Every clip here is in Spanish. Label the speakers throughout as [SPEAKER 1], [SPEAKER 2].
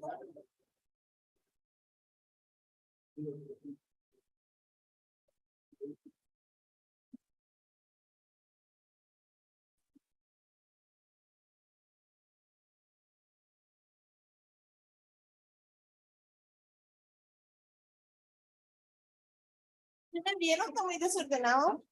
[SPEAKER 1] Yo también no está muy desordenado.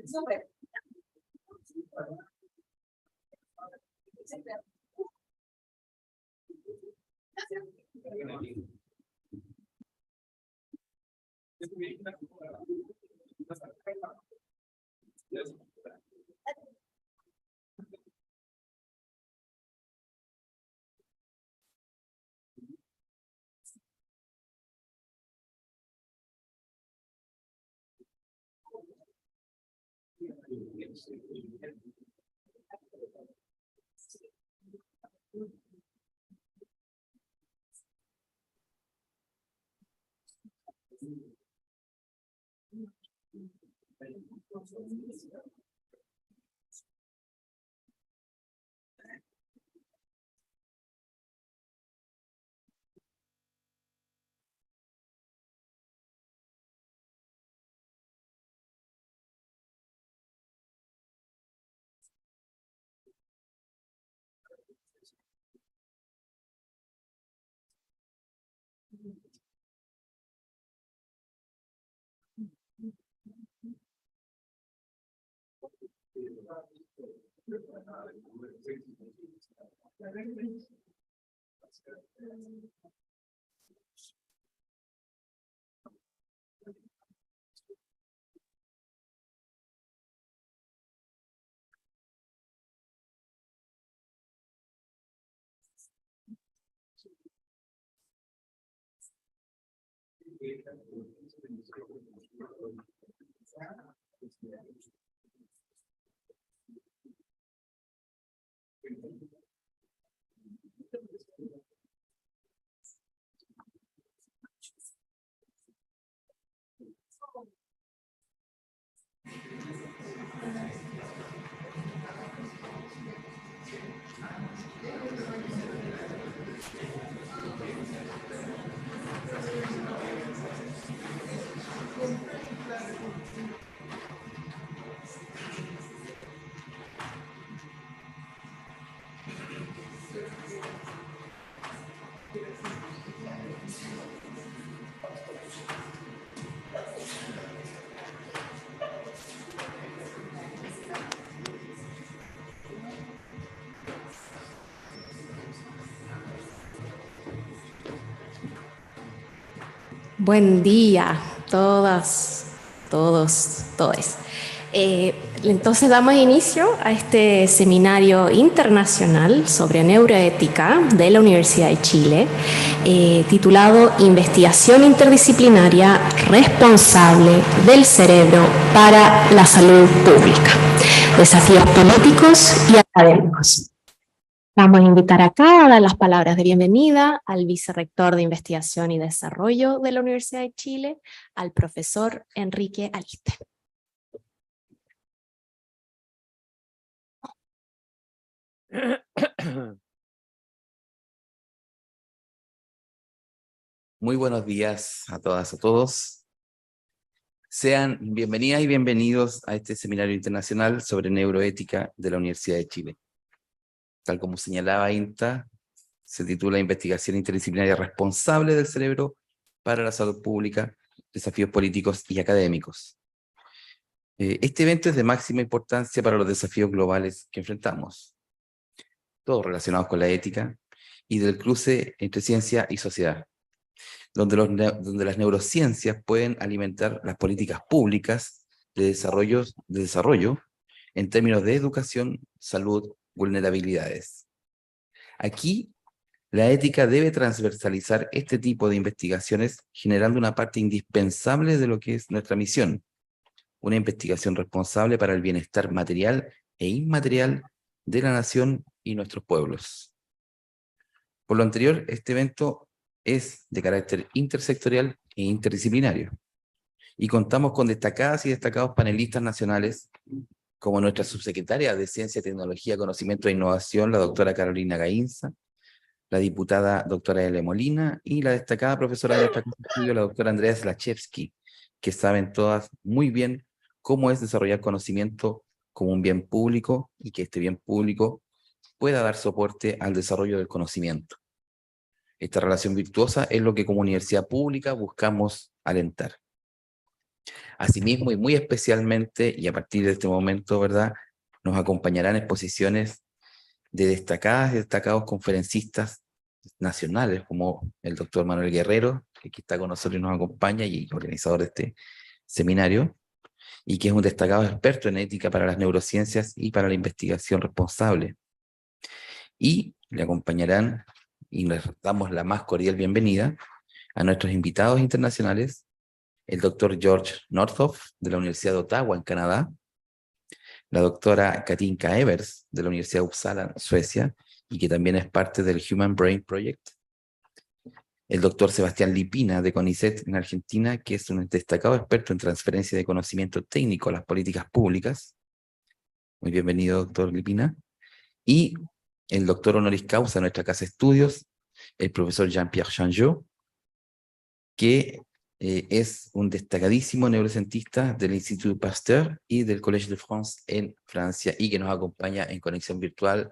[SPEAKER 1] SOBRE.
[SPEAKER 2] Buen día, todas, todos, todes. Entonces damos inicio a este seminario internacional sobre neuroética de la Universidad de Chile, titulado Investigación interdisciplinaria responsable del cerebro para la salud pública, desafíos políticos y académicos. Vamos a invitar acá a dar las palabras de bienvenida al vicerrector de Investigación y Desarrollo de la Universidad de Chile, al profesor Enrique Aliste.
[SPEAKER 3] Muy buenos días a todas, a todos. Sean bienvenidas y bienvenidos a este seminario internacional sobre neuroética de la Universidad de Chile. Tal como señalaba INTA, se titula Investigación interdisciplinaria responsable del cerebro para la salud pública, desafíos políticos y académicos. Este evento es de máxima importancia para los desafíos globales que enfrentamos, todos relacionados con la ética y del cruce entre ciencia y sociedad, donde las neurociencias pueden alimentar las políticas públicas de desarrollo en términos de educación, salud, vulnerabilidades. Aquí, la ética debe transversalizar este tipo de investigaciones, generando una parte indispensable de lo que es nuestra misión, una investigación responsable para el bienestar material e inmaterial de la nación y nuestros pueblos. Por lo anterior, este evento es de carácter intersectorial e interdisciplinario, y contamos con destacadas y destacados panelistas nacionales, como nuestra subsecretaria de Ciencia, Tecnología, Conocimiento e Innovación, la doctora Carolina Gainza, la diputada doctora Ele Molina y la destacada profesora de nuestra casa de estudio, la doctora Andrea Slachewski, que saben todas muy bien cómo es desarrollar conocimiento como un bien público y que este bien público pueda dar soporte al desarrollo del conocimiento. Esta relación virtuosa es lo que como universidad pública buscamos alentar. Asimismo, y muy especialmente, y a partir de este momento, ¿verdad?, nos acompañarán exposiciones de destacados conferencistas nacionales, como el doctor Manuel Guerrero, que está con nosotros y nos acompaña y organizador de este seminario, y que es un destacado experto en ética para las neurociencias y para la investigación responsable. Y le acompañarán, y les damos la más cordial bienvenida, a nuestros invitados internacionales, el doctor George Northoff, de la Universidad de Ottawa, en Canadá, la doctora Katinka Evers, de la Universidad de Uppsala, Suecia, y que también es parte del Human Brain Project, el doctor Sebastián Lipina, de CONICET, en Argentina, que es un destacado experto en transferencia de conocimiento técnico a las políticas públicas. Muy bienvenido, doctor Lipina. Y el doctor honoris causa de nuestra casa de estudios, el profesor Jean-Pierre Changeau, que es un destacadísimo neurocientista del Institut Pasteur y del Collège de France en Francia, y que nos acompaña en conexión virtual.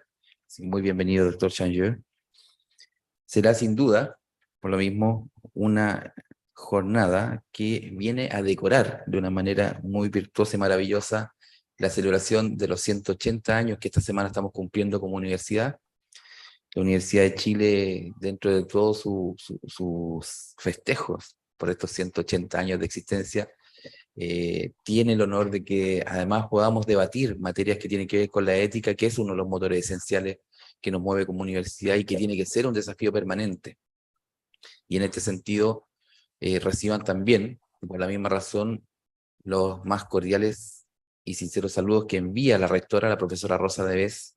[SPEAKER 3] Muy bienvenido, doctor Changeau. Será sin duda, por lo mismo, una jornada que viene a decorar de una manera muy virtuosa y maravillosa la celebración de los 180 años que esta semana estamos cumpliendo como universidad. La Universidad de Chile, dentro de todos sus festejos por estos 180 años de existencia, tiene el honor de que además podamos debatir materias que tienen que ver con la ética, que es uno de los motores esenciales que nos mueve como universidad y que tiene que ser un desafío permanente. Y en este sentido, reciban también, por la misma razón, los más cordiales y sinceros saludos que envía la rectora, la profesora Rosa Deves,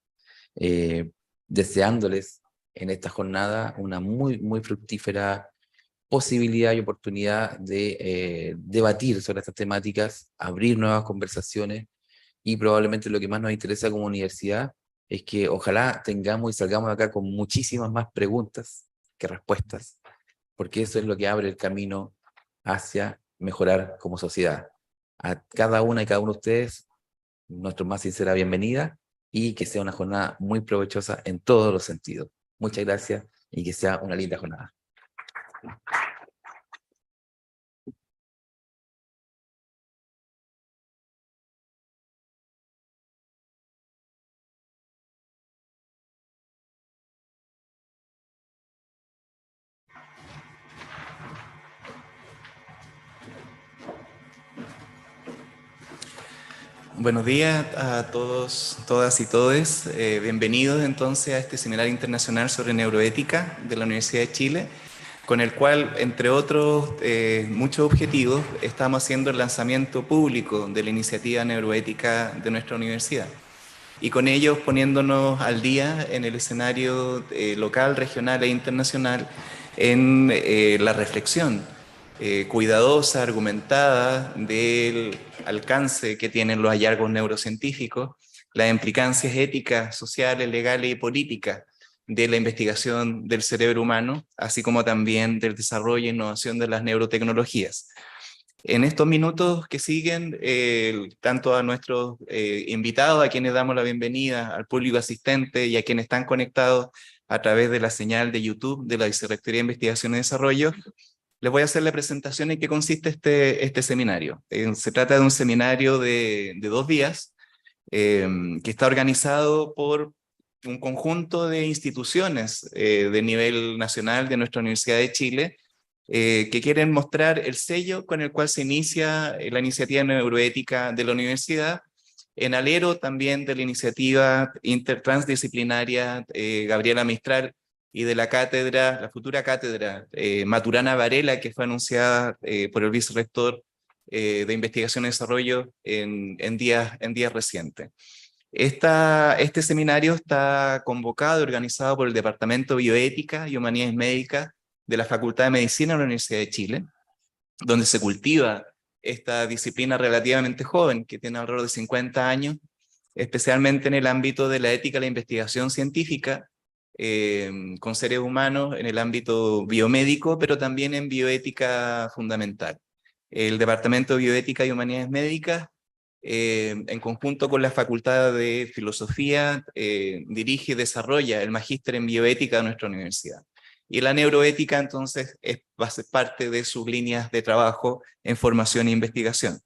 [SPEAKER 3] deseándoles en esta jornada una muy, muy fructífera posibilidad y oportunidad de debatir sobre estas temáticas, abrir nuevas conversaciones, y probablemente lo que más nos interesa como universidad es que ojalá tengamos y salgamos de acá con muchísimas más preguntas que respuestas, porque eso es lo que abre el camino hacia mejorar como sociedad. A cada una y cada uno de ustedes, nuestra más sincera bienvenida, y que sea una jornada muy provechosa en todos los sentidos. Muchas gracias y que sea una linda jornada.
[SPEAKER 4] Buenos días a todos, todas y todes. Bienvenidos entonces a este Seminario Internacional sobre Neuroética de la Universidad de Chile, con el cual, entre otros muchos objetivos, estamos haciendo el lanzamiento público de la iniciativa neuroética de nuestra universidad. Y con ellos poniéndonos al día en el escenario local, regional e internacional en la reflexión cuidadosa, argumentada del alcance que tienen los hallazgos neurocientíficos, las implicancias éticas, sociales, legales y políticas de la investigación del cerebro humano, así como también del desarrollo e innovación de las neurotecnologías. En estos minutos que siguen, tanto a nuestros invitados, a quienes damos la bienvenida, al público asistente y a quienes están conectados a través de la señal de YouTube de la Vicerrectoría de Investigación y Desarrollo, les voy a hacer la presentación en qué consiste este seminario. Se trata de un seminario de 2 días que está organizado por un conjunto de instituciones de nivel nacional de nuestra Universidad de Chile que quieren mostrar el sello con el cual se inicia la iniciativa neuroética de la universidad, en alero también de la iniciativa intertransdisciplinaria Gabriela Mistral, y de la cátedra, la futura cátedra Maturana Varela, que fue anunciada por el vicerrector de Investigación y Desarrollo en días recientes. Este seminario está convocado y organizado por el Departamento de Bioética y Humanidades Médicas de la Facultad de Medicina de la Universidad de Chile, donde se cultiva esta disciplina relativamente joven, que tiene alrededor de 50 años, especialmente en el ámbito de la ética de la investigación científica, con seres humanos en el ámbito biomédico, pero también en bioética fundamental. El Departamento de Bioética y Humanidades Médicas, en conjunto con la Facultad de Filosofía, dirige y desarrolla el magíster en bioética de nuestra universidad. Y la neuroética, entonces, va a ser parte de sus líneas de trabajo en formación e investigación.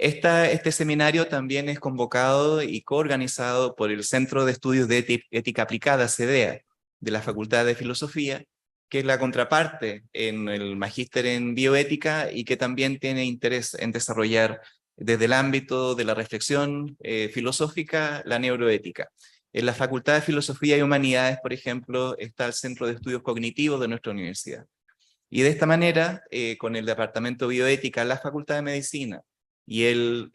[SPEAKER 4] Este seminario también es convocado y coorganizado por el Centro de Estudios de Ética Aplicada, CEDEA, de la Facultad de Filosofía, que es la contraparte en el magíster en bioética y que también tiene interés en desarrollar desde el ámbito de la reflexión filosófica la neuroética. En la Facultad de Filosofía y Humanidades, por ejemplo, está el Centro de Estudios Cognitivos de nuestra universidad. Y de esta manera, con el Departamento de Bioética en la Facultad de Medicina y el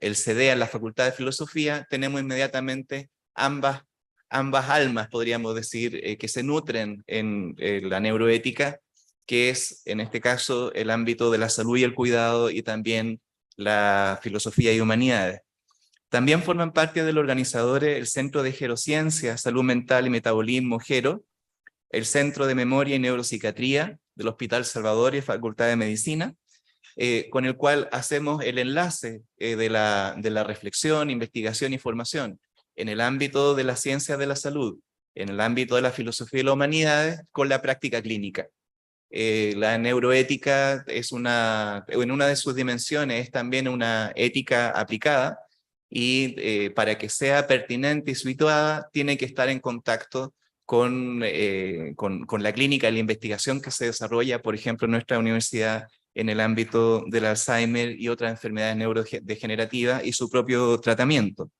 [SPEAKER 4] CDEA en la Facultad de Filosofía, tenemos inmediatamente ambas almas, podríamos decir, que se nutren en la neuroética, que es, en este caso, el ámbito de la salud y el cuidado, y también la filosofía y humanidades. También forman parte de los organizadores el Centro de Gerociencia, Salud Mental y Metabolismo, GERO, el Centro de Memoria y Neuropsiquiatría del Hospital Salvador y Facultad de Medicina, con el cual hacemos el enlace de la reflexión, investigación y formación en el ámbito de las ciencias de la salud, en el ámbito de la filosofía y las humanidades, con la práctica clínica. La neuroética es en una de sus dimensiones es también una ética aplicada, y para que sea pertinente y situada, tiene que estar en contacto con la clínica y la investigación que se desarrolla, por ejemplo, en nuestra universidad en el ámbito del Alzheimer y otras enfermedades neurodegenerativas y su propio tratamiento.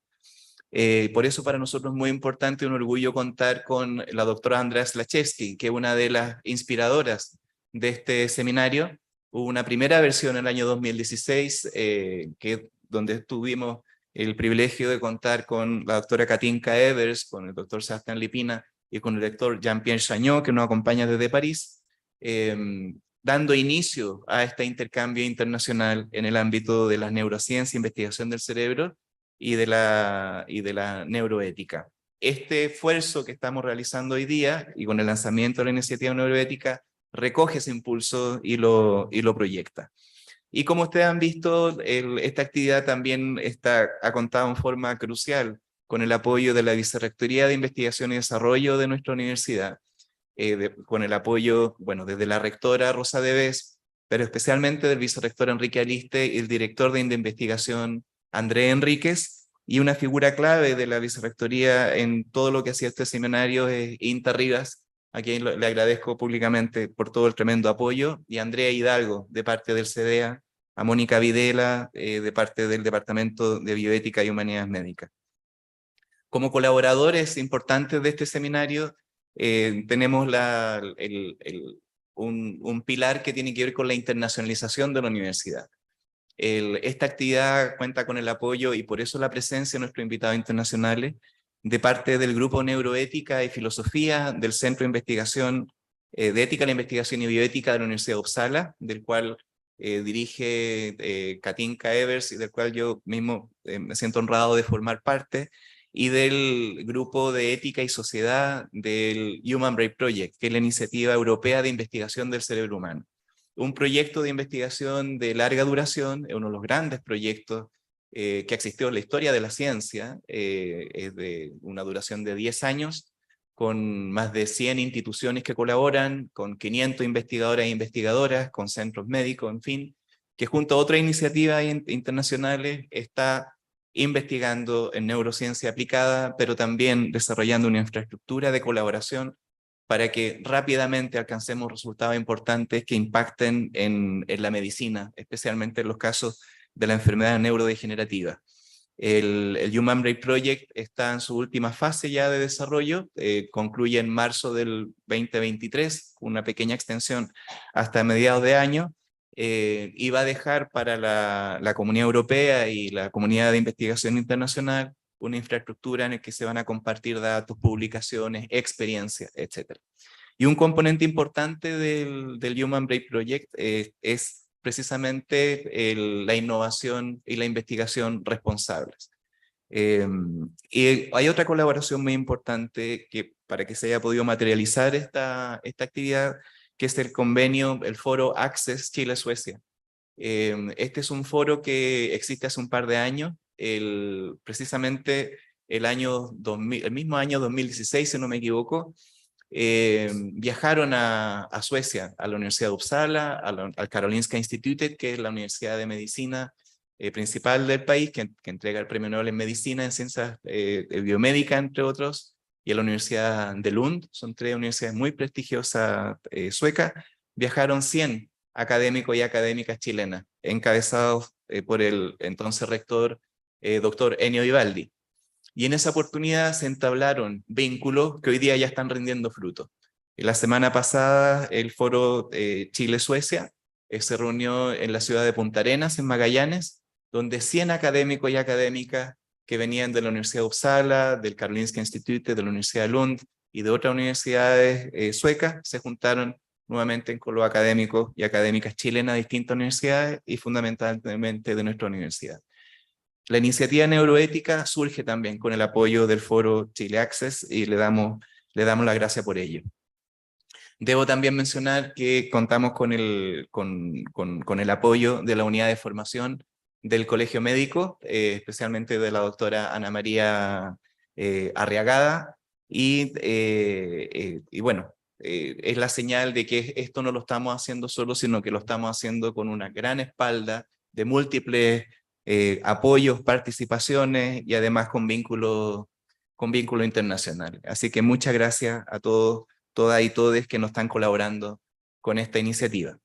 [SPEAKER 4] Por eso para nosotros es muy importante y un orgullo contar con la doctora Andrea Slachewski, que es una de las inspiradoras de este seminario. Hubo una primera versión en el año 2016, donde tuvimos el privilegio de contar con la doctora Katinka Evers, con el doctor Sebastián Lipina y con el doctor Jean-Pierre Chagnot, que nos acompaña desde París, dando inicio a este intercambio internacional en el ámbito de la neurociencia, investigación del cerebro y de la neuroética. Este esfuerzo que estamos realizando hoy día, y con el lanzamiento de la iniciativa neuroética, recoge ese impulso y lo proyecta. Y como ustedes han visto, esta actividad también ha contado en forma crucial con el apoyo de la Vicerrectoría de Investigación y Desarrollo de nuestra universidad, con el apoyo, bueno, desde la rectora Rosa Debes, pero especialmente del vicerrector Enrique Aliste y el director de investigación André Enríquez, y una figura clave de la vicerrectoría en todo lo que hacía este seminario es Inta Rivas, a quien le agradezco públicamente por todo el tremendo apoyo, y a Andrea Hidalgo, de parte del CDEA, a Mónica Videla, de parte del Departamento de Bioética y Humanidades Médicas. Como colaboradores importantes de este seminario, tenemos un pilar que tiene que ver con la internacionalización de la universidad. Esta actividad cuenta con el apoyo y por eso la presencia de nuestros invitados internacionales de parte del Grupo Neuroética y Filosofía del Centro de Investigación de Ética, la Investigación y Bioética de la Universidad de Uppsala, del cual dirige Katinka Evers y del cual yo mismo me siento honrado de formar parte, y del Grupo de Ética y Sociedad del Human Brain Project, que es la iniciativa europea de investigación del cerebro humano. Un proyecto de investigación de larga duración, es uno de los grandes proyectos que existió en la historia de la ciencia, es de una duración de 10 años, con más de 100 instituciones que colaboran, con 500 investigadores e investigadoras, con centros médicos, en fin, que junto a otras iniciativas internacionales está investigando en neurociencia aplicada, pero también desarrollando una infraestructura de colaboración para que rápidamente alcancemos resultados importantes que impacten en la medicina, especialmente en los casos de la enfermedad neurodegenerativa. El Human Brain Project está en su última fase ya de desarrollo, concluye en marzo del 2023, una pequeña extensión hasta mediados de año, y va a dejar para la comunidad europea y la comunidad de investigación internacional una infraestructura en la que se van a compartir datos, publicaciones, experiencias, etc. Y un componente importante del Human Brain Project es precisamente la innovación y la investigación responsables. Y hay otra colaboración muy importante para que se haya podido materializar esta actividad, que es el convenio, el foro Access Chile-Suecia. Este es un foro que existe hace un par de años, precisamente el mismo año 2016, si no me equivoco, viajaron a Suecia, a la Universidad de Uppsala, al Karolinska Institutet, que es la universidad de medicina principal del país, que entrega el premio Nobel en medicina, en ciencias biomédicas, entre otros, y a la Universidad de Lund, son 3 universidades muy prestigiosas suecas, viajaron 100 académicos y académicas chilenas, encabezados por el entonces rector doctor Ennio Vivaldi. Y en esa oportunidad se entablaron vínculos que hoy día ya están rindiendo frutos. La semana pasada el foro Chile-Suecia se reunió en la ciudad de Punta Arenas, en Magallanes, donde 100 académicos y académicas que venían de la Universidad de Uppsala, del Karolinska Institute, de la Universidad de Lund y de otras universidades suecas se juntaron nuevamente con los académicos y académicas chilenas de distintas universidades y fundamentalmente de nuestra universidad. La iniciativa neuroética surge también con el apoyo del foro Chile Access y le damos la gracia por ello. Debo también mencionar que contamos con el apoyo de la unidad de formación del Colegio Médico, especialmente de la doctora Ana María Arriagada, y bueno, es la señal de que esto no lo estamos haciendo solo, sino que lo estamos haciendo con una gran espalda de múltiples apoyos, participaciones y además con vínculo internacional. Así que muchas gracias a todos, todas y todes que nos están colaborando con esta iniciativa.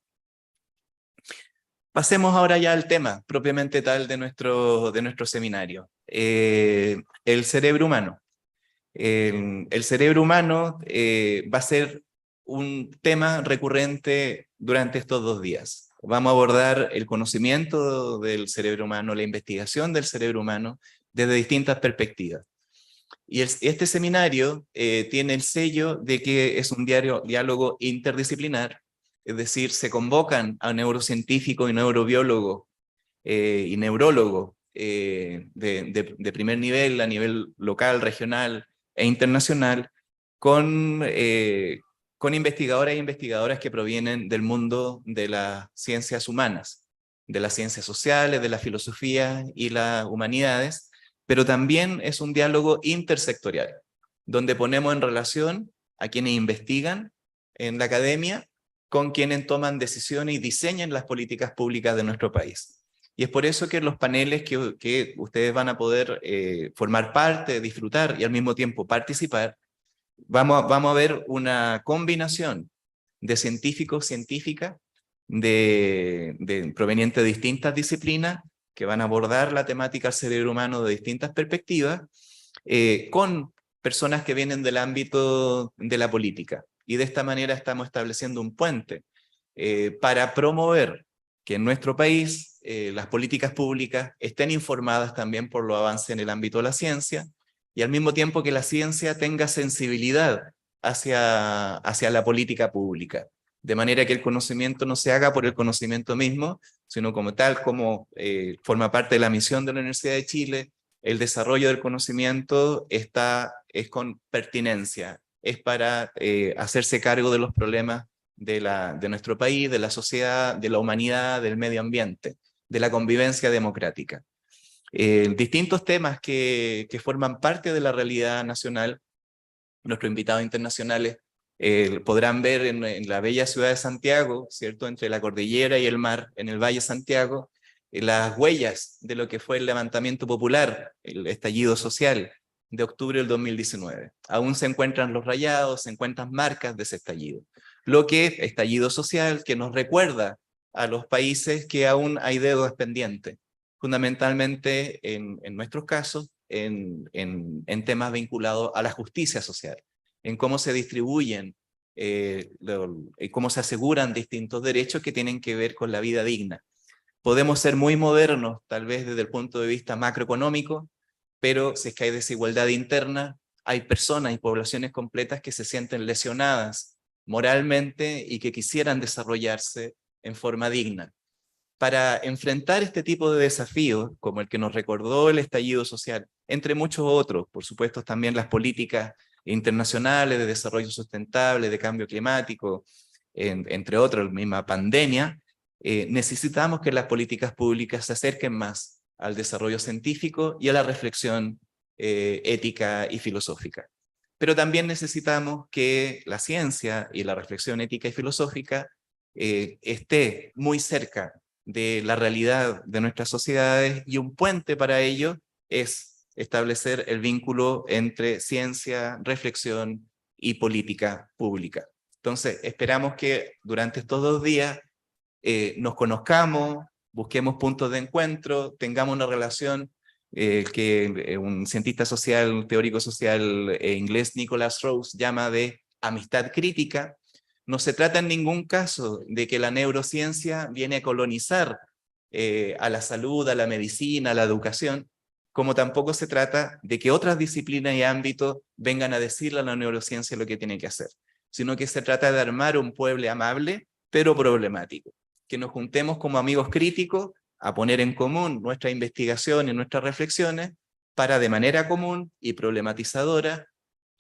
[SPEAKER 4] Pasemos ahora ya al tema propiamente tal de nuestro seminario. El cerebro humano. El cerebro humano va a ser un tema recurrente durante estos 2 días. Vamos a abordar el conocimiento del cerebro humano, la investigación del cerebro humano desde distintas perspectivas. Y este seminario tiene el sello de que es un diálogo interdisciplinar, es decir, se convocan a neurocientíficos y neurobiólogos y neurólogos de primer nivel, a nivel local, regional e internacional, con investigadores e investigadoras que provienen del mundo de las ciencias humanas, de las ciencias sociales, de la filosofía y las humanidades, pero también es un diálogo intersectorial, donde ponemos en relación a quienes investigan en la academia con quienes toman decisiones y diseñan las políticas públicas de nuestro país. Y es por eso que los paneles que ustedes van a poder formar parte, disfrutar y al mismo tiempo participar, vamos a ver una combinación de científicos, científicas, provenientes de distintas disciplinas, que van a abordar la temática del cerebro humano de distintas perspectivas, con personas que vienen del ámbito de la política. Y de esta manera estamos estableciendo un puente para promover que en nuestro país las políticas públicas estén informadas también por los avances en el ámbito de la ciencia, y al mismo tiempo que la ciencia tenga sensibilidad hacia la política pública, de manera que el conocimiento no se haga por el conocimiento mismo, sino como tal, como forma parte de la misión de la Universidad de Chile, el desarrollo del conocimiento es con pertinencia, es para hacerse cargo de los problemas de nuestro país, de la sociedad, de la humanidad, del medio ambiente, de la convivencia democrática. Distintos temas que forman parte de la realidad nacional, nuestros invitados internacionales podrán ver en la bella ciudad de Santiago, ¿cierto? Entre la cordillera y el mar, en el Valle de Santiago, las huellas de lo que fue el levantamiento popular, el estallido social de octubre del 2019. Aún se encuentran los rayados, se encuentran marcas de ese estallido. Lo que es estallido social que nos recuerda a los países que aún hay deudas pendientes, fundamentalmente en nuestros casos, en temas vinculados a la justicia social, en cómo se distribuyen, cómo se aseguran distintos derechos que tienen que ver con la vida digna. Podemos ser muy modernos, tal vez desde el punto de vista macroeconómico, pero si es que hay desigualdad interna, hay personas y poblaciones completas que se sienten lesionadas moralmente y que quisieran desarrollarse en forma digna. Para enfrentar este tipo de desafíos, como el que nos recordó el estallido social, entre muchos otros, por supuesto también las políticas internacionales de desarrollo sustentable, de cambio climático, entre otros, la misma pandemia, necesitamos que las políticas públicas se acerquen más al desarrollo científico y a la reflexión ética y filosófica. Pero también necesitamos que la ciencia y la reflexión ética y filosófica esté muy cerca de la realidad de nuestras sociedades, y un puente para ello es establecer el vínculo entre ciencia, reflexión y política pública. Entonces, esperamos que durante estos 2 días nos conozcamos, busquemos puntos de encuentro, tengamos una relación que un cientista social, teórico social inglés, Nicholas Rose, llama de amistad crítica. No se trata en ningún caso de que la neurociencia viene a colonizar a la salud, a la medicina, a la educación, como tampoco se trata de que otras disciplinas y ámbitos vengan a decirle a la neurociencia lo que tiene que hacer, sino que se trata de armar un pueblo amable, pero problemático. Que nos juntemos como amigos críticos a poner en común nuestra investigación y nuestras reflexiones para de manera común y problematizadora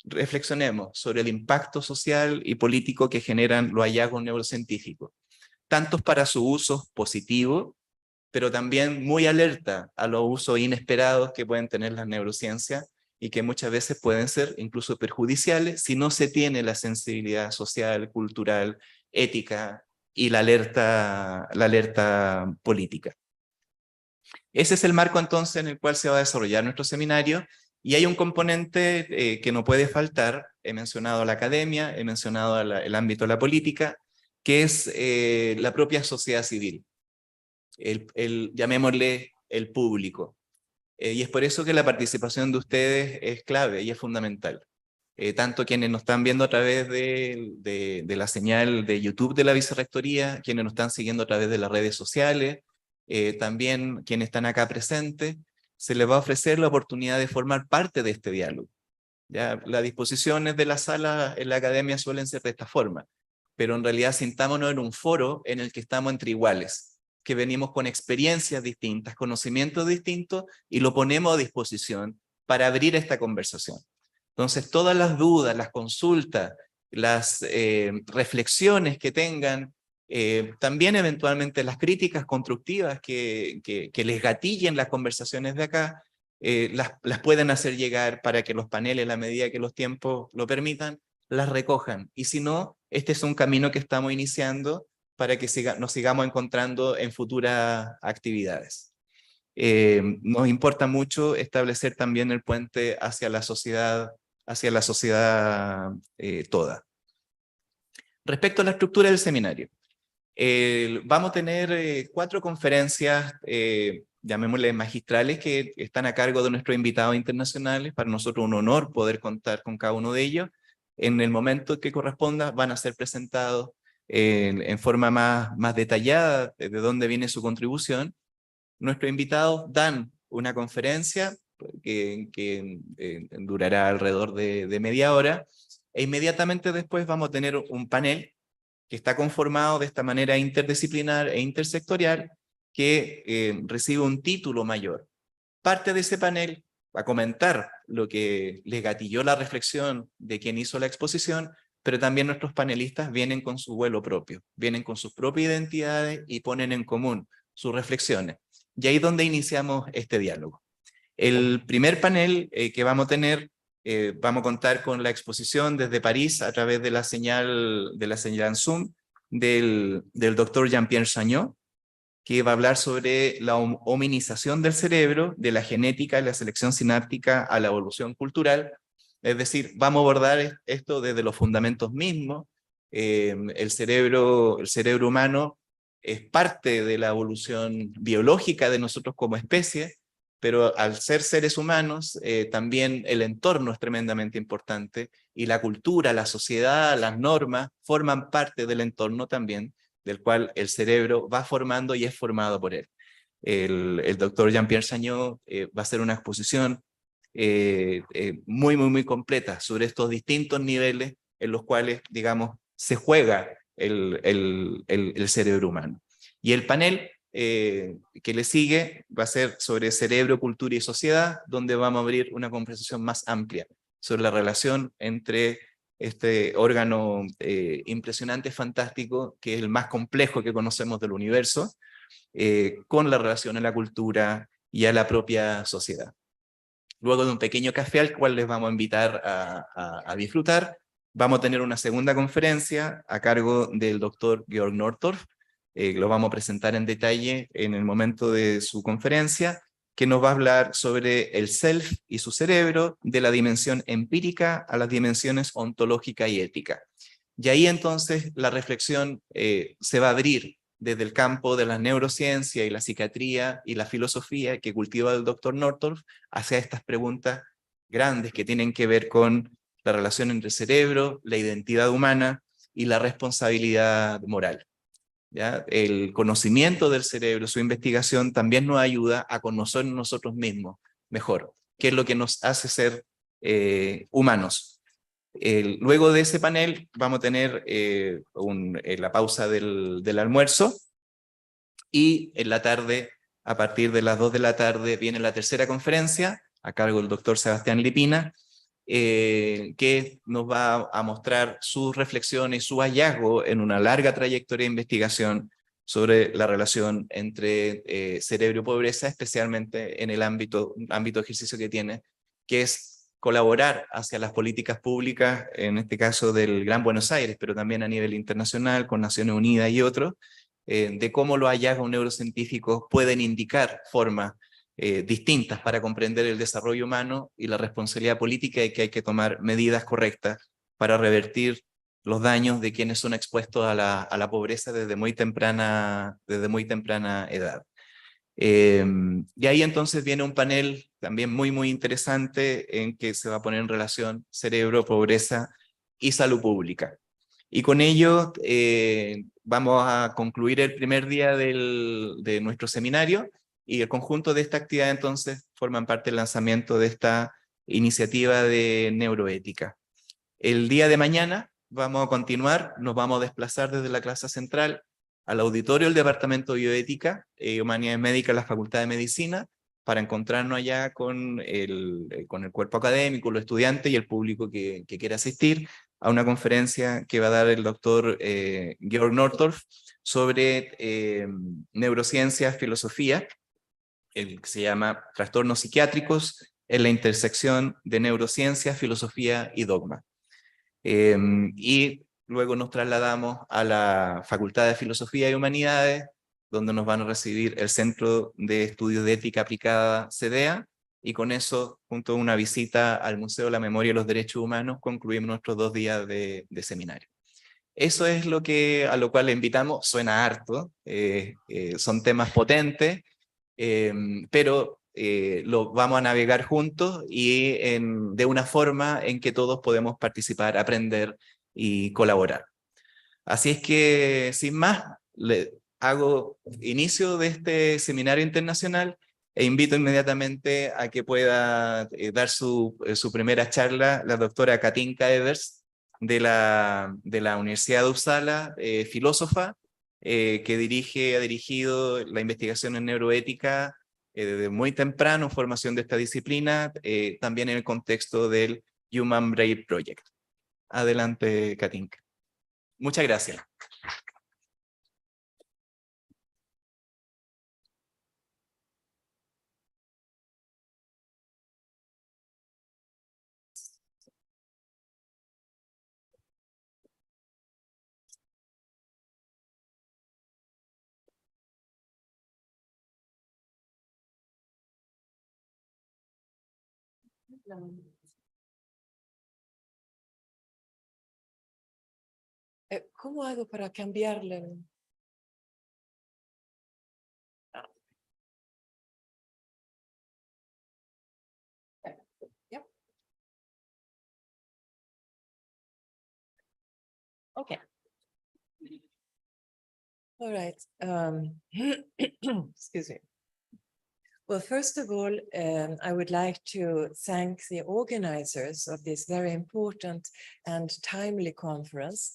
[SPEAKER 4] reflexionemos sobre el impacto social y político que generan los hallazgos neurocientíficos, tantos para su uso positivo, pero también muy alerta a los usos inesperados que pueden tener las neurociencias y que muchas veces pueden ser incluso perjudiciales si no se tiene la sensibilidad social, cultural, ética y la alerta política. Ese es el marco entonces en el cual se va a desarrollar nuestro seminario, y hay un componente que no puede faltar. He mencionado la academia, he mencionado el ámbito de la política, que es la propia sociedad civil, llamémosle el público. Y es por eso que la participación de ustedes es clave y es fundamental. Tanto quienes nos están viendo a través de la señal de YouTube de la Vicerrectoría, quienes nos están siguiendo a través de las redes sociales, también quienes están acá presentes, se les va a ofrecer la oportunidad de formar parte de este diálogo. ¿Ya? Las disposiciones de la sala en la academia suelen ser de esta forma, pero en realidad sintámonos en un foro en el que estamos entre iguales, que venimos con experiencias distintas, conocimientos distintos, y lo ponemos a disposición para abrir esta conversación. Entonces, todas las dudas, las consultas, las reflexiones que tengan, también eventualmente las críticas constructivas que les gatillen las conversaciones de acá, las pueden hacer llegar para que los paneles, a la medida que los tiempos lo permitan, las recojan. Y si no, este es un camino que estamos iniciando para que nos sigamos encontrando en futuras actividades. Nos importa mucho establecer también el puente hacia la sociedad toda. Respecto a la estructura del seminario, vamos a tener 4 conferencias, llamémosle magistrales, que están a cargo de nuestros invitados internacionales. Para nosotros un honor poder contar con cada uno de ellos. En el momento que corresponda van a ser presentados en forma más detallada de dónde viene su contribución. Nuestros invitados dan una conferencia que durará alrededor de media hora, e inmediatamente después vamos a tener un panel que está conformado de esta manera interdisciplinar e intersectorial, que recibe un título mayor. Parte de ese panel va a comentar lo que les gatilló la reflexión de quien hizo la exposición, pero también nuestros panelistas vienen con su vuelo propio, vienen con sus propias identidades y ponen en común sus reflexiones. Y ahí es donde iniciamos este diálogo. El primer panel que vamos a tener, vamos a contar con la exposición desde París a través de la señal en Zoom del doctor Jean-Pierre Chagnot, que va a hablar sobre la hominización del cerebro, de la genética y la selección sináptica a la evolución cultural. Es decir, vamos a abordar esto desde los fundamentos mismos. El cerebro humano es parte de la evolución biológica de nosotros como especie, pero al ser seres humanos, también el entorno es tremendamente importante, y la cultura, la sociedad, las normas forman parte del entorno también, del cual el cerebro va formando y es formado por él. El doctor Jean-Pierre Chagnot va a hacer una exposición muy completa sobre estos distintos niveles en los cuales, digamos, se juega el cerebro humano. Y el panel que le sigue va a ser sobre cerebro, cultura y sociedad, donde vamos a abrir una conversación más amplia sobre la relación entre este órgano impresionante, fantástico, que es el más complejo que conocemos del universo, con la relación a la cultura y a la propia sociedad. Luego de un pequeño café al cual les vamos a invitar a disfrutar, vamos a tener una segunda conferencia a cargo del doctor Georg Nortorf. Lo vamos a presentar en detalle en el momento de su conferencia, que nos va a hablar sobre el self y su cerebro, de la dimensión empírica a las dimensiones ontológica y ética. Y ahí entonces la reflexión se va a abrir desde el campo de la neurociencia y la psiquiatría y la filosofía que cultiva el doctor Northrop hacia estas preguntas grandes que tienen que ver con la relación entre el cerebro, la identidad humana y la responsabilidad moral. ¿Ya? El conocimiento del cerebro, su investigación, también nos ayuda a conocer nosotros mismos mejor, qué es lo que nos hace ser humanos. Luego de ese panel vamos a tener la pausa del almuerzo, y en la tarde, a partir de las 2 de la tarde, viene la tercera conferencia a cargo del doctor Sebastián Lipina, que nos va a mostrar sus reflexiones y su hallazgo en una larga trayectoria de investigación sobre la relación entre cerebro y pobreza, especialmente en el ámbito de ejercicio que tiene, que es colaborar hacia las políticas públicas, en este caso del Gran Buenos Aires, pero también a nivel internacional, con Naciones Unidas y otros, de cómo los hallazgos neurocientíficos pueden indicar formas distintas para comprender el desarrollo humano y la responsabilidad política, y que hay que tomar medidas correctas para revertir los daños de quienes son expuestos a la pobreza desde muy temprana edad. Y ahí entonces viene un panel también muy interesante en que se va a poner en relación cerebro, pobreza y salud pública. Y con ello vamos a concluir el primer día de nuestro seminario, y el conjunto de esta actividad entonces forman parte del lanzamiento de esta iniciativa de neuroética. El día de mañana vamos a continuar, nos vamos a desplazar desde la clase central al auditorio del Departamento de Bioética y Humanidades Médicas de la Facultad de Medicina, para encontrarnos allá con el cuerpo académico, los estudiantes y el público que quiera asistir a una conferencia que va a dar el doctor Georg Northrop sobre neurociencia, filosofía, que se llama Trastornos psiquiátricos en la intersección de neurociencia, filosofía y dogma. Y luego nos trasladamos a la Facultad de Filosofía y Humanidades, donde nos van a recibir el Centro de Estudios de Ética Aplicada, CEDEA, y con eso, junto a una visita al Museo de la Memoria y los Derechos Humanos, concluimos nuestros 2 días de seminario. Eso es a lo cual le invitamos. Suena harto, son temas potentes, pero lo vamos a navegar juntos y de una forma en que todos podemos participar, aprender y colaborar. Así es que, sin más, le hago inicio de este seminario internacional e invito inmediatamente a que pueda dar su primera charla la doctora Katinka Evers de la Universidad de Uppsala, filósofa, que ha dirigido la investigación en neuroética desde muy temprano, formación de esta disciplina, también en el contexto del Human Brain Project. Adelante, Katinka. Muchas gracias.
[SPEAKER 1] ¿Cómo hago para cambiarle? Yep. Okay. All right. Excuse me. Well, first of all, I would like to thank the organizers of this very important and timely conference.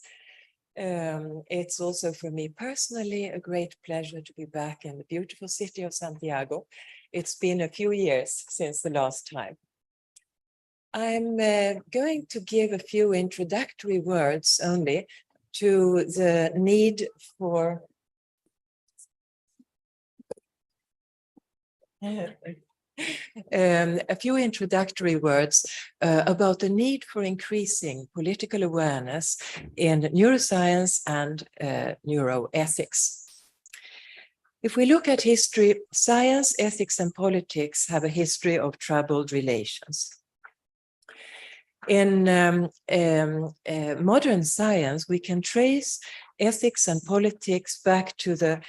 [SPEAKER 1] It's also for me personally a great pleasure to be back in the beautiful city of Santiago. It's been a few years since the last time. I'm going to give a few introductory words only to the need for a few introductory words about the need for increasing political awareness in neuroscience and neuroethics. If we look at history, science, ethics, and politics have a history of troubled relations. In modern science, we can trace ethics and politics back to the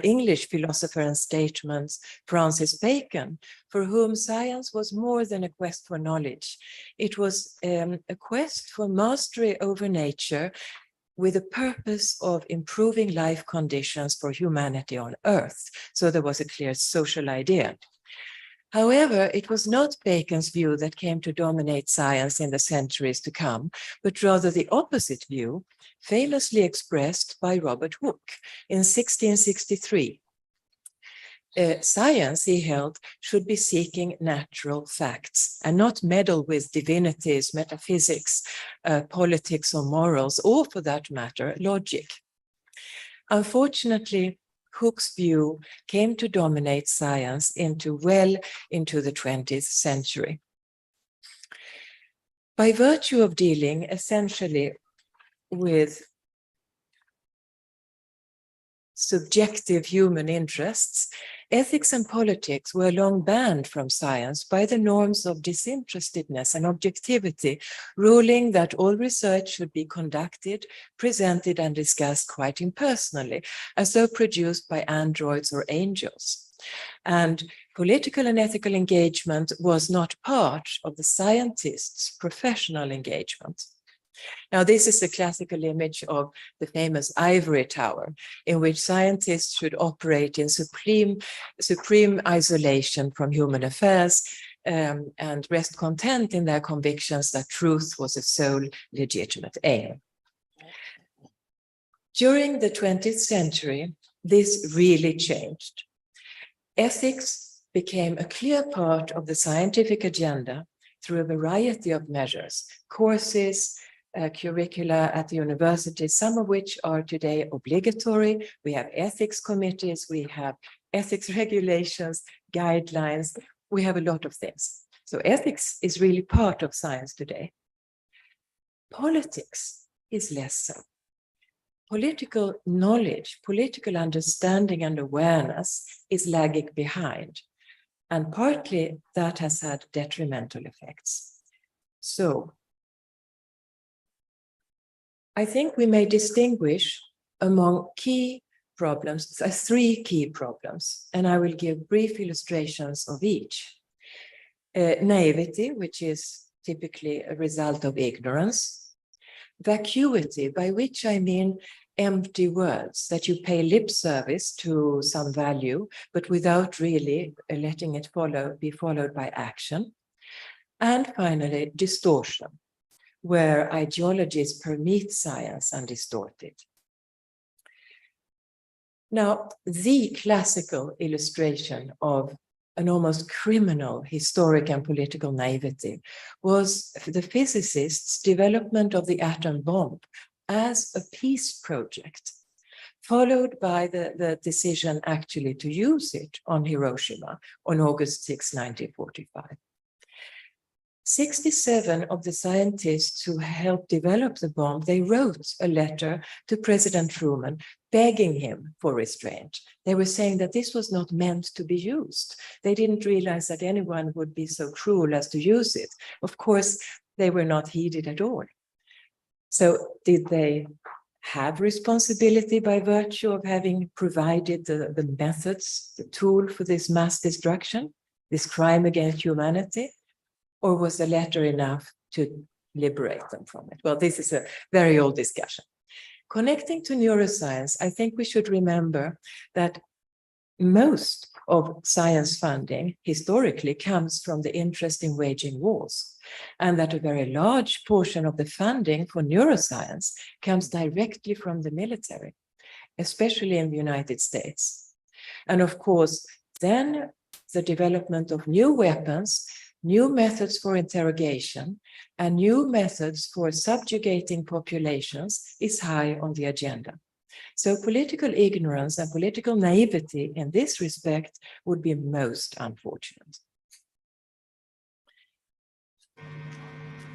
[SPEAKER 1] English philosopher and statesman Francis Bacon, for whom science was more than a quest for knowledge. It was a quest for mastery over nature with the purpose of improving life conditions for humanity on Earth. So there was a clear social idea. However, it was not Bacon's view that came to dominate science in the centuries to come, but rather the opposite view, famously expressed by Robert Hooke in 1663. Science, he held, should be seeking natural facts and not meddle with divinities, metaphysics, politics or morals, or for that matter, logic. Unfortunately, Hooke's view came to dominate science well into the 20th century. By virtue of dealing essentially with subjective human interests, ethics and politics were long banned from science by the norms of disinterestedness and objectivity, ruling that all research should be conducted, presented, and discussed quite impersonally, as though produced by androids or angels. And political and ethical engagement was not part of the scientist's professional engagement. Now, this is the classical image of the famous ivory tower, in which scientists should operate in supreme isolation from human affairs and rest content in their convictions that truth was the sole legitimate aim. During the 20th century, this really changed. Ethics became a clear part of the scientific agenda through a variety of measures, courses, curricula at the university, some of which are today obligatory. We have ethics committees, we have ethics regulations, guidelines, we have a lot of things. So ethics is really part of science today. Politics is less so. Political knowledge, political understanding and awareness is lagging behind. And partly that has had detrimental effects. So I think we may distinguish among key problems, three key problems, and I will give brief illustrations of each. Naivety, which is typically a result of ignorance. Vacuity, by which I mean empty words, that you pay lip service to some value, but without really letting it be followed by action. And finally, distortion, where ideologies permeate science and distort it. Now, the classical illustration of an almost criminal historic and political naivety was the physicists' development of the atom bomb as a peace project, followed by the decision actually to use it on Hiroshima on August 6, 1945. 67 of the scientists who helped develop the bomb, they wrote a letter to President Truman begging him for restraint. They were saying that this was not meant to be used. They didn't realize that anyone would be so cruel as to use it. Of course, they were not heeded at all. So did they have responsibility by virtue of having provided the methods, the tool for this mass destruction, this crime against humanity? Or was the letter enough to liberate them from it? Well, this is a very old discussion. Connecting to neuroscience, I think we should remember that most of science funding historically comes from the interest in waging wars, and that a very large portion of the funding for neuroscience comes directly from the military, especially in the United States. And of course, then the development of new weapons, new methods for interrogation, and new methods for subjugating populations is high on the agenda. So political ignorance and political naivety in this respect would be most unfortunate.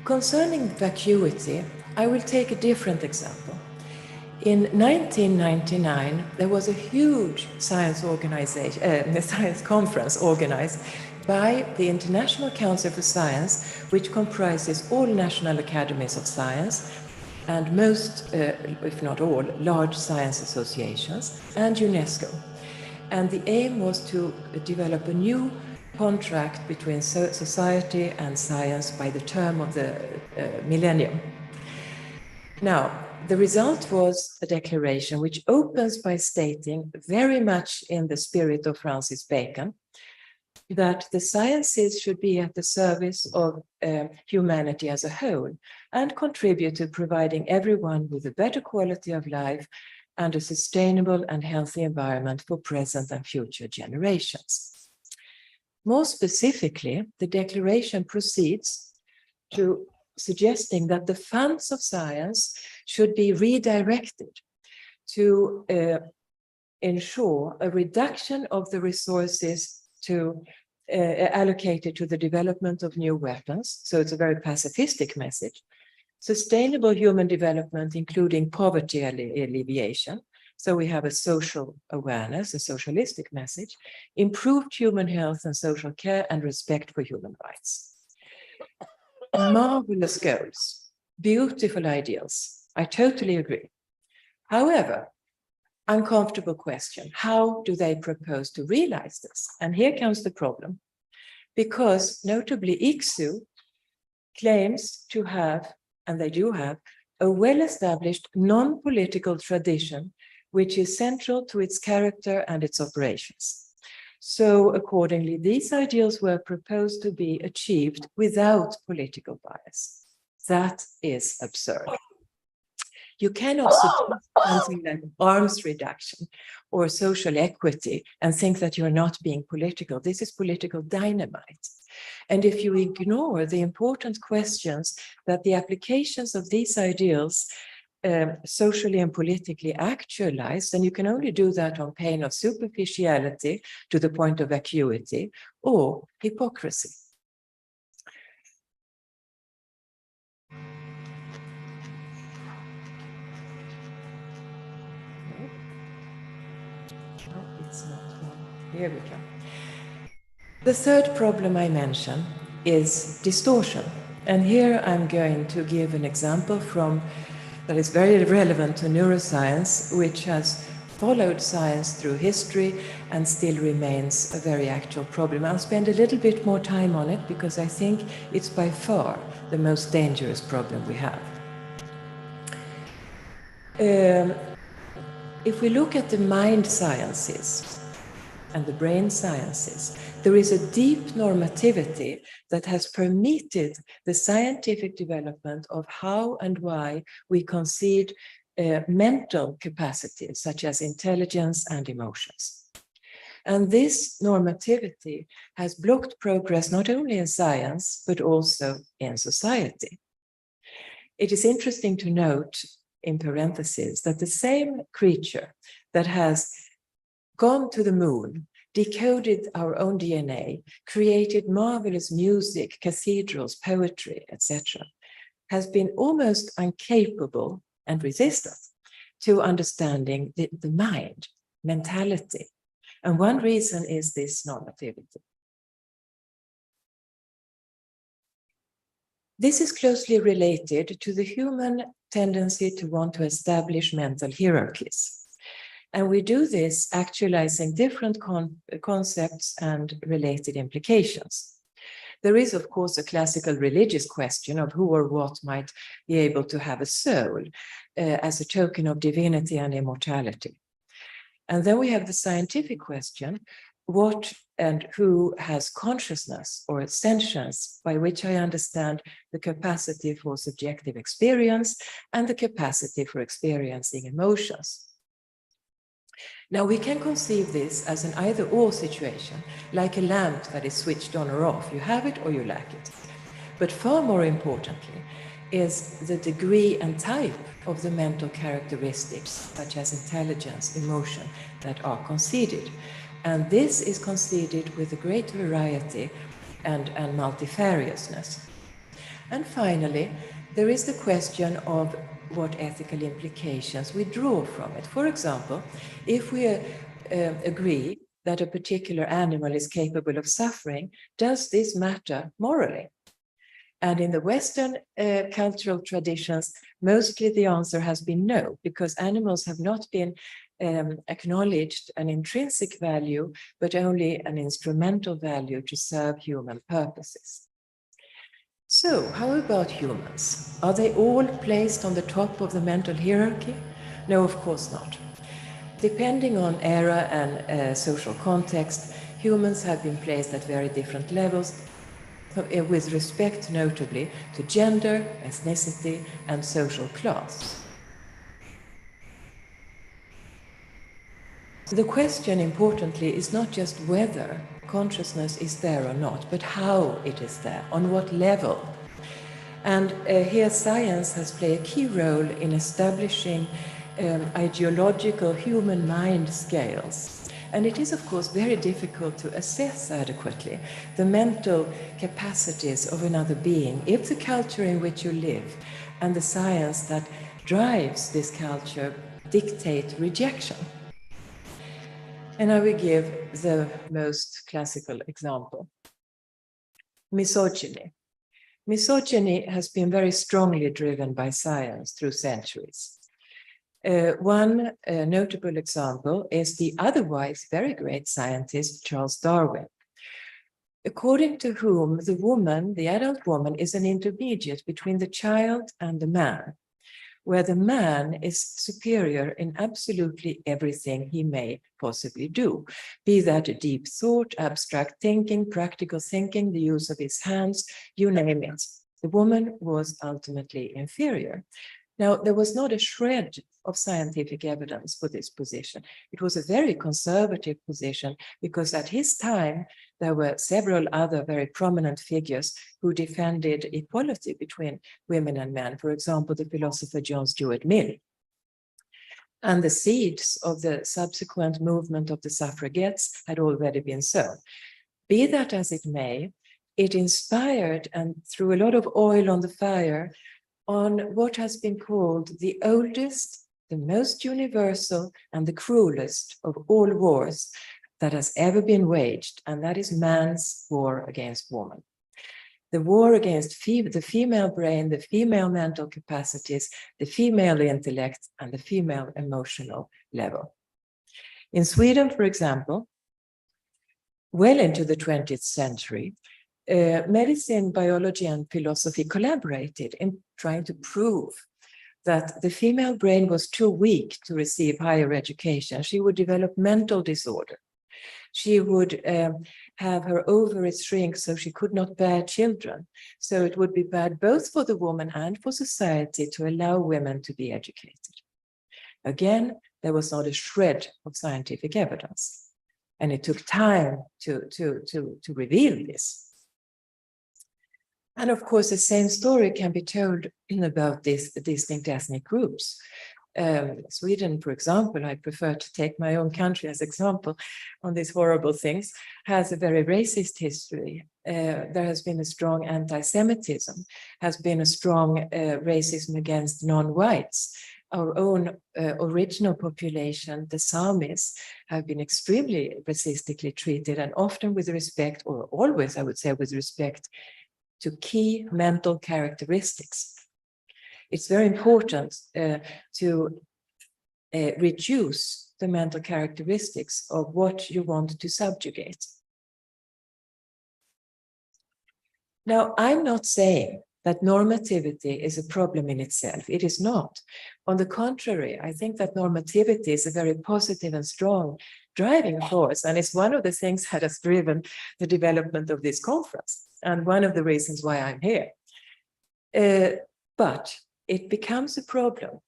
[SPEAKER 1] Concerning vacuity, I will take a different example. In 1999, there was a huge science conference organized by the International Council for Science, which comprises all national academies of science and most, if not all, large science associations and UNESCO. And the aim was to develop a new contract between society and science by the term of the millennium. Now, the result was a declaration which opens by stating, very much in the spirit of Francis Bacon, that the sciences should be at the service of humanity as a whole and contribute to providing everyone with a better quality of life and a sustainable and healthy environment for present and future generations. More specifically, the declaration proceeds to suggesting that the funds of science should be redirected to ensure a reduction of the resources allocated to the development of new weapons. So it's a very pacifistic message. Sustainable human development, including poverty alleviation. So we have a social awareness, a socialistic message, improved human health and social care, and respect for human rights. Marvelous goals, beautiful ideals. I totally agree. However, uncomfortable question, how do they propose to realize this? And here comes the problem. Because notably ICSU claims to have, and they do have, a well-established non-political tradition which is central to its character and its operations. So accordingly, these ideals were proposed to be achieved without political bias. That is absurd. You cannot suggest something like arms reduction or social equity and think that you're not being political. This is political dynamite. And if you ignore the important questions that the applications of these ideals socially and politically actualize, then you can only do that on pain of superficiality to the point of vacuity or hypocrisy. Here we go. The third problem I mention is distortion. And here I'm going to give an example that is very relevant to neuroscience, which has followed science through history and still remains a very actual problem. I'll spend a little bit more time on it because I think it's by far the most dangerous problem we have. If we look at the mind sciences and the brain sciences, there is a deep normativity that has permitted the scientific development of how and why we concede mental capacities such as intelligence and emotions. And this normativity has blocked progress not only in science, but also in society. It is interesting to note, in parentheses, that the same creature that has gone to the moon, decoded our own DNA, created marvelous music, cathedrals, poetry, etc., has been almost incapable and resistant to understanding the mind, mentality. And one reason is this normativity. This is closely related to the human tendency to want to establish mental hierarchies. And we do this actualizing different concepts and related implications. There is, of course, a classical religious question of who or what might be able to have a soul as a token of divinity and immortality. And then we have the scientific question, what and who has consciousness or sentience, by which I understand the capacity for subjective experience and the capacity for experiencing emotions. Now, we can conceive this as an either-or situation, like a lamp that is switched on or off. You have it or you lack it. But far more importantly is the degree and type of the mental characteristics, such as intelligence, emotion, that are conceded. And this is conceded with a great variety and multifariousness. And finally, there is the question of what ethical implications we draw from it. For example, if we agree that a particular animal is capable of suffering, does this matter morally? And in the Western cultural traditions, mostly the answer has been no, because animals have not been acknowledged an intrinsic value, but only an instrumental value to serve human purposes. So, how about humans? Are they all placed on the top of the mental hierarchy? No, of course not. Depending on era and social context, humans have been placed at very different levels, with respect notably to gender, ethnicity, and social class. The question, importantly, is not just whether consciousness is there or not, but how it is there, on what level. And here science has played a key role in establishing ideological human mind scales. And it is, of course, very difficult to assess adequately the mental capacities of another being if the culture in which you live and the science that drives this culture dictate rejection. And I will give the most classical example. Misogyny. Misogyny has been very strongly driven by science through centuries. One notable example is the otherwise very great scientist Charles Darwin, according to whom the woman, the adult woman, is an intermediate between the child and the man, where the man is superior in absolutely everything he may possibly do, be that a deep thought, abstract thinking, practical thinking, the use of his hands, you name it. The woman was ultimately inferior. Now, there was not a shred of scientific evidence for this position. It was a very conservative position because at his time, there were several other very prominent figures who defended equality between women and men. For example, the philosopher John Stuart Mill. And the seeds of the subsequent movement of the suffragettes had already been sown. Be that as it may, it inspired and threw a lot of oil on the fire on what has been called the oldest, the most universal, and the cruelest of all wars that has ever been waged, and that is man's war against woman. The war against the female brain, the female mental capacities, the female intellect, and the female emotional level. In Sweden, for example, well into the 20th century, medicine, biology, and philosophy collaborated in trying to prove that the female brain was too weak to receive higher education. She would develop mental disorder. She would have her ovaries shrink so she could not bear children. So it would be bad both for the woman and for society to allow women to be educated. Again, there was not a shred of scientific evidence. And it took time to reveal this. And of course, the same story can be told about these distinct ethnic groups. Sweden, for example, I prefer to take my own country as example on these horrible things, has a very racist history. There has been a strong anti-Semitism, has been a strong racism against non-whites. Our own original population, the Samis, have been extremely racistically treated and often with respect, or always, I would say, with respect to key mental characteristics. It's very important to reduce the mental characteristics of what you want to subjugate. Now, I'm not saying that normativity is a problem in itself. It is not. On the contrary, I think that normativity is a very positive and strong driving force, and it's one of the things that has driven the development of this conference, and one of the reasons why I'm here. But it becomes a problem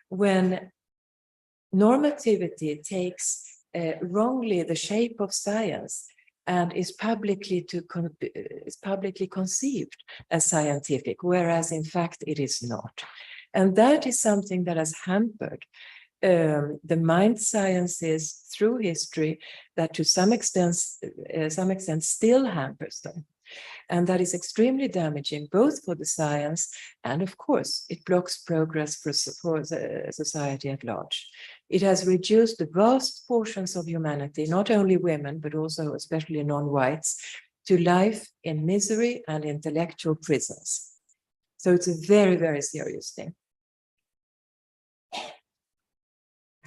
[SPEAKER 1] when normativity takes wrongly the shape of science and is publicly conceived as scientific, whereas in fact it is not. And that is something that has hampered the mind sciences through history, that to some extent still hampers them. And that is extremely damaging, both for the science and, of course, it blocks progress for the society at large. It has reduced the vast portions of humanity, not only women, but also especially non-whites, to life in misery and intellectual prisons. So it's a very, very serious thing.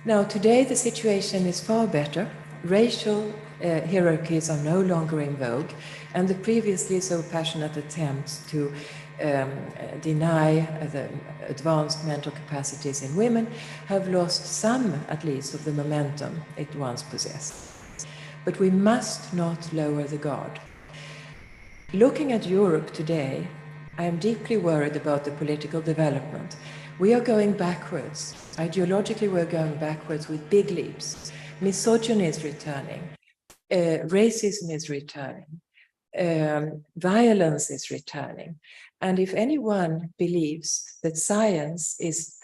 [SPEAKER 1] Now, today the situation is far better. Racial hierarchies are no longer in vogue, and the previously so passionate attempts to deny the advanced mental capacities in women have lost some, at least, of the momentum it once possessed. But we must not lower the guard. Looking at Europe today, I am deeply worried about the political development. We are going backwards. Ideologically, we're going backwards with big leaps. Misogyny is returning. Racism is returning. Violence is returning. And if anyone believes that science is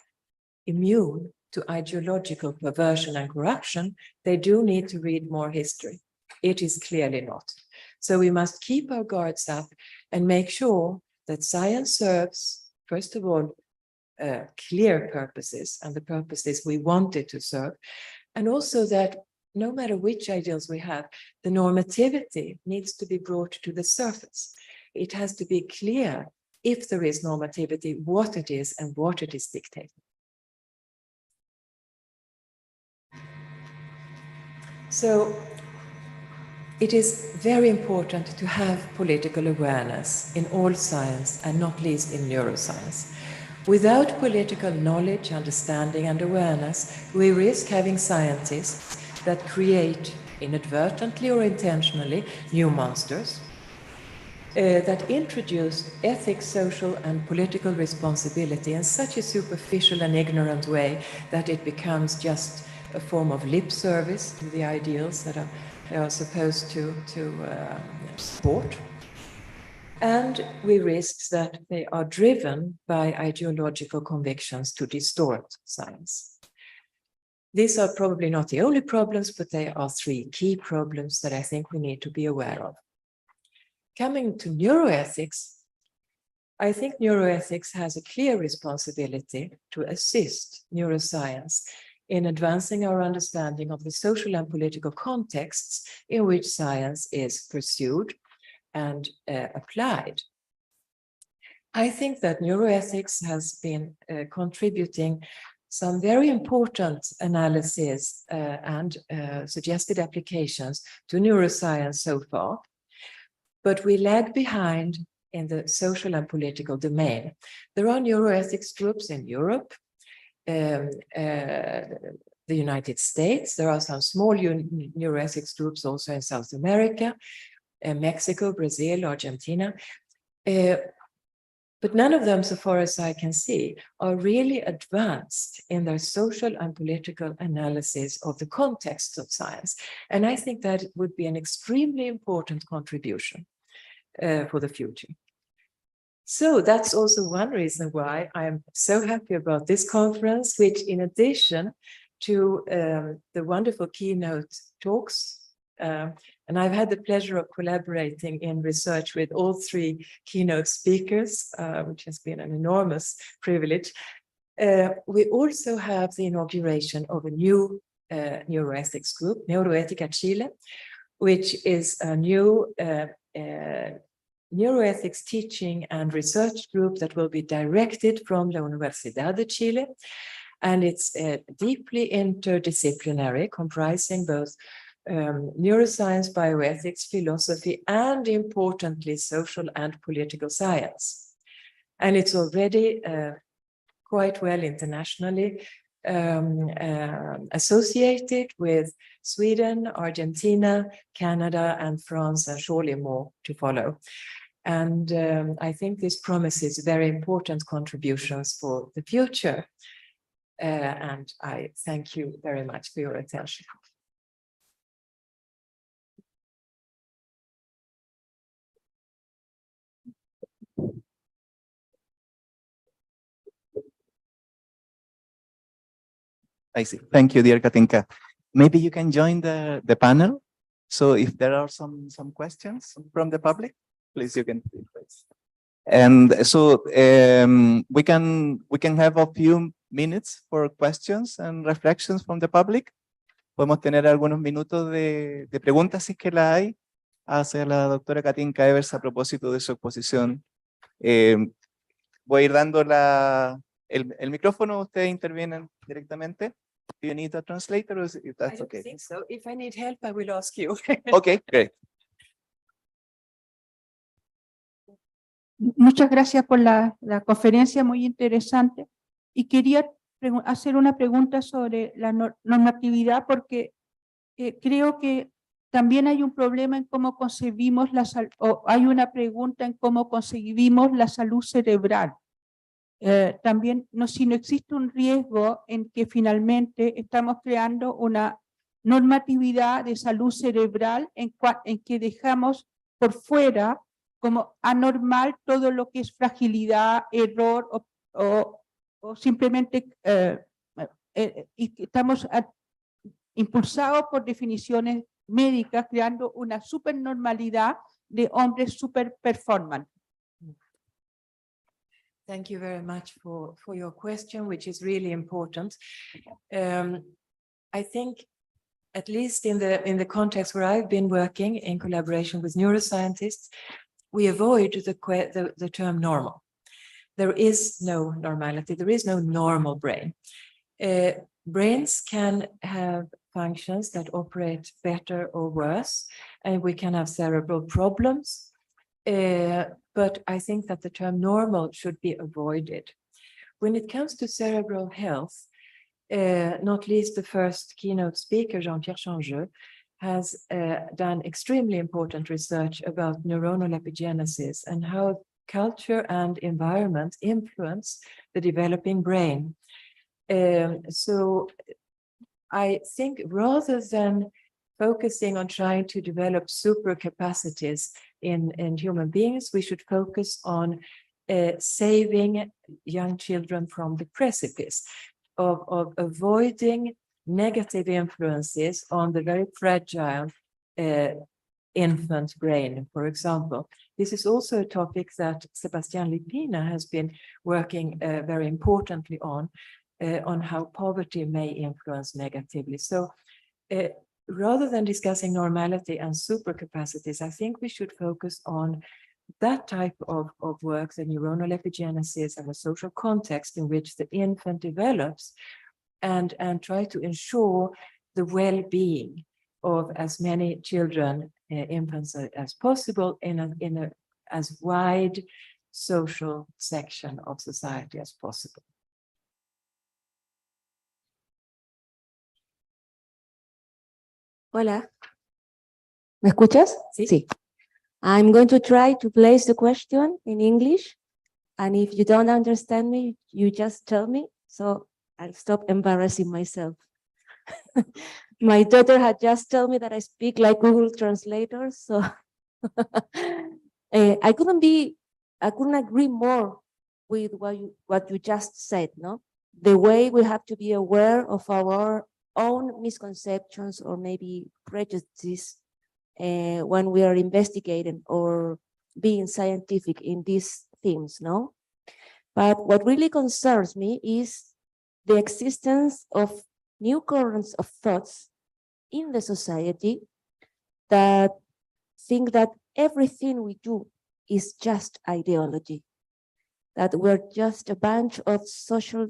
[SPEAKER 1] immune to ideological perversion and corruption, they do need to read more history. It is clearly not. So we must keep our guards up and make sure that science serves, first of all, clear purposes and the purposes we want it to serve, and also that no matter which ideals we have, the normativity needs to be brought to the surface. It has to be clear, if there is normativity, what it is and what it is dictating. So it is very important to have political awareness in all science, and not least in neuroscience. Without political knowledge, understanding, and awareness, we risk having scientists that create, inadvertently or intentionally, new monsters, that introduce ethics, social, and political responsibility in such a superficial and ignorant way that it becomes just a form of lip service to the ideals that are supposed to support. And we risk that they are driven by ideological convictions to distort science. These are probably not the only problems, but they are three key problems that I think we need to be aware of. Coming to neuroethics, I think neuroethics has a clear responsibility to assist neuroscience in advancing our understanding of the social and political contexts in which science is pursued and applied. I think that neuroethics has been contributing some very important analysis and suggested applications to neuroscience so far, but we lag behind in the social and political domain. There are neuroethics groups in Europe, the United States. There are some small neuroethics groups also in South America, Mexico, Brazil, Argentina. But none of them, so far as I can see, are really advanced in their social and political analysis of the context of science. And I think that would be an extremely important contribution for the future. So that's also one reason why I'm so happy about this conference, which in addition to the wonderful keynote talks, and I've had the pleasure of collaborating in research with all three keynote speakers, which has been an enormous privilege. We also have the inauguration of a new neuroethics group, NEUROÉTICA Chile, which is a new neuroethics teaching and research group that will be directed from La Universidad de Chile. And it's deeply interdisciplinary, comprising both neuroscience, bioethics, philosophy, and importantly, social and political science. And it's already quite well internationally associated with Sweden, Argentina, Canada, and France, and surely more to follow. And I think this promises very important contributions for the future. And I thank you very much for your attention.
[SPEAKER 4] I see. Thank you, dear Katinka. Maybe you can join the panel. So if there are some questions from the public. Please, you can. And so we can have a few minutes for questions and reflections from the public. Podemos tener algunos minutos de preguntas, si es que la hay, hacia la doctora Katinka Evers a propósito de su exposición. Voy a ir dando el micrófono, ustedes intervienen directamente. Do you need a translator? Or if that's okay.
[SPEAKER 1] I don't think so. If I need help, I will ask you.
[SPEAKER 4] Okay, great.
[SPEAKER 5] Muchas gracias por la conferencia, muy interesante. Y quería hacer una pregunta sobre la normatividad, porque creo que también hay un problema en cómo concebimos o hay una pregunta en cómo concebimos la salud cerebral. También, si no existe un riesgo en que finalmente estamos creando una normatividad de salud cerebral en que dejamos por fuera como anormal todo lo que es fragilidad, error o simplemente y estamos impulsados por definiciones médicas creando una supernormalidad de hombres super performance.
[SPEAKER 1] Thank you very much for your question, which is really important. I think, at least in the context where I've been working in collaboration with neuroscientists, we avoid the term normal. There is no normality. There is no normal brain. Brains can have functions that operate better or worse, and we can have cerebral problems. But I think that the term normal should be avoided. When it comes to cerebral health, not least the first keynote speaker, Jean-Pierre Changeux, has done extremely important research about neuronal epigenesis and how culture and environment influence the developing brain. So I think rather than focusing on trying to develop super capacities in human beings, we should focus on saving young children from the precipice of avoiding negative influences on the very fragile infant brain, for example. This is also a topic that Sebastian Lipina has been working very importantly on how poverty may influence negatively. So rather than discussing normality and supercapacities, I think we should focus on that type of work, the neuronal epigenesis and the social context in which the infant develops, and try to ensure the well-being of as many children, infants as possible in a as wide social section of society as possible.
[SPEAKER 6] Hola. ¿Me escuchas?
[SPEAKER 1] Sí.
[SPEAKER 6] Sí. I'm going to try to place the question in English, and if you don't understand me, you just tell me, so I'll stop embarrassing myself. My daughter had just told me that I speak like Google Translator, so I couldn't agree more with what you just said, no? The way we have to be aware of our own misconceptions or maybe prejudices when we are investigating or being scientific in these themes, no? But what really concerns me is the existence of new currents of thoughts in the society that think that everything we do is just ideology, that we're just a bunch of social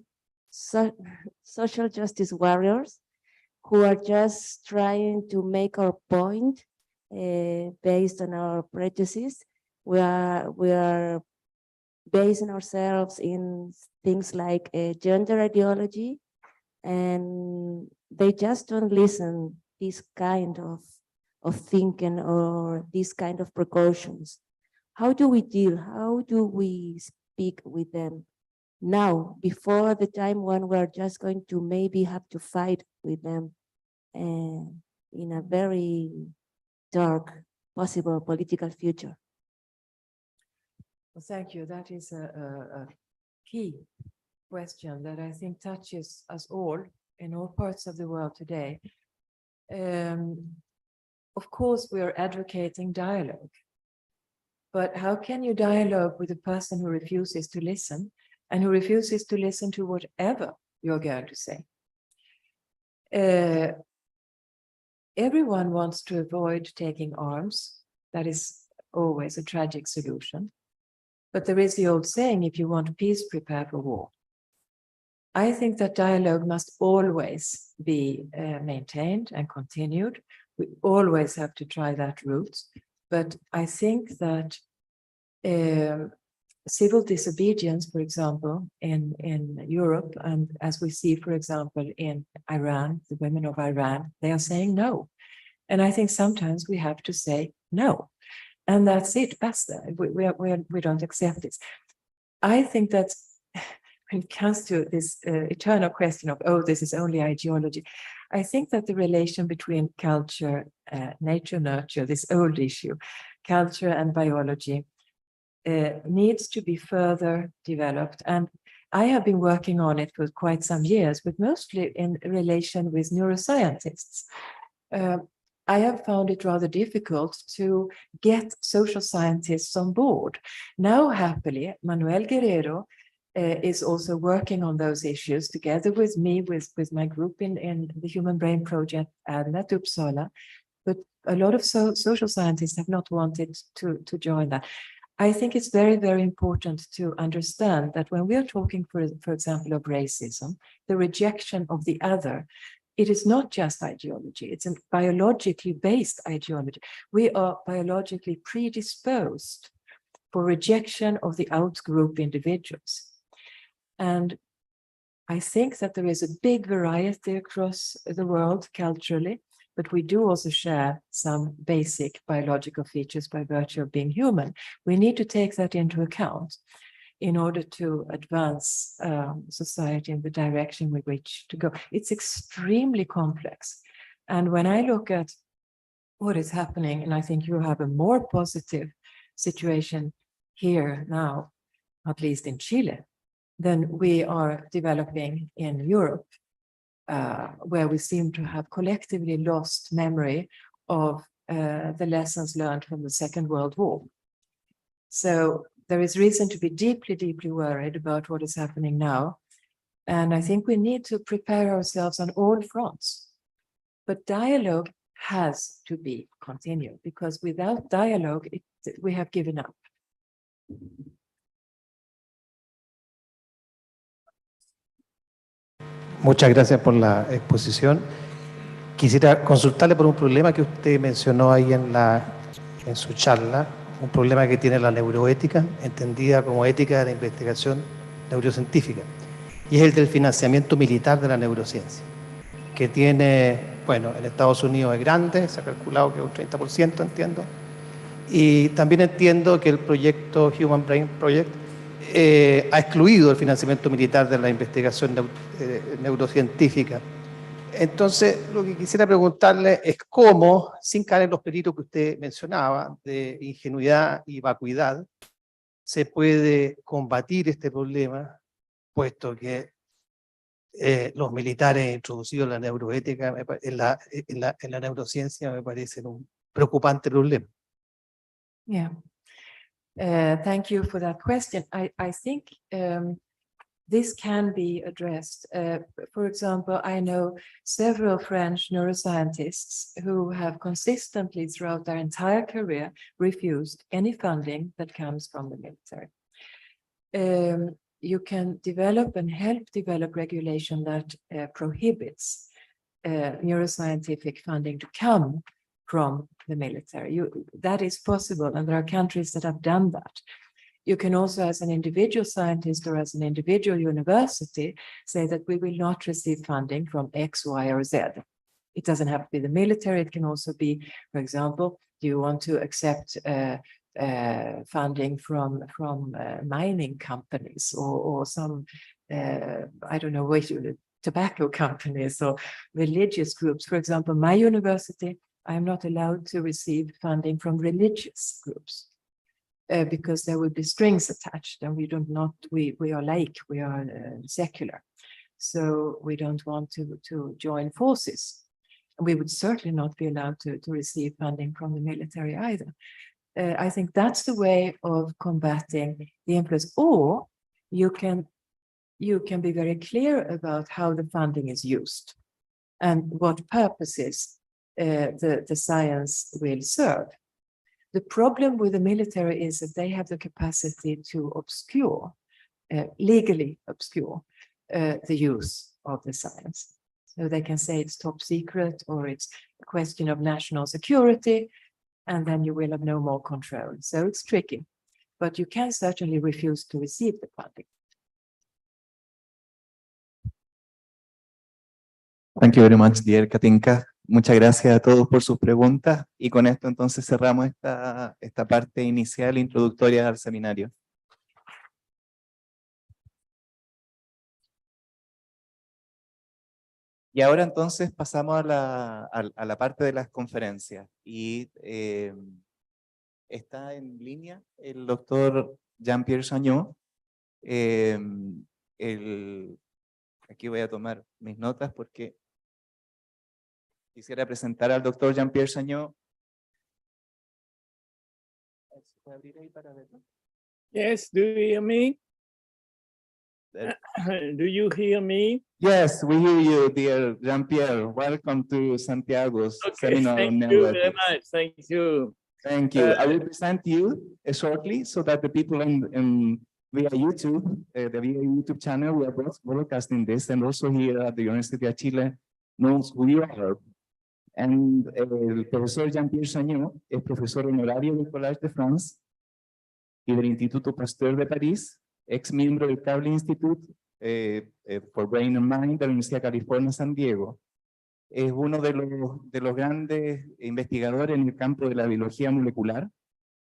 [SPEAKER 6] justice warriors who are just trying to make our point based on our prejudices. We are basing ourselves in things like gender ideology, and they just don't listen this kind of thinking or this kind of precautions. How do we deal? How do we speak with them now, before the time when we're just going to maybe have to fight with them in a very dark possible political future?
[SPEAKER 1] Well, thank you. That is a key question that I think touches us all in all parts of the world today. Of course, we are advocating dialogue, But how can you dialogue with a person who refuses to listen and who refuses to listen to whatever you're going to say? Everyone wants to avoid taking arms. That is always a tragic solution. But there is the old saying, if you want peace, prepare for war. I think that dialogue must always be maintained and continued. We always have to try that route. But I think that civil disobedience, for example, in Europe, and as we see, for example, in Iran, the women of Iran, they are saying no. And I think sometimes we have to say no. And that's it, basta. We don't accept this. I think that when it comes to this eternal question of, oh, this is only ideology, I think that the relation between culture, nature, nurture, this old issue, culture and biology, needs to be further developed. And I have been working on it for quite some years, but mostly in relation with neuroscientists. I have found it rather difficult to get social scientists on board. Now, happily, Manuel Guerrero is also working on those issues together with me, with my group in the Human Brain Project at Uppsala. But a lot of social scientists have not wanted to join that. I think it's very, very important to understand that when we are talking, for example, of racism, the rejection of the other, it is not just ideology, it's a biologically based ideology. We are biologically predisposed for rejection of the out-group individuals. And I think that there is a big variety across the world culturally, but we do also share some basic biological features by virtue of being human. We need to take that into account in order to advance society in the direction we wish to go. It's extremely complex. And when I look at what is happening, and I think you have a more positive situation here now, at least in Chile, than we are developing in Europe, where we seem to have collectively lost memory of the lessons learned from the Second World War. So there is reason to be deeply, deeply worried about what is happening now. And I think we need to prepare ourselves on all fronts. But dialogue has to be continued, because without dialogue, we have given up.
[SPEAKER 7] Muchas gracias por la exposición. Quisiera consultarle por un problema que usted mencionó ahí en su charla, un problema que tiene la neuroética, entendida como ética de la investigación neurocientífica, y es el del financiamiento militar de la neurociencia, que tiene, bueno, en Estados Unidos es grande, se ha calculado que es un 30%, entiendo, y también entiendo que el proyecto Human Brain Project ha excluido el financiamiento militar de la investigación neurocientífica. Entonces, lo que quisiera preguntarle es cómo, sin caer en los peligros que usted mencionaba, de ingenuidad y vacuidad, se puede combatir este problema, puesto que los militares introducidos en la neuroética, en la neurociencia, me parecen un preocupante problema.
[SPEAKER 1] Yeah. Thank you for that question. I think this can be addressed. For example, I know several French neuroscientists who have consistently throughout their entire career refused any funding that comes from the military. You can develop and help develop regulation that prohibits neuroscientific funding to come from the military. That is possible, and there are countries that have done that. You can also, as an individual scientist or as an individual university, say that we will not receive funding from X, Y, or Z. It doesn't have to be the military. It can also be, for example, do you want to accept funding from mining companies or some, I don't know, tobacco companies or religious groups. For example, my university, I'm not allowed to receive funding from religious groups. Because there will be strings attached, and we are laic, we are secular, so we don't want to join forces. And we would certainly not be allowed to receive funding from the military either. I think that's the way of combating the influence. Or you can be very clear about how the funding is used and what purposes the science will serve. The problem with the military is that they have the capacity to obscure, legally obscure, the use of the science. So they can say it's top secret or it's a question of national security, and then you will have no more control. So it's tricky, but you can certainly refuse to receive the funding.
[SPEAKER 4] Thank you very much, dear Katinka. Muchas gracias a todos por sus preguntas y con esto entonces cerramos esta parte inicial introductoria al seminario. Y ahora entonces pasamos a la parte de las conferencias y está en línea el doctor Jean-Pierre Chagnot. Aquí voy a tomar mis notas porque quisiera presentar al doctor Jean-Pierre Chagnot.
[SPEAKER 8] Yes, do you hear me? Do you hear me?
[SPEAKER 4] Yes, we hear you, dear Jean-Pierre. Welcome to Santiago's seminar on
[SPEAKER 8] Thank you very
[SPEAKER 4] neuroethics.
[SPEAKER 8] much. Thank you.
[SPEAKER 4] Thank you. I will present you shortly so that the people via YouTube, the via YouTube channel, we are broadcasting this, and also here at the University of Chile knows who you are. And el profesor Jean-Pierre Chagnot es profesor honorario del Collège de France y del Instituto Pasteur de París, ex miembro del Cable Institute for Brain and Mind de la Universidad de California, San Diego. Es uno de los grandes investigadores en el campo de la biología molecular,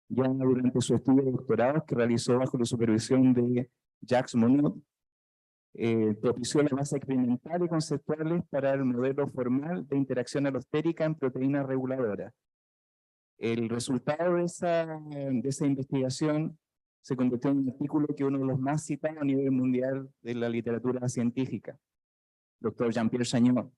[SPEAKER 4] ya durante su estudio de doctorado que realizó bajo la supervisión de Jacques Monod, propició la base experimental y conceptuales para el modelo formal de interacción alostérica en proteínas reguladoras. El resultado de esa investigación se convirtió en un artículo que es uno de los más citados a nivel mundial de la literatura científica. Dr. Jean-Pierre Chagnot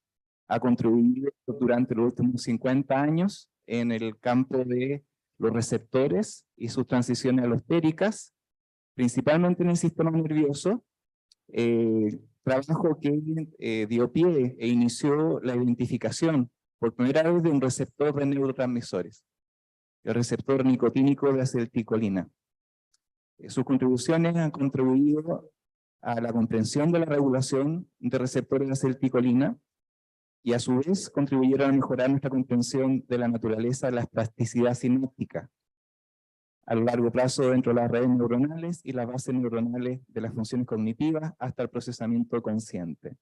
[SPEAKER 4] ha contribuido durante los últimos 50 años en el campo de los receptores y sus transiciones alostéricas, principalmente en el sistema nervioso, trabajo que dio pie e inició la identificación por primera vez de un receptor de neurotransmisores, el receptor nicotínico de acetilcolina. Sus contribuciones han contribuido a la comprensión de la regulación de receptores de acetilcolina y a su vez contribuyeron a mejorar nuestra comprensión de la naturaleza de la plasticidad sináptica a lo largo plazo dentro de las redes neuronales y las bases neuronales de las funciones cognitivas hasta el procesamiento consciente.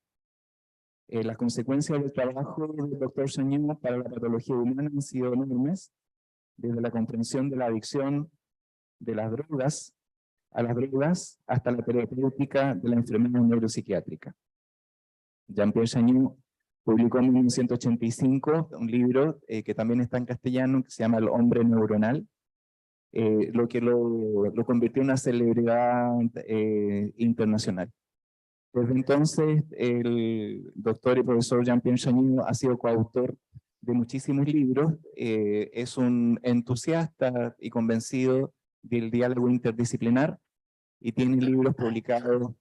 [SPEAKER 4] Las consecuencias del trabajo del Dr. Chagnot para la patología humana han sido enormes, desde la comprensión de la adicción de las drogas a las drogas hasta la terapéutica de la enfermedad neuropsiquiátrica. Jean-Pierre Chagnot publicó en 1985 un libro que también está en castellano, que se llama El hombre neuronal, lo que lo convirtió en una celebridad internacional. Desde entonces, el doctor y profesor Jean-Pierre Chagnot ha sido coautor de muchísimos libros, es un entusiasta y convencido del diálogo interdisciplinar y tiene libros publicados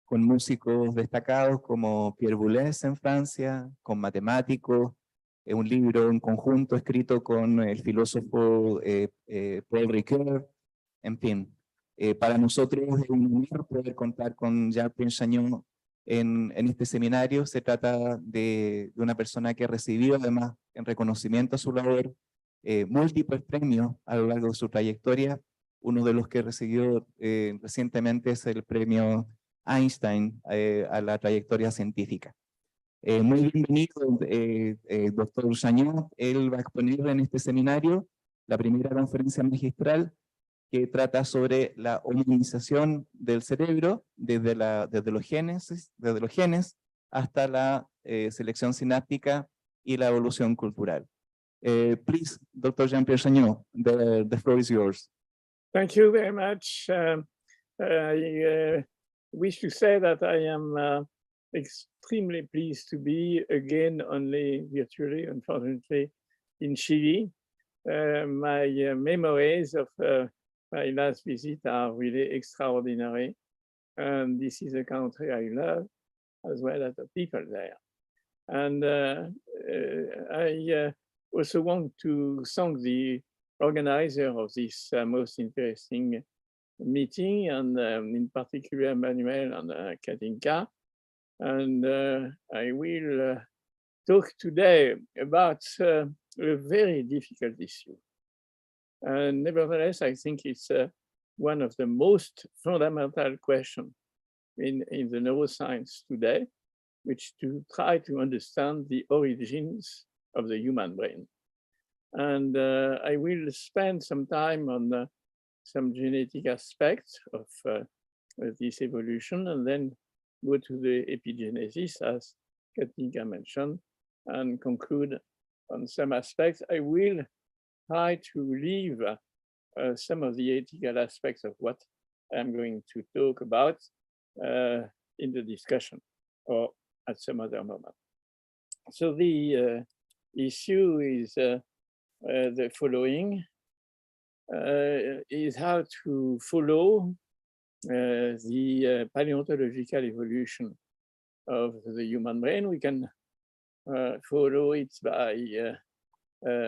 [SPEAKER 4] con músicos destacados como Pierre Boulez en Francia, con matemáticos, un libro en conjunto escrito con el filósofo Paul Ricoeur, en fin. Para nosotros es un honor poder contar con Jean-Pierre Chagnot en este seminario. Se trata de una persona que ha recibido además en reconocimiento a su labor múltiples premios a lo largo de su trayectoria. Uno de los que recibió recientemente es el premio Einstein a la trayectoria científica. Muy bienvenido, doctor Chagnot. Él va a exponer en este seminario la primera conferencia magistral que trata sobre la homogenización del cerebro desde los genes hasta la selección sináptica y la evolución cultural. Please, Dr. Jean-Pierre Chagnot, the floor is yours.
[SPEAKER 8] Thank you very much. I wish to say that I am extremely pleased to be again, only virtually, unfortunately, in Chile. my memories of my last visit are really extraordinary. And this is a country I love, as well as the people there. And I also want to thank the organizer of this most interesting meeting, and in particular Manuel and Katinka. And I will talk today about a very difficult issue. Nevertheless, I think it's one of the most fundamental questions in the neuroscience today, which to try to understand the origins of the human brain. And I will spend some time on some genetic aspects of this evolution, and then go to the epigenesis, as Katinka mentioned, and conclude on some aspects. I will try to leave some of the ethical aspects of what I'm going to talk about in the discussion or at some other moment. So the issue is the following, is how to follow the paleontological evolution of the human brain. We can follow it by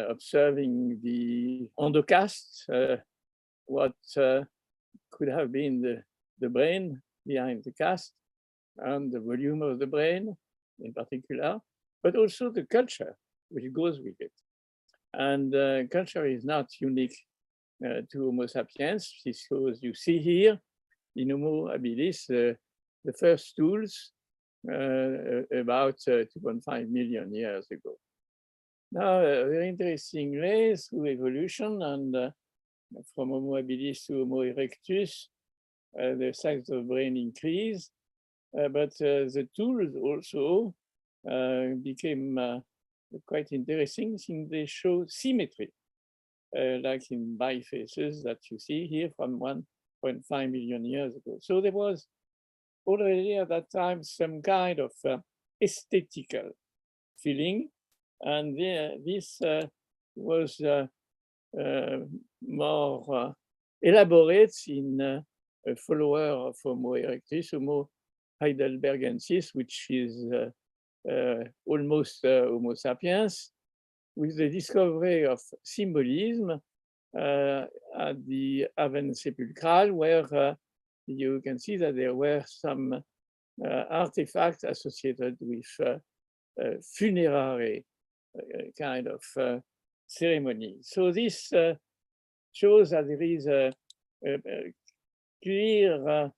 [SPEAKER 8] observing the endocast, what could have been the brain behind the cast, and the volume of the brain in particular, but also the culture which goes with it. And culture is not unique to Homo sapiens, because you see here in Homo habilis the first tools about 2.5 million years ago. Now, very interestingly, through evolution and from Homo habilis to Homo erectus, the size of the brain increased, but the tools also became quite interesting, since they show symmetry, like in bifaces that you see here from 1.5 million years ago. So there was already at that time some kind of aesthetical feeling, and this was more elaborate in a follower of Homo erectus, Homo heidelbergensis, which is almost Homo sapiens, with the discovery of symbolism at the Aven sepulchral, where you can see that there were some artifacts associated with funerary kind of ceremony. So this shows that there is a clear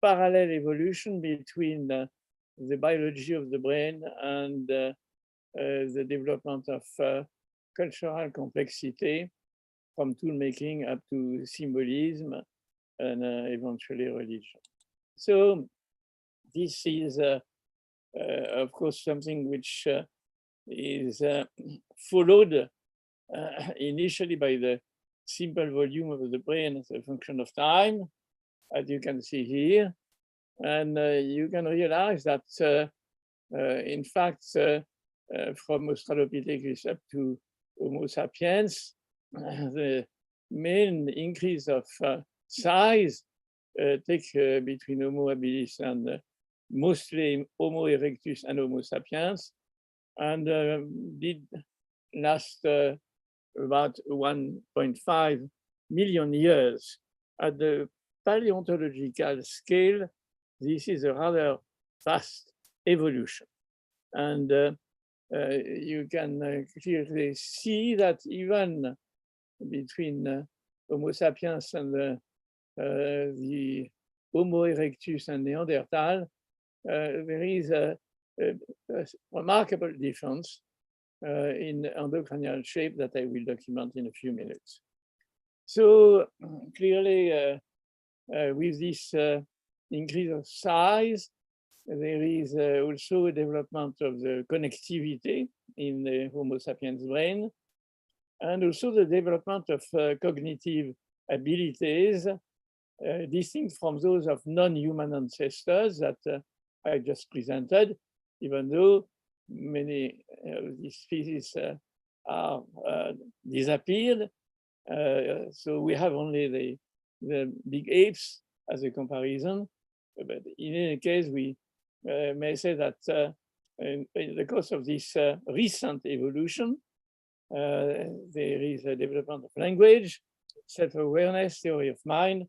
[SPEAKER 8] parallel evolution between the biology of the brain and the development of cultural complexity, from tool making up to symbolism and eventually religion. So this is, of course, something which is followed initially by the simple volume of the brain as a function of time, as you can see here. And you can realize that, in fact, from Australopithecus up to Homo sapiens, the main increase of size take between Homo habilis and mostly Homo erectus and Homo sapiens, and did last about 1.5 million years. At the paleontological scale, this is a rather fast evolution. And you can clearly see that even between Homo sapiens and the Homo erectus and Neanderthal, there is a remarkable difference in endocranial shape that I will document in a few minutes. So clearly, with this increase of size, there is also a development of the connectivity in the Homo sapiens brain, and also the development of cognitive abilities, distinct from those of non-human ancestors that I just presented, even though many of these species are disappeared. So we have only the big apes as a comparison. But in any case, we may say that in the course of this recent evolution, there is a development of language, self-awareness, theory of mind,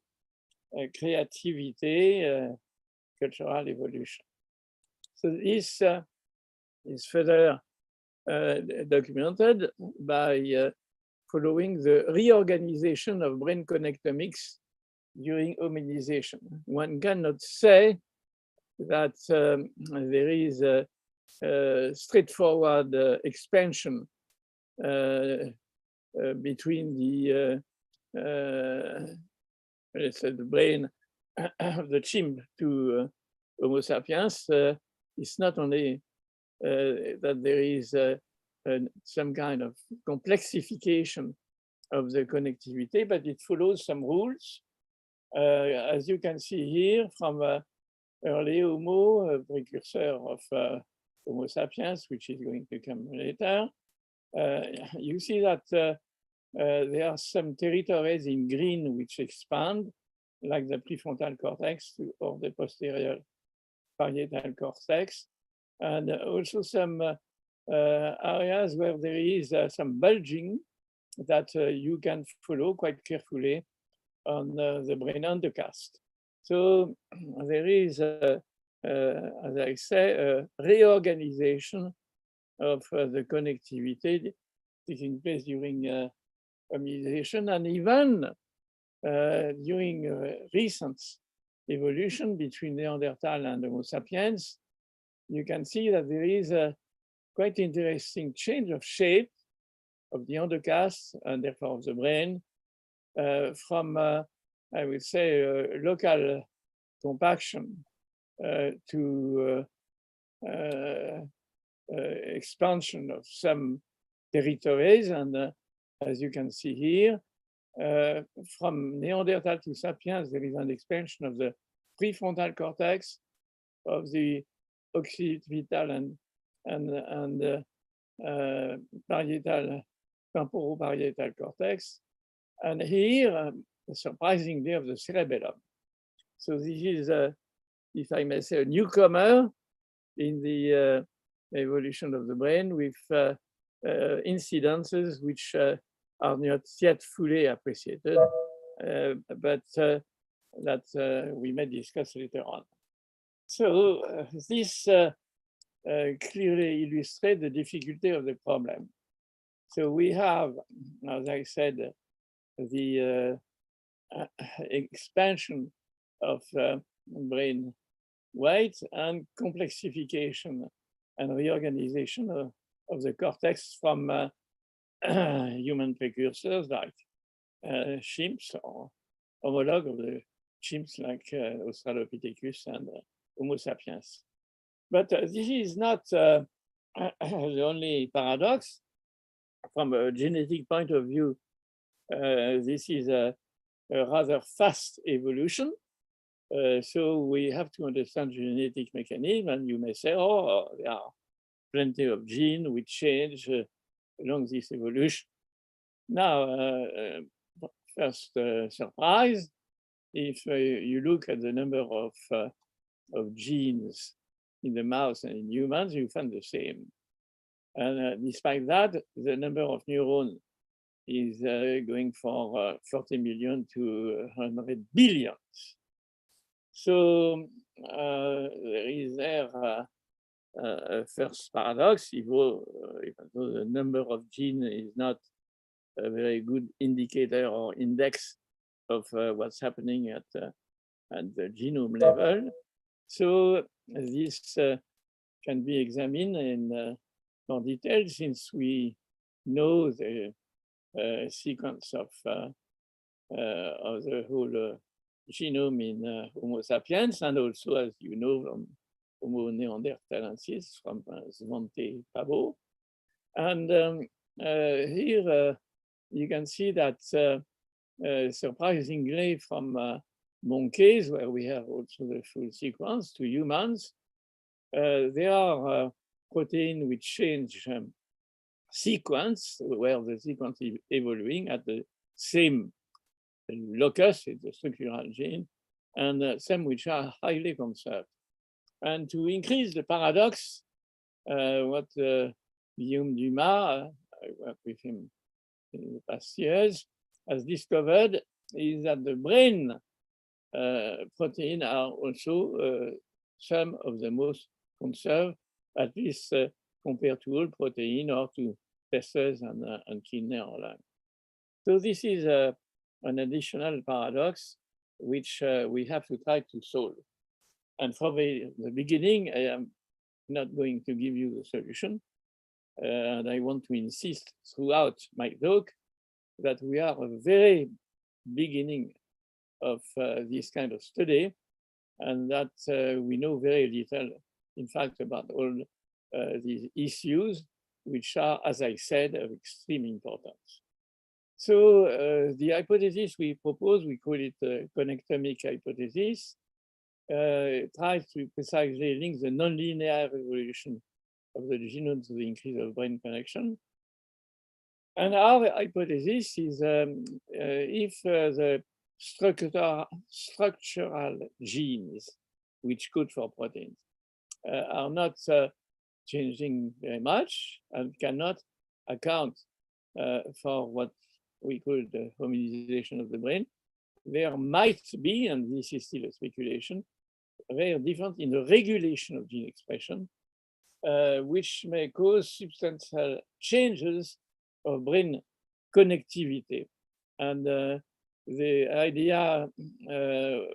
[SPEAKER 8] creativity, cultural evolution. So this is further documented by following the reorganization of brain connectomics during hominization. One cannot say that there is a straightforward expansion between the let's say the brain of the chimp to Homo sapiens. It's not only that there is some kind of complexification of the connectivity, but it follows some rules. As you can see here, from early Homo, a precursor of Homo sapiens, which is going to come later, you see that there are some territories in green which expand, like the prefrontal cortex or the posterior parietal cortex, and also some areas where there is some bulging that you can follow quite carefully on the brain undercast. So there is, as I say, a reorganization of the connectivity taking place during hominization, and even during recent evolution between Neanderthal and Homo sapiens, you can see that there is a quite interesting change of shape of the undercast and therefore of the brain from, I would say, local compaction to expansion of some territories. And as you can see here, from Neanderthal to Sapiens, there is an expansion of the prefrontal cortex, of the occipital and parietal, temporoparietal cortex, and here, surprisingly, of the cerebellum. So this is, if I may say, a newcomer in the evolution of the brain with incidences which are not yet fully appreciated, but that we may discuss later on. So this clearly illustrates the difficulty of the problem. So we have, as I said, the expansion of brain weight and complexification and reorganization of the cortex from human precursors like chimps or homologue of the chimps like Australopithecus and Homo sapiens. But this is not the only paradox. From a genetic point of view, this is a rather fast evolution. So we have to understand genetic mechanism, and you may say, oh, there are plenty of genes which change along this evolution. Now, first surprise, if you look at the number of genes in the mouse and in humans, you find the same. And despite that, the number of neurons is going from 40 million to 100 billion. So there is there a first paradox, even though the number of genes is not a very good indicator or index of what's happening at the genome level. So this can be examined in more detail, since we know the sequence of the whole genome in Homo sapiens, and also, as you know, from Homo neanderthalensis, from Svante Pabo. And here you can see that surprisingly, from monkeys, where we have also the full sequence, to humans, there are proteins which change sequence, where the sequence is evolving at the same locus, it's a structural gene, and some which are highly conserved. And to increase the paradox, what Guillaume Dumas, I worked with him in the past years, has discovered is that the brain protein are also some of the most conserved, at least compared to all protein or to testes and kidney or lung. So this is an additional paradox which we have to try to solve. And from the beginning, I am not going to give you the solution. And I want to insist throughout my talk that we are at the very beginning of this kind of study, and that we know very little, in fact, about all these issues, which are, as I said, of extreme importance. So the hypothesis we propose, we call it the connectomic hypothesis, tries to precisely link the nonlinear evolution of the genome to the increase of brain connection. And our hypothesis is if the structural genes which code for proteins are not changing very much and cannot account for what we call the hominization of the brain, there might be, and this is still a speculation, very different in the regulation of gene expression, which may cause substantial changes of brain connectivity. And the idea,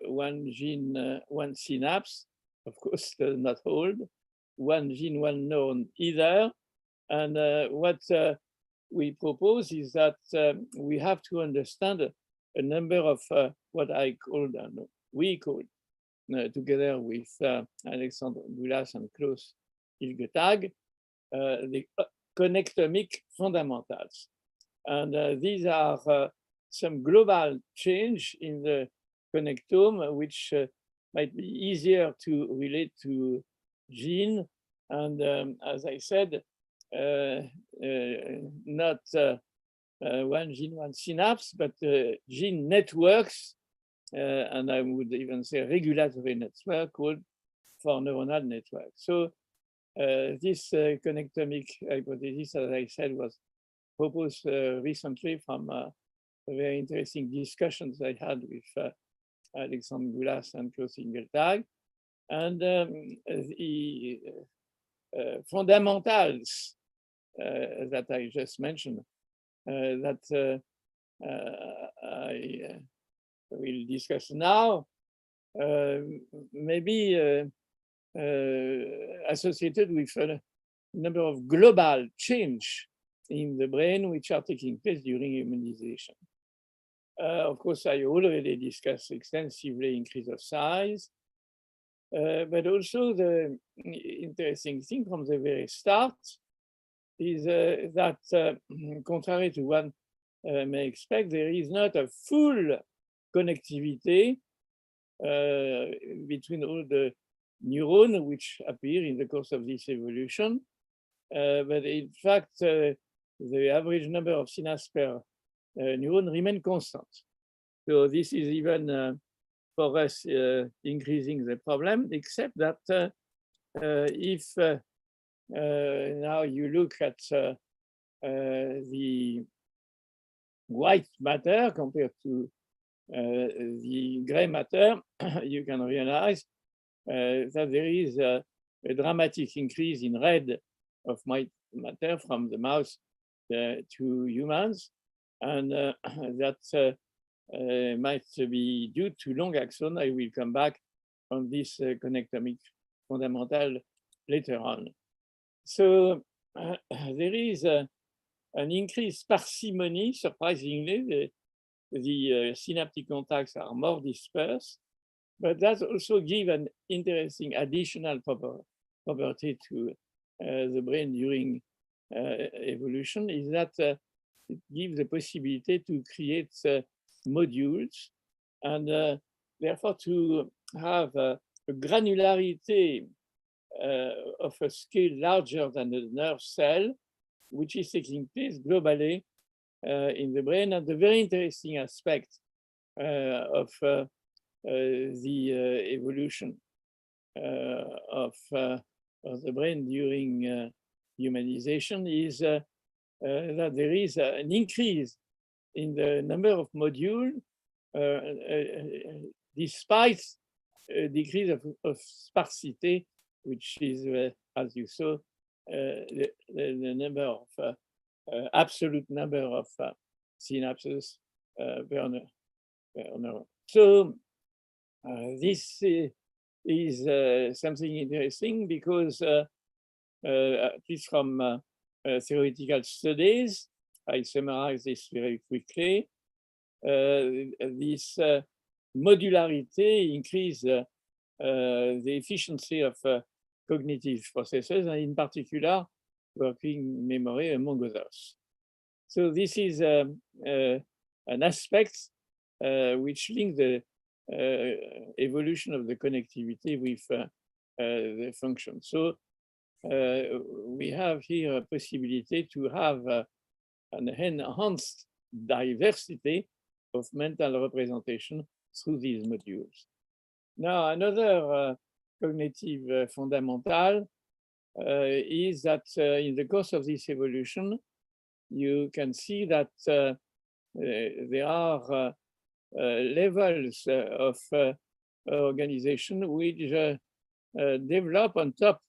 [SPEAKER 8] one gene, one synapse, of course, does not hold. One gene, one neuron either. And what we propose is that we have to understand a number of what I called, and we called, together with Alexandre Goulas and Klaus Hilgetag, the connectomic fundamentals. And these are some global change in the connectome, which might be easier to relate to gene. And as I said, not one gene, one synapse, but gene networks, and I would even say regulatory network called for neuronal network. So this connectomic hypothesis, as I said, was proposed recently from very interesting discussions I had with Alexandre Goulas and Klaus Hilgetag. And the fundamentals that I just mentioned, that I will discuss now, may be associated with a number of global change in the brain which are taking place during immunization. Of course, I already discussed extensively increase of size, but also the interesting thing from the very start is that, contrary to what may expect, there is not a full connectivity between all the neurons which appear in the course of this evolution. But in fact, the average number of synapses per neuron remain constant. So this is even for us increasing the problem, except that if now you look at the white matter compared to the gray matter, you can realize that there is a dramatic increase in red of white matter from the mouse to humans, and that might be due to long axon. I will come back on this connectomic fundamental later on. So there is an increased parsimony, surprisingly. The synaptic contacts are more dispersed, but that also gives an interesting additional property to the brain during evolution, is that it gives the possibility to create modules, and therefore to have a granularity of a scale larger than the nerve cell, which is taking place globally in the brain. And the very interesting aspect of the evolution of the brain during humanization is that there is an increase in the number of modules despite a decrease of sparsity, which is, as you saw, the number of absolute number of synapses per neuron. So this is something interesting because at least from theoretical studies, I summarize this very quickly. This modularity increase the efficiency of cognitive processes, and in particular, working memory among others. So this is an aspect which links the evolution of the connectivity with the function. So we have here a possibility to have an enhanced diversity of mental representation through these modules. Now, another cognitive fundamental is that in the course of this evolution, you can see that there are levels of organization which develop on top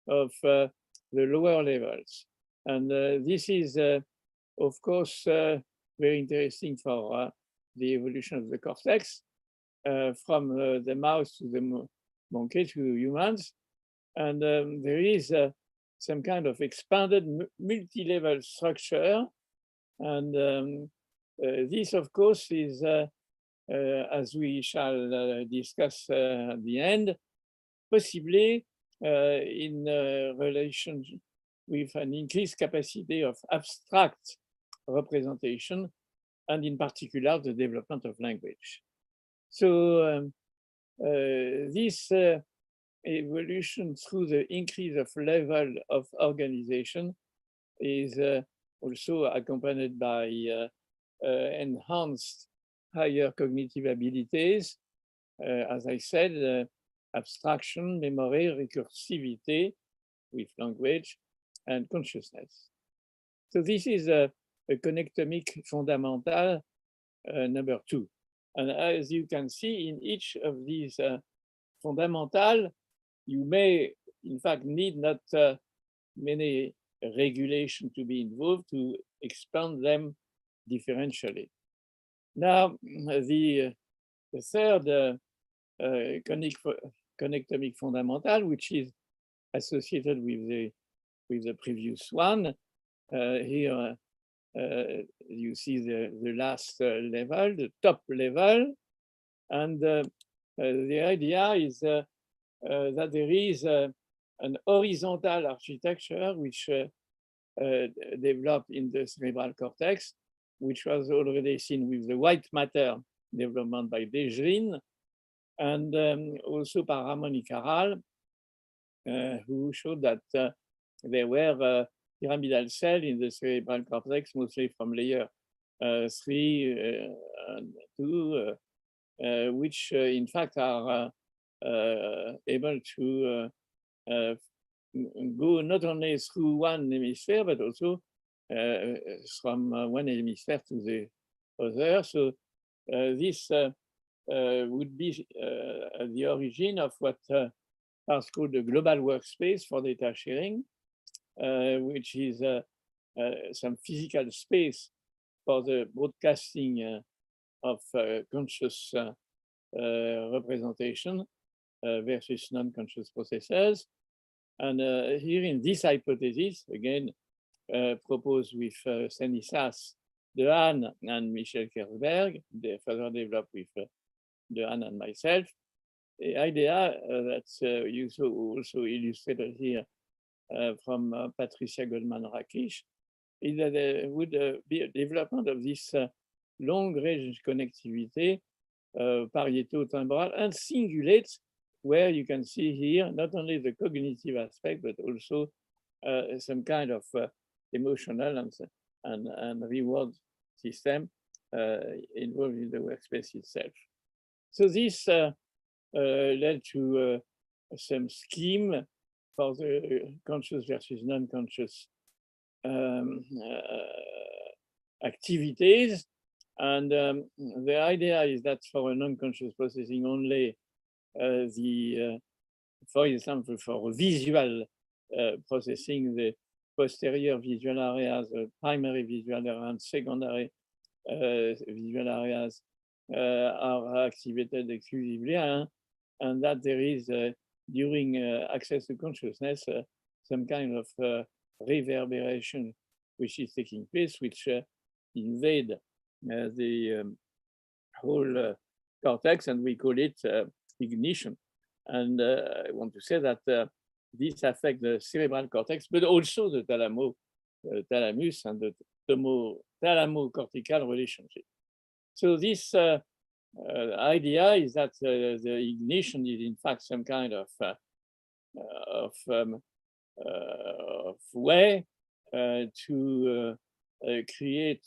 [SPEAKER 8] of the lower levels. And this is, of course, very interesting for the evolution of the cortex, from the mouse to the monkey to humans. And there is some kind of expanded multi-level structure. And this, of course, is, as we shall discuss at the end, possibly in relation with an increased capacity of abstract representation, and in particular, the development of language. So this evolution through the increase of level of organization is also accompanied by enhanced higher cognitive abilities. As I said, abstraction, memory, recursivity with language, and consciousness. So this is a connectomic fundamental number 2. And as you can see, in each of these fundamental, you may, in fact, need not many regulation to be involved to expand them differentially. Now, the third connectomic fundamental, which is associated with the previous one, here you see the last level, the top level, and the idea is that there is an horizontal architecture which developed in the cerebral cortex, which was already seen with the white matter development by Desjardins, and also by Ramon y Caral, who showed that there were pyramidal cells in the cerebral cortex, mostly from layer 3 and 2, which in fact are able to go not only through one hemisphere, but also from one hemisphere to the other. So this would be the origin of what is called the global workspace for data sharing, which is some physical space for the broadcasting of conscious representation versus non-conscious processes. And here in this hypothesis, again, proposed with Stanislas Dehaene and Michel Kersberg, they further developed with Dehaene and myself, the idea that's also illustrated here from Patricia Goldman-Rakic, is that there would be a development of this long-range connectivity, parieto-temporal and cingulate, where you can see here not only the cognitive aspect, but also some kind of emotional and reward system involved in the workspace itself. So this led to some scheme for the conscious versus non-conscious activities. And the idea is that for a non-conscious processing only, for example, for visual processing, the posterior visual areas, primary visual area, and secondary visual areas are activated exclusively, and that there is, during access to consciousness, some kind of reverberation which is taking place, which invade the whole cortex, and we call it ignition. And I want to say that this affects the cerebral cortex, but also the thalamus and the thalamo-cortical relationship. So this idea is that the ignition is in fact some kind of way to create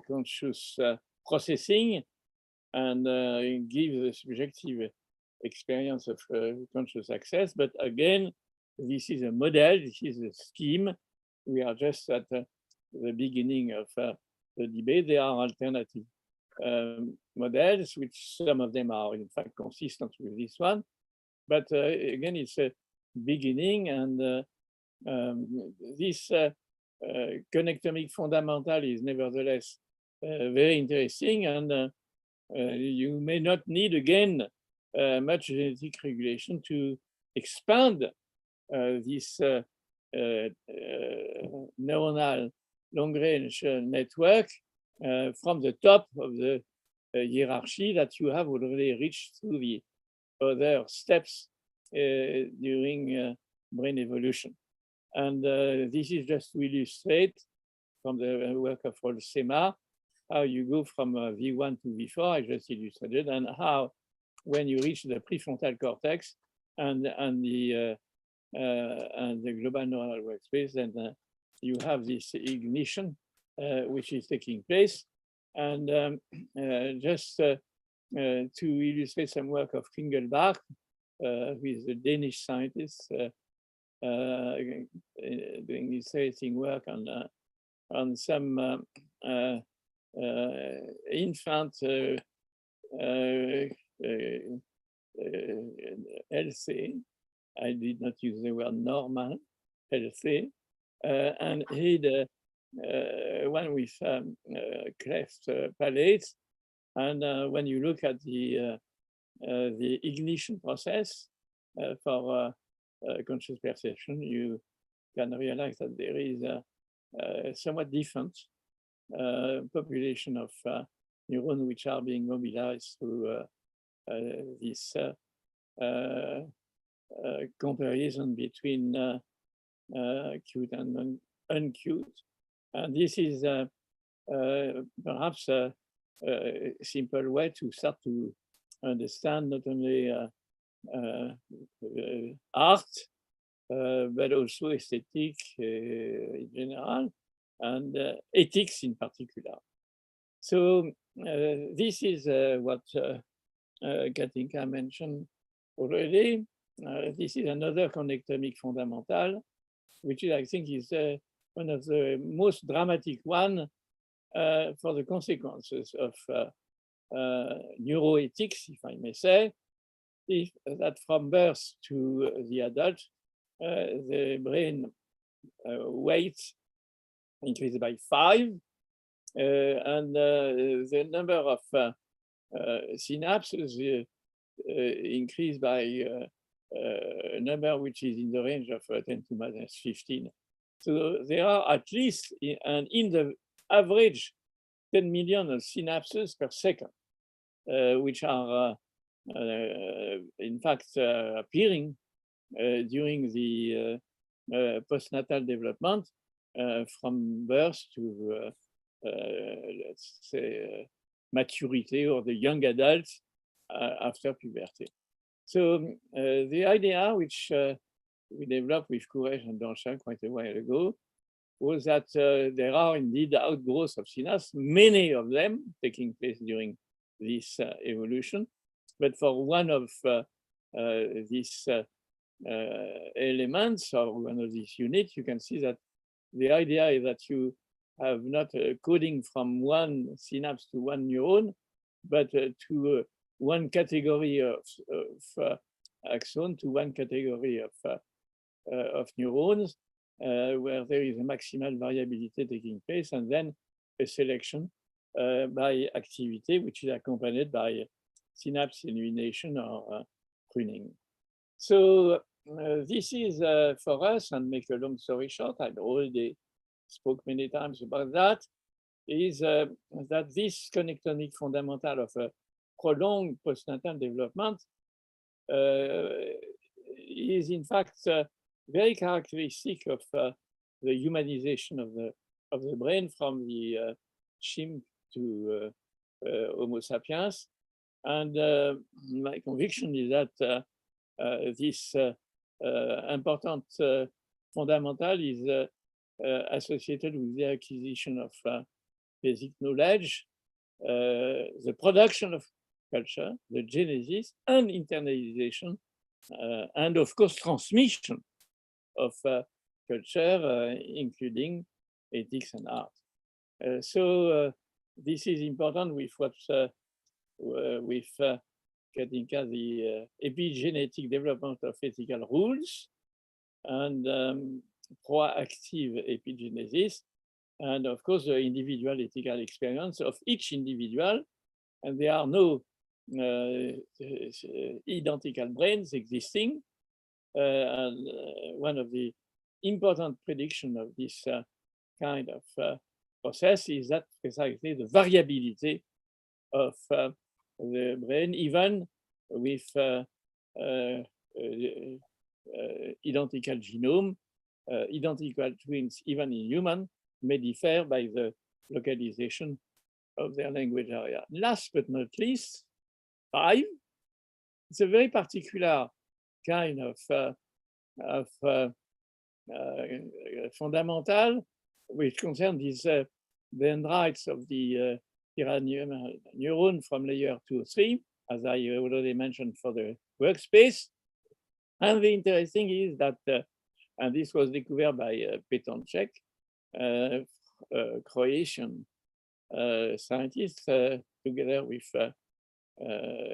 [SPEAKER 8] conscious processing and give the subjective experience of conscious access. But again, this is a model, this is a scheme. We are just at the beginning of the debate. There are alternative models, which some of them are in fact consistent with this one. But again, it's a beginning, and this connectomic fundamental is nevertheless very interesting, and you may not need again much genetic regulation to expand this neuronal long-range network from the top of the hierarchy that you have already reached through the other steps during brain evolution. And this is just to illustrate from the work of Rolf Sema how you go from V1 to V4, I just illustrated, and how when you reach the prefrontal cortex and the global neural workspace, then you have this ignition which is taking place. And just to illustrate some work of Klingelbach, who is a Danish scientist doing interesting work on some infant healthy. I did not use the word normal, healthy, and he had one with cleft palates. And when you look at the ignition process for conscious perception, you can realize that there is a somewhat different population of neurons which are being mobilized through this comparison between acute and unacute. And this is perhaps a simple way to start to understand not only art, but also aesthetic in general, and ethics in particular. So this is what Katinka mentioned already. This is another connectomic fundamental, which I think is one of the most dramatic one for the consequences of neuroethics, if I may say, if that from birth to the adult, the brain weight increased by 5, and the number of synapses increased by a number which is in the range of 10 to minus 15. So there are at least, and in the average, 10 million of synapses per second, which are in fact appearing during the postnatal development from birth to, let's say, maturity or the young adults after puberty. So the idea which we developed with Courage and Danchat quite a while ago was that there are indeed outgrowths of synapse, many of them taking place during this evolution. But for one of these elements or one of these units, you can see that the idea is that you have not coding from one synapse to one neuron, but to one category of axon to one category of neurons, where there is a maximal variability taking place, and then a selection by activity, which is accompanied by synapse elimination or pruning. So this is for us, and make a long story short, I've already spoke many times about that, is that this connectonic fundamental of a prolonged postnatal development is in fact very characteristic of the humanization of the brain from the chimp to Homo sapiens. And my conviction is that this important fundamental is associated with the acquisition of basic knowledge, the production of culture, the genesis and internalization, and of course transmission of culture, including ethics and art. So this is important with what with Katinka, the epigenetic development of ethical rules and proactive epigenesis, and of course the individual ethical experience of each individual. And there are no identical brains existing. And one of the important predictions of this kind of process is that precisely the variability of the brain, even with identical genome, identical twins, even in human, may differ by the localization of their language area. Last but not least, 5, it's a very particular kind of fundamental, which concerns these dendrites of the neuron from layer 2 or 3, as I already mentioned for the workspace. And the interesting is that, and this was discovered by Petonček, Croatian scientist, together with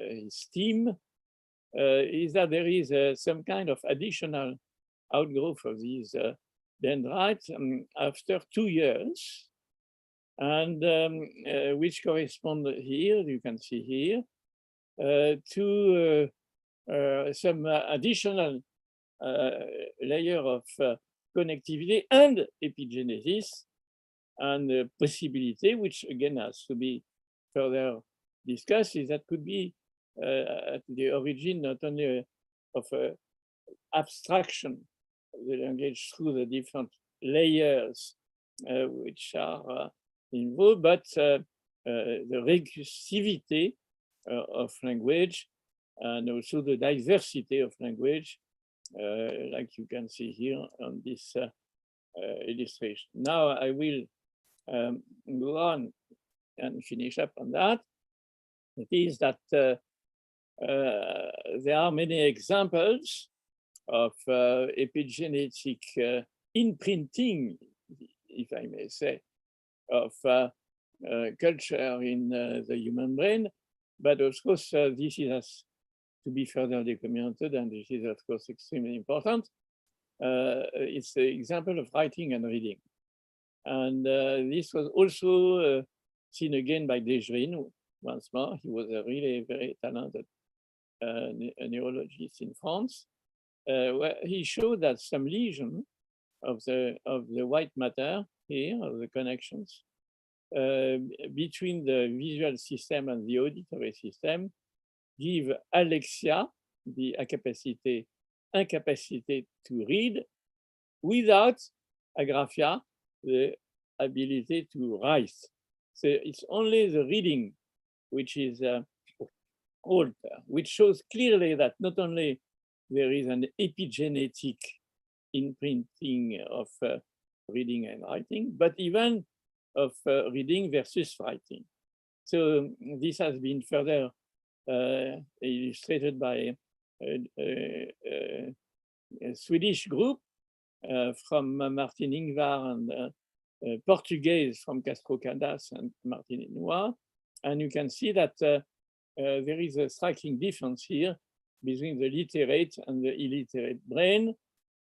[SPEAKER 8] his team, is that there is some kind of additional outgrowth of these dendrites after 2 years, and which correspond here, you can see here, to some additional layer of connectivity and epigenesis, and possibility, which again has to be further discussed, is that could be at the origin not only of abstraction of the language through the different layers which are involved, but the recursivity of language, and also the diversity of language, like you can see here on this illustration. Now I will go on and finish up on that. It is that there are many examples of epigenetic imprinting, if I may say, of culture in the human brain. But of course, this has to be further documented, and this is of course extremely important. It's the example of writing and reading. And this was also seen again by Desjardins once more. He was a really very talented neurologist in France, where he showed that some lesion of the white matter here, of the connections between the visual system and the auditory system, give alexia, the incapacity to read, without agraphia, the ability to write. So it's only the reading which is altered, which shows clearly that not only there is an epigenetic imprinting of reading and writing, but even of reading versus writing. So this has been further illustrated by a Swedish group from Martin Ingvar and Portuguese from Castro Caldas and Martin Inouye. And you can see that there is a striking difference here between the literate and the illiterate brain.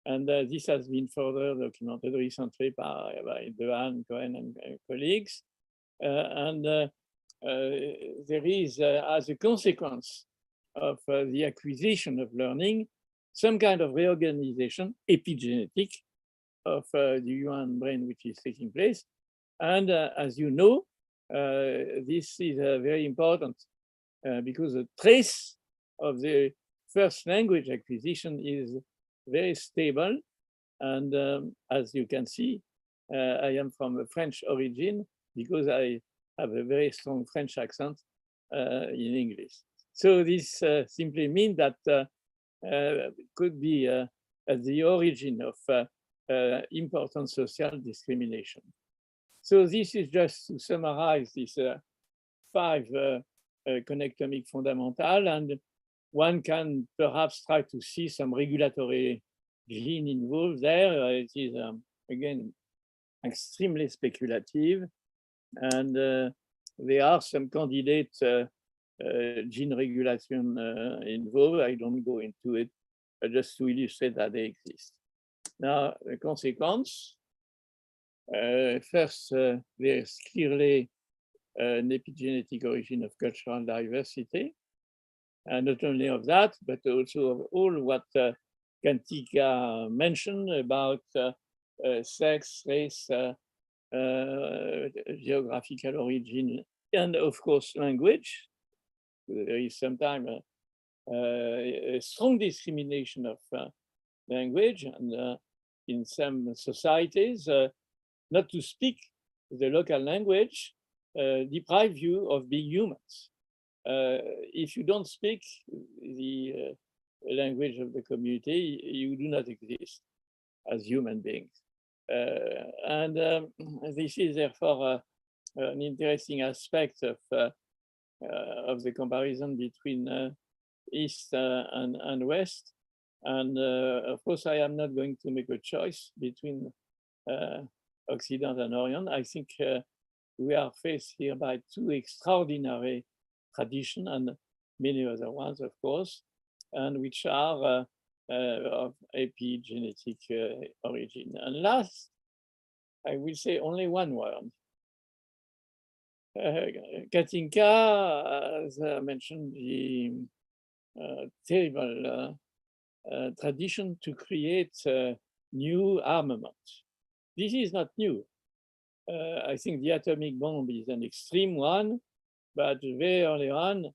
[SPEAKER 8] And this has been further documented recently by Dehaene, Cohen, and colleagues. There is, as a consequence of the acquisition of learning, some kind of reorganization, epigenetic, of the human brain which is taking place. And as you know, this is very important because the trace of the first language acquisition is very stable. And as you can see, I am from a French origin because I have a very strong French accent in English. So this simply means that could be at the origin of important social discrimination. So this is just to summarize these 5 connectomic fundamental, and one can perhaps try to see some regulatory gene involved there. It is, again, extremely speculative. And there are some candidate gene regulation involved. I don't go into it, but just to illustrate that they exist. Now, the consequence, first, there is clearly an epigenetic origin of cultural diversity. And not only of that, but also of all what Kantika mentioned about sex, race, geographical origin, and of course, language. There is sometimes a strong discrimination of language, and in some societies, not to speak the local language deprive you of being humans. If you don't speak the language of the community, you do not exist as human beings. This is therefore an interesting aspect of the comparison between East and West. And of course, I am not going to make a choice between Occident and Orient. I think we are faced here by 2 extraordinary traditions, and many other ones, of course, and which are of epigenetic origin. And last, I will say only one word. Katinka has mentioned the terrible tradition to create new armaments. This is not new. I think the atomic bomb is an extreme one, but very early on,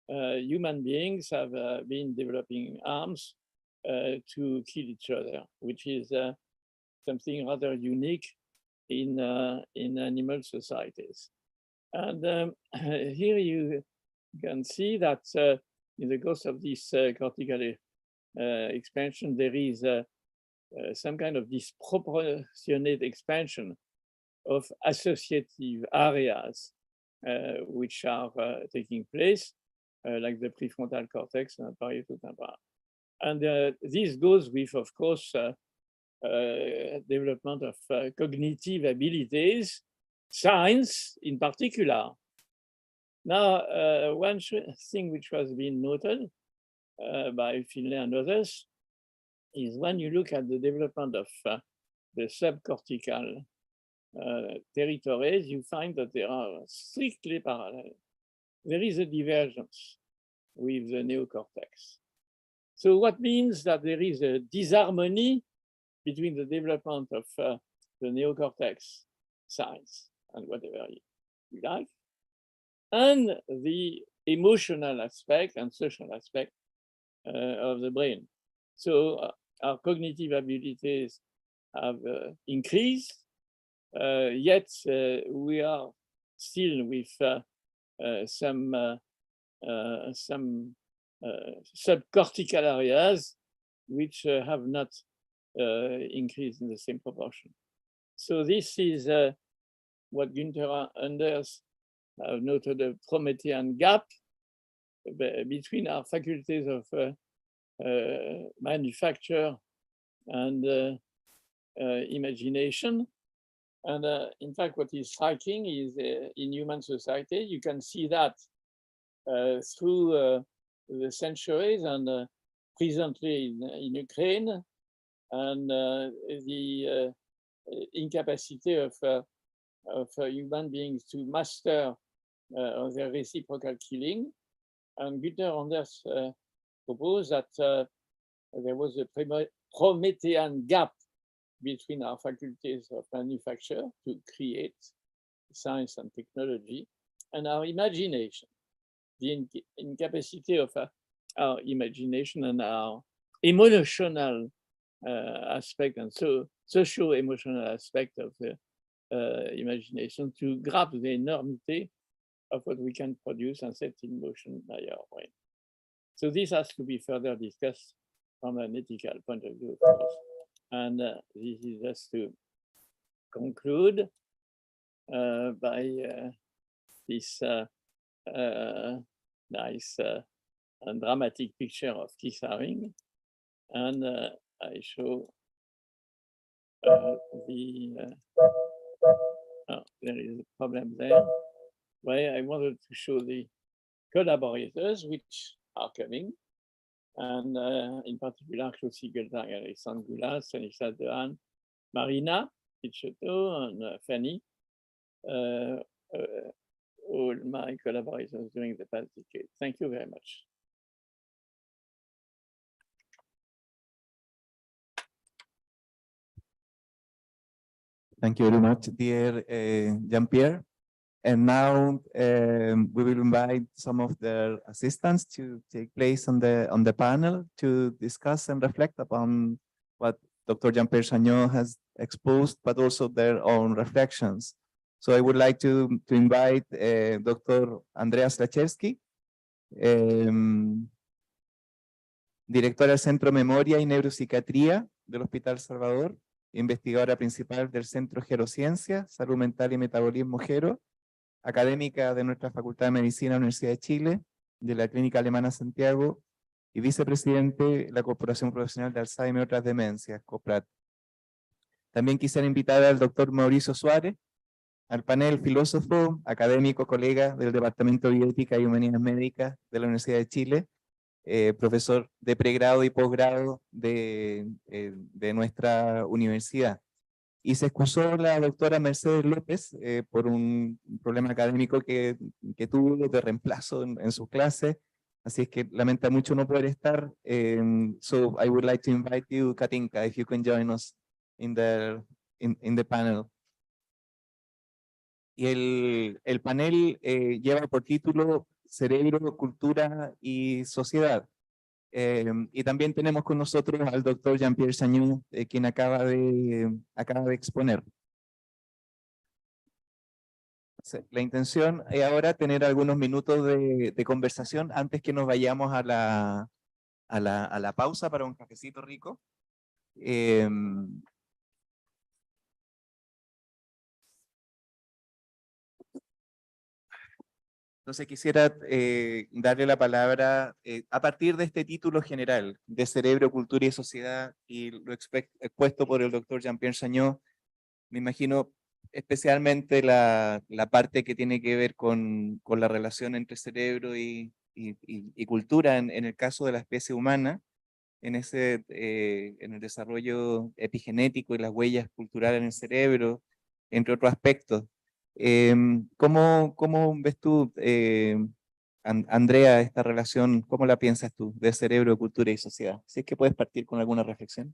[SPEAKER 8] human beings have been developing arms to kill each other, which is something rather unique in animal societies. And here you can see that in the course of this cortical expansion, there is some kind of disproportionate expansion of associative areas which are taking place, like the prefrontal cortex and parietal temporal. And this goes with, of course, development of cognitive abilities, science in particular. Now, one thing which was being noted by Finlay and others is when you look at the development of the subcortical territories, you find that they are strictly parallel. There is a divergence with the neocortex. So what means that there is a disharmony between the development of the neocortex, science, and whatever you like, and the emotional aspect and social aspect of the brain. So our cognitive abilities have increased, yet we are still with some subcortical areas which have not increased in the same proportion. So this is what Günther Anders have noted, a Promethean gap between our faculties of manufacture and imagination. And in fact, what is striking is in human society, you can see that through the centuries and presently in Ukraine, and the incapacity of human beings to master their reciprocal killing. And Günther Anders proposed that there was a Promethean gap between our faculties of manufacture to create science and technology and our imagination, the incapacity of our imagination and our emotional aspect and socio-emotional aspect of the imagination to grasp the enormity of what we can produce and set in motion by our brain. So this has to be further discussed from an ethical point of view, of course. And this is just to conclude by this nice and dramatic picture of Kissaring. And I show oh, there is a problem there, where I wanted to show the collaborators which are coming, and in particular, Claude Siegeltag, Alexandre Goulas, Stanislas Dehaene, Marina Picciotto, and Fanny, all my collaborators during the past decade. Thank you very much.
[SPEAKER 4] Thank you very much, dear Jean-Pierre. And now we will invite some of their assistants to take place on the panel to discuss and reflect upon what Dr. Jean-Pierre Chagnon has exposed, but also their own reflections. So I would like to invite Dr. Andrea Slachewski, directora del Centro Memoria y Neuropsiquiatría del Hospital Salvador, investigadora principal del Centro Gerociencia, Salud Mental y Metabolismo Gero, académica de nuestra Facultad de Medicina de la Universidad de Chile, de la Clínica Alemana Santiago, y vicepresidente de la Corporación Profesional de Alzheimer y otras demencias, COPRAT. También quisiera invitar al doctor Mauricio Suárez, al panel filósofo, académico, colega del Departamento de Bioética y Humanidades Médicas de la Universidad de Chile, profesor de pregrado y posgrado de nuestra universidad. Y se excusó la doctora Mercedes López por un problema académico que tuvo de reemplazo en su clase, así es que lamenta mucho no poder estar. So I would like to invite you, Katinka, if you can join us in the panel. Y el panel lleva por título Cerebro, Cultura y Sociedad. Y también tenemos con nosotros al doctor Jean-Pierre Chagnon, quien acaba de exponer. La intención es ahora tener algunos minutos de conversación antes que nos vayamos a la pausa para un cafecito rico. Entonces quisiera darle la palabra a partir de este título general de Cerebro, Cultura y Sociedad y lo expuesto por el doctor Jean-Pierre Chagnon. Me imagino especialmente la parte que tiene que ver con la relación entre cerebro y cultura en el caso de la especie humana, en el desarrollo epigenético y las huellas culturales en el cerebro, entre otros aspectos. ¿Cómo ves tú, Andrea, esta relación? ¿Cómo la piensas tú de cerebro, cultura y sociedad? Si es que puedes partir con alguna reflexión.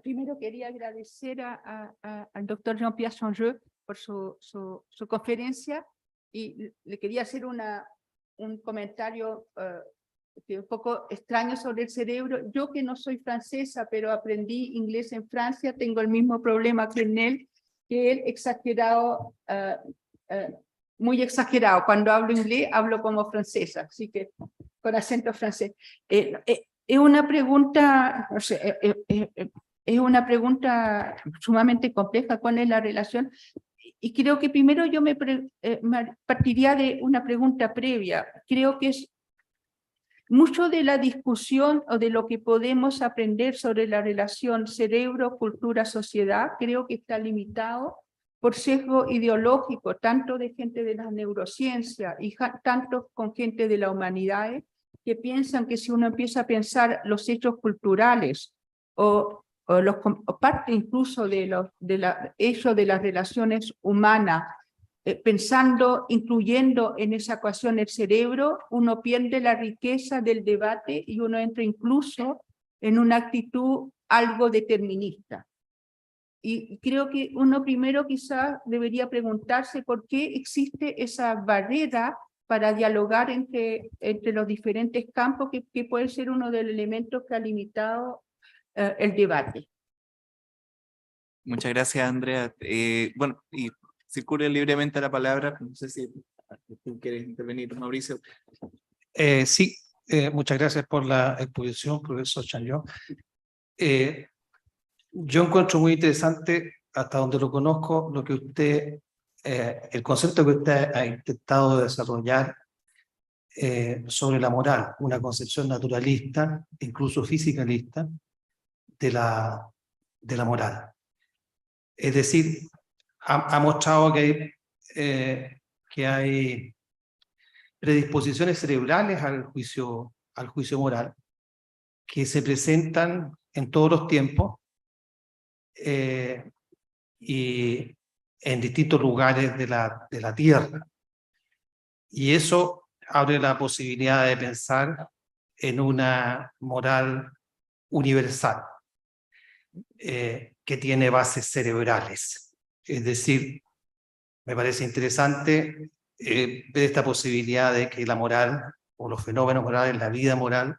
[SPEAKER 5] Primero quería agradecer al doctor Jean-Pierre Chagnon por su conferencia y le quería hacer un comentario un poco extraño sobre el cerebro. Yo que no soy francesa, pero aprendí inglés en Francia, tengo el mismo problema que él exagerado, muy exagerado. Cuando hablo inglés, hablo como francesa, así que con acento francés. Es una pregunta, no sé, es una pregunta sumamente compleja. ¿Cuál es la relación? Y creo que primero yo me partiría de una pregunta previa. Creo que es mucho de la discusión o de lo que podemos aprender sobre la relación cerebro, cultura, sociedad, creo que está limitado por sesgo ideológico, tanto de gente de la neurociencia y tanto con gente de la humanidad, que piensan que si uno empieza a pensar los hechos culturales o parte incluso de los hechos de las relaciones humanas, pensando, incluyendo en esa ecuación el cerebro, uno pierde la riqueza del debate y uno entra incluso en una actitud algo determinista. Y creo que uno primero quizás debería preguntarse por qué existe esa barrera para dialogar entre los diferentes campos, que puede ser uno de los elementos que ha limitado el debate.
[SPEAKER 4] Muchas gracias, Andrea. Bueno, y circule libremente la palabra. No sé si tú quieres intervenir, Mauricio.
[SPEAKER 7] Sí, muchas gracias por la exposición, profesor Chanyo. Yo encuentro muy interesante, hasta donde lo conozco, lo que usted, el concepto que usted ha intentado desarrollar sobre la moral, una concepción naturalista, incluso fisicalista, de la moral. Es decir, ha mostrado que hay predisposiciones cerebrales al juicio moral que se presentan en todos los tiempos y en distintos lugares de la Tierra. Y eso abre la posibilidad de pensar en una moral universal que tiene bases cerebrales. Es decir, me parece interesante ver esta posibilidad de que la moral o los fenómenos morales, la vida moral,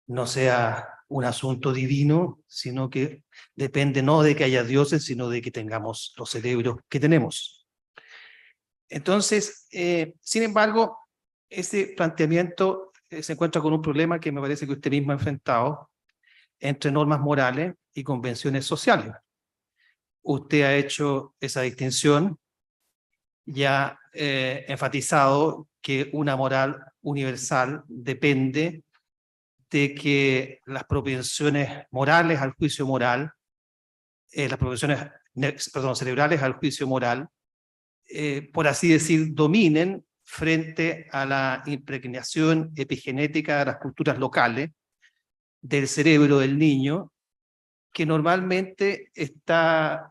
[SPEAKER 7] no sea un asunto divino, sino que depende no de que haya dioses, sino de que tengamos los cerebros que tenemos. Entonces, sin embargo, ese planteamiento se encuentra con un problema que me parece que usted mismo ha enfrentado entre normas morales y convenciones sociales. Usted ha hecho esa distinción y ha enfatizado que una moral universal depende de que las propensiones morales al juicio moral, las propensiones cerebrales al juicio moral, por así decir, dominen frente a la impregnación epigenética de las culturas locales del cerebro del niño, que normalmente está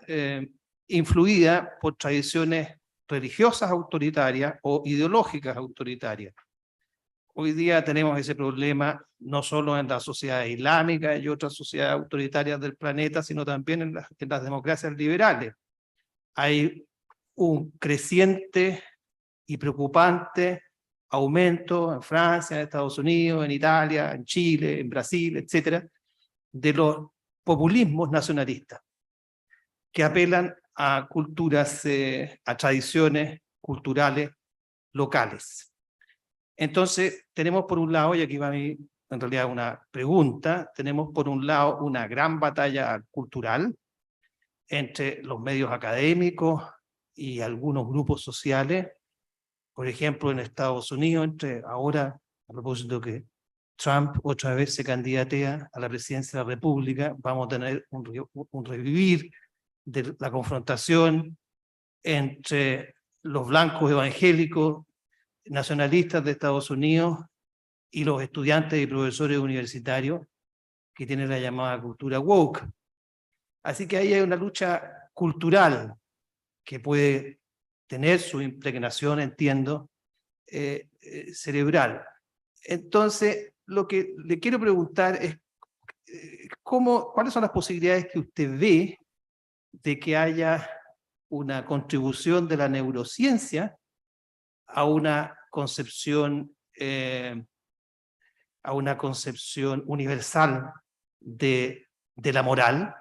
[SPEAKER 7] influida por tradiciones religiosas autoritarias o ideológicas autoritarias. Hoy día tenemos ese problema no solo en la sociedad islámica y otras sociedades autoritarias del planeta, sino también en las democracias liberales. Hay un creciente y preocupante aumento en Francia, en Estados Unidos, en Italia, en Chile, en Brasil, etcétera, de los populismos nacionalistas que apelan a culturas, a tradiciones culturales locales. Entonces, tenemos por un lado, y aquí va en realidad una pregunta, tenemos por un lado una gran batalla cultural entre los medios académicos y algunos grupos sociales. Por ejemplo, en Estados Unidos, ahora, a propósito que Trump otra vez se candidatea a la presidencia de la República, vamos a tener un revivir de la confrontación entre los blancos evangélicos nacionalistas de Estados Unidos y los estudiantes y profesores universitarios que tienen la llamada cultura woke. Así que ahí hay una lucha cultural que puede tener su impregnación, entiendo, cerebral. Entonces, lo que le quiero preguntar es ¿cuáles son las posibilidades que usted ve de que haya una contribución de la neurociencia a una concepción universal de la moral,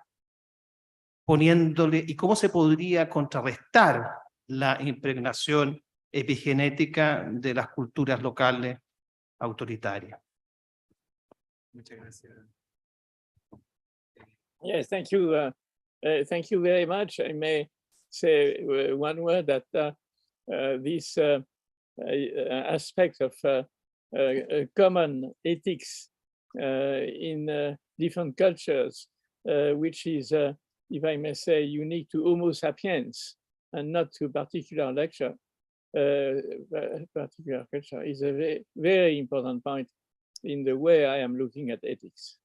[SPEAKER 7] poniéndole, y cómo se podría contrarrestar la impregnación epigenética de las culturas locales autoritarias?
[SPEAKER 4] Muchas gracias.
[SPEAKER 8] Yes, thank you. Thank you very much. I may say one word that this aspect of common ethics in different cultures, which is, if I may say, unique to Homo sapiens and not to particular culture, is a very, very important point in the way I am looking at ethics.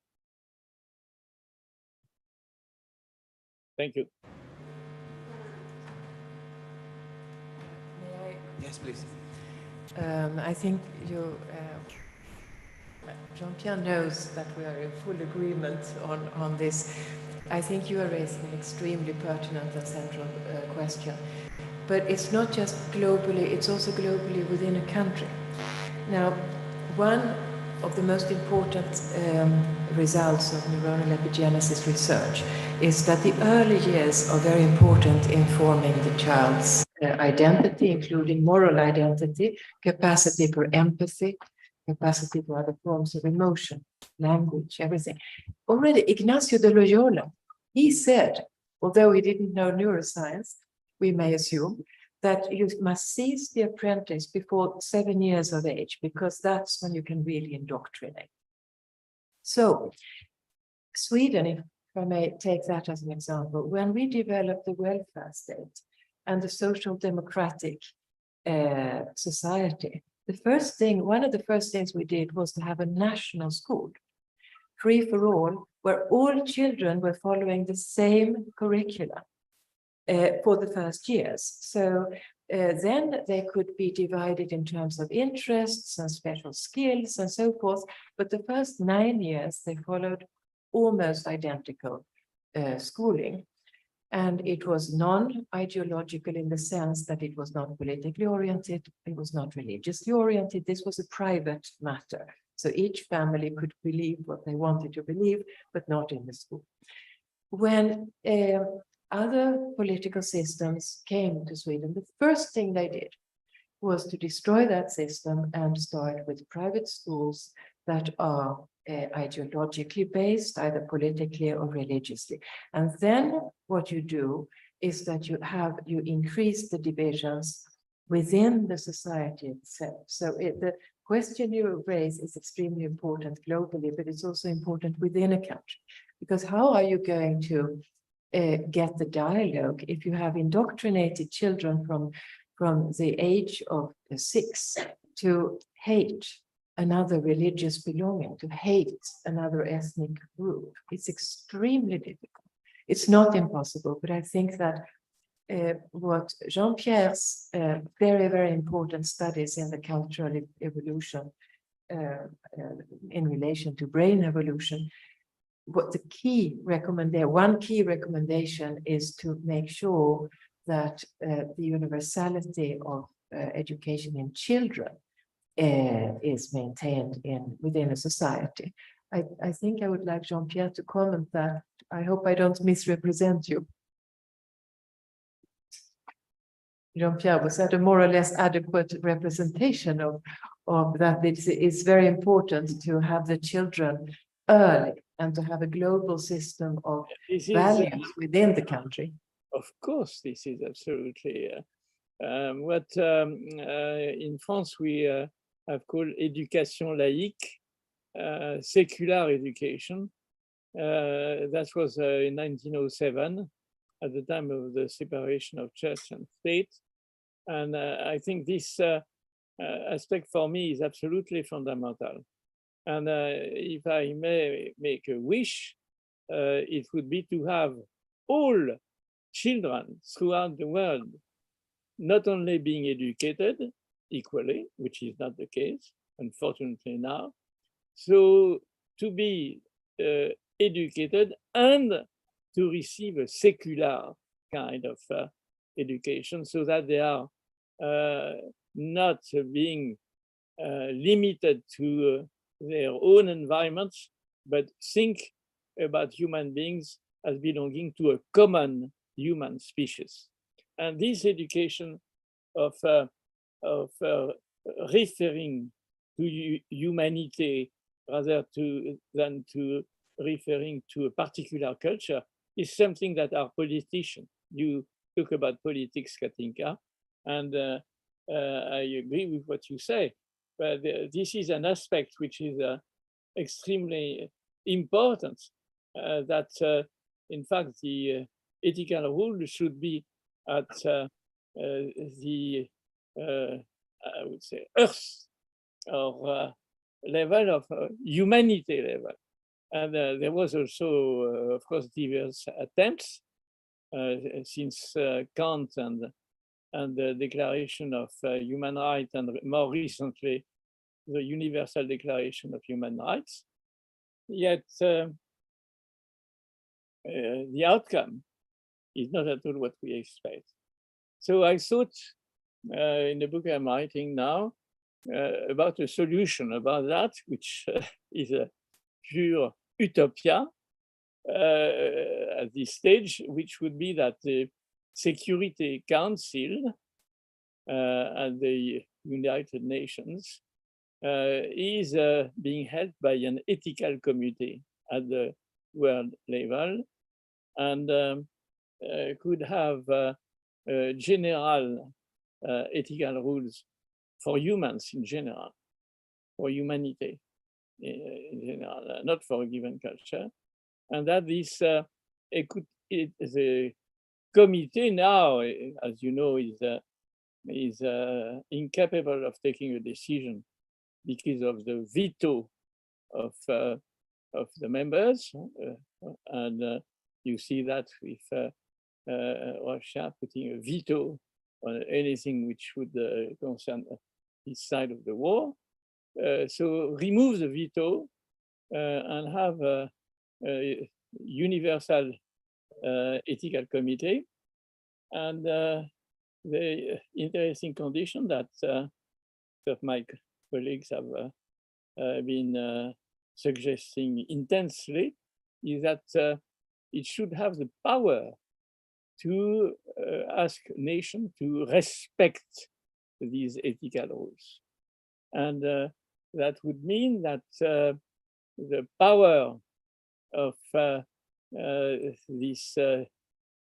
[SPEAKER 8] Thank you.
[SPEAKER 3] Yes, please.
[SPEAKER 1] I think Jean-Pierre knows that we are in full agreement on this. I think you are raising an extremely pertinent and central question. But it's not just globally, it's also globally within a country. Now, one of the most important results of neuronal epigenesis research is that the early years are very important in forming the child's identity, including moral identity, capacity for empathy, capacity for other forms of emotion, language, everything. Already Ignacio de Loyola, he said, although he didn't know neuroscience, we may assume, that you must seize the apprentice before 7 years of age, because that's when you can really indoctrinate. So, Sweden, if I may take that as an example, when we developed the welfare state and the social democratic society, one of the first things we did was to have a national school, free for all, where all children were following the same curricula for the first years. So then they could be divided in terms of interests and special skills and so forth. But the first 9 years, they followed almost identical schooling. And it was non-ideological in the sense that it was not politically oriented, it was not religiously oriented, this was a private matter. So each family could believe what they wanted to believe, but not in the school. When other political systems came to Sweden, the first thing they did was to destroy that system and start with private schools that are ideologically based, either politically or religiously. And then what you do is that you increase the divisions within the society itself. So the question you raise is extremely important globally, but it's also important within a country. Because how are you going to get the dialogue if you have indoctrinated children from the age of 6 to hate another religious belonging, to hate another ethnic group? It's extremely difficult. It's not impossible, but I think that what Jean-Pierre's very, very important studies in the cultural evolution in relation to brain evolution, what the one key recommendation is to make sure that the universality of education in children is maintained within a society. I think I would like Jean-Pierre to comment that. I hope I don't misrepresent you. Jean-Pierre, was that a more or less adequate representation of that? It's very important to have the children early and to have a global system of values within the country.
[SPEAKER 8] Of course, this is absolutely what in France we have called éducation laïque, secular education. That was in 1907, at the time of the separation of church and state. And I think this aspect for me is absolutely fundamental. And if I may make a wish, it would be to have all children throughout the world not only being educated equally, which is not the case, unfortunately now, so to be educated and to receive a secular kind of education, so that they are not being limited to their own environments, but think about human beings as belonging to a common human species. And this education of referring to humanity rather than to referring to a particular culture is something that our politicians, you talk about politics, Katinka, and I agree with what you say, but this is an aspect which is extremely important, that in fact the ethical rule should be at the, I would say, earth or level of humanity level. And there was also, of course, diverse attempts since Kant and the Declaration of Human Rights, and more recently, the Universal Declaration of Human Rights. Yet the outcome is not at all what we expect. So I thought in the book I'm writing now about a solution about that, which is a pure utopia at this stage, which would be that the Security Council at the United Nations is being held by an ethical committee at the world level, and could have general ethical rules for humans in general, for humanity in general, not for a given culture. And that this the committee now, as you know, is incapable of taking a decision because of the veto of the members, and you see that with Russia putting a veto on anything which would concern his side of the war. So remove the veto and have a universal ethical committee. And the interesting condition that my colleagues have been suggesting intensely is that it should have the power to ask nations to respect these ethical rules. And that would mean that the power of this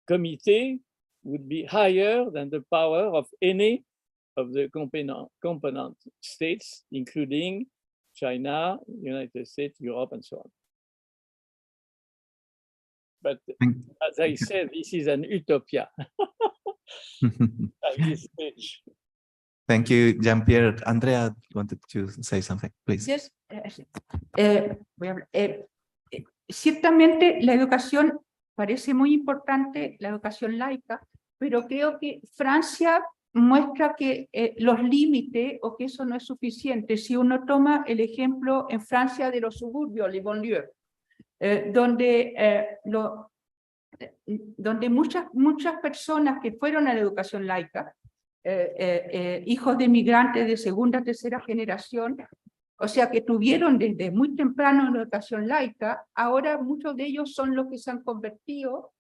[SPEAKER 8] committee would be higher than the power of any of the component states, including China, United States, Europe, and so on. But as I said, this is an utopia at this stage.
[SPEAKER 4] Thank you, Jean-Pierre. Andrea wanted to say something, please.
[SPEAKER 5] Yes. Ciertamente la educación parece muy importante, la educación laica, pero creo que Francia muestra que los límites o que eso no es suficiente. Si uno toma el ejemplo en Francia de los suburbios, les banlieues, donde muchas personas que fueron a la educación laica, hijos de migrantes de segunda, tercera generación, o sea que tuvieron desde muy temprano una educación laica, ahora muchos de ellos son los que se han convertido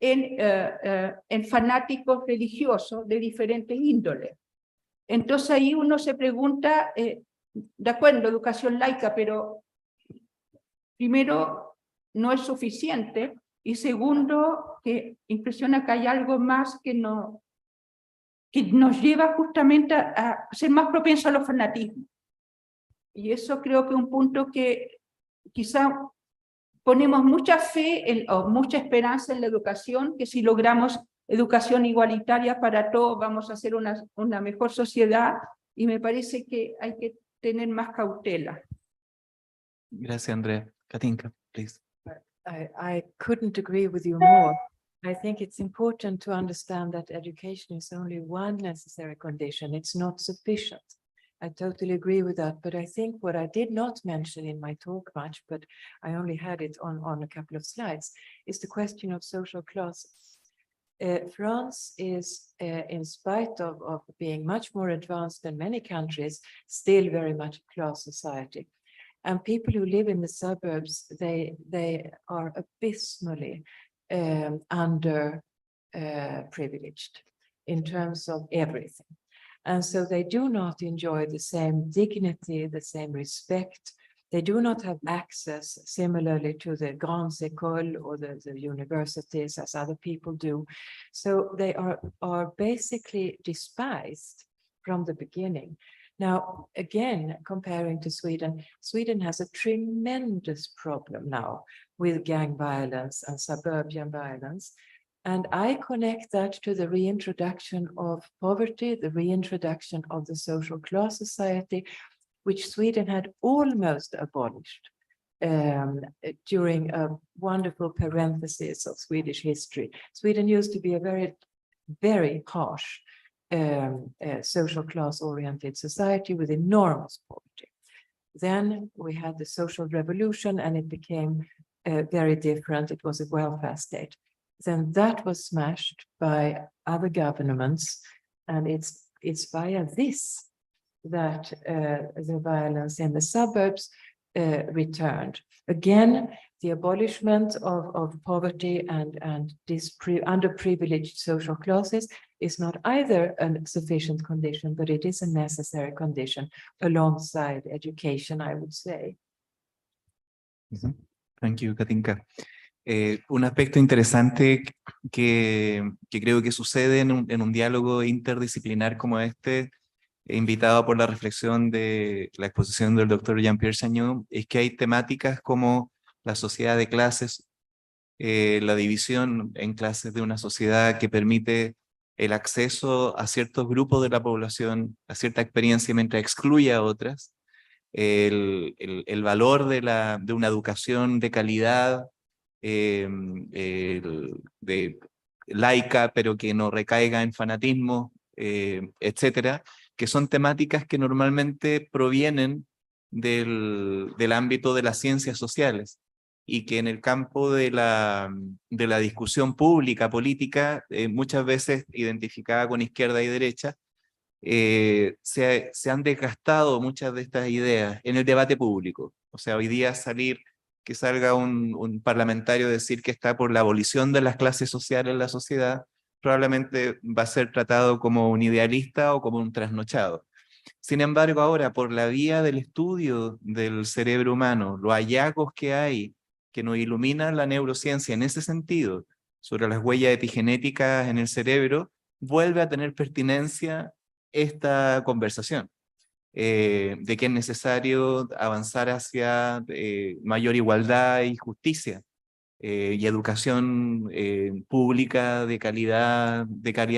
[SPEAKER 5] en fanáticos religiosos de diferentes índoles. Entonces ahí uno se pregunta, de acuerdo, educación laica, pero primero no es suficiente, y segundo, que impresiona que hay algo más que nos lleva justamente a ser más propensos a los fanatismos. Y eso creo que es un punto que quizá ponemos mucha fe o mucha esperanza en la educación, que si logramos educación igualitaria para todos vamos a hacer una mejor sociedad, y me parece que hay que tener más cautela.
[SPEAKER 4] Gracias, Andrea. Katinka, please.
[SPEAKER 1] I couldn't agree with you more. I think it's important to understand that education is only one necessary condition. It's not sufficient. I totally agree with that. But I think what I did not mention in my talk much, but I only had it on a couple of slides, is the question of social classes. France is, in spite of being much more advanced than many countries, still very much a class society. And people who live in the suburbs, they are abysmally under privileged in terms of everything. And so they do not enjoy the same dignity, the same respect, They do not have access similarly to the grandes écoles or the universities as other people do. So they are basically despised from the beginning. Now, again, comparing to Sweden, Sweden has a tremendous problem now with gang violence and suburban violence. And I connect that to the reintroduction of poverty, the reintroduction of the social class society, which Sweden had almost abolished during a wonderful parenthesis of Swedish history. Sweden used to be a very, very harsh social class-oriented society with enormous poverty. Then we had the social revolution and it became very different. It was a welfare state. Then that was smashed by other governments, and it's via this that the violence in the suburbs returned. Again, the abolishment of poverty and underprivileged social classes is not either a sufficient condition, but it is a necessary condition alongside education, I would say.
[SPEAKER 4] Thank you, Katinka. Un aspecto interesante que creo que sucede en un diálogo interdisciplinar como este, invitado por la reflexión de la exposición del doctor Jean-Pierre Chagnon, es que hay temáticas como la sociedad de clases, la división en clases de una sociedad que permite el acceso a ciertos grupos de la población, a cierta experiencia mientras excluye a otras, el valor de una educación de calidad, laica, pero que no recaiga en fanatismo, etcétera, que son temáticas que normalmente provienen del ámbito de las ciencias sociales y que en el campo de la discusión pública, política, muchas veces identificada con izquierda y derecha, se han desgastado muchas de estas ideas en el debate público. O sea, hoy día que salga un parlamentario a decir que está por la abolición de las clases sociales en la sociedad, probablemente va a ser tratado como un idealista o como un trasnochado. Sin embargo, ahora, por la vía del estudio del cerebro humano, los hallazgos que hay, que nos iluminan la neurociencia en ese sentido, sobre las huellas epigenéticas en el cerebro, vuelve a tener pertinencia esta conversación. De que es necesario avanzar hacia mayor igualdad y justicia y educación pública de calidad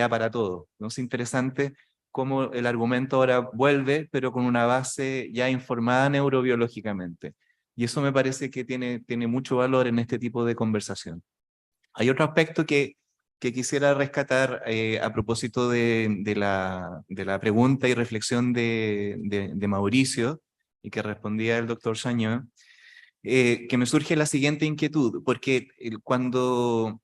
[SPEAKER 4] para todos, ¿no? Es interesante cómo el argumento ahora vuelve, pero con una base ya informada neurobiológicamente. Y eso me parece que tiene mucho valor en este tipo de conversación. Hay otro aspecto que quisiera rescatar a propósito de la pregunta y reflexión de Mauricio, y que respondía el doctor Chagnon, que me surge la siguiente inquietud, porque cuando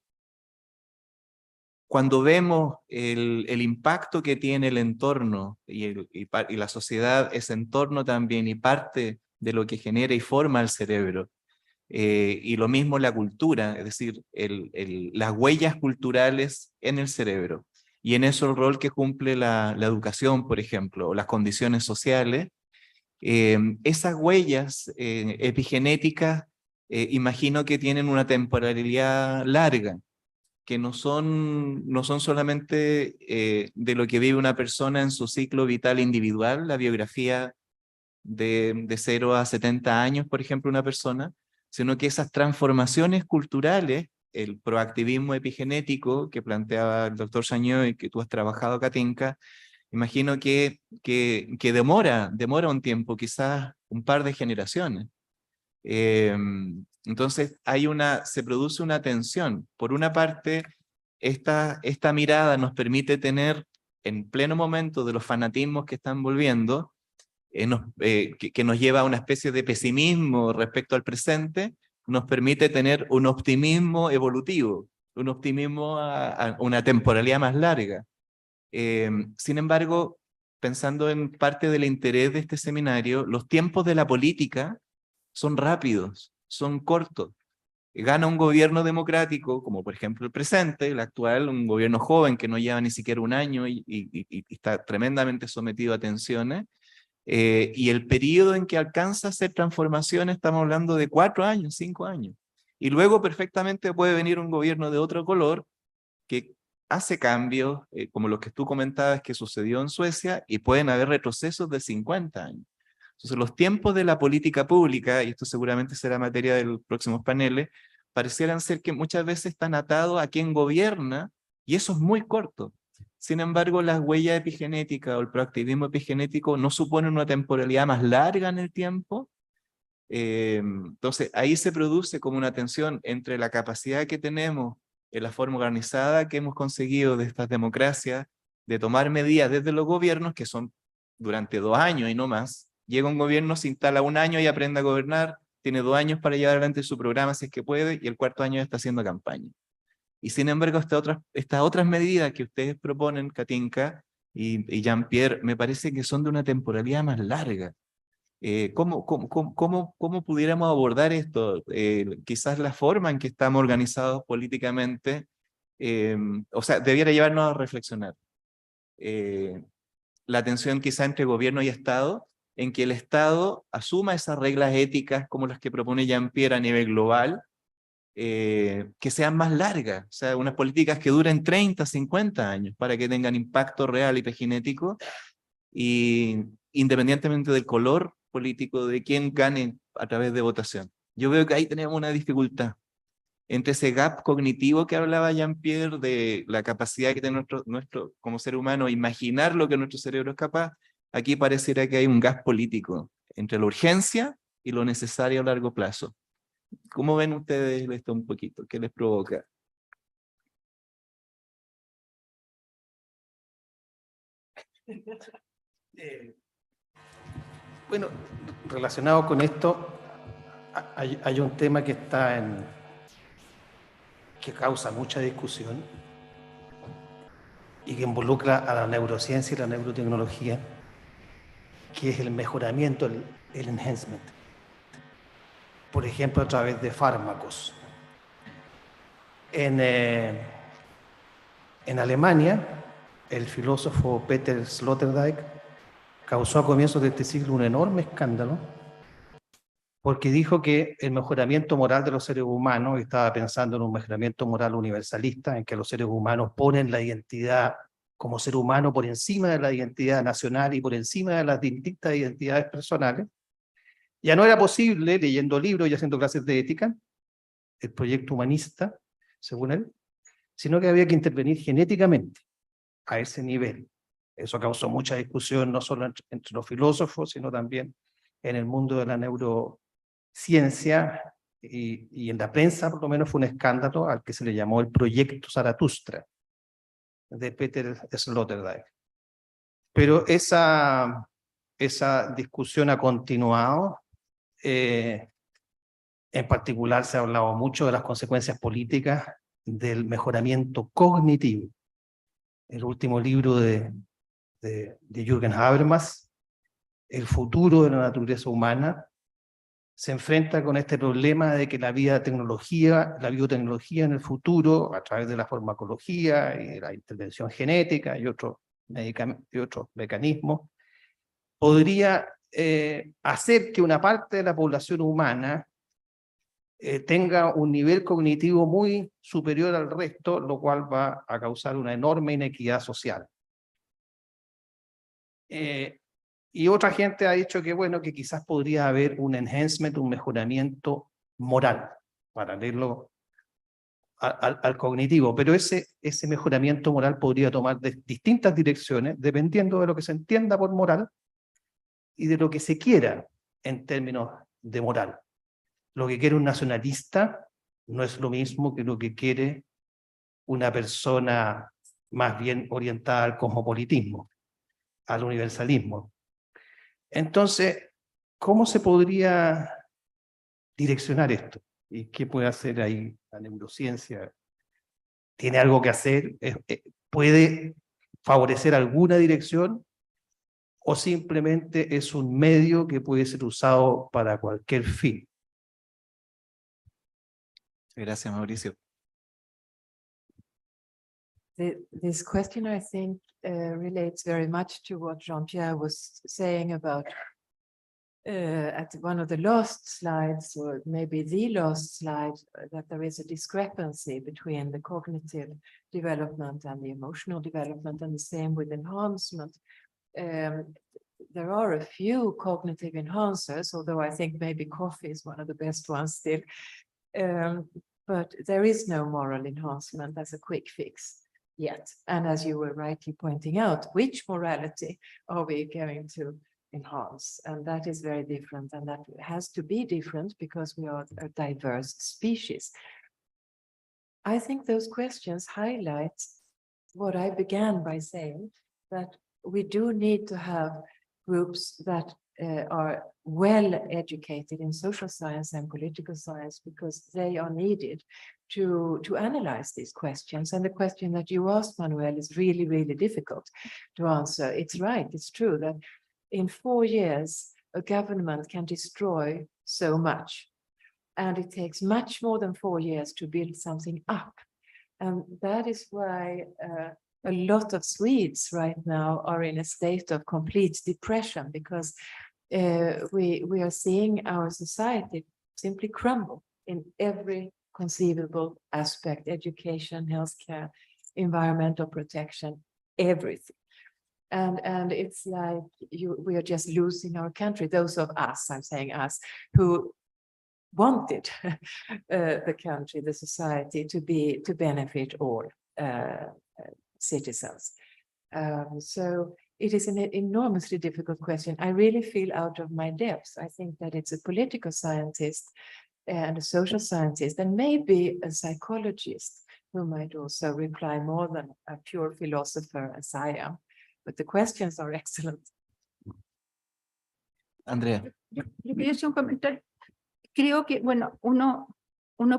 [SPEAKER 4] vemos el impacto que tiene el entorno y la sociedad, ese entorno también, y parte de lo que genera y forma el cerebro, y lo mismo la cultura, es decir, las huellas culturales en el cerebro, y en eso el rol que cumple la educación, por ejemplo, o las condiciones sociales, esas huellas epigenéticas, imagino que tienen una temporalidad larga, que no son solamente de lo que vive una persona en su ciclo vital individual, la biografía de 0 a 70 años, por ejemplo, una persona, sino que esas transformaciones culturales, el proactivismo epigenético que planteaba el doctor Chagnon y que tú has trabajado, Katinka, imagino que demora un tiempo, quizás un par de generaciones. Entonces se produce una tensión. Por una parte, esta mirada nos permite tener en pleno momento de los fanatismos que están volviendo, que nos lleva a una especie de pesimismo respecto al presente, nos permite tener un optimismo evolutivo, un optimismo a una temporalidad más larga. Sin embargo, pensando en parte del interés de este seminario, los tiempos de la política son rápidos, son cortos. Gana un gobierno democrático, como por ejemplo el presente, el actual, un gobierno joven que no lleva ni siquiera un año y está tremendamente sometido a tensiones. Y el periodo en que alcanza a hacer transformación, estamos hablando de 4 años, 5 años. Y luego perfectamente puede venir un gobierno de otro color que hace cambios, como los que tú comentabas que sucedió en Suecia, y pueden haber retrocesos de 50 años. Entonces los tiempos de la política pública, y esto seguramente será materia de los próximos paneles, parecieran ser que muchas veces están atados a quien gobierna, y eso es muy corto. Sin embargo, las huellas epigenéticas o el proactivismo epigenético no suponen una temporalidad más larga en el tiempo. Entonces ahí se produce como una tensión entre la capacidad que tenemos en la forma organizada que hemos conseguido de estas democracias, de tomar medidas desde los gobiernos, que son durante 2 años y no más. Llega un gobierno, se instala 1 año y aprende a gobernar, tiene 2 años para llevar adelante su programa si es que puede, y el 4.º año está haciendo campaña. Y sin embargo, estas otras medidas que ustedes proponen, Katinka y Jean-Pierre, me parece que son de una temporalidad más larga. ¿Cómo pudiéramos abordar esto? Quizás la forma en que estamos organizados políticamente, o sea, debiera llevarnos a reflexionar. La tensión quizá entre gobierno y Estado, en que el Estado asuma esas reglas éticas como las que propone Jean-Pierre a nivel global, que sean más largas, o sea, unas políticas que duren 30, 50 años para que tengan impacto real y epigenético, y independientemente del color político de quién gane a través de votación. Yo veo que ahí tenemos una dificultad entre ese gap cognitivo que hablaba Jean-Pierre, de la capacidad que tiene nuestro como ser humano imaginar lo que nuestro cerebro es capaz. Aquí pareciera que hay un gap político entre la urgencia y lo necesario a largo plazo. ¿Cómo ven ustedes esto un poquito? ¿Qué les provoca?
[SPEAKER 7] Bueno, relacionado con esto, hay un tema que que causa mucha discusión y que involucra a la neurociencia y la neurotecnología, que es el mejoramiento, el enhancement. Por ejemplo, a través de fármacos. En Alemania, el filósofo Peter Sloterdijk causó a comienzos de este siglo un enorme escándalo porque dijo que el mejoramiento moral de los seres humanos, estaba pensando en un mejoramiento moral universalista, en que los seres humanos ponen la identidad como ser humano por encima de la identidad nacional y por encima de las distintas identidades personales. Ya no era posible, leyendo libros y haciendo clases de ética, el proyecto humanista, según él, sino que había que intervenir genéticamente a ese nivel. Eso causó mucha discusión, no solo entre los filósofos, sino también en el mundo de la neurociencia y en la prensa, por lo menos, fue un escándalo al que se le llamó el proyecto Zaratustra, de Peter Sloterdijk. Pero esa discusión ha continuado. En particular se ha hablado mucho de las consecuencias políticas del mejoramiento cognitivo. El último libro de Jürgen Habermas, El futuro de la naturaleza humana, se enfrenta con este problema de que la biotecnología en el futuro, a través de la farmacología y de la intervención genética y otros mecanismos, podría hacer que una parte de la población humana tenga un nivel cognitivo muy superior al resto, lo cual va a causar una enorme inequidad social. Y otra gente ha dicho que, bueno, que quizás podría haber un enhancement, un mejoramiento moral, paralelo al cognitivo, pero ese mejoramiento moral podría tomar distintas direcciones, dependiendo de lo que se entienda por moral y de lo que se quiera en términos de moral. Lo que quiere un nacionalista no es lo mismo que lo que quiere una persona más bien orientada al cosmopolitismo, al universalismo. Entonces, ¿cómo se podría direccionar esto? ¿Y qué puede hacer ahí la neurociencia? ¿Tiene algo que hacer? ¿Puede favorecer alguna dirección? ¿O simplemente es un medio que puede ser usado para cualquier fin?
[SPEAKER 4] Gracias, Mauricio.
[SPEAKER 1] This question, I think, relates very much to what Jean-Pierre was saying about at one of the last slides, or maybe the last slide, that there is a discrepancy between the cognitive development and the emotional development, and the same with enhancement. There are a few cognitive enhancers, although I think maybe coffee is one of the best ones still. But there is no moral enhancement as a quick fix yet. And as you were rightly pointing out, which morality are we going to enhance? And that is very different, and that has to be different because we are a diverse species. I think those questions highlight what I began by saying, that we do need to have groups that are well educated in social science and political science, because they are needed to analyze these questions. And the question that you asked, Manuel, is really, really difficult to answer. It's right, it's true that in 4 years, a government can destroy so much. And it takes much more than 4 years to build something up. And that is why a lot of Swedes right now are in a state of complete depression, because we are seeing our society simply crumble in every conceivable aspect: education, healthcare, environmental protection, everything. And it's like we are just losing our country. Those of us, I'm saying us, who wanted the country, the society to benefit all citizens. So it is an enormously difficult question. I really feel out of my depth. I think that it's a political scientist and a social scientist, and maybe a psychologist who might also reply more than a pure philosopher as I am. But the questions are excellent.
[SPEAKER 3] Andrea.
[SPEAKER 5] Yo quería hacer un comentario. Creo que, bueno, uno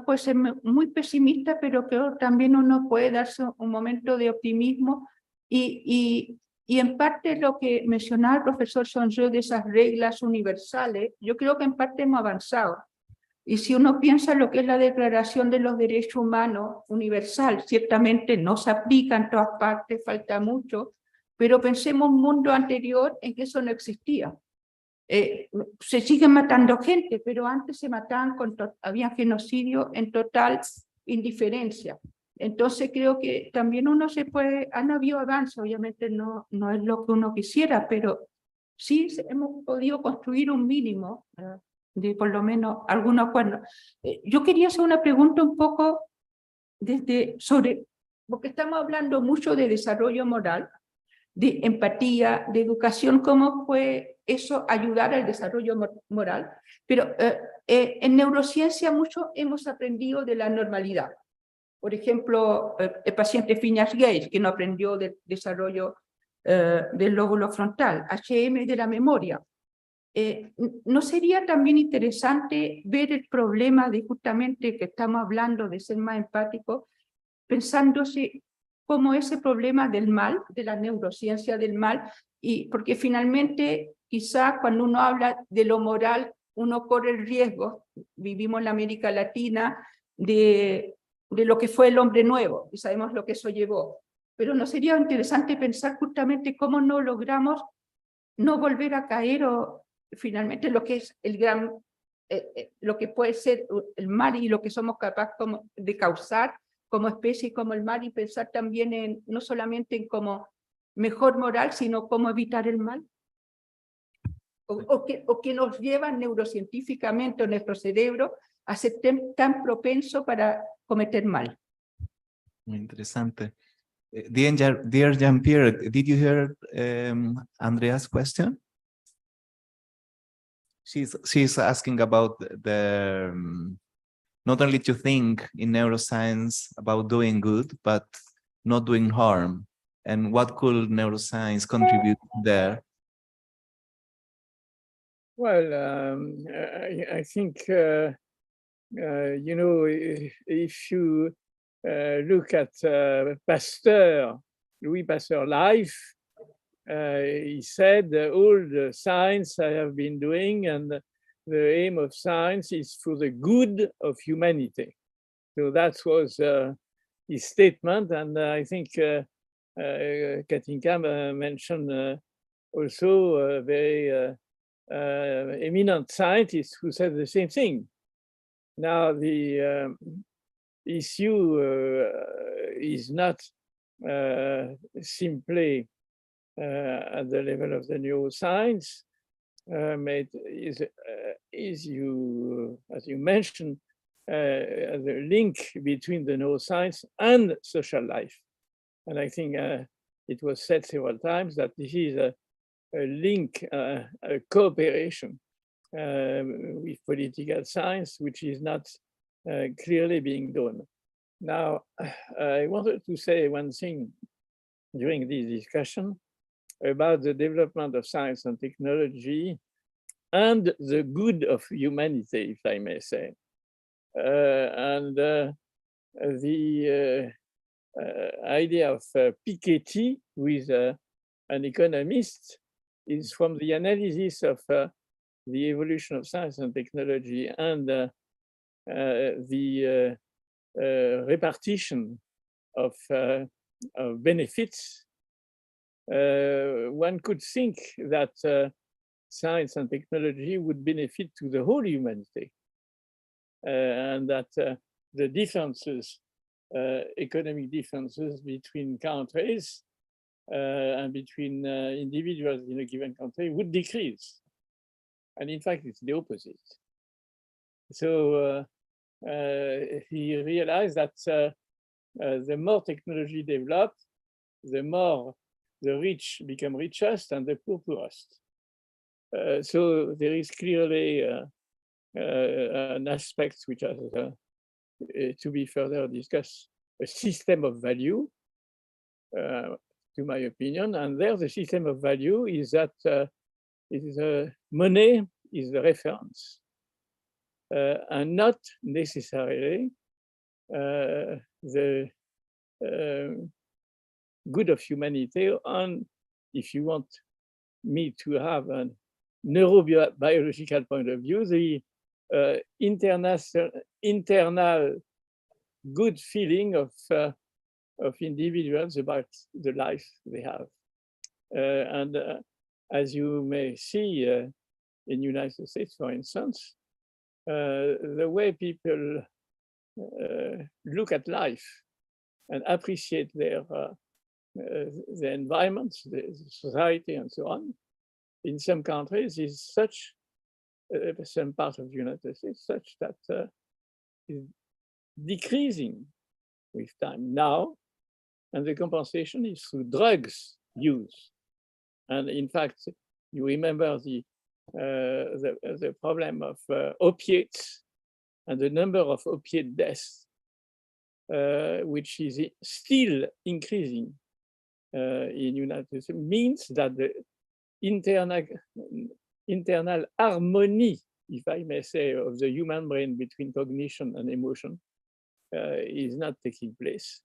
[SPEAKER 5] puede ser muy pesimista, pero creo que también uno puede darse un momento de optimismo y en parte lo que mencionaba el profesor Sonjo de esas reglas universales, yo creo que en parte hemos avanzado. Y si uno piensa lo que es la Declaración de los Derechos Humanos universal, ciertamente no se aplica en todas partes, falta mucho, pero pensemos un mundo anterior en que eso no existía. Se siguen matando gente, pero antes se mataban, había genocidio en total indiferencia. Entonces creo que también uno han habido avances, obviamente no es lo que uno quisiera, pero sí hemos podido construir un mínimo de por lo menos algunos acuerdos. Yo quería hacer una pregunta un poco porque estamos hablando mucho de desarrollo moral, de empatía, de educación, cómo puede eso ayudar al desarrollo moral. Pero en neurociencia mucho hemos aprendido de la normalidad. Por ejemplo, el paciente Phineas Gage, que no aprendió del desarrollo del lóbulo frontal, HM de la memoria. ¿No sería también interesante ver el problema de justamente que estamos hablando de ser más empático, pensándose como ese problema del mal, de la neurociencia del mal, y porque finalmente quizás cuando uno habla de lo moral, uno corre el riesgo, vivimos en la América Latina, de lo que fue el hombre nuevo, y sabemos lo que eso llevó. Pero ¿no sería interesante pensar justamente cómo no logramos no volver a caer finalmente lo que es el gran, lo que puede ser el mal y lo que somos capaces de causar como especie y como el mal, y pensar también no solamente en como mejor moral, sino cómo evitar el mal? O que nos llevan neurocientíficamente en nuestro cerebro a ser tan propenso para cometer mal.
[SPEAKER 4] Muy interesante. Dear Jean-Pierre, did you hear Andrea's question? She's asking about not only to think in neuroscience about doing good, but not doing harm. And what could neuroscience contribute there?
[SPEAKER 8] Well, I think, you know, if you look at Louis Pasteur's life, he said all the science I have been doing, and the aim of science is for the good of humanity. So that was his statement, and I think Katinka mentioned also a very eminent scientist who said the same thing. Now, the issue is not simply at the level of the neuroscience. As you mentioned, the link between the neuroscience and social life. And I think it was said several times that this is a link, a cooperation with political science, which is not clearly being done. Now, I wanted to say one thing during this discussion about the development of science and technology and the good of humanity, if I may say. The idea of Piketty, who is an economist, is from the analysis of the evolution of science and technology and the repartition of benefits. One could think that science and technology would benefit to the whole humanity, and that the differences, economic differences between countries and between individuals in a given country would decrease. And in fact, it's the opposite. So he realized that the more technology developed, the more the rich become richest and the poor poorest. So there is clearly an aspect which has to be further discussed, a system of value, to my opinion. And there the system of value is that money is the reference and not necessarily the good of humanity. And if you want me to have a neurobiological point of view, the internal good feeling of individuals about the life they have. And as you may see in the United States, for instance, the way people look at life and appreciate their the environment, the society, and so on, in some countries is such, some part of the United States, such that is decreasing with time now, and the compensation is through drugs use. And in fact, you remember the problem of opiates and the number of opiate deaths, which is still increasing in United States, means that the internal harmony, if I may say, of the human brain between cognition and emotion is not taking place.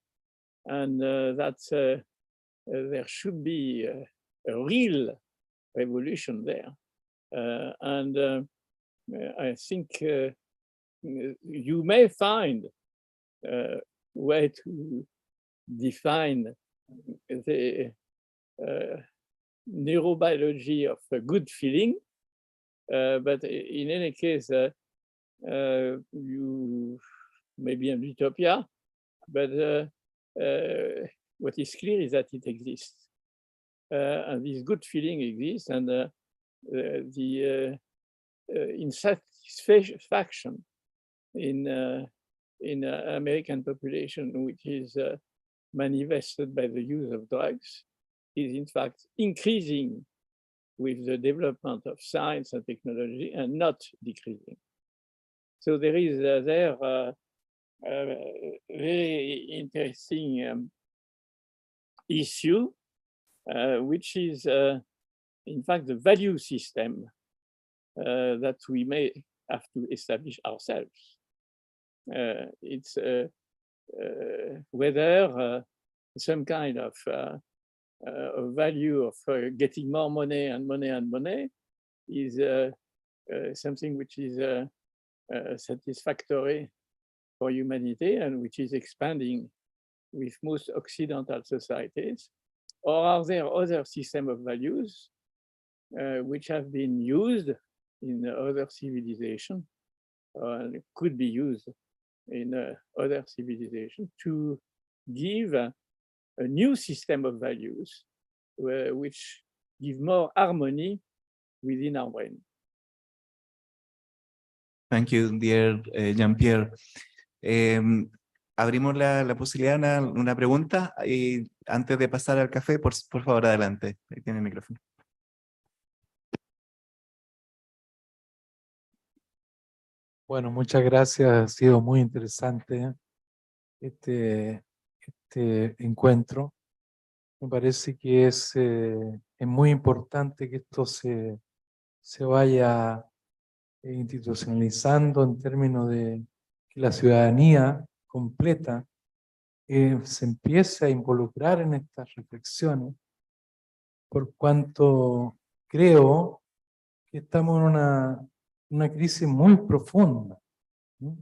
[SPEAKER 8] And that there should be a real revolution there. And I think you may find a way to define the neurobiology of a good feeling, but in any case, you may be an utopia, but what is clear is that it exists. And this good feeling exists, and the insatisfaction in American population, which is manifested by the use of drugs, is in fact increasing with the development of science and technology and not decreasing. So there is there a very interesting issue, which is in fact the value system that we may have to establish ourselves. It's whether some kind of value of getting more money and money and money is something which is satisfactory for humanity and which is expanding with most Occidental societies? Or are there other systems of values which have been used in other civilizations, could be used in other civilizations to give a new system of values which give more harmony within our brain?
[SPEAKER 4] Thank you, dear Jean-Pierre. Abrimos la posibilidad de una pregunta y antes de pasar al café, por favor, adelante. Ahí tiene el micrófono.
[SPEAKER 9] Bueno, muchas gracias. Ha sido muy interesante este encuentro. Me parece que es muy importante que esto se vaya institucionalizando en términos de que la ciudadanía completa se empiece a involucrar en estas reflexiones, por cuanto creo que estamos en una crisis muy profunda, ¿no?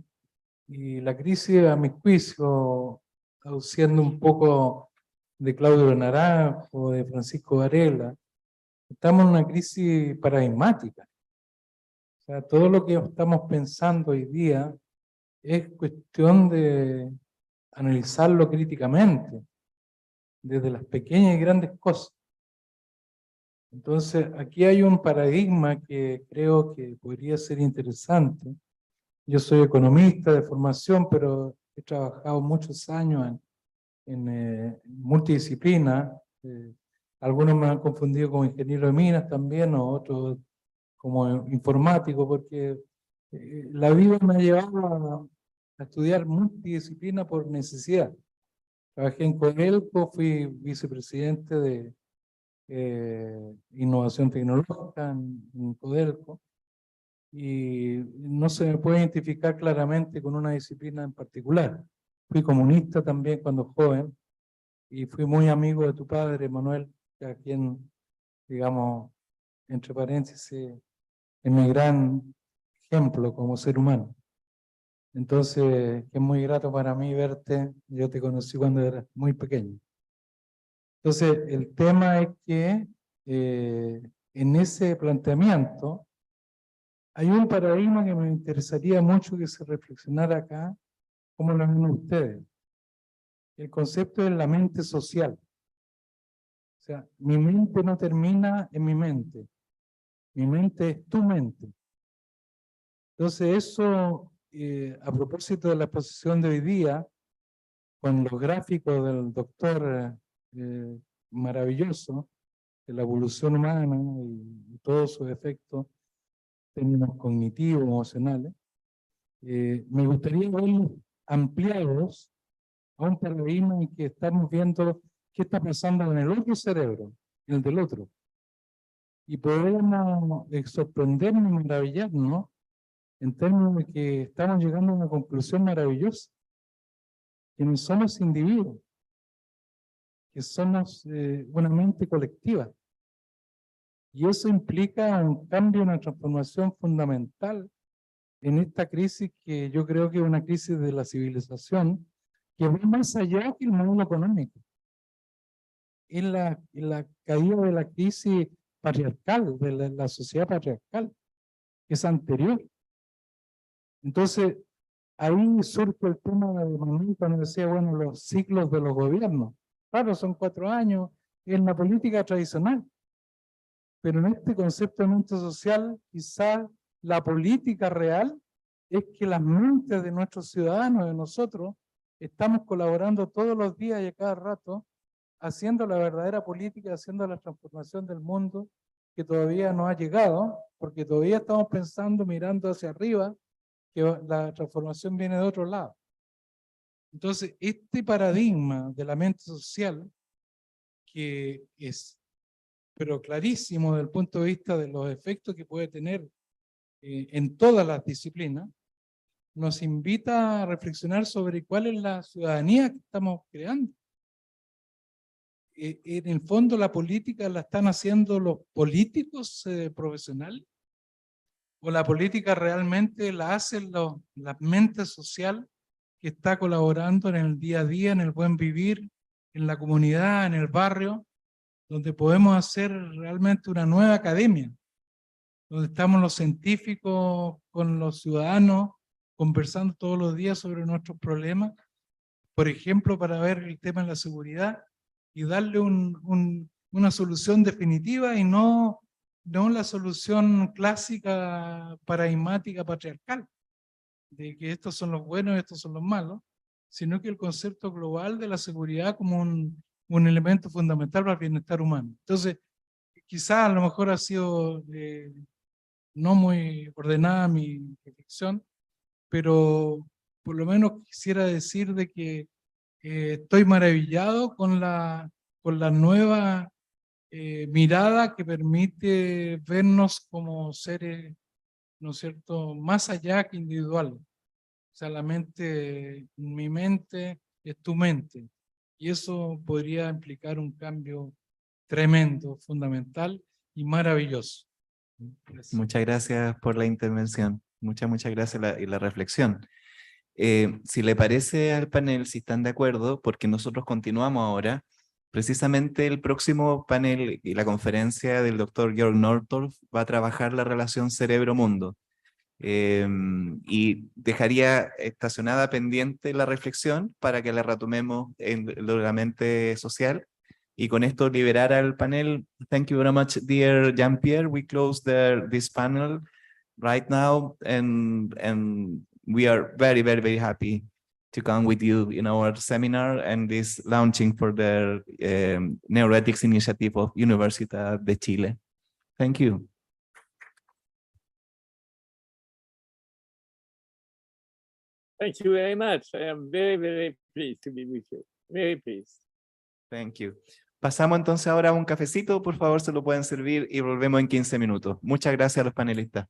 [SPEAKER 9] Y la crisis, a mi juicio, traduciendo un poco de Claudio Naranjo, de Francisco Varela, estamos en una crisis paradigmática. O sea, todo lo que estamos pensando hoy día es cuestión de analizarlo críticamente, desde las pequeñas y grandes cosas. Entonces, aquí hay un paradigma que creo que podría ser interesante. Yo soy economista de formación, pero he trabajado muchos años en multidisciplina. Algunos me han confundido como ingeniero de minas también, o otros como informático, porque la vida me ha llevado a estudiar multidisciplina por necesidad. Trabajé en Codelco, fui vicepresidente de innovación tecnológica en Codelco, y no se me puede identificar claramente con una disciplina en particular. Fui comunista también cuando joven, y fui muy amigo de tu padre, Manuel, a quien, digamos, entre paréntesis, es mi gran ejemplo como ser humano. Entonces, es muy grato para mí verte. Yo te conocí cuando eras muy pequeño. Entonces, el tema es que en ese planteamiento hay un paradigma que me interesaría mucho que se reflexionara acá, cómo lo ven ustedes. El concepto de la mente social. O sea, mi mente no termina en mi mente. Mi mente es tu mente. Entonces eso, a propósito de la exposición de hoy día, con los gráficos del doctor maravilloso, de la evolución humana y todos sus efectos, términos cognitivos, emocionales, me gustaría verlos ampliados a un paradigma en que estamos viendo qué está pasando en el otro cerebro, en el del otro. Y podemos sorprendernos y maravillarnos en términos de que estamos llegando a una conclusión maravillosa, que no somos individuos, que somos una mente colectiva. Y eso implica un cambio, una transformación fundamental en esta crisis que yo creo que es una crisis de la civilización, que va más allá que el modelo económico. Es la caída de la crisis patriarcal, de la sociedad patriarcal, que es anterior. Entonces, ahí surge el tema de Manuel cuando decía, bueno, los ciclos de los gobiernos. Claro, son 4 años, en la política tradicional. Pero en este concepto de mente social, quizás la política real es que las mentes de nuestros ciudadanos, de nosotros, estamos colaborando todos los días y a cada rato, haciendo la verdadera política, haciendo la transformación del mundo que todavía no ha llegado, porque todavía estamos pensando, mirando hacia arriba, que la transformación viene de otro lado. Entonces, este paradigma de la mente social, que es, pero clarísimo desde el punto de vista de los efectos que puede tener en todas las disciplinas, nos invita a reflexionar sobre cuál es la ciudadanía que estamos creando. En el fondo, la política la están haciendo los políticos profesionales, o la política realmente la hacen la mente social que está colaborando en el día a día, en el buen vivir, en la comunidad, en el barrio, donde podemos hacer realmente una nueva academia, donde estamos los científicos con los ciudadanos, conversando todos los días sobre nuestros problemas, por ejemplo, para ver el tema de la seguridad y darle una solución definitiva y no la solución clásica, paradigmática, patriarcal, de que estos son los buenos y estos son los malos, sino que el concepto global de la seguridad como un elemento fundamental para el bienestar humano. Entonces, quizás a lo mejor ha sido no muy ordenada mi reflexión, pero por lo menos quisiera decir de que estoy maravillado con la nueva mirada que permite vernos como seres, ¿no es cierto?, más allá que individual. O sea, la mente, mi mente es tu mente. Y eso podría implicar un cambio tremendo, fundamental y maravilloso. Gracias.
[SPEAKER 4] Muchas gracias por la intervención. Muchas gracias y la reflexión. Si le parece al panel, si están de acuerdo, porque nosotros continuamos ahora, precisamente el próximo panel y la conferencia del doctor Georg Nortorf va a trabajar la relación cerebro-mundo. Y dejaría estacionada pendiente la reflexión para que la retomemos en la mente social. Y con esto liberar al panel. Thank you very much, dear Jean-Pierre. We close this panel right now, and we are very happy to come with you in our seminar and this launching for the Neuroethics Initiative of Universidad de Chile. Thank you.
[SPEAKER 8] Thank you very much. I am very pleased to be with you. Very pleased.
[SPEAKER 4] Thank you. Pasamos entonces ahora a un cafecito, por favor se lo pueden servir y volvemos en 15 minutos. Muchas gracias a los panelistas.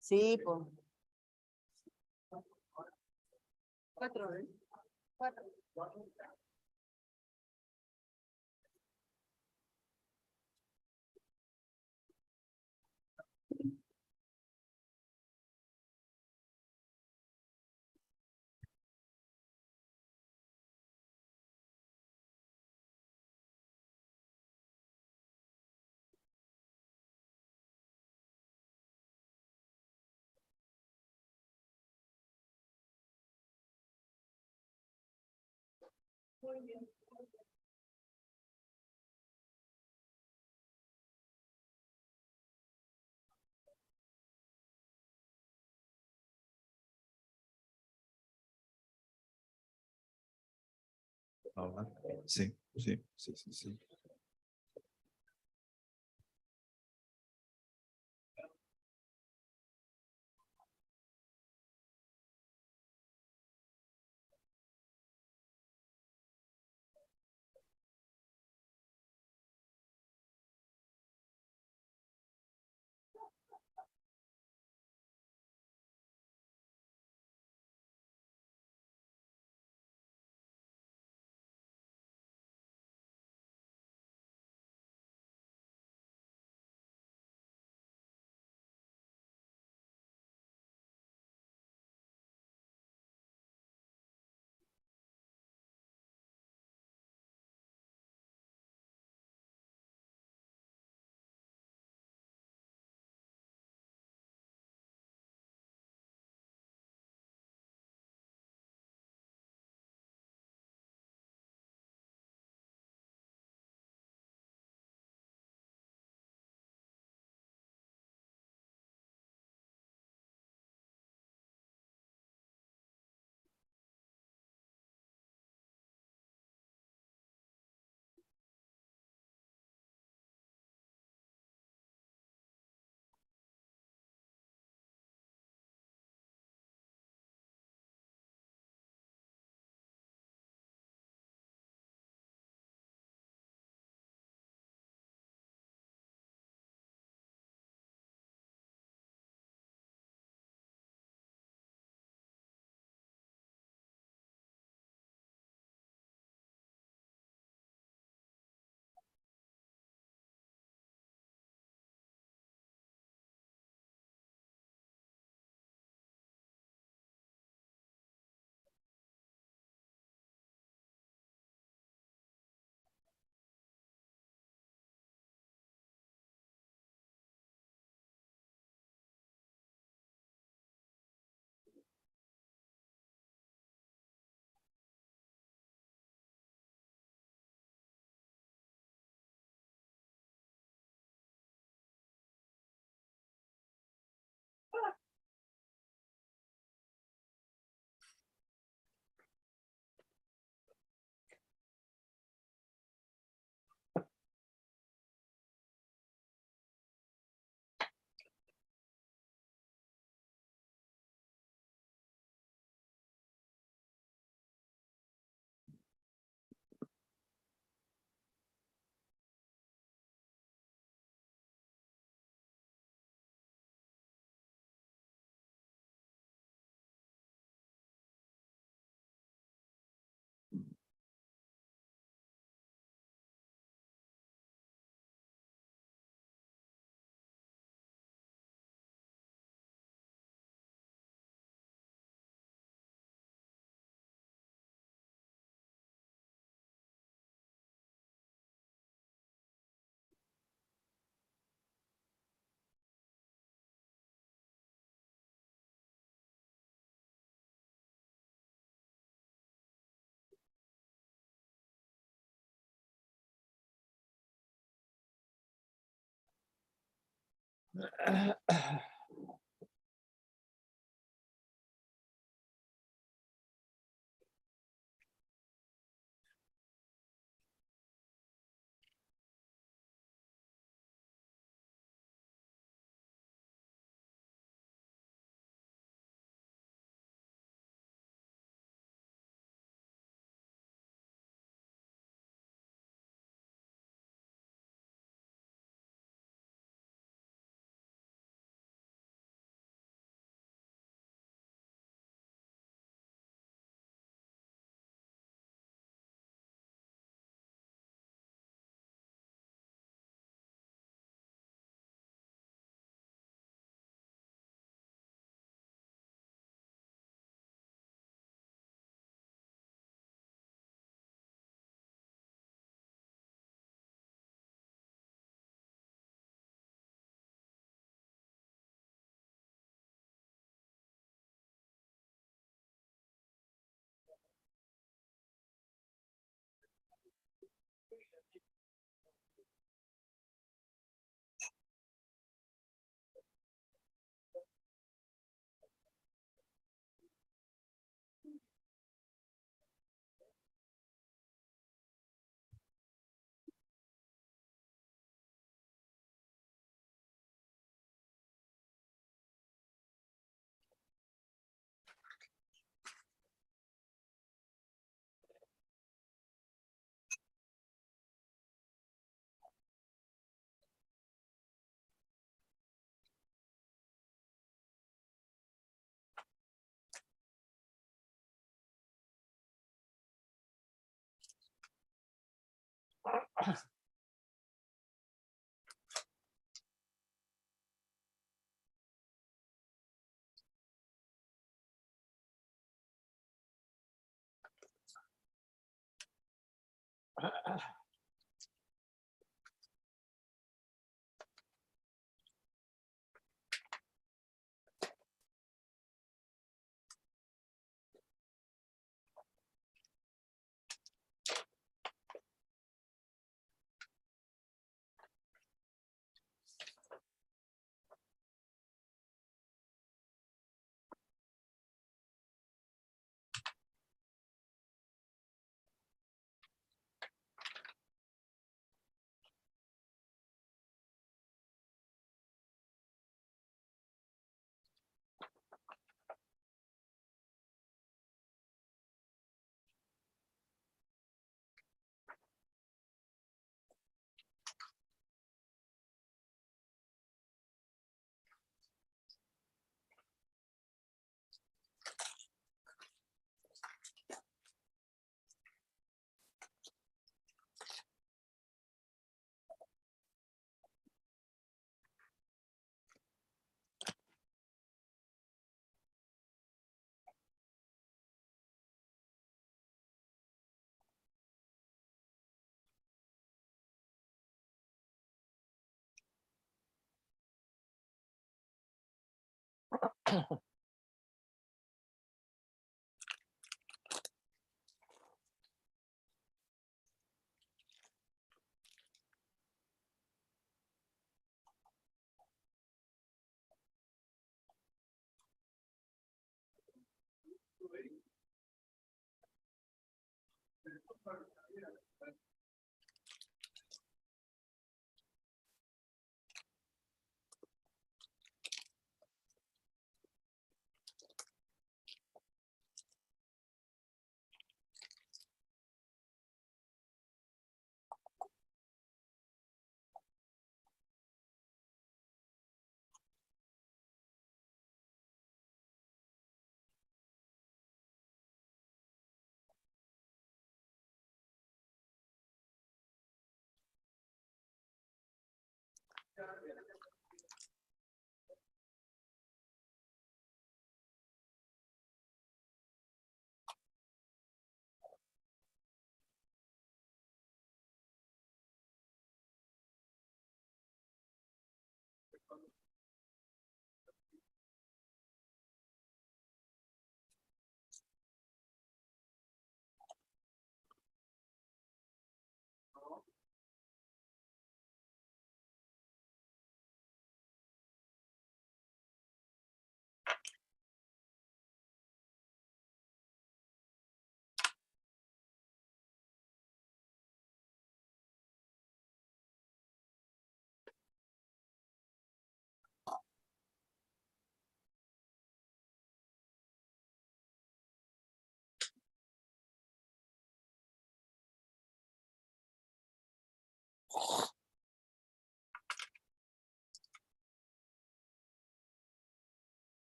[SPEAKER 6] Sí, pues. 4, ¿eh? 4. Muy bien.
[SPEAKER 4] Sí, sí.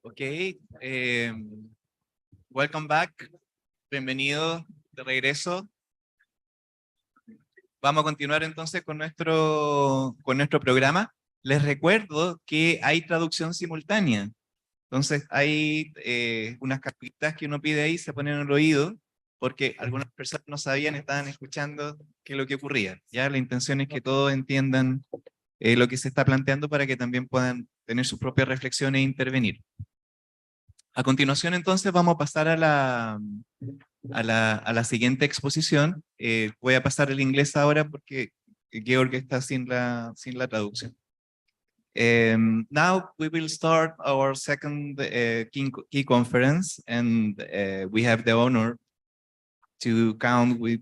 [SPEAKER 4] Ok, welcome back. Bienvenido de regreso. Vamos a continuar entonces con nuestro programa. Les recuerdo que hay traducción simultánea. Entonces hay unas carpitas que uno pide ahí, se ponen en el oído, porque algunas personas no sabían, estaban escuchando qué es lo que ocurría. Ya la intención es que todos entiendan lo que se está planteando para que también puedan tener sus propias reflexiones e intervenir. A continuación, entonces, vamos a pasar a la siguiente exposición. Voy a pasar el inglés ahora porque Georg está sin la traducción. Now we will start our second key conference, and we have the honor to count with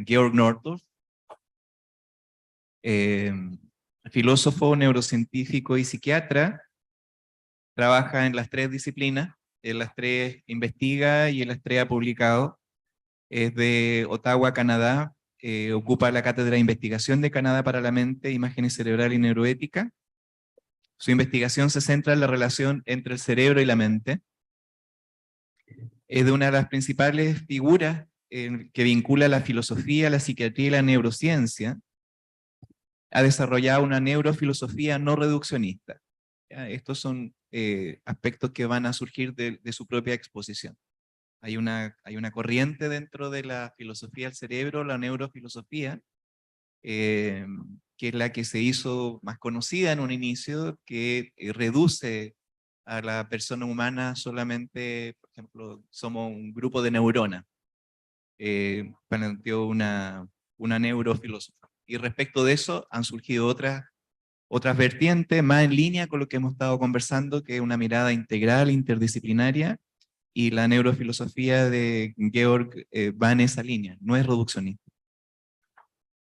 [SPEAKER 4] Georg Nordhoff, filósofo, neurocientífico y psiquiatra. Trabaja en las tres disciplinas, en las tres investiga y en las tres ha publicado. Es de Ottawa, Canadá. Ocupa la Cátedra de Investigación de Canadá para la Mente, Imágenes Cerebral y Neuroética. Su investigación se centra en la relación entre el cerebro y la mente. Es de una de las principales figuras que vincula la filosofía, la psiquiatría y la neurociencia. Ha desarrollado una neurofilosofía no reduccionista. ¿Ya? Estos son aspectos que van a surgir de su propia exposición. Hay una corriente dentro de la filosofía del cerebro, la neurofilosofía, que es la que se hizo más conocida en un inicio, que reduce a la persona humana solamente, por ejemplo, somos un grupo de neuronas. Planteó una neurofilosofía. Y respecto de eso han surgido otras vertientes más en línea con lo que hemos estado conversando, que es una mirada integral, interdisciplinaria, y la neurofilosofía de Georg va en esa línea, no es reduccionista.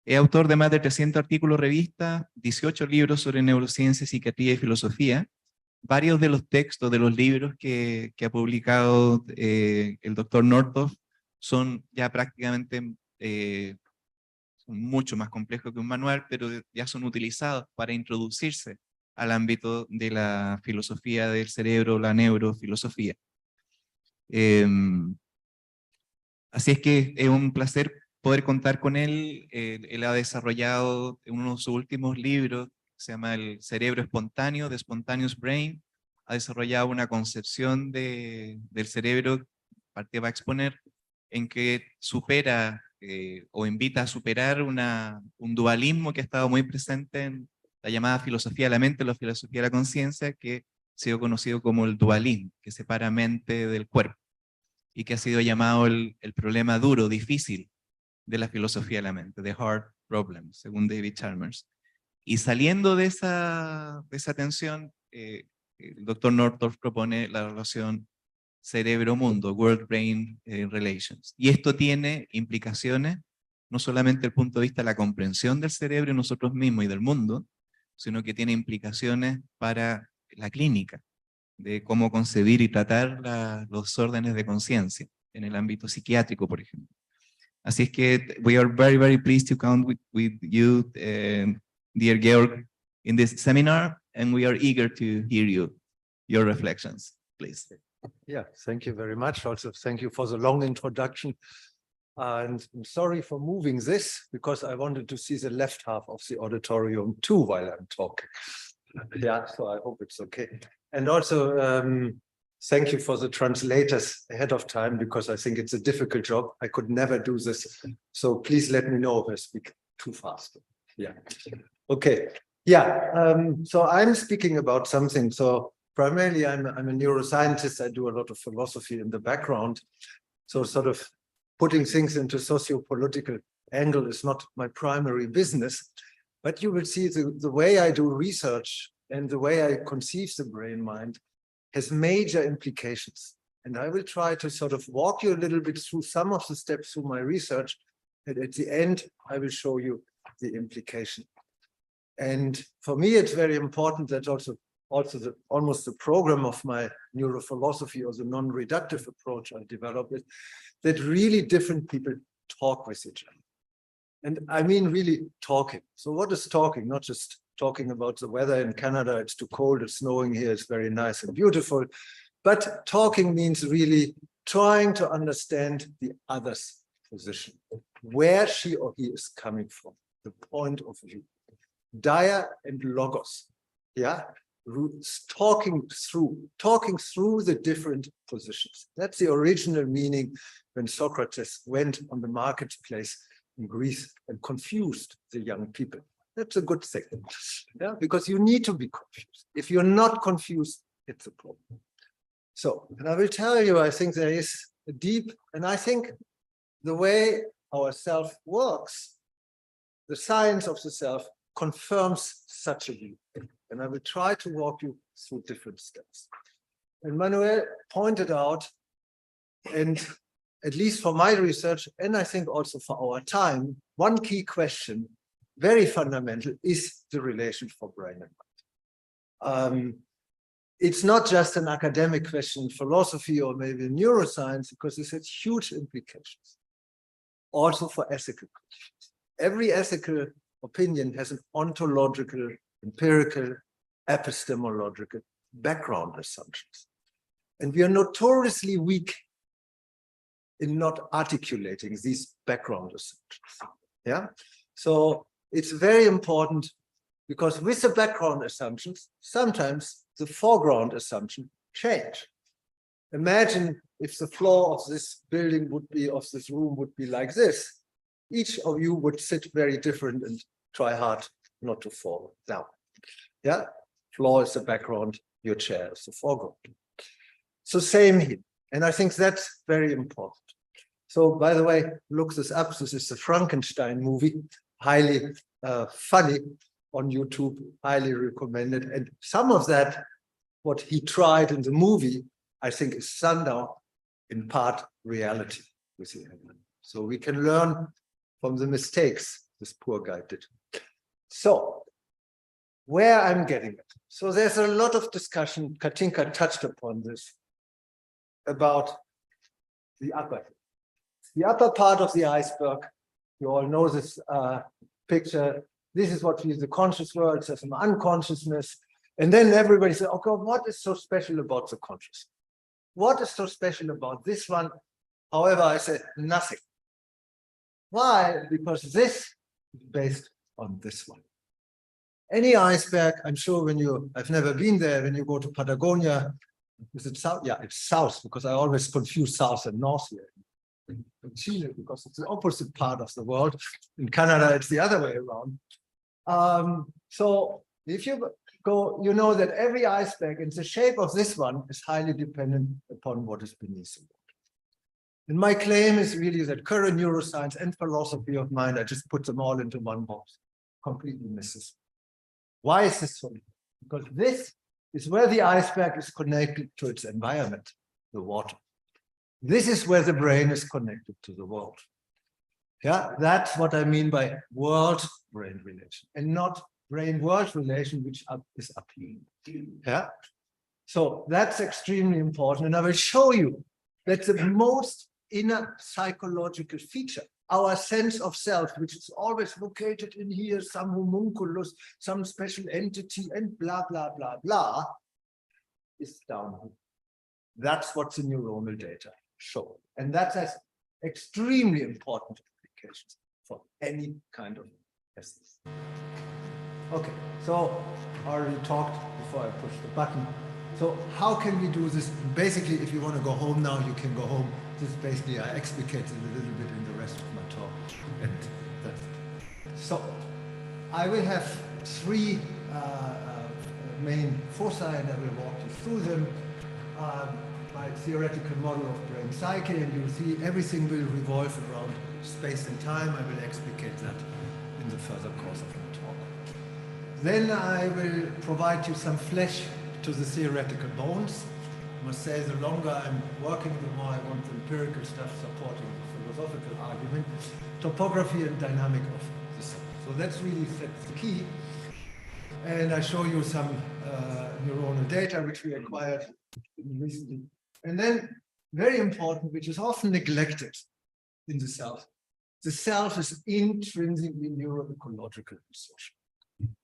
[SPEAKER 4] Es autor de más de 300 artículos revistas, 18 libros sobre neurociencia, psiquiatría y filosofía. Varios de los textos de los libros que ha publicado el doctor Nordhoff son ya prácticamente son mucho más complejos que un manual, pero ya son utilizados para introducirse al ámbito de la filosofía del cerebro, la neurofilosofía. Así es que es un placer poder contar con él. Él ha desarrollado uno de sus últimos libros, se llama El cerebro espontáneo, The Spontaneous Brain. Ha desarrollado una concepción del cerebro, parte va a exponer, en que supera o invita a superar un dualismo que ha estado muy presente en la llamada filosofía de la mente, la filosofía de la conciencia, que ha sido conocido como el dualismo, que separa mente del cuerpo, y que ha sido llamado el problema duro, difícil de la filosofía de la mente, the hard problem, según David Chalmers. Y saliendo de esa tensión, el doctor Nordhoff propone la relación cerebro-mundo, world-brain relations. Y esto tiene implicaciones, no solamente desde el punto de vista de la comprensión del cerebro y nosotros mismos y del mundo, sino que tiene implicaciones para la clínica, de cómo concebir y tratar los órdenes de conciencia en el ámbito psiquiátrico, por ejemplo. Así es que we are very, very pleased to count with you, dear Georg, in this seminar, and we are eager to hear your reflections, please.
[SPEAKER 10] Yeah, thank you very much. Also, thank you for the long introduction. And I'm sorry for moving this, because I wanted to see the left half of the auditorium too while I'm talking. Yeah, so I hope it's okay. And also, thank you for the translators ahead of time, because I think it's a difficult job. I could never do this. So please let me know if I speak too fast. Yeah. Okay. Yeah. So I'm speaking about something. So primarily, I'm a neuroscientist. I do a lot of philosophy in the background. So sort of putting things into socio-political angle is not my primary business. But you will see the way I do research and the way I conceive the brain-mind has major implications. And I will try to sort of walk you a little bit through some of the steps through my research And at the end, I will show you the implication. And for me, it's very important that also almost the program of my neurophilosophy or the non-reductive approach I developed is that really different people talk with each other. And I mean really talking. So what is talking? Not just talking about the weather in Canada, it's too cold, it's snowing here, it's very nice and beautiful. But talking means really trying to understand the other's position, where she or he is coming from, the point of view. Dia and logos, yeah, talking through the different positions. That's the original meaning when Socrates went on the marketplace in Greece and confused the young people. That's a good thing, yeah, because you need to be confused. If you're not confused, it's a problem. So, and I will tell you, I think there is a deep, and I think the way our self works, the science of the self confirms such a view. And I will try to walk you through different steps. And Manuel pointed out, and at least for my research, and I think also for our time, one key question, very fundamental, is the relation for brain and mind. It's not just an academic question in philosophy or maybe in neuroscience, because this has huge implications, also for ethical questions. Every ethical opinion has an ontological, empirical, epistemological background assumptions. And we are notoriously weak in not articulating these background assumptions. Yeah. So it's very important, because with the background assumptions, sometimes the foreground assumption change. Imagine if the floor of this building would be, of this room would be like this. Each of you would sit very different and try hard not to fall down. Yeah, floor is the background, your chair is the foreground. So same here. And I think that's very important. So by the way, look this up. This is the Frankenstein movie, highly funny on YouTube, highly recommended. And some of that, what he tried in the movie, I think is somehow in part reality with the animal. So we can learn from the mistakes this poor guy did. So where I'm getting it. So there's a lot of discussion, Katinka touched upon this, about the upper part of the iceberg. You all know this picture. This is what is the conscious world, there's some unconsciousness. And then everybody says, okay, what is so special about the conscious? What is so special about this one? However, I said nothing. Why? Because this is based on this one. Any iceberg, I'm sure when you, I've never been there, when you go to Patagonia, is it south? Yeah, it's south, because I always confuse south and north here. In Chile, because it's the opposite part of the world. In Canada, it's the other way around. So if you go, you know that every iceberg and the shape of this one is highly dependent upon what is beneath the water. And my claim is really that current neuroscience and philosophy of mind, I just put them all into one box, completely misses. Why is this so? Because this is where the iceberg is connected to its environment, the water. This is where the brain is connected to the world. Yeah, that's what I mean by world-brain relation, and not brain-world relation, which is up here. Yeah, so that's extremely important, and I will show you that the most inner psychological feature, our sense of self, which is always located in here, some homunculus, some special entity, and blah, blah, blah, blah, is down here. That's what the neuronal data show. And that has extremely important implications for any kind of business. Okay, so I already talked before I push the button. So how can we do this? Basically, if you want to go home now, you can go home. This is basically, I explicated a little bit in the rest of my talk. And that's it. So I will have three main foci, and I will walk you through them. My theoretical model of brain psyche, and you'll see everything will revolve around space and time. I will explicate that in the further course of my talk. Then I will provide you some flesh to the theoretical bones, I must say, the longer I'm working, the more I want the empirical stuff supporting the philosophical argument, topography and dynamic of the cell. So that's really the key. And I show you some neuronal data which we acquired recently. And then, very important, which is often neglected in the self is intrinsically neuroecological and social.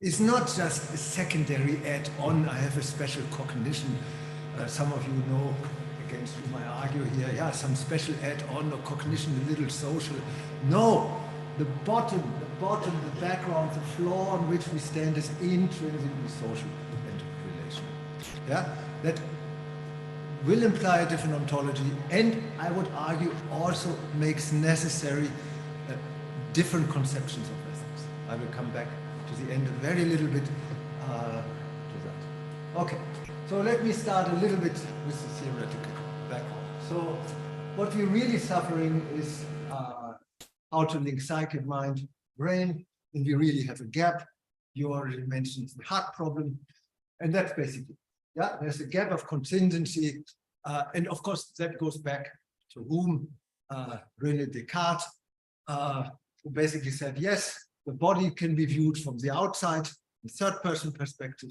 [SPEAKER 10] It's not just a secondary add-on. I have a special cognition. Some of you know, against whom I argue here, yeah, some special add-on or cognition, a little social. No, the bottom, the background, the floor on which we stand is intrinsically social and relational. Yeah, that will imply a different ontology, and I would argue also makes necessary different conceptions of ethics. I will come back to the end a very little bit to that. Okay, so let me start a little bit with the theoretical background. So what we're really suffering is how to link psychic mind, brain, and we really have a gap. You already mentioned the heart problem, and that's basically, yeah, there's a gap of contingency, and of course that goes back to whom? René Descartes, who basically said, yes, the body can be viewed from the outside, in third-person perspective,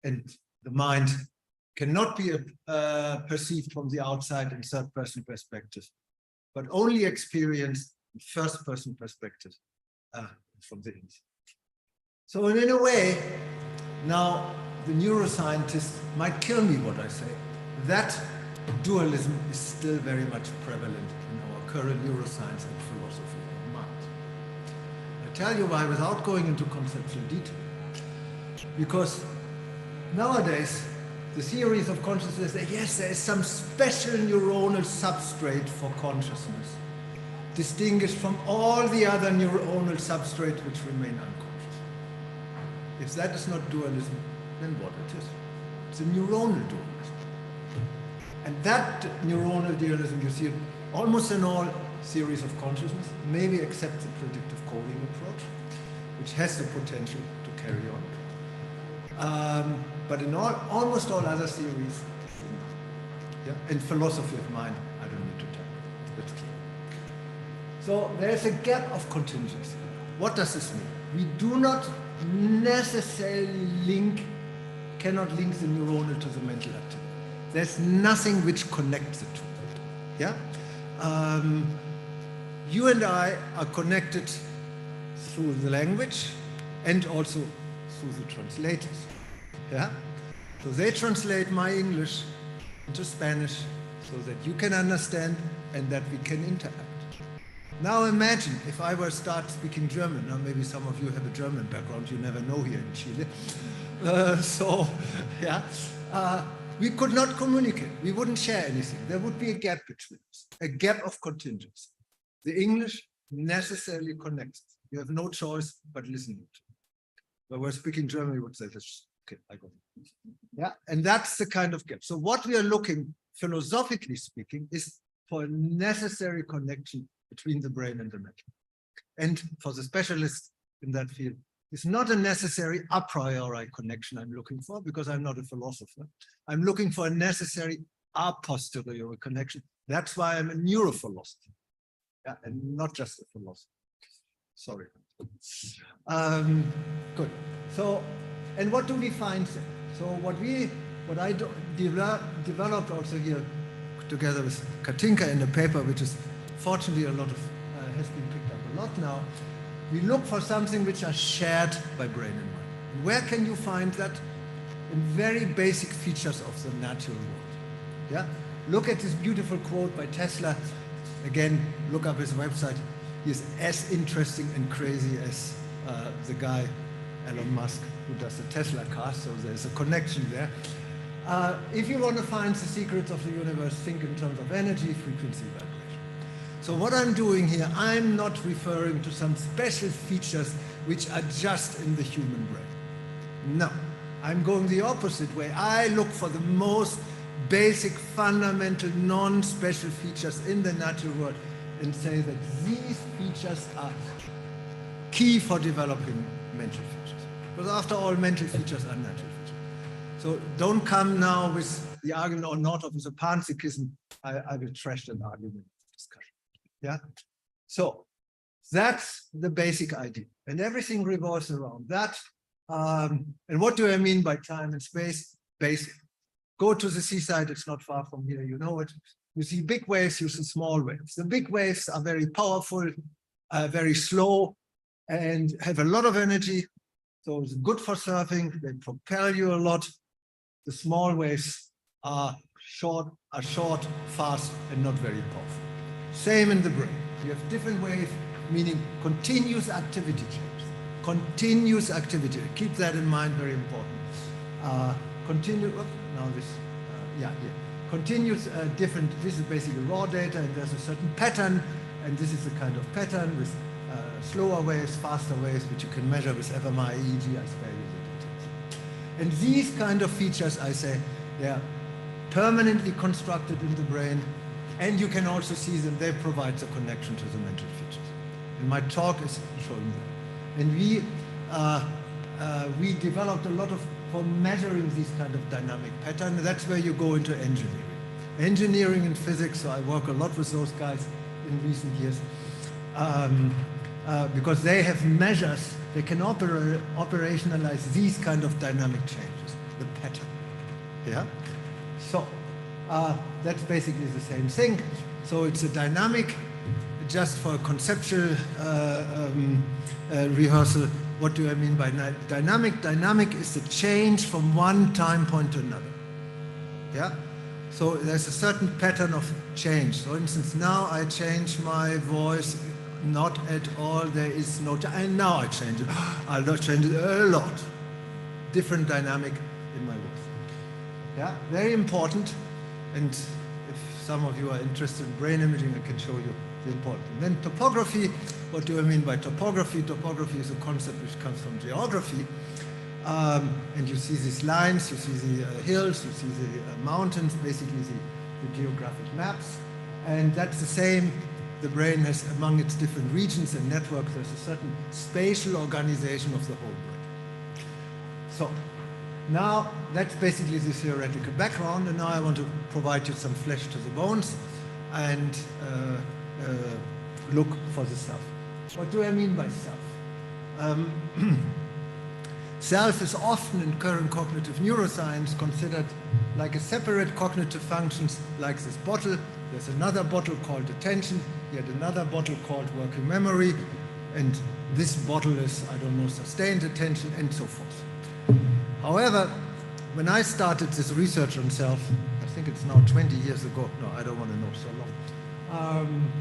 [SPEAKER 10] and the mind cannot be perceived from the outside in third-person perspective, but only experienced in first-person perspective from the inside. So in a way, now the neuroscientist might kill me what I say. That dualism is still very much prevalent in our current neuroscience and philosophy of mind. I tell you why without going into conceptual detail. Because nowadays, the theories of consciousness say, yes, there is some special neuronal substrate for consciousness, distinguished from all the other neuronal substrates which remain unconscious. If that is not dualism, then what it is? It's a neuronal dualism. And that neuronal dualism you see almost in all theories of consciousness, maybe except the predictive coding approach, which has the potential to carry on. But in almost all other theories, yeah, and philosophy of mind, I don't need to tell you. That's clear. So there's a gap of contingency. What does this mean? We do not necessarily cannot link the neuronal to the mental activity. There's nothing which connects the two. Yeah? You and I are connected through the language and also through the translators. Yeah? So they translate my English into Spanish so that you can understand and that we can interact. Now imagine if I were to start speaking German. Now maybe some of you have a German background, you never know here in Chile. We could not communicate. We wouldn't share anything. There would be a gap between us, a gap of contingency. The English necessarily connects. You have no choice but listening to it. But we're speaking German, we would say this. Okay, I got it. Yeah, and that's the kind of gap. So what we are looking, philosophically speaking, is for a necessary connection between the brain and the mental. And for the specialists in that field, it's not a necessary a priori connection I'm looking for, because I'm not a philosopher. I'm looking for a necessary a posteriori connection. That's why I'm a neurophilosopher, yeah, and not just a philosopher. Sorry. Good. So, and what do we find then? So what I developed also here together with Katinka in the paper, which is fortunately a lot of has been picked up a lot now. We look for something which are shared by brain and mind. And where can you find that? In very basic features of the natural world. Yeah? Look at this beautiful quote by Tesla. Again, look up his website. He is as interesting and crazy as the guy, Elon Musk, who does the Tesla car, so there's a connection there. If you want to find the secrets of the universe, think in terms of energy, frequency, vibration. So what I'm doing here, I'm not referring to some special features which are just in the human brain. No, I'm going the opposite way. I look for the most basic, fundamental, non-special features in the natural world and say that these features are key for developing mental features. Because after all, mental features are natural features. So don't come now with the argument or not of the panpsychism, I will trash that argument discussion. Yeah. So that's the basic idea, and everything revolves around that. And what do I mean by time and space? Basic. Go to the seaside, it's not far from here, you know it. You see big waves, you see small waves. The big waves are very powerful, very slow, and have a lot of energy. So it's good for surfing, they propel you a lot. The small waves are short, fast, and not very powerful. Same in the brain. You have different waves, meaning continuous activity change. Continuous activity. Keep that in mind, very important. Continuous different, this is basically raw data, and there's a certain pattern, and this is the kind of pattern with slower waves, faster waves, which you can measure with fMRI, EEG, I spare you the details. And these kind of features, I say, they are permanently constructed in the brain, and you can also see them, they provide the connection to the mental features. And my talk is showing that. And we developed a lot of, for measuring these kind of dynamic patterns. That's where you go into engineering. Engineering and physics, so I work a lot with those guys in recent years, because they have measures, they can operationalize these kind of dynamic changes, the pattern. Yeah? So that's basically the same thing. So it's a dynamic, just for conceptual rehearsal. What do I mean by dynamic? Dynamic is the change from one time point to another. Yeah? So there's a certain pattern of change. For instance, now I change my voice, not at all, there is no time, and now I change it. I'll not change it a lot. Different dynamic in my voice. Yeah, very important. And if some of you are interested in brain imaging, I can show you the important. And then topography, what do I mean by topography? Topography is a concept which comes from geography. And you see these lines, you see the hills, you see the mountains, basically the geographic maps. And that's the same, the brain has among its different regions and networks, there's a certain spatial organization of the whole brain. So now that's basically the theoretical background, and now I want to provide you some flesh to the bones and look for the self. What do I mean by self? Self is often in current cognitive neuroscience considered like a separate cognitive functions, like this bottle. There's another bottle called attention, yet another bottle called working memory, and this bottle is, I don't know, sustained attention, and so forth. However, when I started this research on self, I think it's now 20 years ago, no, I don't want to know so long.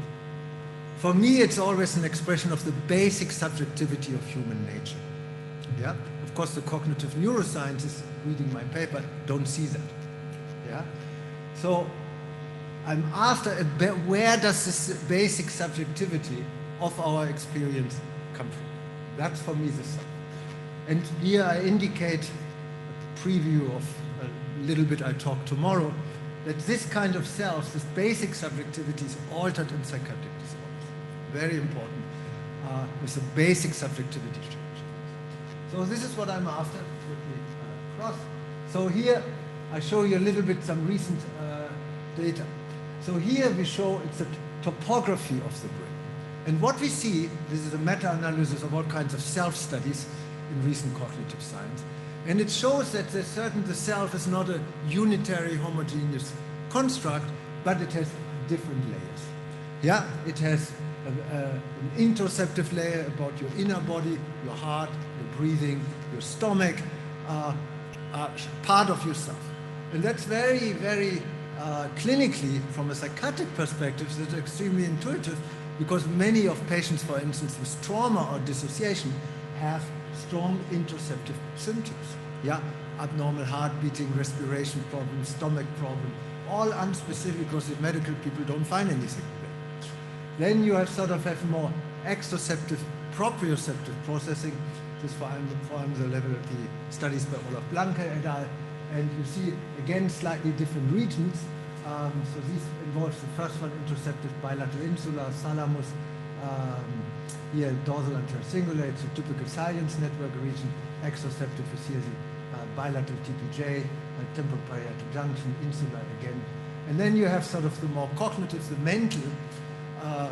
[SPEAKER 10] For me, it's always an expression of the basic subjectivity of human nature. Yeah? Of course, the cognitive neuroscientists reading my paper don't see that. Yeah? So I'm after where does this basic subjectivity of our experience come from? That's for me the self. And here I indicate a preview of a little bit I talk tomorrow, that this kind of self, this basic subjectivity is altered in psychiatric disorders. Very important, with a basic subjectivity change. So this is what I'm after. Cross. So here I show you a little bit some recent data. So here we show it's a topography of the brain. And what we see, this is a meta-analysis of all kinds of self-studies in recent cognitive science. And it shows that the self is not a unitary homogeneous construct, but it has different layers. Yeah, it has an interoceptive layer about your inner body, your heart, your breathing, your stomach, part of yourself. And that's very, very clinically, from a psychiatric perspective, that's extremely intuitive, because many of patients, for instance, with trauma or dissociation, have strong interoceptive symptoms. Yeah, abnormal heart beating, respiration problems, stomach problem, all unspecific because the medical people don't find anything there. Then you have more exoceptive, proprioceptive processing. This is for the level of the studies by Olaf Blanke et al. And you see, again, slightly different regions. So this involves the first one, interoceptive bilateral insula, thalamus, here dorsal anterior cingulate, so typical science network region. Exoceptive is here the bilateral TPJ, temporal parietal junction, insula again. And then you have sort of the more cognitive, the mental,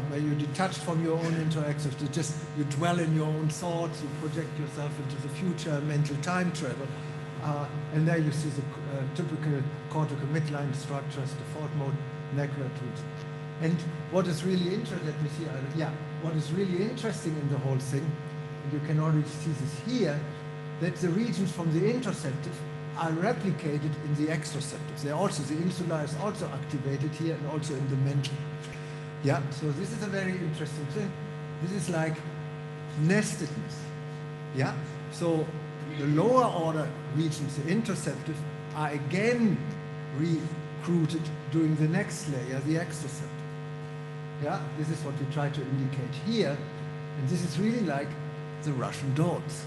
[SPEAKER 10] where you're detached from your own interactions. You dwell in your own thoughts, you project yourself into the future, mental time travel. And there you see the typical cortical midline structures, default mode, neck roots. And what is really interesting, let me see, what is really interesting in the whole thing, and you can already see this here, that the regions from the interoceptive are replicated in the extroceptive. They're also, the insula is also activated here and also in the mental. Yeah, so this is a very interesting thing. This is like nestedness. Yeah, so the lower order regions, the interoceptive, are again recruited during the next layer, the extroceptive. Yeah, this is what we try to indicate here. And this is really like the Russian dots.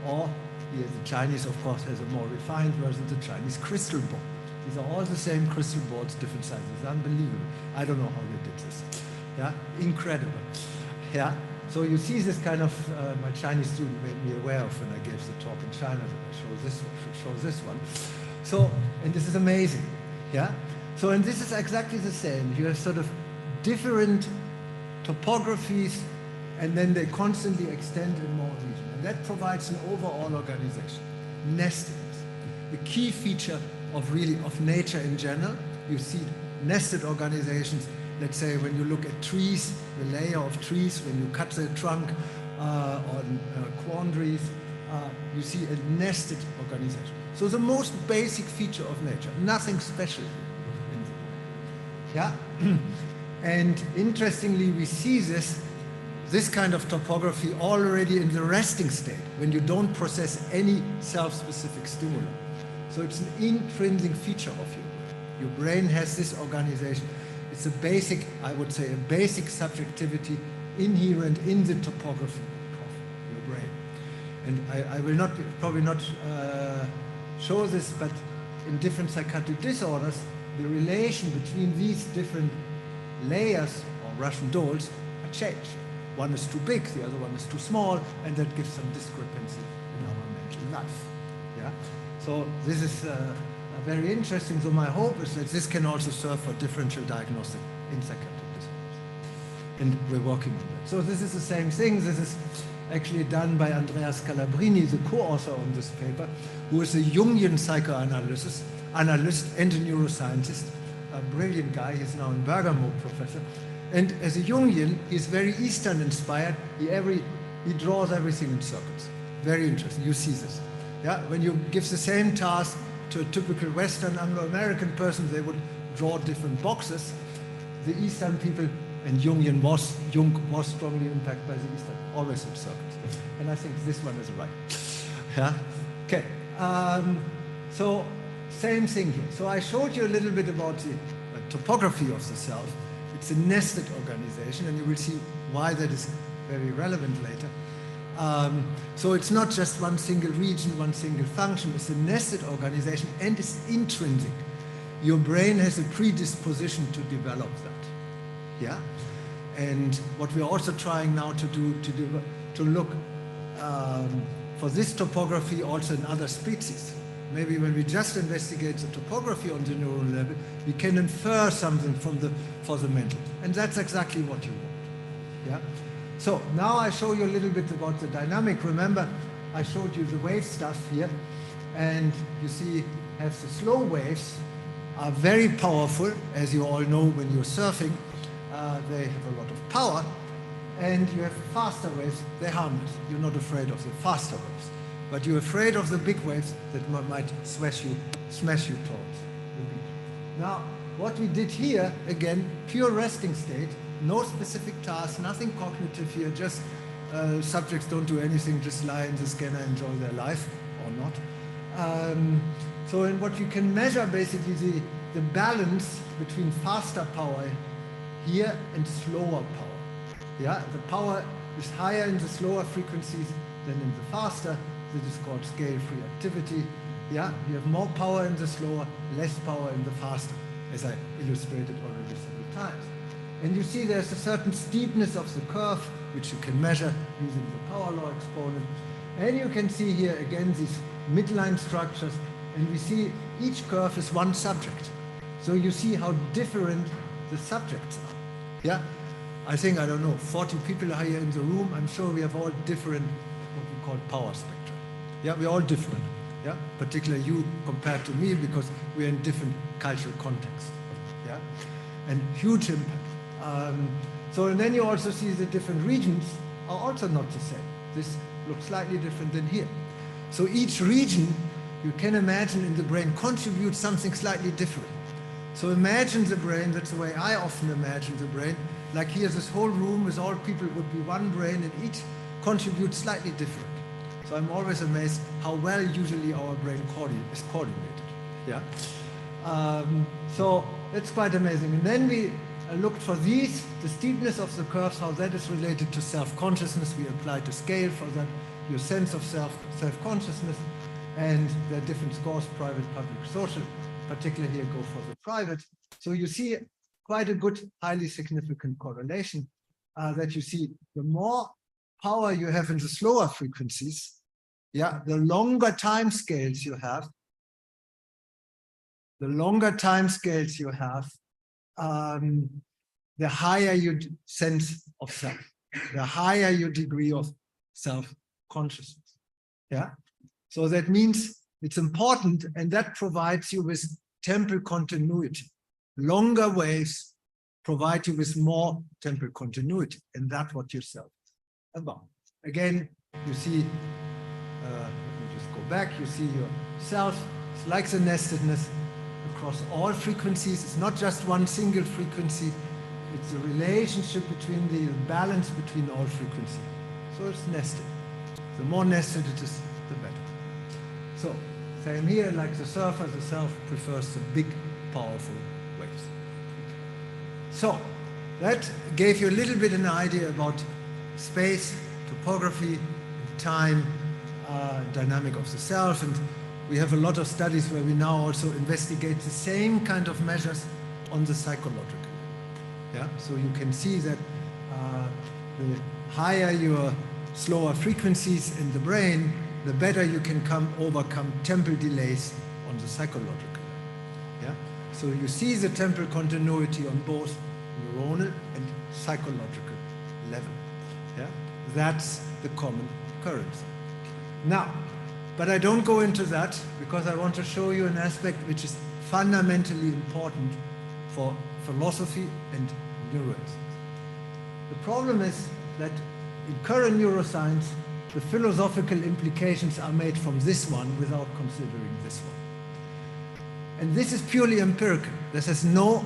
[SPEAKER 10] Or here the Chinese, of course, has a more refined version, the Chinese crystal ball. These are all the same crystal balls, different sizes. Unbelievable. I don't know how they did this. Yeah, incredible. Yeah, so you see this kind of, my Chinese student made me aware of when I gave the talk in China. I show this one. So, and this is amazing. Yeah, so, and this is exactly the same. You have sort of different topographies, and then they constantly extend in more region. And that provides an overall organization. Nestedness. The key feature of nature in general, you see nested organizations. Let's say when you look at trees, the layer of trees, when you cut the trunk on quandaries, you see a nested organization. So the most basic feature of nature, nothing special. Yeah. And interestingly, we see this kind of topography already in the resting state, when you don't process any self-specific stimuli. So it's an intrinsic feature of your brain. Your brain has this organization. It's a basic, I would say, a basic subjectivity inherent in the topography of your brain. And I will probably not show this, but in different psychiatric disorders, the relation between these different layers or Russian dolls are changed. One is too big, the other one is too small, and that gives some discrepancy in our mental life. Yeah? So this is very interesting. So my hope is that this can also serve for differential diagnostic in psychiatric disorders. And we're working on that. So this is the same thing. This is actually done by Andrea Scalabrini, the co-author on this paper, who is a Jungian psychoanalyst and a neuroscientist. A brilliant guy. He's now in Bergamo professor. And as a Jungian, he's very Eastern inspired. He draws everything in circles. Very interesting. You see this. Yeah? When you give the same task to a typical Western Anglo-American person, they would draw different boxes. The Eastern people, and Jung was strongly impacted by the Eastern, always in circles. And I think this one is right. Yeah? Okay. So same thing here. So I showed you a little bit about the topography of the self. It's a nested organization, and you will see why that is very relevant later. So it's not just one single region, one single function. It's a nested organization, and it's intrinsic. Your brain has a predisposition to develop that. Yeah? And what we're also trying now to do, to look for this topography also in other species. Maybe when we just investigate the topography on the neural level, we can infer something for the mental. And that's exactly what you want. Yeah? So now I show you a little bit about the dynamic. Remember, I showed you the wave stuff here. And you see, have the slow waves are very powerful, as you all know when you're surfing. They have a lot of power. And you have faster waves, they're harmless. You're not afraid of the faster waves. But you're afraid of the big waves that might smash you towards the beach. Now, what we did here, again, pure resting state, no specific task, nothing cognitive here, just subjects don't do anything, just lie in the scanner, enjoy their life, or not. So in what you can measure, basically, the balance between faster power here and slower power. Yeah, the power is higher in the slower frequencies than in the faster. This is called scale-free activity. Yeah, you have more power in the slower, less power in the faster, as I illustrated already several times. And you see there's a certain steepness of the curve, which you can measure using the power law exponent. And you can see here again these midline structures, and we see each curve is one subject. So you see how different the subjects are. Yeah, I think, I don't know, 40 people are here in the room. I'm sure we have all different, what we call power spectra. Yeah, we're all different. Yeah, particularly you compared to me, because we're in different cultural contexts. Yeah, and huge impact. So, and then you also see the different regions are also not the same. This looks slightly different than here. So each region, you can imagine, in the brain contributes something slightly different. So imagine the brain, that's the way I often imagine the brain, like here this whole room with all people would be one brain, and each contributes slightly different. So I'm always amazed how well usually our brain is coordinated. Yeah. So it's quite amazing. And then we looked for these, the steepness of the curves, how that is related to self-consciousness. We applied a scale for that, your sense of self-consciousness, and there are different scores, private, public, social. Particularly here go for the private. So you see quite a good, highly significant correlation that you see the more power you have in the slower frequencies, yeah, the longer time scales you have, the higher your sense of self, the higher your degree of self-consciousness. Yeah. So that means it's important, and that provides you with temporal continuity. Longer waves provide you with more temporal continuity, and that's what your self is about. Again, you see, let me just go back, you see your self, it's like the nestedness across all frequencies. It's not just one single frequency, it's a relationship between the balance between all frequencies. So it's nested. The more nested it is, the better. So, same here, like the surfer, the self prefers the big, powerful waves. So, that gave you a little bit an idea about space, topography, time, dynamic of the self, and we have a lot of studies where we now also investigate the same kind of measures on the psychological. Yeah, so you can see that the higher your slower frequencies in the brain, the better you can overcome temporal delays on the psychological level. Yeah? So you see the temporal continuity on both neuronal and psychological level. Yeah? That's the common currency. Now, but I don't go into that because I want to show you an aspect which is fundamentally important for philosophy and neuroethics. The problem is that in current neuroscience, the philosophical implications are made from this one without considering this one. And this is purely empirical. This has no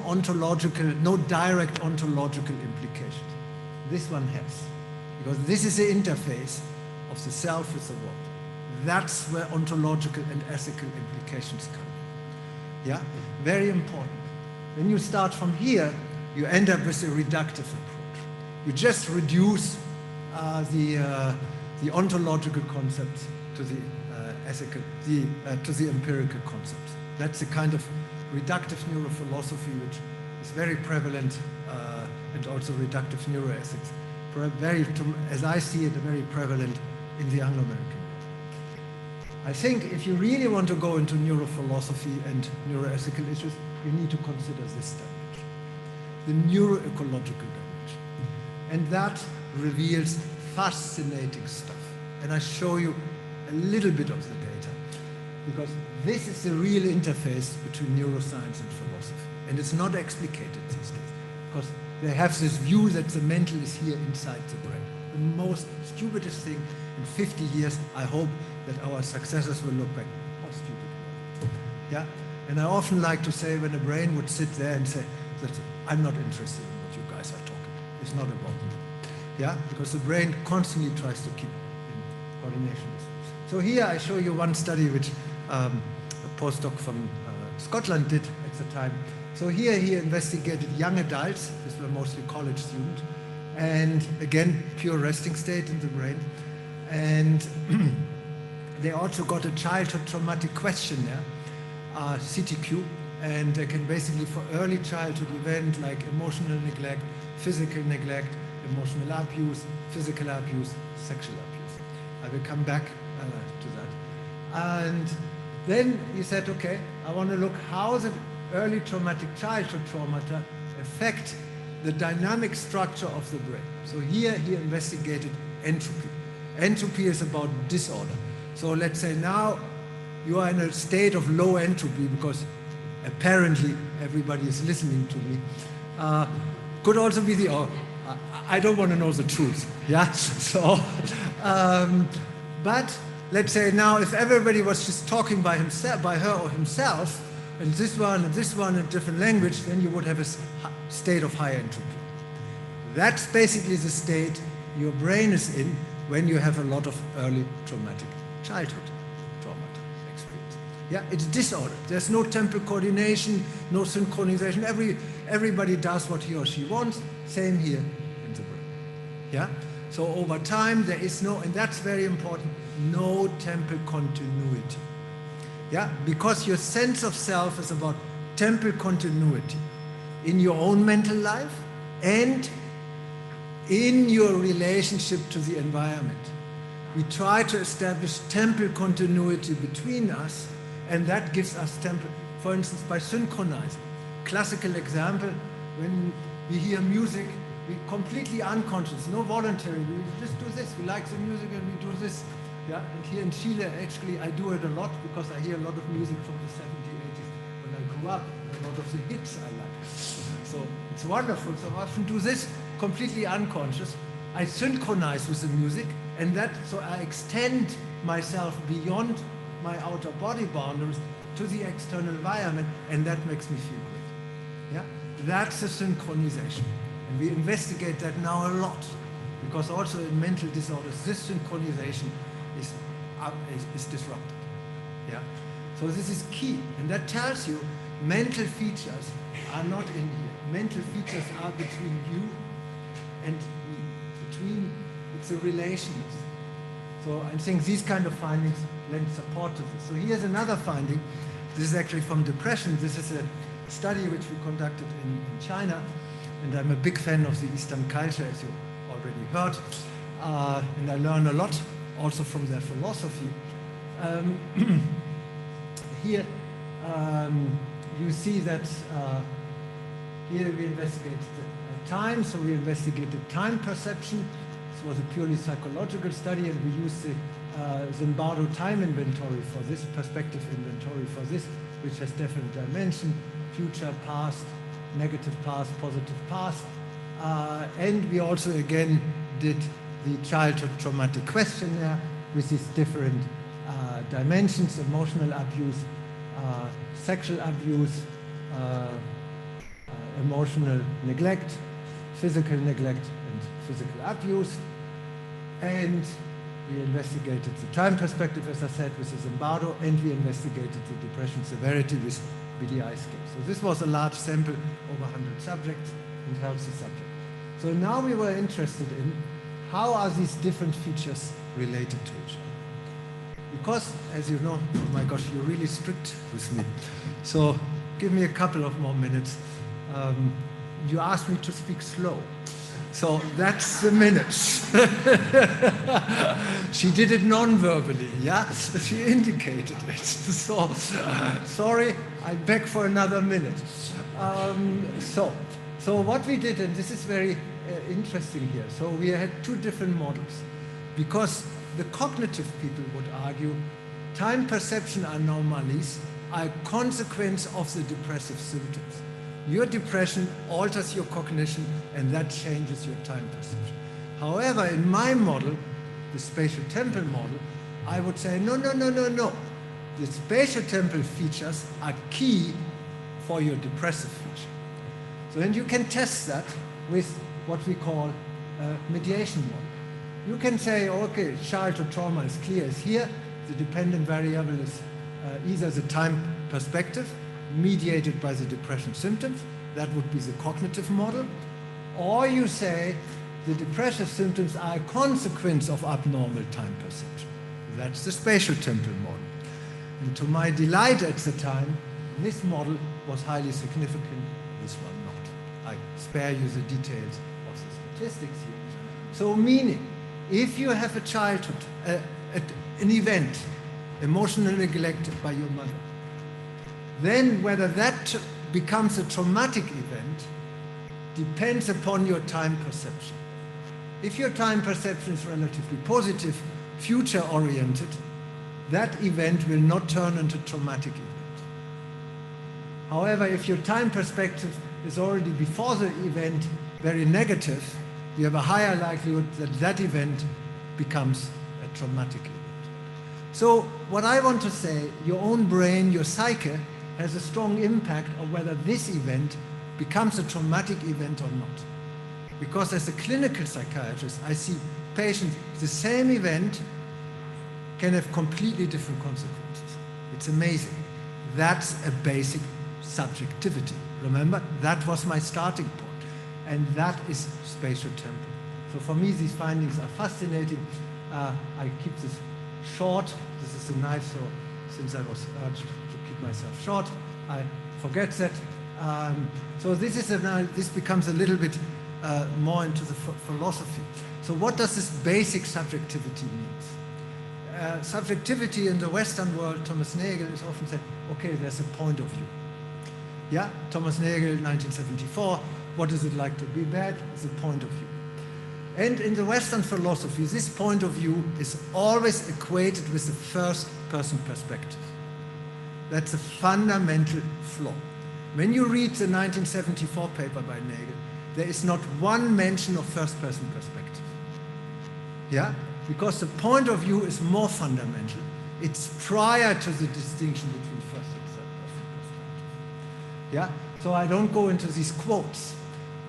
[SPEAKER 10] direct ontological implications. This one has, because this is the interface of the self with the world. That's where ontological and ethical implications come. Yeah, very important. When you start from here, you end up with a reductive approach. You just reduce the ontological concepts to the ethical, to the empirical concepts. That's the kind of reductive neurophilosophy which is very prevalent, and also reductive neuroethics. As I see it, very prevalent in the Anglo-American world. I think if you really want to go into neurophilosophy and neuroethical issues, you need to consider this dimension, the neuroecological dimension. And that reveals fascinating stuff. And I show you a little bit of the data, because this is the real interface between neuroscience and philosophy. And it's not explicated these days, because they have this view that the mental is here inside the brain. The most stupidest thing in 50 years, I hope that our successors will look back, how stupid. Yeah? And I often like to say, when a brain would sit there and say, that I'm not interested in what you guys are talking. It's not about me. Yeah, because the brain constantly tries to keep in coordination. So here I show you one study which a postdoc from Scotland did at the time. So here he investigated young adults, these were mostly college students, and again, pure resting state in the brain. And they also got a childhood traumatic questionnaire, CTQ, and they can basically, for early childhood event like emotional neglect, physical neglect, emotional abuse, physical abuse, sexual abuse. I will come back to And then he said, okay, I want to look how the early traumatic childhood traumata affect the dynamic structure of the brain. So here he investigated entropy. Entropy is about disorder. So let's say now you are in a state of low entropy because apparently everybody is listening to me. Could also be the, I don't want to know the truth, yeah? So, but let's say now if everybody was just talking by himself, by her or himself, and this one in different language, then you would have a state of high entropy. That's basically the state your brain is in when you have a lot of early traumatic childhood traumata experience. Yeah, it's disordered. There's no temporal coordination, no synchronization. Everybody does what he or she wants. Same here in the brain. Yeah. So over time there is no, and that's very important, no temporal continuity. Yeah, because your sense of self is about temporal continuity in your own mental life and in your relationship to the environment. We try to establish temporal continuity between us, and that gives us temporal, for instance, by synchronizing. Classical example, when we hear music, we're completely unconscious, no voluntary, we just do this, we like the music and we do this. Yeah, and here in Chile, actually, I do it a lot because I hear a lot of music from the 70s, 80s when I grew up, a lot of the hits I like. So it's wonderful. So I often do this completely unconscious. I synchronize with the music, and that, so I extend myself beyond my outer body boundaries to the external environment, and that makes me feel great. Yeah, that's a synchronization. And we investigate that now a lot, because also in mental disorders, this synchronization is disrupted. Yeah? So this is key, and that tells you mental features are not in here. Mental features are between you and me. It's a relation. So I think these kind of findings lend support to this. So here's another finding. This is actually from depression. This is a study which we conducted in China, and I'm a big fan of the Eastern culture, as you already heard, and I learn a lot also from their philosophy. Here you see that here we investigated time, so we investigated time perception. This was a purely psychological study, and we used the Zimbardo time inventory for this, perspective inventory for this, which has different dimension, future, past, negative past, positive past. And we also again did the childhood traumatic questionnaire with these different dimensions: emotional abuse, sexual abuse, emotional neglect, physical neglect, and physical abuse. And we investigated the time perspective, as I said, with the Zimbardo, and we investigated the depression severity with BDI scale. So this was a large sample, over 100 subjects and healthy subjects. So now we were interested in how are these different features related to each other. Because, as you know, oh my gosh, you're really strict with me. So give me a couple of more minutes. You asked me to speak slow. So that's the minutes. She did it non-verbally, yeah? She indicated it. So, sorry, I beg for another minute. So what we did, and this is very interesting here, so we had two different models. Because the cognitive people would argue time perception anomalies are a consequence of the depressive symptoms. Your depression alters your cognition, and that changes your time perception. However, in my model, the spatial temporal model, I would say, no. The spatial temporal features are key for your depressive feature. So then you can test that with what we call a mediation model. You can say, okay, childhood trauma is clear, is here. The dependent variable is either the time perspective, mediated by the depression symptoms, that would be the cognitive model, or you say the depressive symptoms are a consequence of abnormal time perception. That's the spatial temporal model. And to my delight at the time, this model was highly significant, this one not. I spare you the details of the statistics here. So meaning, if you have a childhood, an event
[SPEAKER 11] emotionally neglected by your mother. Then whether that becomes a traumatic event depends upon your time perception. If your time perception is relatively positive, future-oriented, that event will not turn into a traumatic event. However, if your time perspective is already before the event very negative, you have a higher likelihood that that event becomes a traumatic event. So what I want to say, your own brain, your psyche, has a strong impact on whether this event becomes a traumatic event or not. Because as a clinical psychiatrist, I see patients, the same event can have completely different consequences. It's amazing. That's a basic subjectivity. Remember, that was my starting point. And that is spatio-temporal. So for me, these findings are fascinating. I keep this short. This is a knife, so since I was urged to keep myself short, I forget that. So this becomes a little bit more into the philosophy. So what does this basic subjectivity mean? Subjectivity in the Western world, Thomas Nagel is often said, okay, there's a point of view. Yeah, Thomas Nagel, 1974, what is it like to be bad? It's a point of view. And in the Western philosophy, this point of view is always equated with the first-person perspective. That's a fundamental flaw. When you read the 1974 paper by Nagel, there is not one mention of first-person perspective. Yeah? Because the point of view is more fundamental. It's prior to the distinction between first and third-person perspective. Yeah? So I don't go into these quotes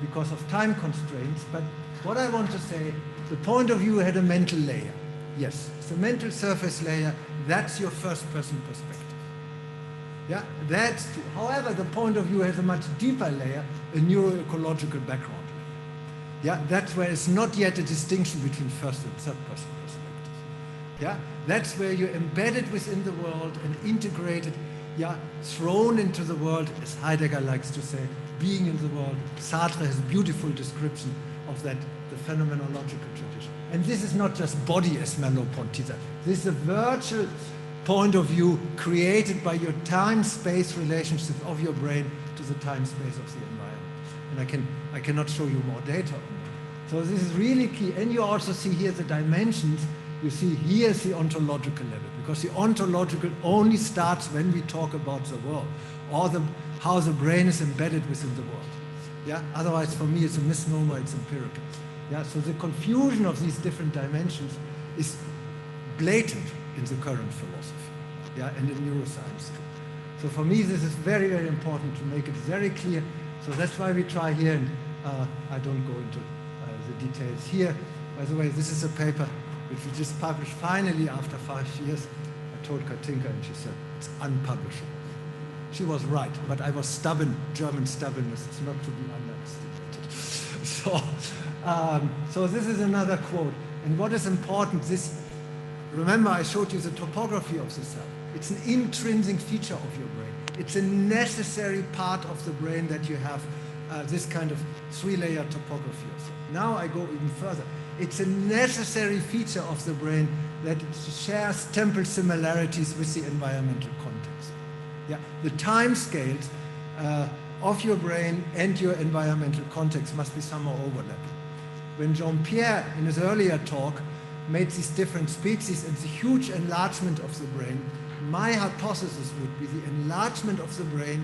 [SPEAKER 11] because of time constraints, but what I want to say, the point of view had a mental layer. Yes, it's a mental surface layer. That's your first-person perspective. Yeah, that's true. However, the point of view has a much deeper layer, a neuroecological background. Yeah, that's where it's not yet a distinction between first and third-person perspective. Yeah, that's where you're embedded within the world and integrated, yeah, thrown into the world, as Heidegger likes to say, being in the world. Sartre has a beautiful description of that, the phenomenological tradition. And this is not just body as Merleau-Ponty. This is a virtual point of view created by your time-space relationship of your brain to the time-space of the environment. And I cannot show you more data on that. So this is really key. And you also see here the dimensions. You see here's the ontological level, because the ontological only starts when we talk about the world, or how the brain is embedded within the world. Yeah? Otherwise, for me, it's a misnomer, it's empirical. Yeah? So the confusion of these different dimensions is blatant in the current philosophy, yeah, and in neuroscience. So for me, this is very, very important to make it very clear. So that's why we try here, and I don't go into the details here. By the way, this is a paper which we just published finally after 5 years. I told Katinka, and she said, it's unpublishable. She was right, but I was stubborn. German stubbornness is not to be underestimated. So this is another quote. And what is important, remember I showed you the topography of the cell. It's an intrinsic feature of your brain. It's a necessary part of the brain that you have this kind of three-layer topography of cell. Now I go even further. It's a necessary feature of the brain that shares temporal similarities with the environmental context. Yeah, the time scales of your brain and your environmental context must be somehow overlapping. When Jean-Pierre, in his earlier talk, made these different species and the huge enlargement of the brain, my hypothesis would be the enlargement of the brain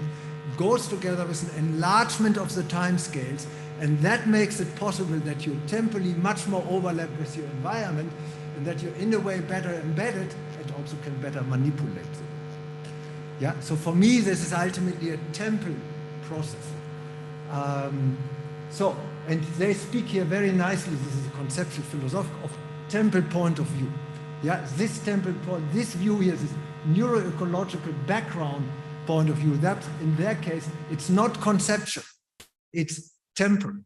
[SPEAKER 11] goes together with an enlargement of the time scales, and that makes it possible that you're temporally much more overlapped with your environment, and that you're in a way better embedded and also can better manipulate them. Yeah, so for me, this is ultimately a temporal process. And they speak here very nicely, this is a conceptual philosophy of temporal point of view. Yeah, this temporal point, this view here, this neuroecological background point of view, that in their case, it's not conceptual, it's temporal.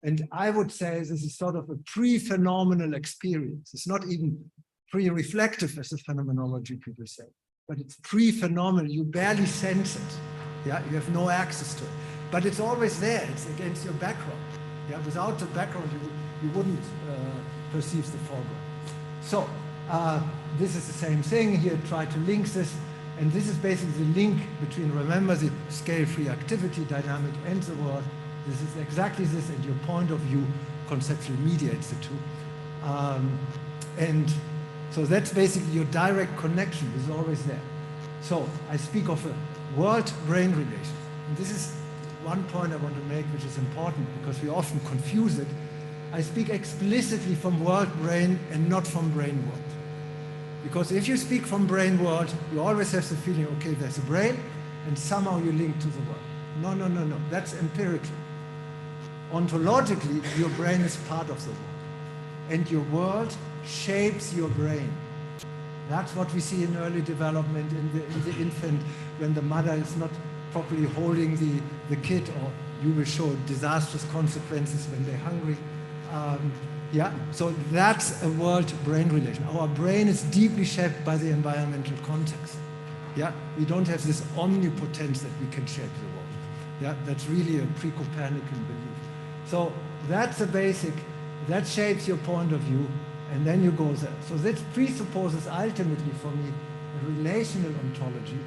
[SPEAKER 11] And I would say this is sort of a pre-phenomenal experience. It's not even pre-reflective, as the phenomenology people say, but it's pre-phenomenal. You barely sense it. Yeah, you have no access to it, but it's always there. It's against your background. Yeah, without the background, you wouldn't perceive the foreground. So This is the same thing here, try to link this. And this is basically the link between, remember, the scale-free activity dynamic and the world. This is exactly this, and your point of view conceptually mediates the two. And so that's basically your direct connection is always there. So I speak of a world-brain relation. And this is one point I want to make, which is important because we often confuse it. I speak explicitly from world-brain and not from brain-world. Because if you speak from brain-world, you always have the feeling, okay, there's a brain, and somehow you link to the world. No, no, no, no, that's empirical. Ontologically, your brain is part of the world. And your world shapes your brain. That's what we see in early development in the infant, when the mother is not properly holding the kid, or you will show disastrous consequences when they're hungry. Yeah, so that's a world-brain relation. Our brain is deeply shaped by the environmental context. Yeah, we don't have this omnipotence that we can shape the world. Yeah, that's really a pre-Copernican belief. So that's the basic, that shapes your point of view, and then you go there. So that presupposes ultimately for me a relational ontology,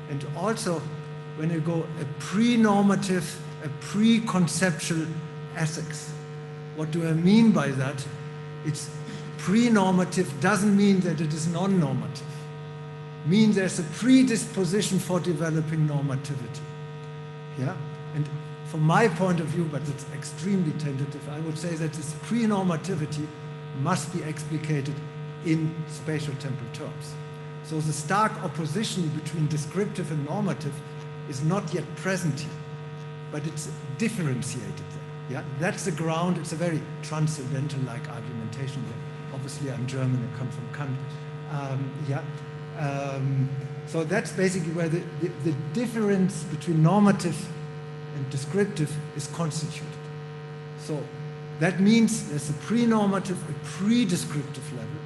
[SPEAKER 11] and also when you go a pre-normative, a pre-conceptual ethics. What do I mean by that? It's pre-normative doesn't mean that it is non-normative. Means there's a predisposition for developing normativity. Yeah? And from my point of view, but it's extremely tentative, I would say that this pre-normativity must be explicated in spatial-temporal terms. So the stark opposition between descriptive and normative is not yet present here, but it's differentiated there. Yeah, that's the ground. It's a very transcendental-like argumentation there. Obviously, I'm German, I come from Kant. So that's basically where the difference between normative and descriptive is constituted. So that means there's a pre-normative, a pre-descriptive level,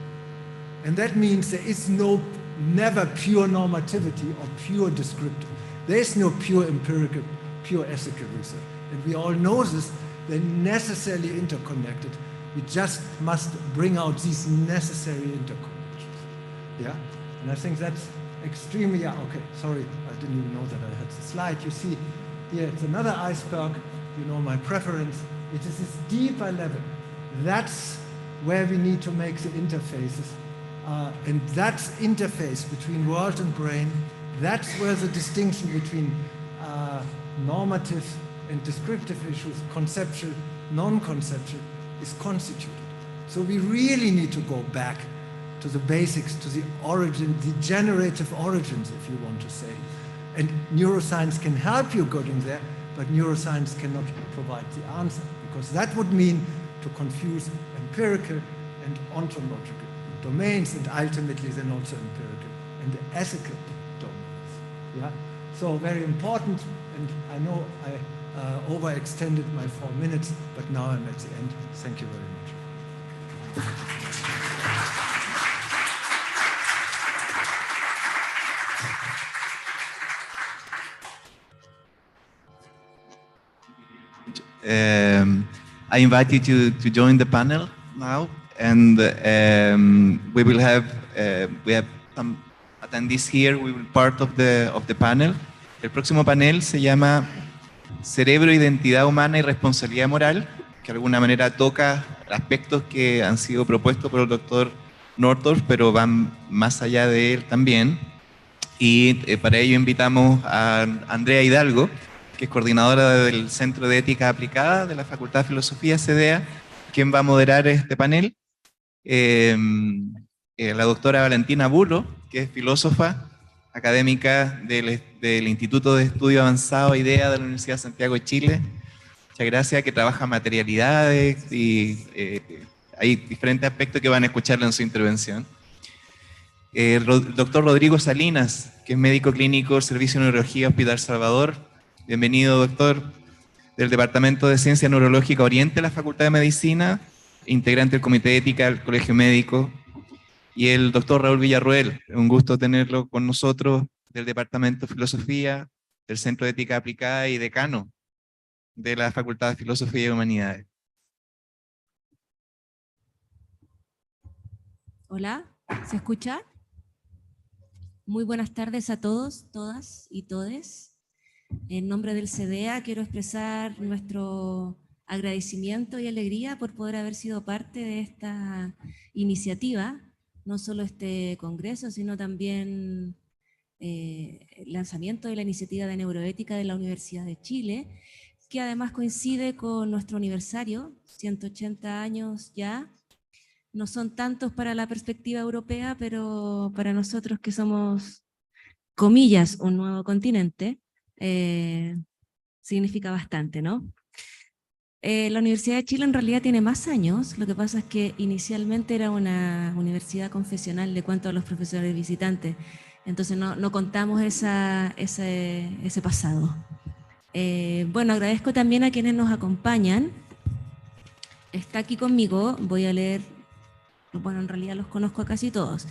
[SPEAKER 11] and that means there is never pure normativity or pure descriptive. There is no pure empirical, pure ethical research. And we all know this. They're necessarily interconnected. We just must bring out these necessary interconnections. Yeah? And I think that's extremely, yeah, okay, sorry, I didn't even know that I had the slide. You see here, it's another iceberg. You know my preference. It is this deeper level. That's where we need to make the interfaces. And that interface between world and brain, that's where the distinction between normative and descriptive issues, conceptual, non-conceptual, is constituted. So we really need to go back to the basics, to the origin, the generative origins, if you want to say. And neuroscience can help you getting there, but neuroscience cannot provide the answer, because that would mean to confuse empirical and ontological domains, and ultimately then also empirical and the ethical domains. Yeah? So very important, and I know I overextended my 4 minutes, but now I'm at the end. Thank you very
[SPEAKER 4] much. I invite you to join the panel now, and we have some attendees here. We will be part of the panel. El próximo panel se llama Cerebro, Identidad Humana y Responsabilidad Moral, que de alguna manera toca aspectos que han sido propuestos por el doctor Northrop, pero van más allá de él también. Y para ello invitamos a Andrea Hidalgo, que es coordinadora del Centro de Ética Aplicada de la Facultad de Filosofía, CDA, quien va a moderar este panel. La doctora Valentina Burro, que es filósofa, académica del Instituto de Estudio Avanzado IDEA de la Universidad de Santiago de Chile. Muchas gracias, que trabaja materialidades y hay diferentes aspectos que van a escucharle en su intervención. El doctor Rodrigo Salinas, que es médico clínico, Servicio de Neurología, Hospital Salvador. Bienvenido, doctor, del Departamento de Ciencia Neurológica Oriente de la Facultad de Medicina, integrante del Comité de Ética del Colegio Médico. Y el doctor Raúl Villarroel, un gusto tenerlo con nosotros, del Departamento de Filosofía, del Centro de Ética Aplicada y decano de la Facultad de Filosofía y Humanidades.
[SPEAKER 12] Hola, ¿Se escucha? Muy buenas tardes a todos, todas y todes. En nombre del CDA quiero expresar nuestro agradecimiento y alegría por poder haber sido parte de esta iniciativa, no solo este congreso, sino también el lanzamiento de la iniciativa de neuroética de la Universidad de Chile, que además coincide con nuestro aniversario, 180 años ya. No son tantos para la perspectiva europea, pero para nosotros que somos, comillas, un nuevo continente, significa bastante, ¿no? La Universidad de Chile en realidad tiene más años, lo que pasa es que inicialmente era una universidad confesional de cuanto a los profesores visitantes, entonces no contamos ese pasado. Bueno, agradezco también a quienes nos acompañan. Está aquí conmigo, voy a leer, bueno, en realidad los conozco a casi todos.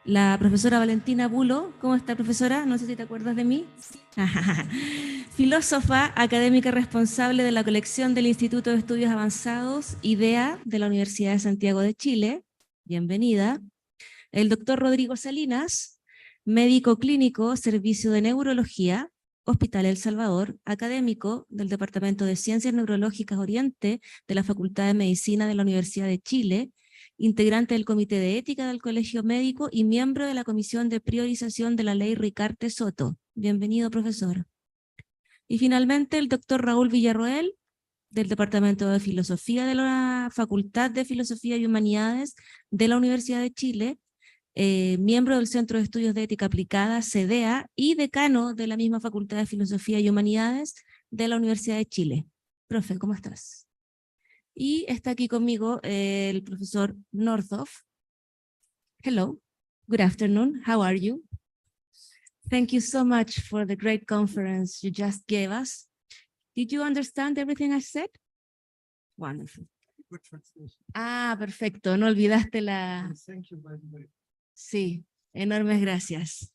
[SPEAKER 12] La profesora Valentina Bulo, ¿cómo está, profesora? No sé si te acuerdas de mí. Filósofa, académica responsable de la colección del Instituto de Estudios Avanzados, IDEA, de la Universidad de Santiago de Chile. Bienvenida. El doctor Rodrigo Salinas, médico clínico, servicio de neurología, Hospital El Salvador, académico del Departamento de Ciencias Neurológicas Oriente de la Facultad de Medicina de la Universidad de Chile, integrante del Comité de Ética del Colegio Médico y miembro de la Comisión de Priorización de la Ley Ricarte Soto. Bienvenido, profesor. Y finalmente el doctor Raúl Villarroel, del Departamento de Filosofía de la Facultad de Filosofía y Humanidades de la Universidad de Chile, miembro del Centro de Estudios de Ética Aplicada, CEDEA, y decano de la misma Facultad de Filosofía y Humanidades de la Universidad de Chile. Profe, ¿cómo estás? Y está aquí conmigo el profesor Northoff. Hello, good afternoon, how are you? Thank you so much for the great conference you just gave us. Did you understand everything I said? Wonderful. Ah, perfecto, no olvidaste la... Sí, enormes gracias.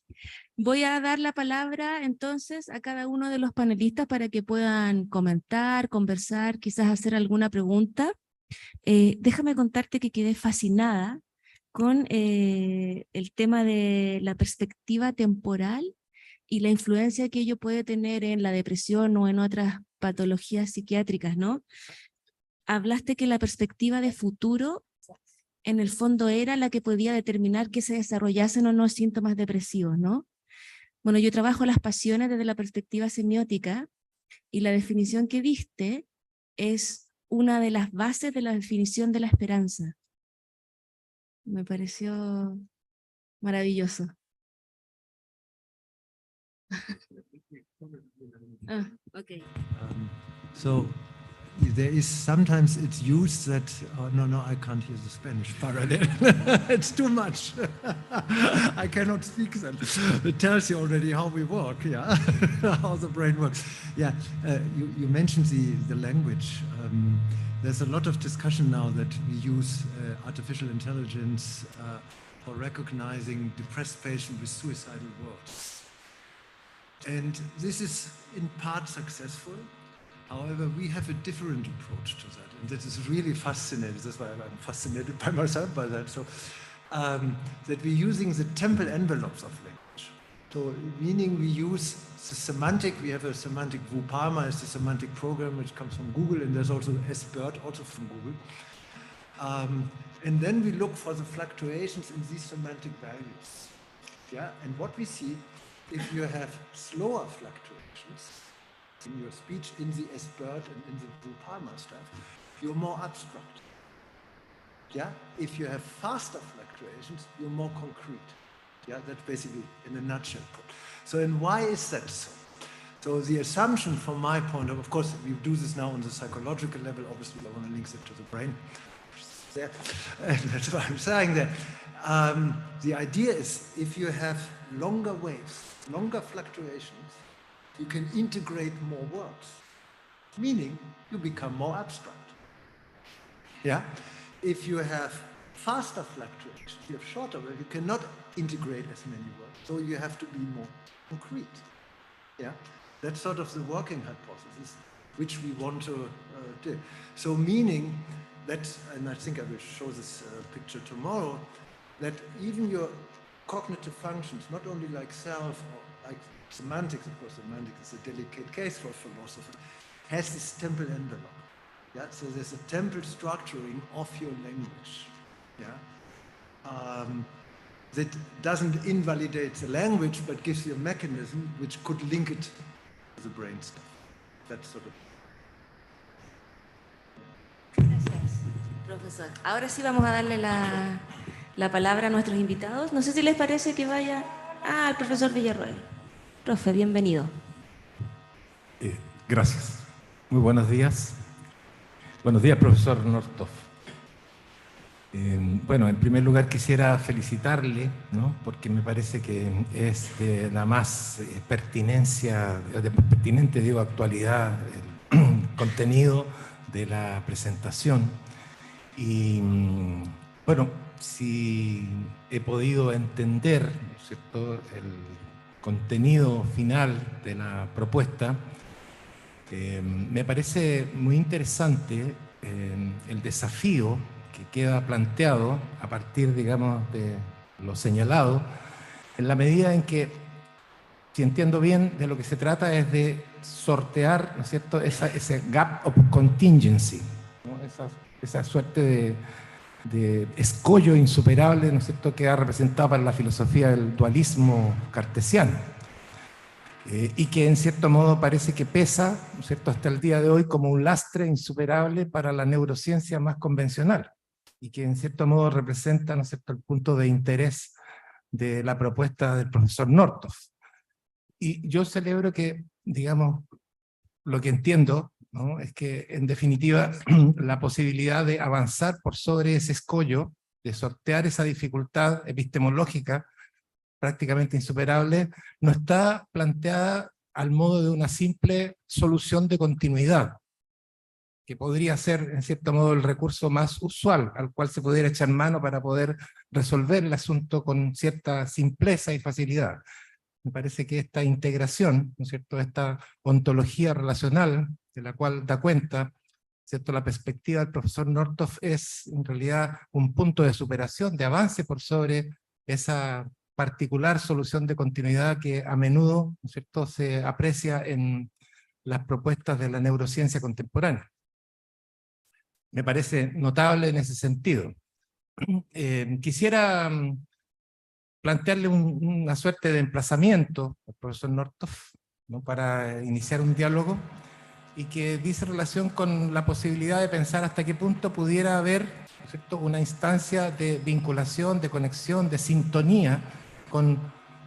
[SPEAKER 12] Voy a dar la palabra entonces a cada uno de los panelistas para que puedan comentar, conversar, quizás hacer alguna pregunta. Déjame contarte que quedé fascinada con el tema de la perspectiva temporal y la influencia que ello puede tener en la depresión o en otras patologías psiquiátricas, ¿no? Hablaste que la perspectiva de futuro en el fondo era la que podía determinar que se desarrollasen o no síntomas depresivos, ¿no? Bueno, yo trabajo las pasiones desde la perspectiva semiótica y la definición que diste es una de las bases de la definición de la esperanza. Me pareció maravilloso. Ah, okay.
[SPEAKER 11] So there is sometimes it's used that, oh, no, I can't hear the Spanish parallel. It's too much. I cannot speak that. It tells you already how we work, yeah, how the brain works. Yeah, you mentioned the language. There's a lot of discussion now that we use artificial intelligence for recognizing depressed patients with suicidal words. And this is in part successful. However, we have a different approach to that, and that is really fascinating. That's why I'm fascinated by myself by that. So that we're using the temporal envelopes of language. So meaning we use the semantic, we have a semantic VUPARMA is the semantic program which comes from Google, and there's also SBIRD, also from Google. And then we look for the fluctuations in these semantic values. Yeah, and what we see, if you have slower fluctuations in your speech, in the SBIRD and in the VUPARMA stuff, you're more abstract. Yeah, if you have faster fluctuations, you're more concrete. Yeah, that's basically in a nutshell. So, and why is that so? So the assumption from my point of course, we do this now on the psychological level, obviously I want to link it to the brain. There. And that's why I'm saying that. The idea is if you have longer waves, longer fluctuations, you can integrate more words, meaning you become more abstract. Yeah? If you have faster fluctuations, you have shorter waves, you cannot integrate as many words, so you have to be more concrete. Yeah? That's sort of the working hypothesis, which we want to do. So meaning that, and I think I will show this picture tomorrow, that even your cognitive functions, not only like self or like semantics, of course, semantics is a delicate case for philosophy, has this temporal envelope. Yeah, so there's a temporal structuring of your language. Yeah, that doesn't invalidate the language, but gives you a mechanism which could link it to the brain stuff. That's sort of.
[SPEAKER 12] Gracias, profesor. Ahora sí vamos a darle la palabra a nuestros invitados. No sé si les parece que vaya al profesor Villarroel. Profe, bienvenido.
[SPEAKER 9] Gracias. Muy buenos días. Buenos días, profesor Northoff. Bueno, en primer lugar quisiera felicitarle, ¿no? Porque me parece que es de la más pertinente, digo, actualidad, el contenido de la presentación. Y bueno, si he podido entender, ¿no es cierto?, el contenido final de la propuesta, me parece muy interesante el desafío que queda planteado a partir, digamos, de lo señalado, en la medida en que, si entiendo bien, de lo que se trata es de sortear, ¿no es cierto?, ese gap of contingency, ¿no? Esa suerte de escollo insuperable, ¿no es cierto?, que ha representado para la filosofía del dualismo cartesiano. Y que en cierto modo parece que pesa, ¿no es cierto?, hasta el día de hoy como un lastre insuperable para la neurociencia más convencional, y que en cierto modo representa, ¿no es cierto?, el punto de interés de la propuesta del profesor Northoff. Y yo celebro que, digamos, lo que entiendo, ¿no?, es que en definitiva la posibilidad de avanzar por sobre ese escollo, de sortear esa dificultad epistemológica prácticamente insuperable, no está planteada al modo de una simple solución de continuidad, que podría ser, en cierto modo, el recurso más usual al cual se pudiera echar mano para poder resolver el asunto con cierta simpleza y facilidad. Me parece que esta integración, ¿no es cierto?, esta ontología relacional, de la cual da cuenta, ¿cierto?, la perspectiva del profesor Northoff, es en realidad un punto de superación, de avance por sobre esa particular solución de continuidad que a menudo, ¿no es cierto?, se aprecia en las propuestas de la neurociencia contemporánea. Me parece notable en ese sentido. Quisiera plantearle una suerte de emplazamiento al profesor Northoff, ¿no?, para iniciar un diálogo, y que dice relación con la posibilidad de pensar hasta qué punto pudiera haber, ¿no es cierto?, una instancia de vinculación, de conexión, de sintonía con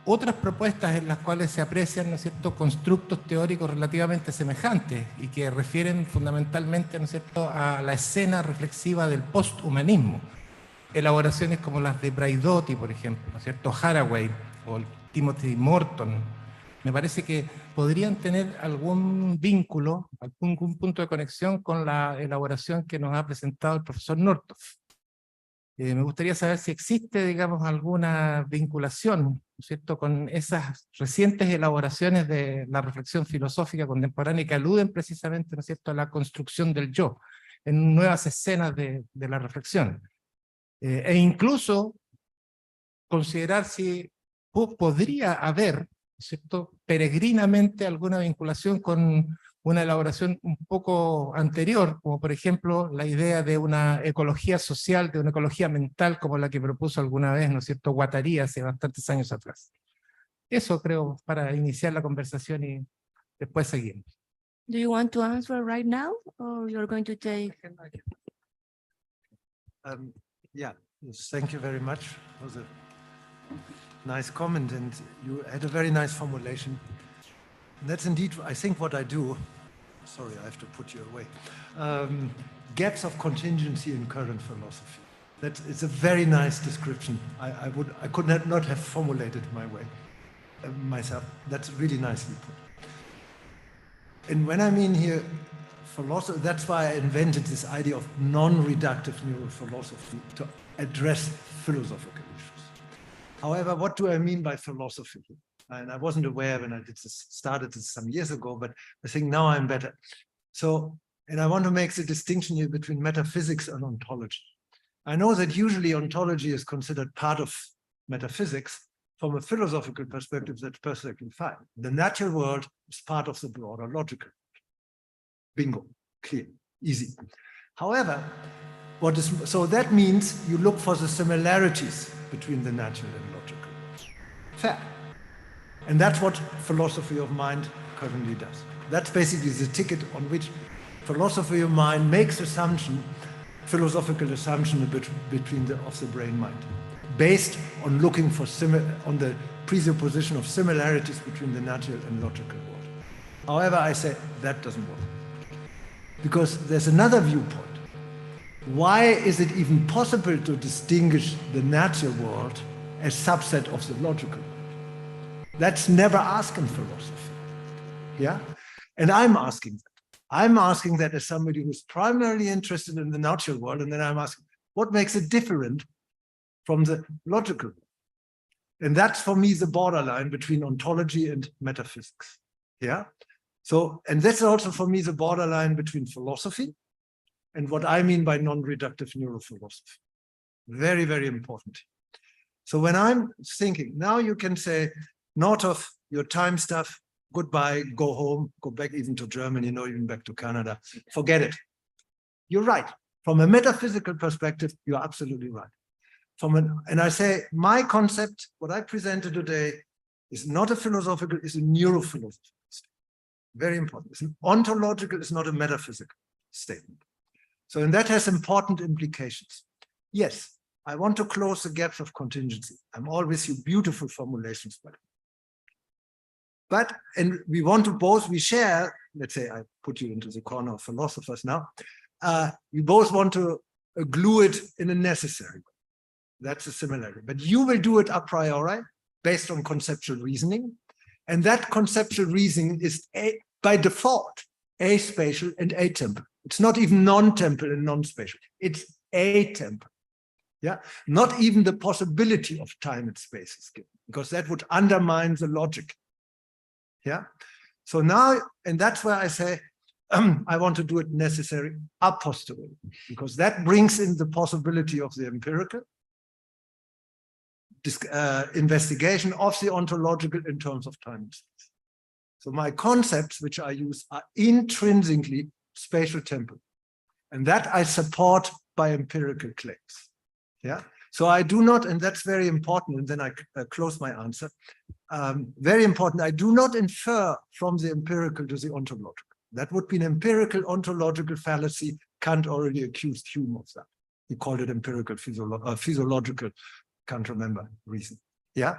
[SPEAKER 9] otras propuestas en las cuales se aprecian, ¿no es cierto?, constructos teóricos relativamente semejantes y que refieren fundamentalmente, ¿no es cierto?, a la escena reflexiva del posthumanismo. Elaboraciones como las de Braidotti, por ejemplo, ¿no es cierto?, Haraway o Timothy Morton, me parece que podrían tener algún vínculo, algún punto de conexión con la elaboración que nos ha presentado el profesor Northoff. Me gustaría saber si existe, digamos, alguna vinculación, ¿no es cierto?, con esas recientes elaboraciones de la reflexión filosófica contemporánea que aluden precisamente, ¿no es cierto?, a la construcción del yo, en nuevas escenas de la reflexión. E incluso considerar si podría haber, ¿cierto?, peregrinamente alguna vinculación con una elaboración un poco anterior, como por ejemplo la idea de una ecología social, de una ecología mental, como la que propuso alguna vez, ¿no es cierto?, Guattari hace bastantes años atrás. Eso creo, para iniciar la conversación y después seguimos.
[SPEAKER 12] Do you want to answer right now, or you're going to take?
[SPEAKER 11] Yeah, yes, thank you very much. It was a nice comment, and you had a very nice formulation. And that's indeed, I think, what I do. Sorry, I have to put you away. Gaps of contingency in current philosophy. It's a very nice description. I could not have formulated my way myself. That's really nicely put. And when I mean here philosophy, that's why I invented this idea of non-reductive neurophilosophy to address philosophical issues. However, what do I mean by philosophy? And I wasn't aware when I started this some years ago, but I think now I'm better. So, and I want to make the distinction here between metaphysics and ontology. I know that usually ontology is considered part of metaphysics. From a philosophical perspective, that's perfectly fine. The natural world is part of the broader logical world. Bingo, clear, easy. However, so that means you look for the similarities between the natural and logical world. Fair. And that's what philosophy of mind currently does. That's basically the ticket on which philosophy of mind makes philosophical assumption between of the brain-mind, based on looking for on the presupposition of similarities between the natural and logical world. However, I say that doesn't work. Because there's another viewpoint. Why is it even possible to distinguish the natural world as subset of the logical world? That's never asked in philosophy. Yeah? And I'm asking that. I'm asking that as somebody who's primarily interested in the natural world, and then I'm asking, what makes it different from the logical world? And that's for me the borderline between ontology and metaphysics. Yeah? So, and that's also for me the borderline between philosophy and what I mean by non-reductive neurophilosophy. Very, very important. So when I'm thinking, now you can say, not of your time stuff, goodbye, go home, go back even to Germany, even back to Canada, forget it. You're right. From a metaphysical perspective, you're absolutely right. And I say, my concept, what I presented today, is not a philosophical, it's a neurophilosophical statement. Very important. It's an ontological, it's not a metaphysical statement. So, and that has important implications. Yes, I want to close the gaps of contingency. I'm all with you, beautiful formulations, but, and we want to both, we share, let's say I put you into the corner of philosophers now, we both want to glue it in a necessary way. That's a similarity. But you will do it a priori, based on conceptual reasoning. And that conceptual reasoning is by default, aspatial and atemporal. It's not even non-temporal and non-spatial. It's atemporal. Yeah, not even the possibility of time and space is given, because that would undermine the logic. Yeah, so now, and that's where I say, I want to do it necessary a posteriori, because that brings in the possibility of the empirical investigation of the ontological in terms of time and space. So my concepts, which I use, are intrinsically spatial temporal, and that I support by empirical claims. Yeah, so I do not, and that's very important, and then I close my answer. Very important, I do not infer from the empirical to the ontological. That would be an empirical ontological fallacy. Kant already accused Hume of that. He called it empirical physiological, can't remember reason. Yeah.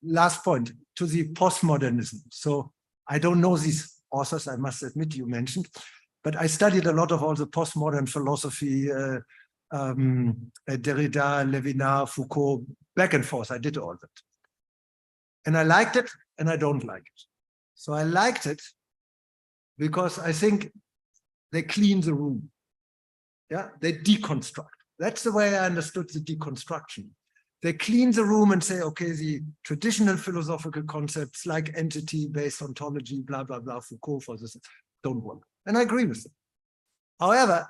[SPEAKER 11] Last point, to the postmodernism. So I don't know these authors, I must admit, you mentioned, but I studied a lot of all the postmodern philosophy, Derrida, Levinas, Foucault, back and forth. I did all that. And I liked it and I don't like it. So I liked it because I think they clean the room. Yeah, they deconstruct. That's the way I understood the deconstruction. They clean the room and say, okay, the traditional philosophical concepts like entity-based ontology, blah, blah, blah, Foucault for this, don't work. And I agree with them. However,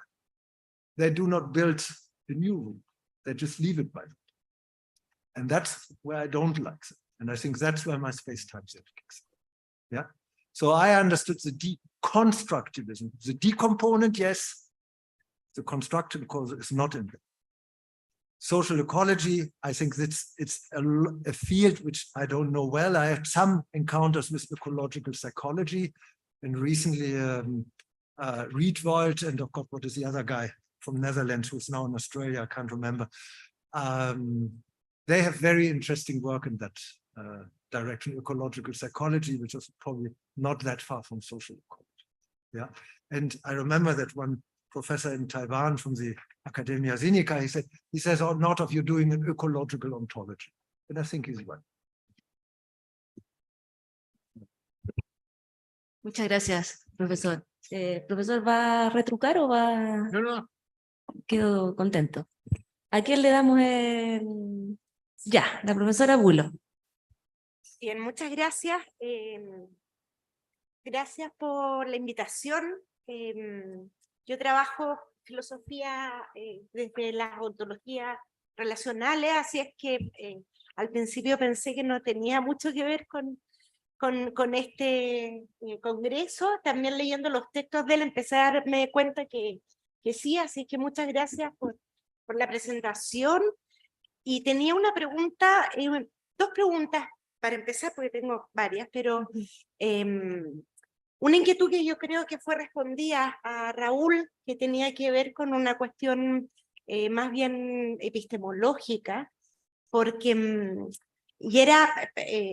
[SPEAKER 11] they do not build the new room. They just leave it by that. And that's where I don't like it. And I think that's where my space-time theory kicks in. Yeah. So I understood the deconstructivism. The decomponent, yes. The constructive cause is not in there. Social ecology, I think it's a field which I don't know well. I had some encounters with ecological psychology, and recently Rietwold, and of course, what is the other guy from Netherlands who's now in Australia? I can't remember. They have very interesting work in that direction, ecological psychology, which is probably not that far from social ecology. Yeah, and I remember that one professor in Taiwan from the Academia Sinica, he says, oh, not of you doing an ecological ontology. And I think he's right.
[SPEAKER 12] Muchas gracias, profesor. ¿Profesor va a retrucar o va...?
[SPEAKER 8] No, no.
[SPEAKER 12] Quedo contento. ¿A quién le damos el...? Ya, la profesora Bulo.
[SPEAKER 13] Bien, muchas gracias. Gracias por la invitación. Yo trabajo filosofía desde las ontologías relacionales, así es que al principio pensé que no tenía mucho que ver con este congreso. También leyendo los textos de él empecé a darme cuenta que sí, así que muchas gracias por la presentación. Y tenía una pregunta, dos preguntas para empezar, porque tengo varias, pero una inquietud que yo creo que fue respondida a Raúl, que tenía que ver con una cuestión más bien epistemológica, porque, y era,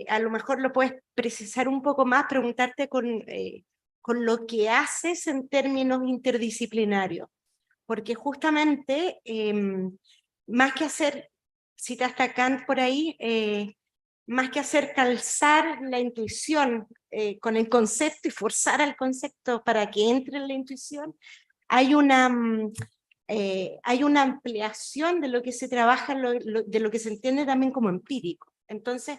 [SPEAKER 13] a lo mejor lo puedes precisar un poco más, preguntarte con lo que haces en términos interdisciplinarios, porque justamente, más que hacer, citaste a Kant por ahí, más que hacer calzar la intuición con el concepto y forzar al concepto para que entre en la intuición, hay una ampliación de lo que se trabaja, de lo que se entiende también como empírico. Entonces,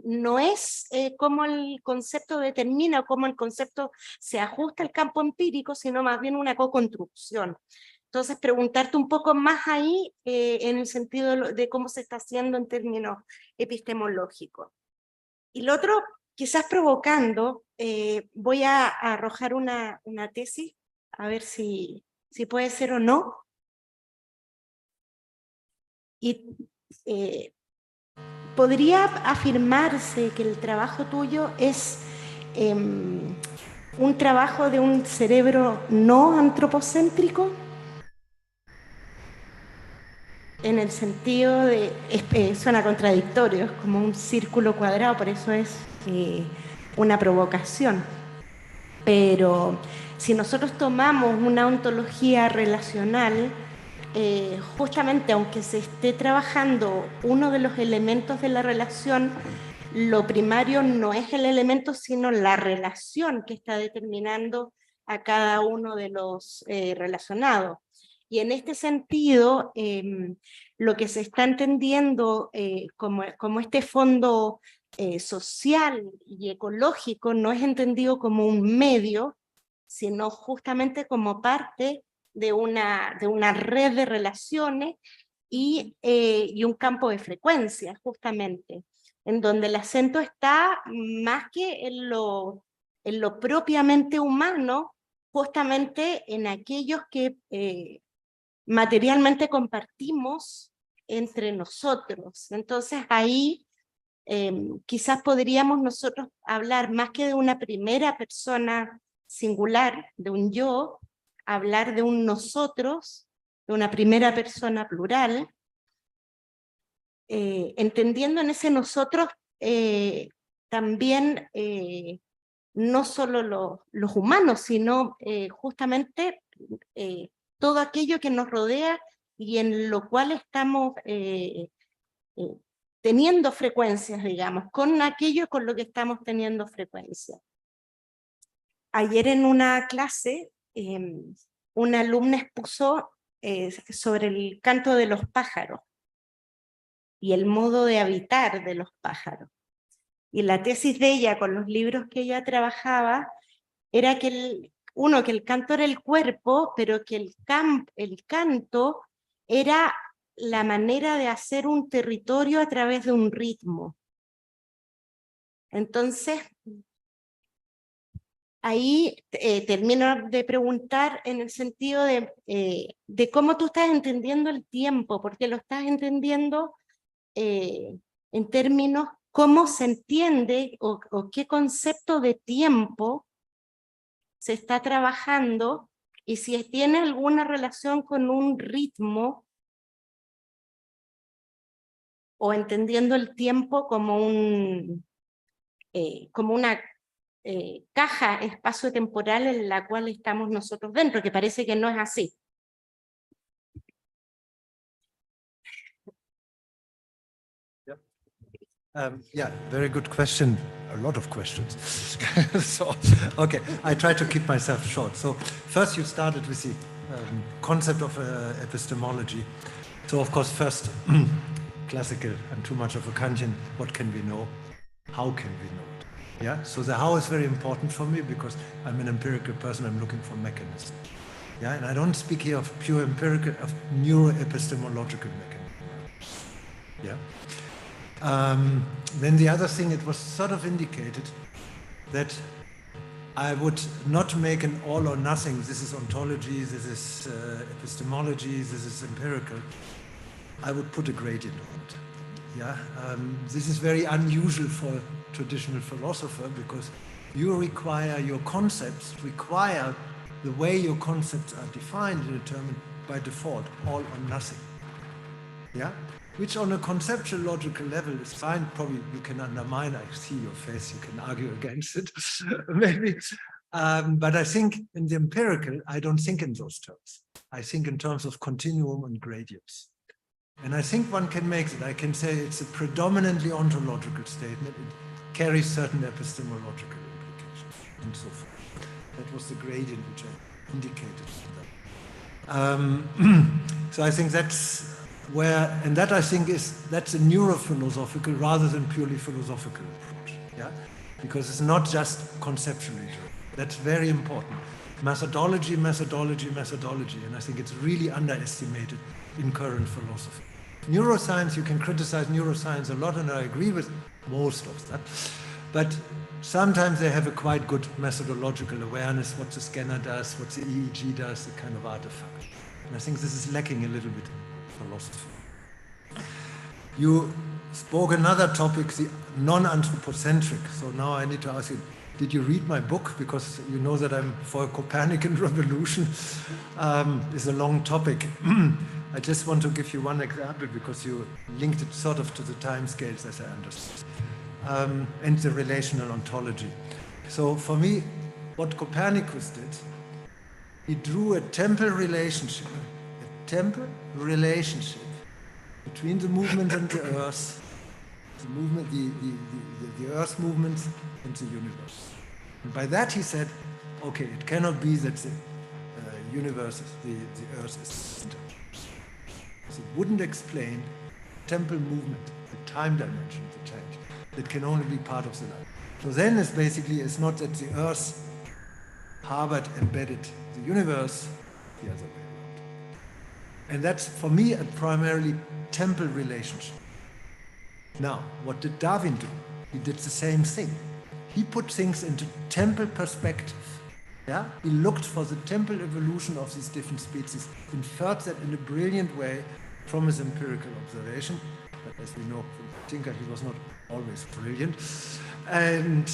[SPEAKER 13] no es cómo el concepto determina o cómo el concepto se ajusta al campo empírico, sino más bien una co-construcción. Entonces, preguntarte un poco más ahí en el sentido de cómo se está haciendo en términos epistemológicos. Y lo otro, quizás provocando, voy a arrojar una tesis, a ver si puede ser o no. Y podría afirmarse que el trabajo tuyo es un trabajo de un cerebro no antropocéntrico, en el sentido de, suena contradictorio, es como un círculo cuadrado, por eso es una provocación. Pero si nosotros tomamos una ontología relacional, justamente aunque se esté trabajando uno de los elementos de la relación, lo primario no es el elemento, sino la relación que está determinando a cada uno de los relacionados. Y en este sentido, lo que se está entendiendo como este fondo social y ecológico no es entendido como un medio, sino justamente como parte de una red de relaciones y un campo de frecuencias, justamente, en donde el acento está más que en lo propiamente humano, justamente en aquellos que materialmente compartimos entre nosotros. Entonces ahí quizás podríamos nosotros hablar más que de una primera persona singular, de un yo, hablar de un nosotros, de una primera persona plural, entendiendo en ese nosotros también no solo los humanos, sino justamente todo aquello que nos rodea y en lo cual estamos teniendo frecuencias, digamos, con aquello con lo que estamos teniendo frecuencia. Ayer en una clase, una alumna expuso sobre el canto de los pájaros y el modo de habitar de los pájaros. Y la tesis de ella, con los libros que ella trabajaba, era que el canto era el cuerpo, pero que el canto era la manera de hacer un territorio a través de un ritmo. Entonces, ahí termino de preguntar en el sentido de cómo tú estás entendiendo el tiempo, porque lo estás entendiendo en términos cómo se entiende o qué concepto de tiempo se está trabajando y si tiene alguna relación con un ritmo o entendiendo el tiempo como una caja espacio-temporal en la cual estamos nosotros dentro, que parece que no es así.
[SPEAKER 11] Yeah, very good question. A lot of questions. So, okay, I try to keep myself short. So, first you started with the concept of epistemology. So, of course, first, classical and too much of a Kantian, what can we know? How can we know it? Yeah, so the how is very important for me because I'm an empirical person, I'm looking for mechanisms. Yeah, and I don't speak here of pure empirical, of neuroepistemological mechanism. Yeah. Then the other thing, it was sort of indicated that I would not make an all or nothing. This is ontology, this is epistemology, this is empirical. I would put a gradient on it. Yeah, this is very unusual for a traditional philosopher because your concepts require the way your concepts are defined and determined by default, all or nothing. Yeah, which on a conceptual logical level is fine. Probably you can undermine. I see your face. You can argue against it, maybe. But I think in the empirical, I don't think in those terms. I think in terms of continuum and gradients. And I think one can make it. I can say it's a predominantly ontological statement. It carries certain epistemological implications and so forth. That was the gradient which I indicated. So I think that's where, and that I think that's a neurophilosophical rather than purely philosophical approach. Yeah, because it's not just conceptually driven. That's very important. Methodology, methodology, methodology, and I think it's really underestimated in current philosophy. Neuroscience, you can criticize neuroscience a lot, and I agree with most of that. But sometimes they have a quite good methodological awareness, what the scanner does, what the EEG does, the kind of artifact. And I think this is lacking a little bit in philosophy. You spoke another topic, the non-anthropocentric. So now I need to ask you, did you read my book? Because you know that I'm for a Copernican revolution. It's a long topic. I just want to give you one example because you linked it sort of to the time scales as I understood, and the relational ontology. So for me, what Copernicus did, he drew a temporal relationship between the movement and the Earth, the movement, the Earth movements and the universe. And by that he said, okay, it cannot be that the universe, the Earth is the center. So it wouldn't explain temporal movement, the time dimension, the change. That can only be part of the life. So then it's basically, it's not that the Earth harbored, embedded the universe, the other way around. And that's, for me, a primarily temporal relationship. Now, what did Darwin do? He did the same thing. He put things into temporal perspective. Yeah? He looked for the temporal evolution of these different species, inferred that in a brilliant way from his empirical observation. But as we know from Tinker, he was not always brilliant. And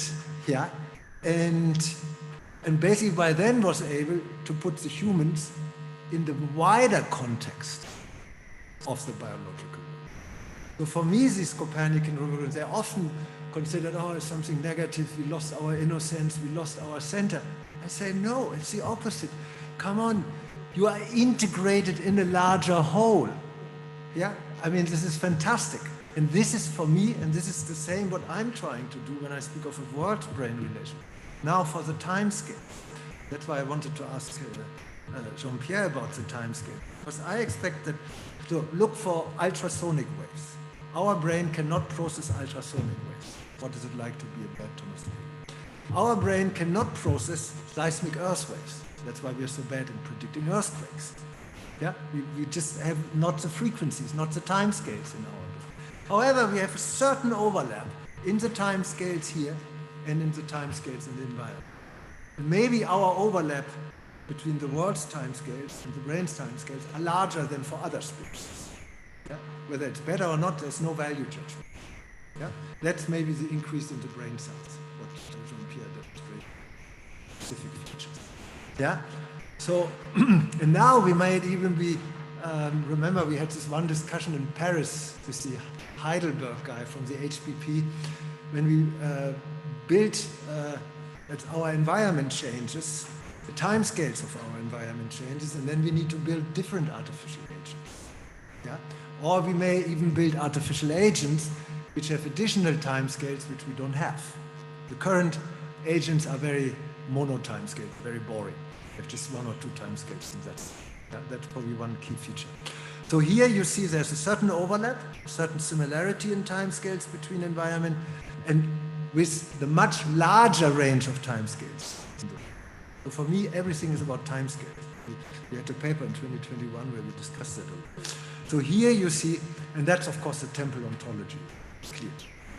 [SPEAKER 11] yeah, and basically by then was able to put the humans in the wider context of the biological world. So for me, these Copernican revolutions, they're often considered, oh, it's something negative, we lost our innocence, we lost our center. I say, no, it's the opposite. Come on, you are integrated in a larger whole. Yeah, I mean, this is fantastic. And this is for me, and this is the same what I'm trying to do when I speak of a world-brain relation. Now for the time scale. That's why I wanted to ask Jean-Pierre about the time scale. Because I expect that to look for ultrasonic waves. Our brain cannot process ultrasonic waves. What is it like to be a bad Thomas? Our brain cannot process seismic earth waves. That's why we are so bad in predicting earthquakes. Yeah, we just have not the frequencies, not the time scales in our brain. However, we have a certain overlap in the time scales here and in the time scales in the environment. And maybe our overlap between the world's time scales and the brain's time scales are larger than for other species. Yeah? Whether it's better or not, there's no value judgment. Yeah? That's maybe the increase in the brain size, what Jean-Pierre demonstrated, specific features. Yeah? So, and now we might even be, remember we had this one discussion in Paris with the Heidelberg guy from the HPP, when we built, that our environment changes, the time scales of our environment changes, and then we need to build different artificial agents. Yeah? Or we may even build artificial agents which have additional time scales which we don't have. The current agents are very mono time scales, very boring. They have just one or two time scales, and that's probably one key feature. So here you see there's a certain overlap, a certain similarity in time scales between environment, and with the much larger range of time scales. So for me, everything is about time scales. We had a paper in 2021 where we discussed that. So here you see, and that's of course the temporal ontology, clear.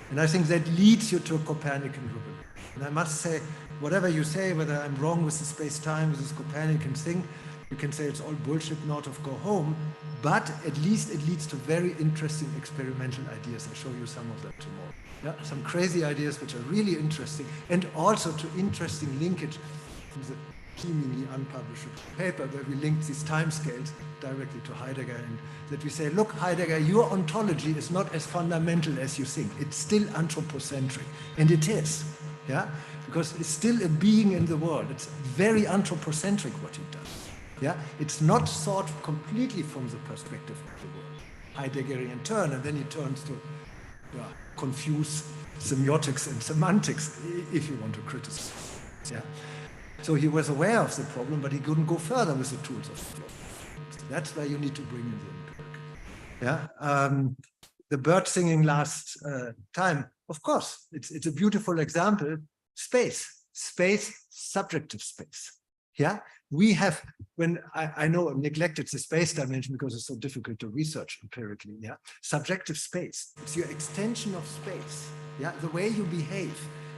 [SPEAKER 11] And I think that leads you to a Copernican revolution. And I must say, whatever you say, whether I'm wrong with the space-time, with this Copernican thing, you can say it's all bullshit, not of go home, but at least it leads to very interesting experimental ideas. I'll show you some of them tomorrow. Yeah, some crazy ideas which are really interesting, and also to interesting linkage from the seemingly unpublished paper where we link these timescales directly to Heidegger, and that we say, look, Heidegger, your ontology is not as fundamental as you think. It's still anthropocentric, and it is, yeah, because it's still a being in the world. It's very anthropocentric what he does. Yeah, it's not thought completely from the perspective of the world, Heideggerian turn, and then he turns to confuse semiotics and semantics, if you want to criticize. Yeah. So he was aware of the problem, but he couldn't go further with the tools of the problem. So that's where you need to bring in the empiric. Yeah. The bird singing last time, of course, it's a beautiful example. Space, subjective space. Yeah. We have, when I know I've neglected the space dimension because it's so difficult to research empirically, yeah. Subjective space, it's your extension of space, yeah, the way you behave.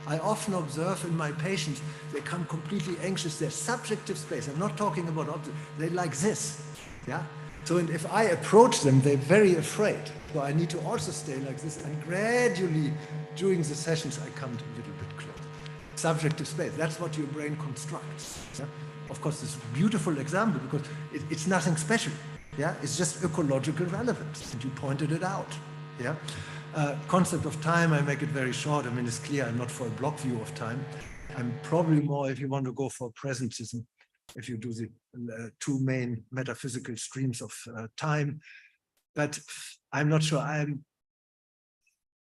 [SPEAKER 11] I often observe in my patients, they come completely anxious, they're subjective space. I'm not talking about objects, they're like this, yeah. So and if I approach them, they're very afraid. So I need to also stay like this, and gradually during the sessions, I come a little bit closer. Subjective space, that's what your brain constructs, yeah? Of course, this beautiful example because it's nothing special. Yeah, it's just ecological relevance, and you pointed it out. Yeah, concept of time. I make it very short. I mean, it's clear I'm not for a block view of time. I'm probably more if you want to go for presentism. If you do the two main metaphysical streams of time, but I'm not sure. I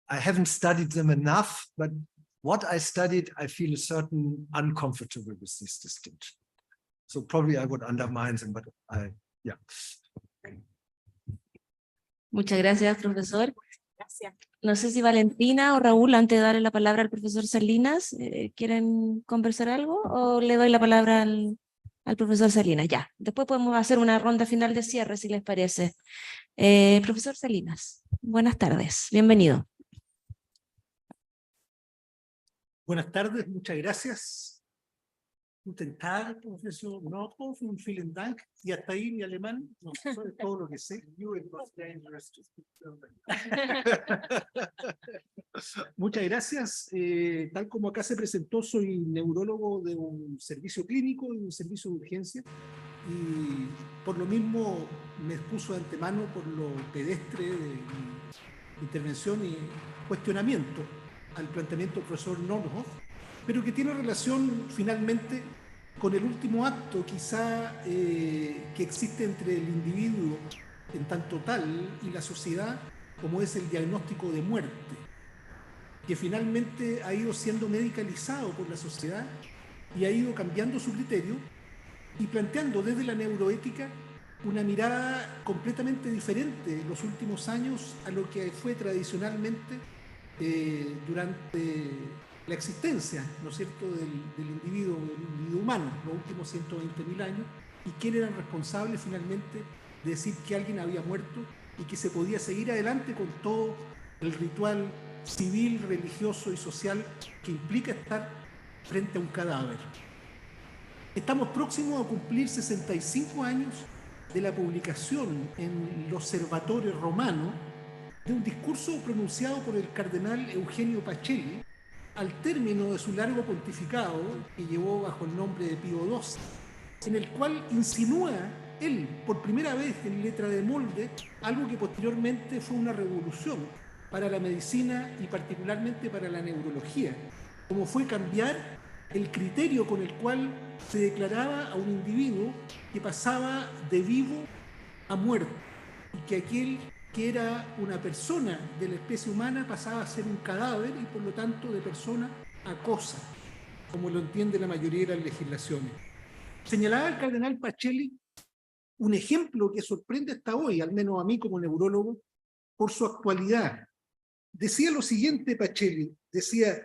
[SPEAKER 11] haven't studied them enough. But what I studied, I feel a certain uncomfortable with this distinction. So probably I would undermine them, but yeah.
[SPEAKER 12] Muchas gracias, profesor. Gracias. No sé si Valentina o Raúl, antes de darle la palabra al profesor Salinas, ¿quieren conversar algo o le doy la palabra al profesor Salinas? Ya, después podemos hacer una ronda final de cierre, si les parece. Profesor Salinas, buenas tardes, bienvenido.
[SPEAKER 14] Buenas tardes, muchas gracias. Guten Tag, profesor Nordhoff, und vielen Dank. Y hasta ahí mi alemán, no sé todo lo que sé. Muchas gracias. Tal como acá se presentó, soy neurólogo de un servicio clínico y un servicio de urgencia. Y por lo mismo me excuso de antemano por lo pedestre de mi intervención y cuestionamiento al planteamiento del profesor Nordhoff, pero que tiene relación finalmente con el último acto quizá que existe entre el individuo en tanto tal y la sociedad, como es el diagnóstico de muerte, que finalmente ha ido siendo medicalizado por la sociedad y ha ido cambiando su criterio y planteando desde la neuroética una mirada completamente diferente en los últimos años a lo que fue tradicionalmente durante la existencia, ¿no es cierto?, del individuo humano, los últimos 120.000 años, y quién eran responsables finalmente de decir que alguien había muerto y que se podía seguir adelante con todo el ritual civil, religioso y social que implica estar frente a un cadáver. Estamos próximos a cumplir 65 años de la publicación en l'Osservatore Romano de un discurso pronunciado por el cardenal Eugenio Pacelli al término de su largo pontificado que llevó bajo el nombre de Pío XII, en el cual insinúa él, por primera vez en letra de molde, algo que posteriormente fue una revolución para la medicina y particularmente para la neurología, como fue cambiar el criterio con el cual se declaraba a un individuo que pasaba de vivo a muerto, y que aquel que era una persona de la especie humana pasaba a ser un cadáver y por lo tanto de persona a cosa, como lo entiende la mayoría de las legislaciones. Señalaba el cardenal Pacelli un ejemplo que sorprende hasta hoy, al menos a mí como neurólogo, por su actualidad. Decía lo siguiente Pacelli, decía: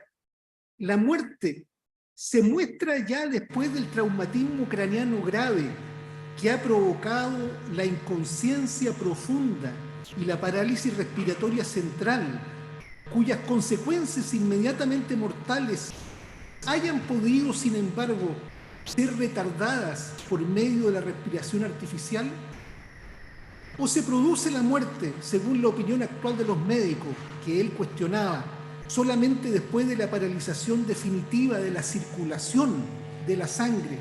[SPEAKER 14] la muerte se muestra ya después del traumatismo craneano grave que ha provocado la inconsciencia profunda y la parálisis respiratoria central, cuyas consecuencias inmediatamente mortales hayan podido, sin embargo, ser retardadas por medio de la respiración artificial? ¿O se produce la muerte, según la opinión actual de los médicos, que él cuestionaba, solamente después de la paralización definitiva de la circulación de la sangre,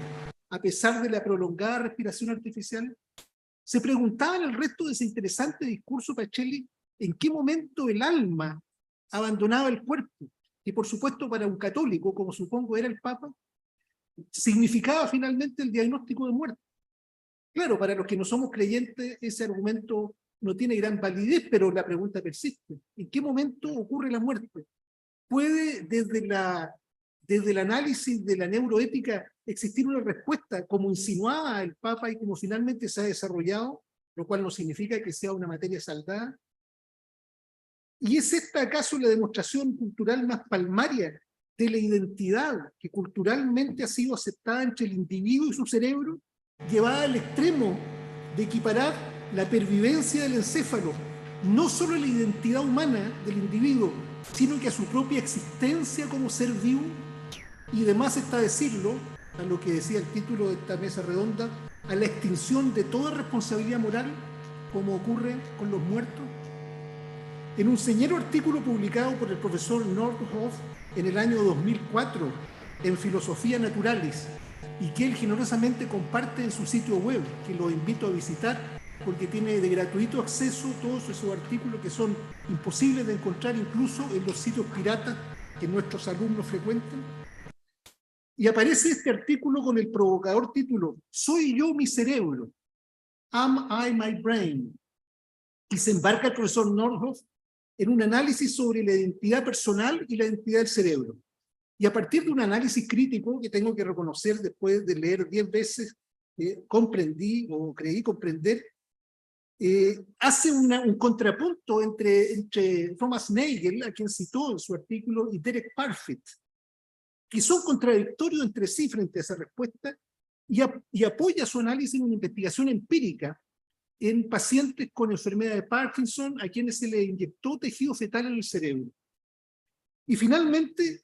[SPEAKER 14] a pesar de la prolongada respiración artificial? Se preguntaba en el resto de ese interesante discurso Pacelli en qué momento el alma abandonaba el cuerpo, que por supuesto para un católico, como supongo era el Papa, significaba finalmente el diagnóstico de muerte. Claro, para los que no somos creyentes ese argumento no tiene gran validez, pero la pregunta persiste. ¿En qué momento ocurre la muerte? ¿Puede desde el análisis de la neuroética existir una respuesta como insinuaba el Papa y como finalmente se ha desarrollado, lo cual no significa que sea una materia saldada? ¿Y es esta acaso la demostración cultural más palmaria de la identidad que culturalmente ha sido aceptada entre el individuo y su cerebro, llevada al extremo de equiparar la pervivencia del encéfalo no solo a la identidad humana del individuo, sino que a su propia existencia como ser vivo? Y además está decirlo, a lo que decía el título de esta mesa redonda, a la extinción de toda responsabilidad moral, como ocurre con los muertos. En un señero artículo publicado por el profesor Nordhoff en el año 2004 en Filosofía Naturalis, y que él generosamente comparte en su sitio web, que lo invito a visitar porque tiene de gratuito acceso todos esos artículos que son imposibles de encontrar incluso en los sitios piratas que nuestros alumnos frecuentan. Y aparece este artículo con el provocador título ¿Soy yo mi cerebro? Am I my brain? Y se embarca el profesor Nordhoff en un análisis sobre la identidad personal y la identidad del cerebro. Y a partir de un análisis crítico que tengo que reconocer después de leer 10 veces, comprendí o creí comprender, hace un contrapunto entre Thomas Nagel, a quien citó en su artículo, y Derek Parfit, que son contradictorios entre sí frente a esa respuesta, y apoya su análisis en una investigación empírica en pacientes con enfermedad de Parkinson a quienes se les inyectó tejido fetal en el cerebro. Y finalmente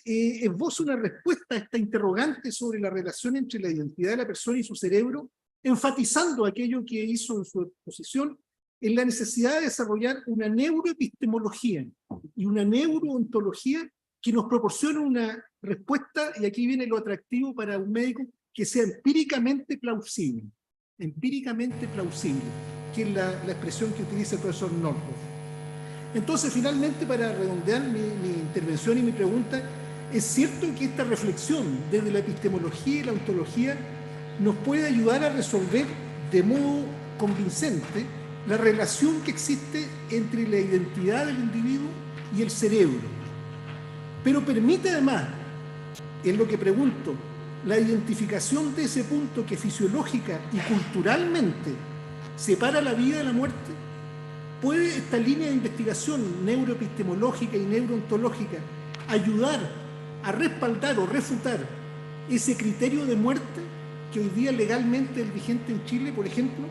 [SPEAKER 14] esboza una respuesta a esta interrogante sobre la relación entre la identidad de la persona y su cerebro, enfatizando aquello que hizo en su exposición, en la necesidad de desarrollar una neuroepistemología y una neuroontología que nos proporcione una respuesta, y aquí viene lo atractivo para un médico, que sea empíricamente plausible, que es la expresión que utiliza el profesor Nordhoff. Entonces, finalmente, para redondear mi intervención y mi pregunta, es cierto que esta reflexión desde la epistemología y la ontología nos puede ayudar a resolver de modo convincente la relación que existe entre la identidad del individuo y el cerebro. Pero permite además, es lo que pregunto, la identificación de ese punto que fisiológica y culturalmente separa la vida de la muerte. ¿Puede esta línea de investigación neuroepistemológica y neuroontológica ayudar a respaldar o refutar ese criterio de muerte que hoy día legalmente es vigente en Chile, por ejemplo?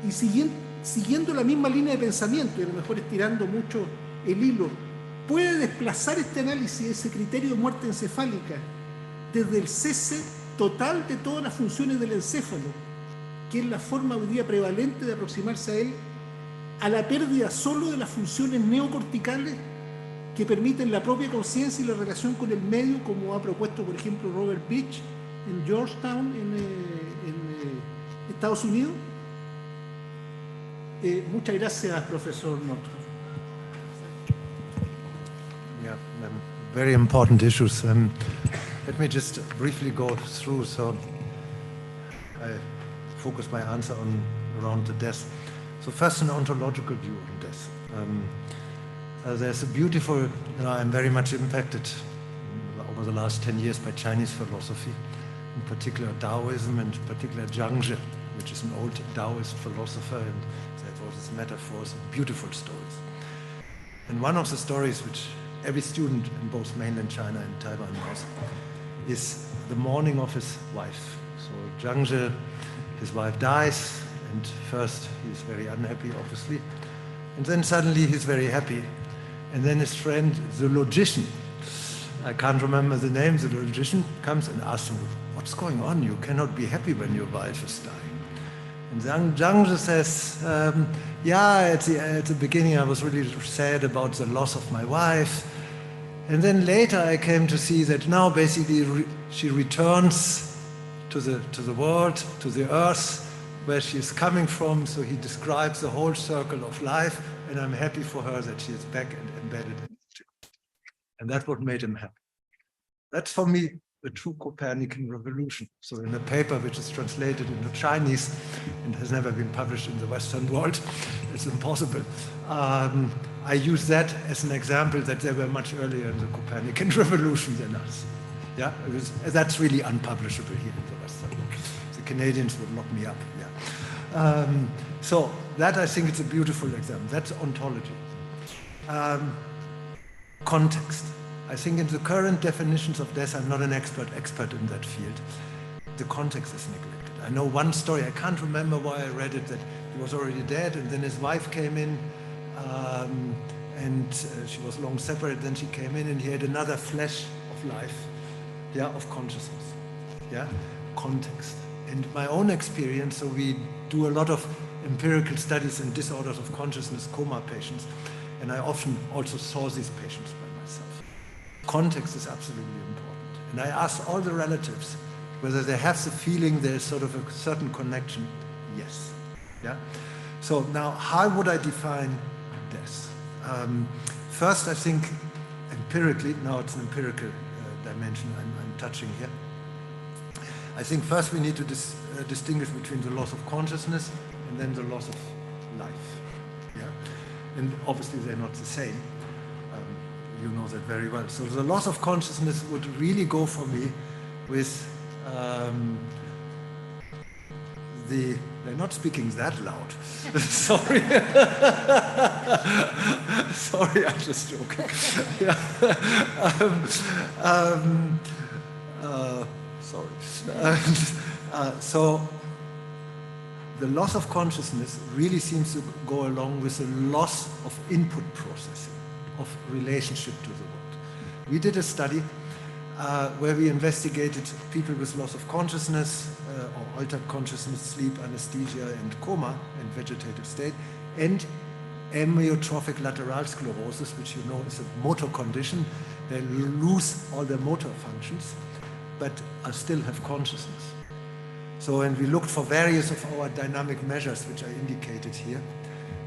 [SPEAKER 14] Y siguiendo la misma línea de pensamiento, y a lo mejor estirando mucho el hilo, ¿puede desplazar este análisis, ese criterio de muerte encefálica, desde el cese total de todas las funciones del encéfalo, que es la forma hoy día prevalente de aproximarse a él, a la pérdida solo de las funciones neocorticales que permiten la propia conciencia y la relación con el medio, como ha propuesto, por ejemplo, Robert Beach en Georgetown, en Estados Unidos? Muchas gracias, profesor Nordhoff.
[SPEAKER 10] Yeah, very important issues. Let me just briefly go through, so I focus my answer around the death. So first, an ontological view on death. There's a beautiful, I'm very much impacted over the last 10 years by Chinese philosophy, in particular Taoism, and in particular Zhangzhe, which is an old Taoist philosopher, and that was his metaphors, beautiful stories. And one of the stories which every student in both mainland China and Taiwan knows is the mourning of his wife. So Zhangzhe, his wife dies, and first he's very unhappy, obviously. And then suddenly he's very happy. And then his friend, the logician, I can't remember the name, the logician comes and asks him, what's going on? You cannot be happy when your wife is dying. And Zhangzhe says, yeah, at the beginning I was really sad about the loss of my wife. And then later I came to see that now basically she returns to the world, to the earth, where she is coming from. So he describes the whole circle of life, and I'm happy for her that she is back and embedded in it. And that's what made him happy. That's for me the true Copernican revolution. So in a paper which is translated into Chinese and has never been published in the Western world, it's impossible. I use that as an example that they were much earlier in the Copernican revolution than us. Yeah, that's really unpublishable here in the Western world. The Canadians would lock me up. Yeah. So that, I think, it's a beautiful example. That's ontology. Context. I think in the current definitions of death, I'm not an expert in that field. The context is neglected. I know one story, I can't remember why I read it, that he was already dead, and then his wife came in, and she was long separated. Then she came in, and he had another flash of life, yeah, of consciousness, yeah, context. And my own experience, so we do a lot of empirical studies in disorders of consciousness, coma patients, and I often also saw these patients by myself. Context is absolutely important. And I asked all the relatives whether they have the feeling there's sort of a certain connection. Yes. Yeah. So now, how would I define death? First, I think empirically, now it's an empirical dimension I'm touching here. I think first we need to distinguish between the loss of consciousness and then the loss of life. Yeah? And obviously they're not the same. You know that very well. So the loss of consciousness would really go for me with they're not speaking that loud. Sorry. Sorry, I'm just joking. Yeah. Sorry. So the loss of consciousness really seems to go along with the loss of input processing, of relationship to the world. We did a study where we investigated people with loss of consciousness or altered consciousness, sleep, anesthesia, and coma and vegetative state, and amyotrophic lateral sclerosis, which you know is a motor condition. They lose all their motor functions, but still have consciousness. So, and we looked for various of our dynamic measures, which I indicated here.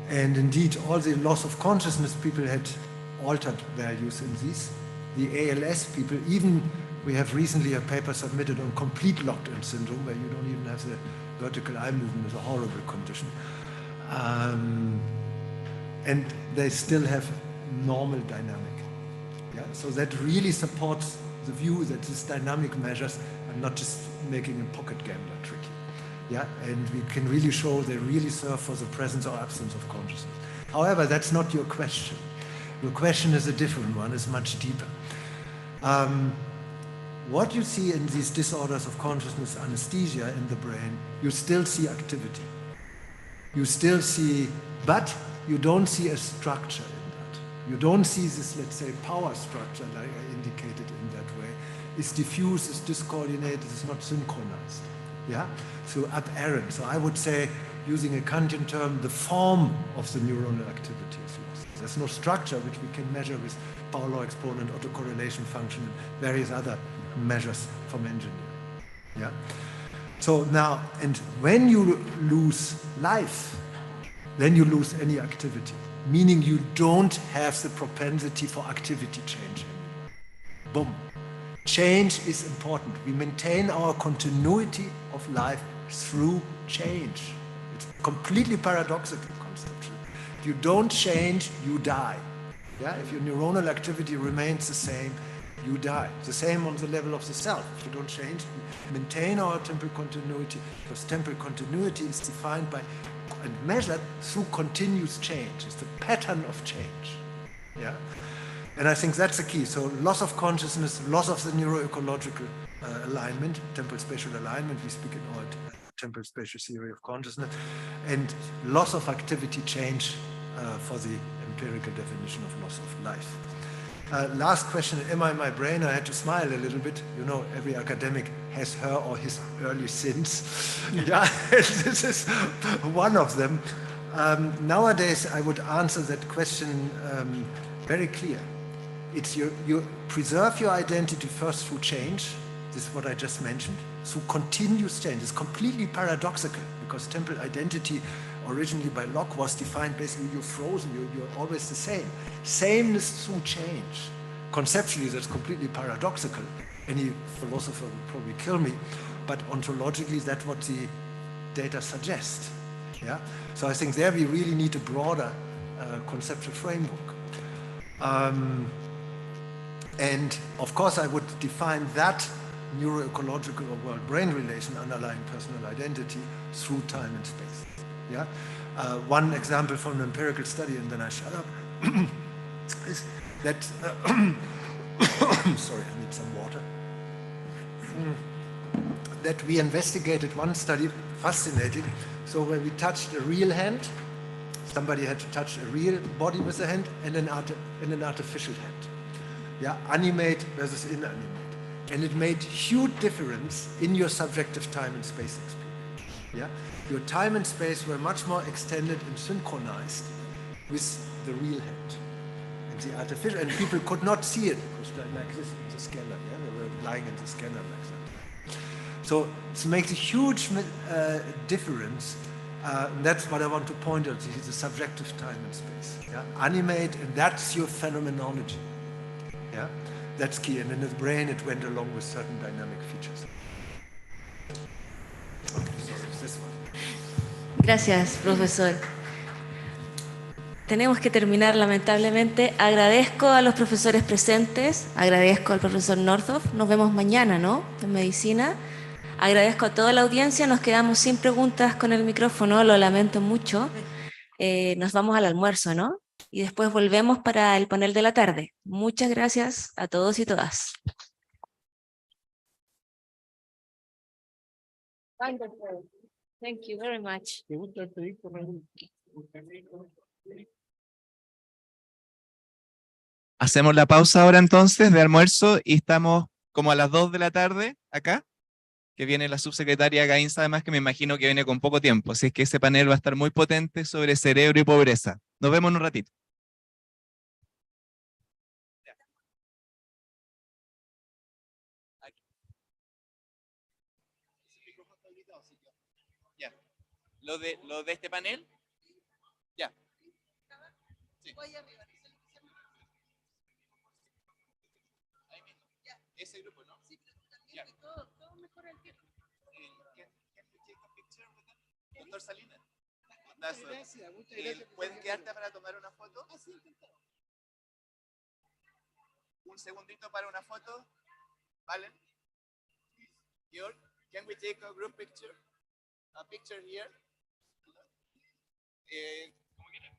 [SPEAKER 10] And indeed, all the loss of consciousness people had altered values in these. The ALS people, even we have recently a paper submitted on complete locked-in syndrome, where you don't even have the vertical eye movement. It's a horrible condition. And they still have normal dynamic. Yeah? So that really supports the view that these dynamic measures are not just making a pocket gambler tricky. Yeah? And we can really show they really serve for the presence or absence of consciousness. However, that's not your question. Your question is a different one, it's much deeper. What you see in these disorders of consciousness, anesthesia in the brain, you still see activity. You still see, but you don't see a structure in that. You don't see this, let's say, power structure like I indicated in that way. It's diffuse, it's discoordinated, it's not synchronized. Yeah? So aberrant. So I would say, using a Kantian term, the form of the neuronal activity is lost. There's no structure which we can measure with power law exponent, autocorrelation function, and various other measures from engineering. Yeah? So now, and when you lose life, then you lose any activity, meaning you don't have the propensity for activity change anymore. Boom. Change is important. We maintain our continuity of life through change. It's completely paradoxical conceptually. If you don't change, you die. Yeah? If your neuronal activity remains the same, you die. The same on the level of the self. If you don't change, we maintain our temporal continuity, because temporal continuity is defined by and measured through continuous change. It's the pattern of change. Yeah? And I think that's the key. So loss of consciousness, loss of the neuroecological alignment, temporal spatial alignment. We speak in our temporal spatial theory of consciousness, and loss of activity change for the empirical definition of loss of life. Last question, am I my brain? I had to smile a little bit. You know, every academic has her or his early sins. Yeah, this is one of them. Nowadays, I would answer that question very clear. It's you preserve your identity first through change. This is what I just mentioned. Through continuous change. It's completely paradoxical because temporal identity originally by Locke was defined basically you're frozen, you're always the same. Sameness through change. Conceptually, that's completely paradoxical. Any philosopher would probably kill me, but ontologically, that's what the data suggest. Yeah. So I think there we really need a broader conceptual framework. And of course, I would define that neuroecological or world-brain relation underlying personal identity through time and space. Yeah. One example from an empirical study, and then I shut up, is that, sorry, I need some water, that we investigated one study, fascinating. So when we touched a real hand, somebody had to touch a real body with a hand and an artificial hand. Yeah, animate versus inanimate. And it made huge difference in your subjective time and space experience. Yeah, your time and space were much more extended and synchronized with the real hand. And the artificial, and people could not see it because they're like this in the scanner. Yeah, they were lying in the scanner like that. So it makes a huge difference. And that's what I want to point out. This is the subjective time and space. Yeah, animate, and that's your phenomenology. Yeah, that's key. And in the brain, it went along with certain dynamic features. Okay, sorry, it's this one.
[SPEAKER 12] Gracias, profesor. Tenemos que terminar lamentablemente. Agradezco a los profesores presentes, agradezco al profesor Northoff. Nos vemos mañana, ¿no? En medicina. Agradezco a toda la audiencia. Nos quedamos sin preguntas con el micrófono, lo lamento mucho. Nos vamos al almuerzo, ¿no? Y después volvemos para el panel de la tarde. Muchas gracias a todos y todas. Wonderful. Thank you very much.
[SPEAKER 4] Hacemos la pausa ahora entonces de almuerzo y estamos como a las 2 de la tarde acá, que viene la subsecretaria Gainza, además que me imagino que viene con poco tiempo, así es que ese panel va a estar muy potente sobre cerebro y pobreza. Nos vemos en un ratito. Ya. ¿Lo de este panel? Ya. Sí. Ahí mismo. Ese grupo, ¿no? Sí, pero también que todo mejora el tiempo. Doctor Salinas. Muchas gracias. ¿Puedes quedarte para tomar una foto? Ah, sí, encantado. Un segundito para una foto. ¿Vale? Georg, can we take a group picture? A picture here. ¿Cómo quieres?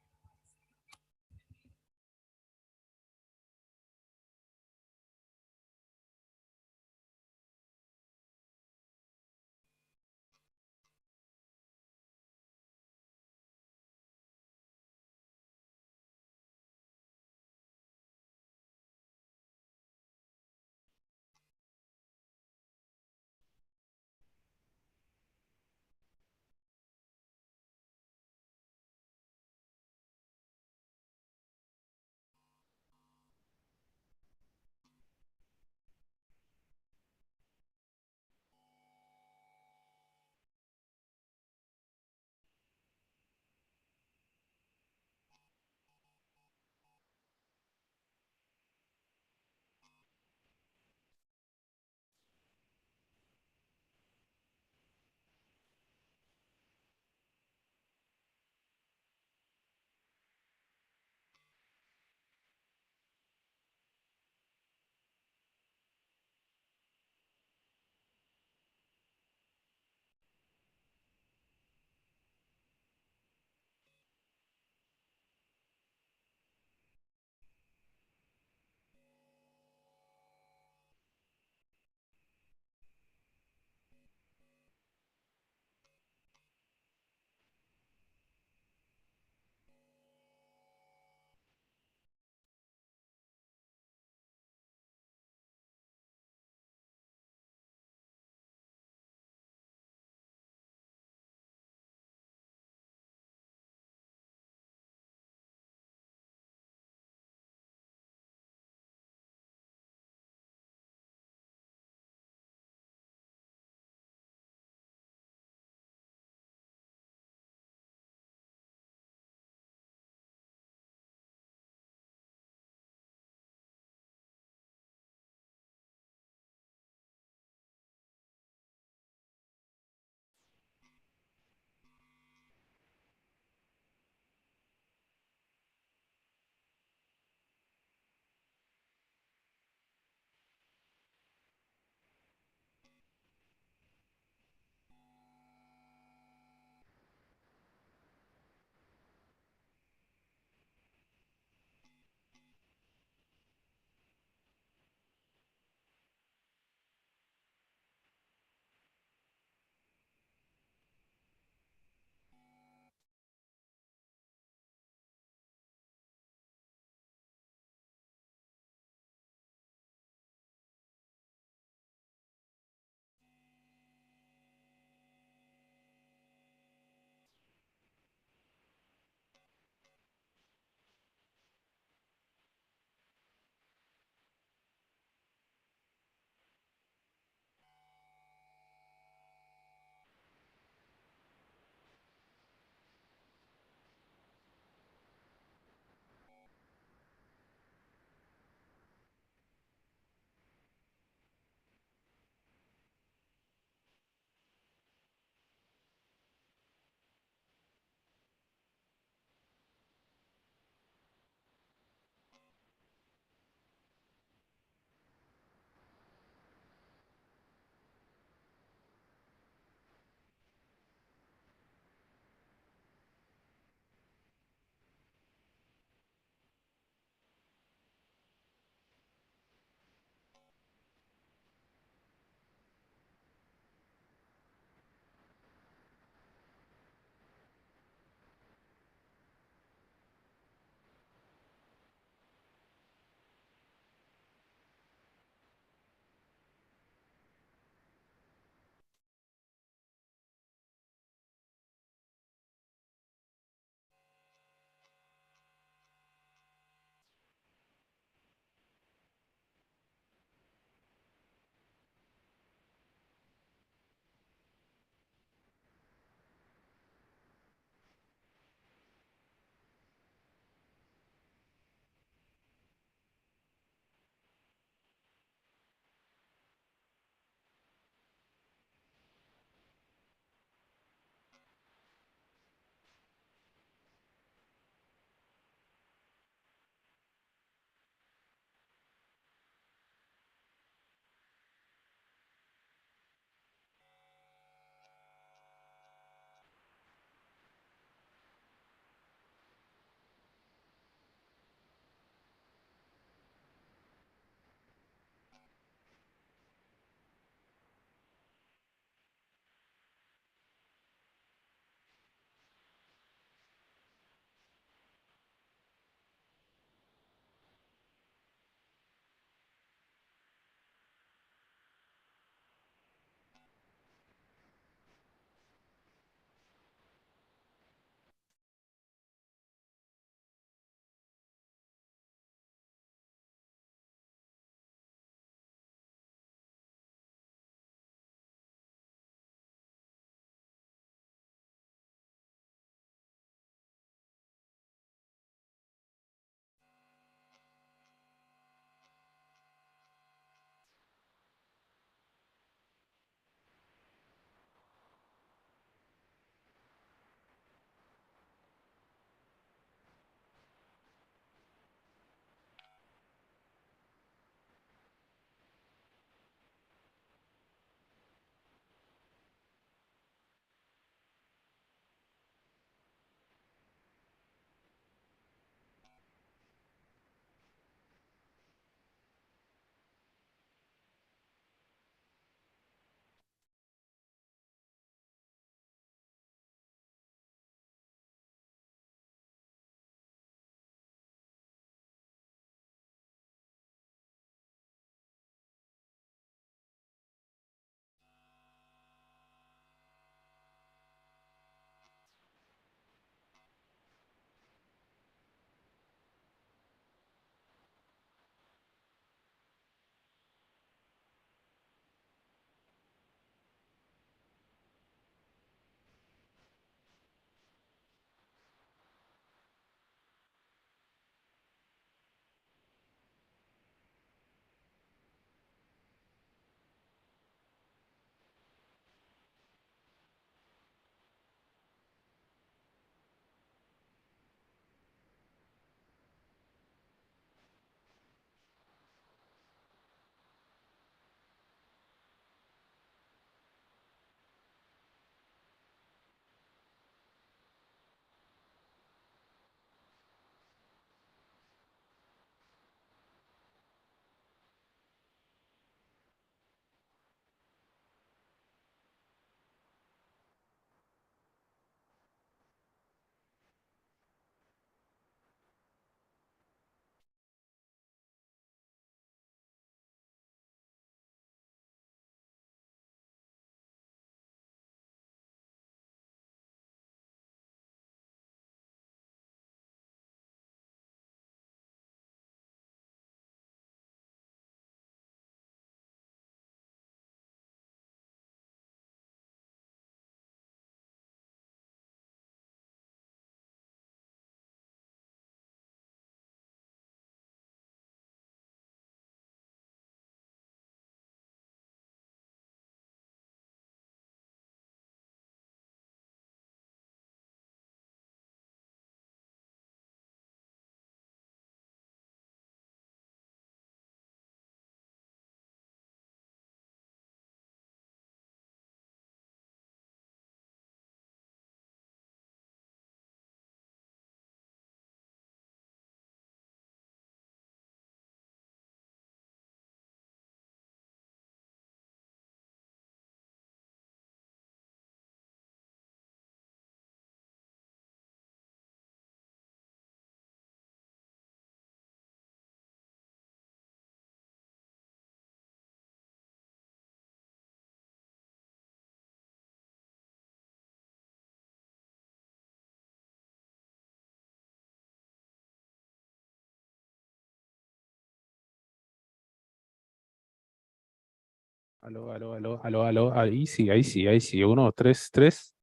[SPEAKER 15] Aló, aló, aló, aló, aló. Ahí sí, ahí sí, ahí sí. 1, 3, 3.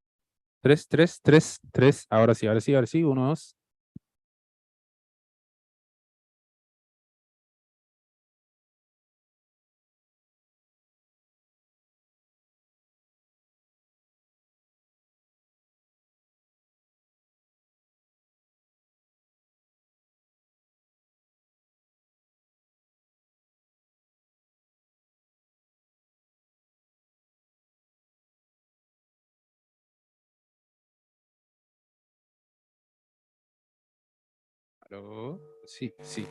[SPEAKER 15] 3, 3, 3, 3. Ahora sí, ahora sí, ahora sí. 1, 2. Aló. Sí, sí.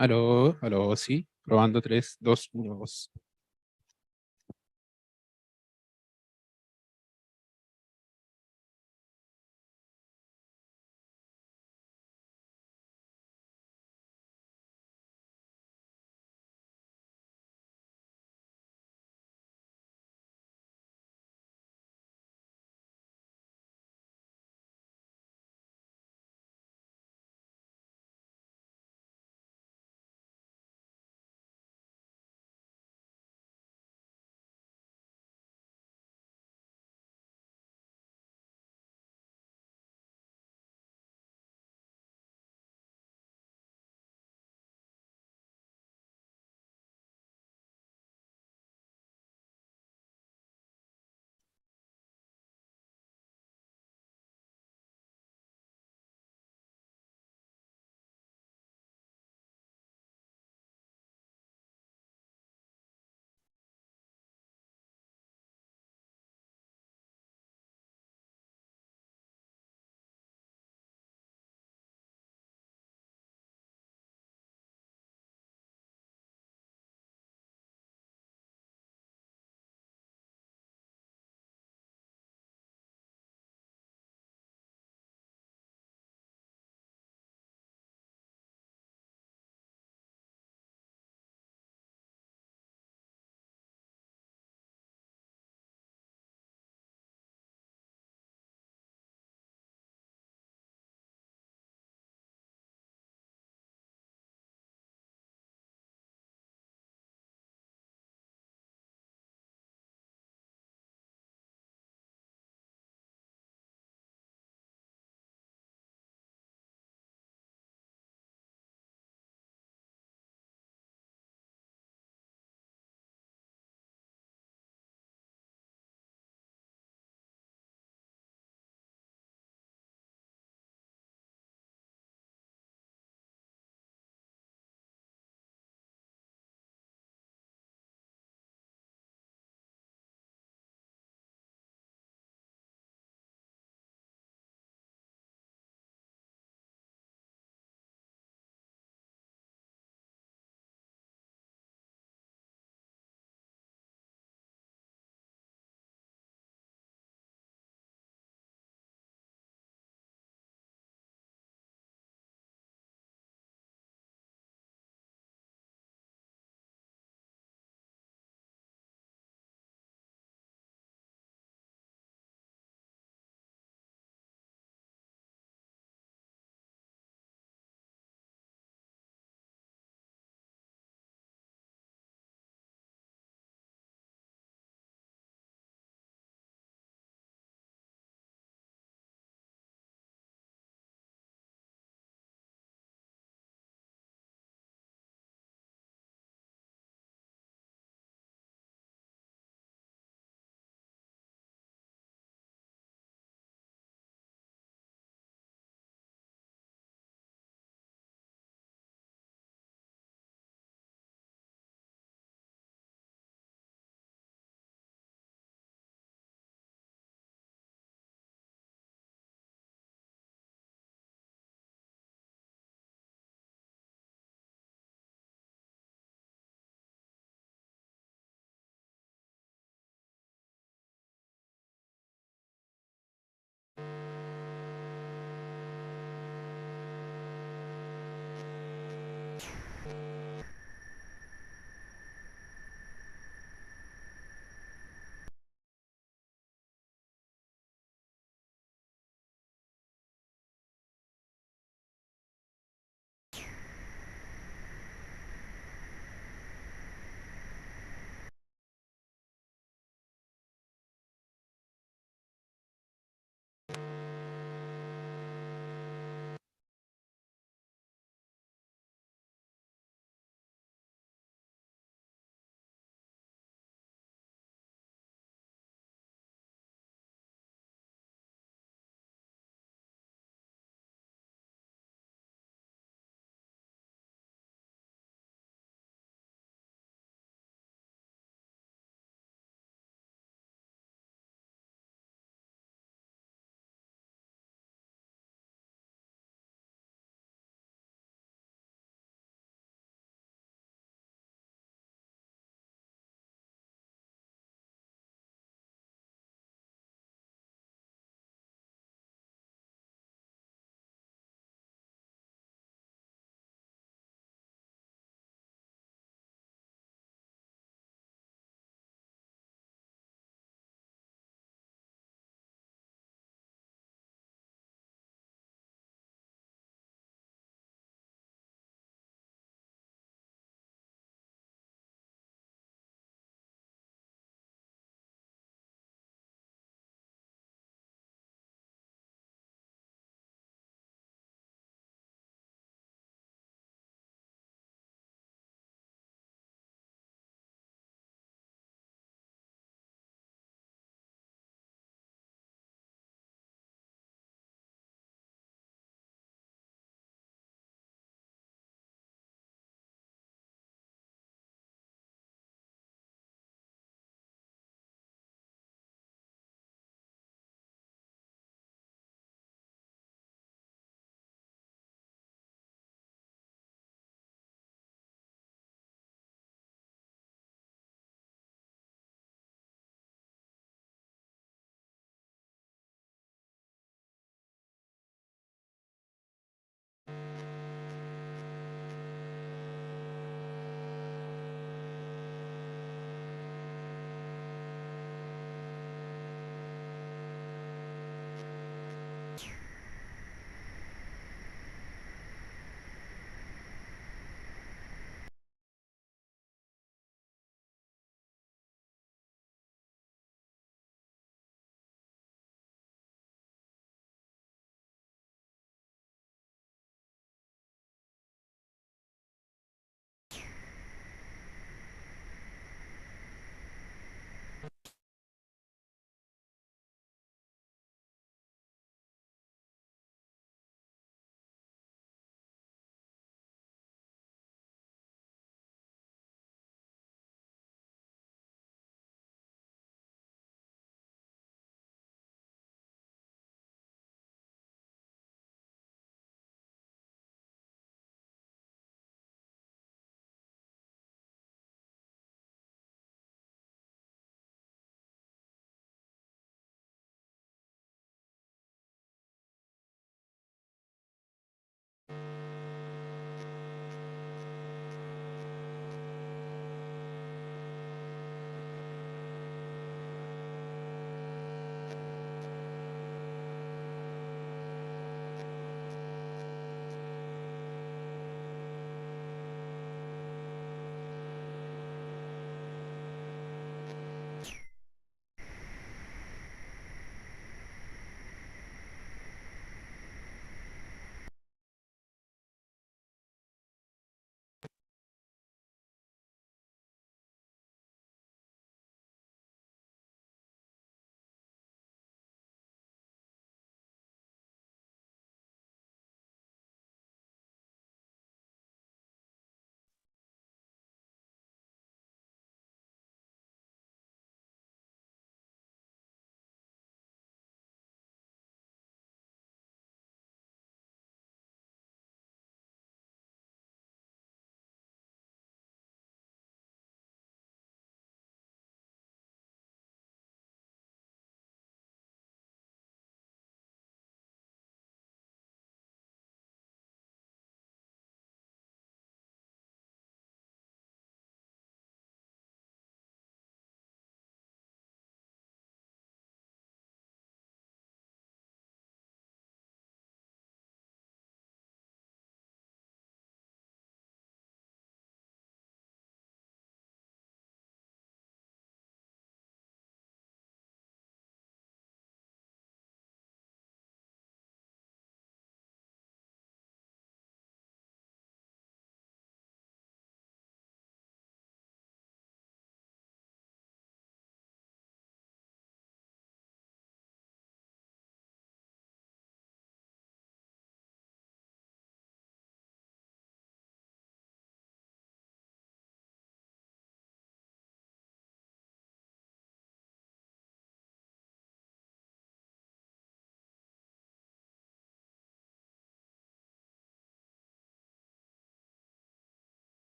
[SPEAKER 15] Aló, aló, sí. Probando 3, 2, 1, 2.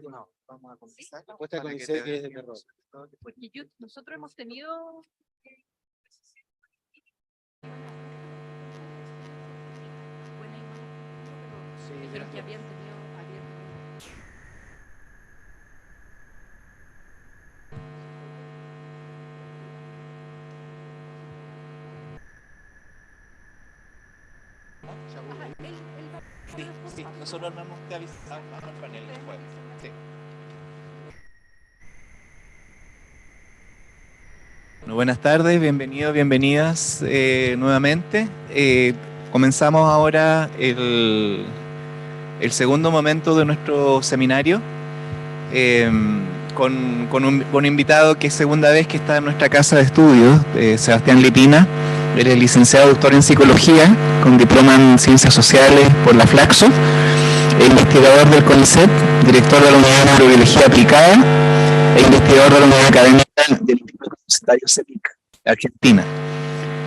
[SPEAKER 3] No, vamos a comenzar.
[SPEAKER 16] Porque nosotros hemos tenido pero que habían tenido
[SPEAKER 4] Sí, nosotros no hemos avisado al panel después. Sí. Bueno, buenas tardes, bienvenidos, bienvenidas nuevamente. Comenzamos ahora el segundo momento de nuestro seminario con un invitado que es segunda vez que está en nuestra casa de estudios, Sebastián Lipina. Él es licenciado doctor en psicología con diploma en ciencias sociales por la Flaxo, investigador del CONICET, director de la Unidad de Neurobiología Aplicada e investigador de la Unidad Académica del Instituto Universitario SEMINARIO, Argentina.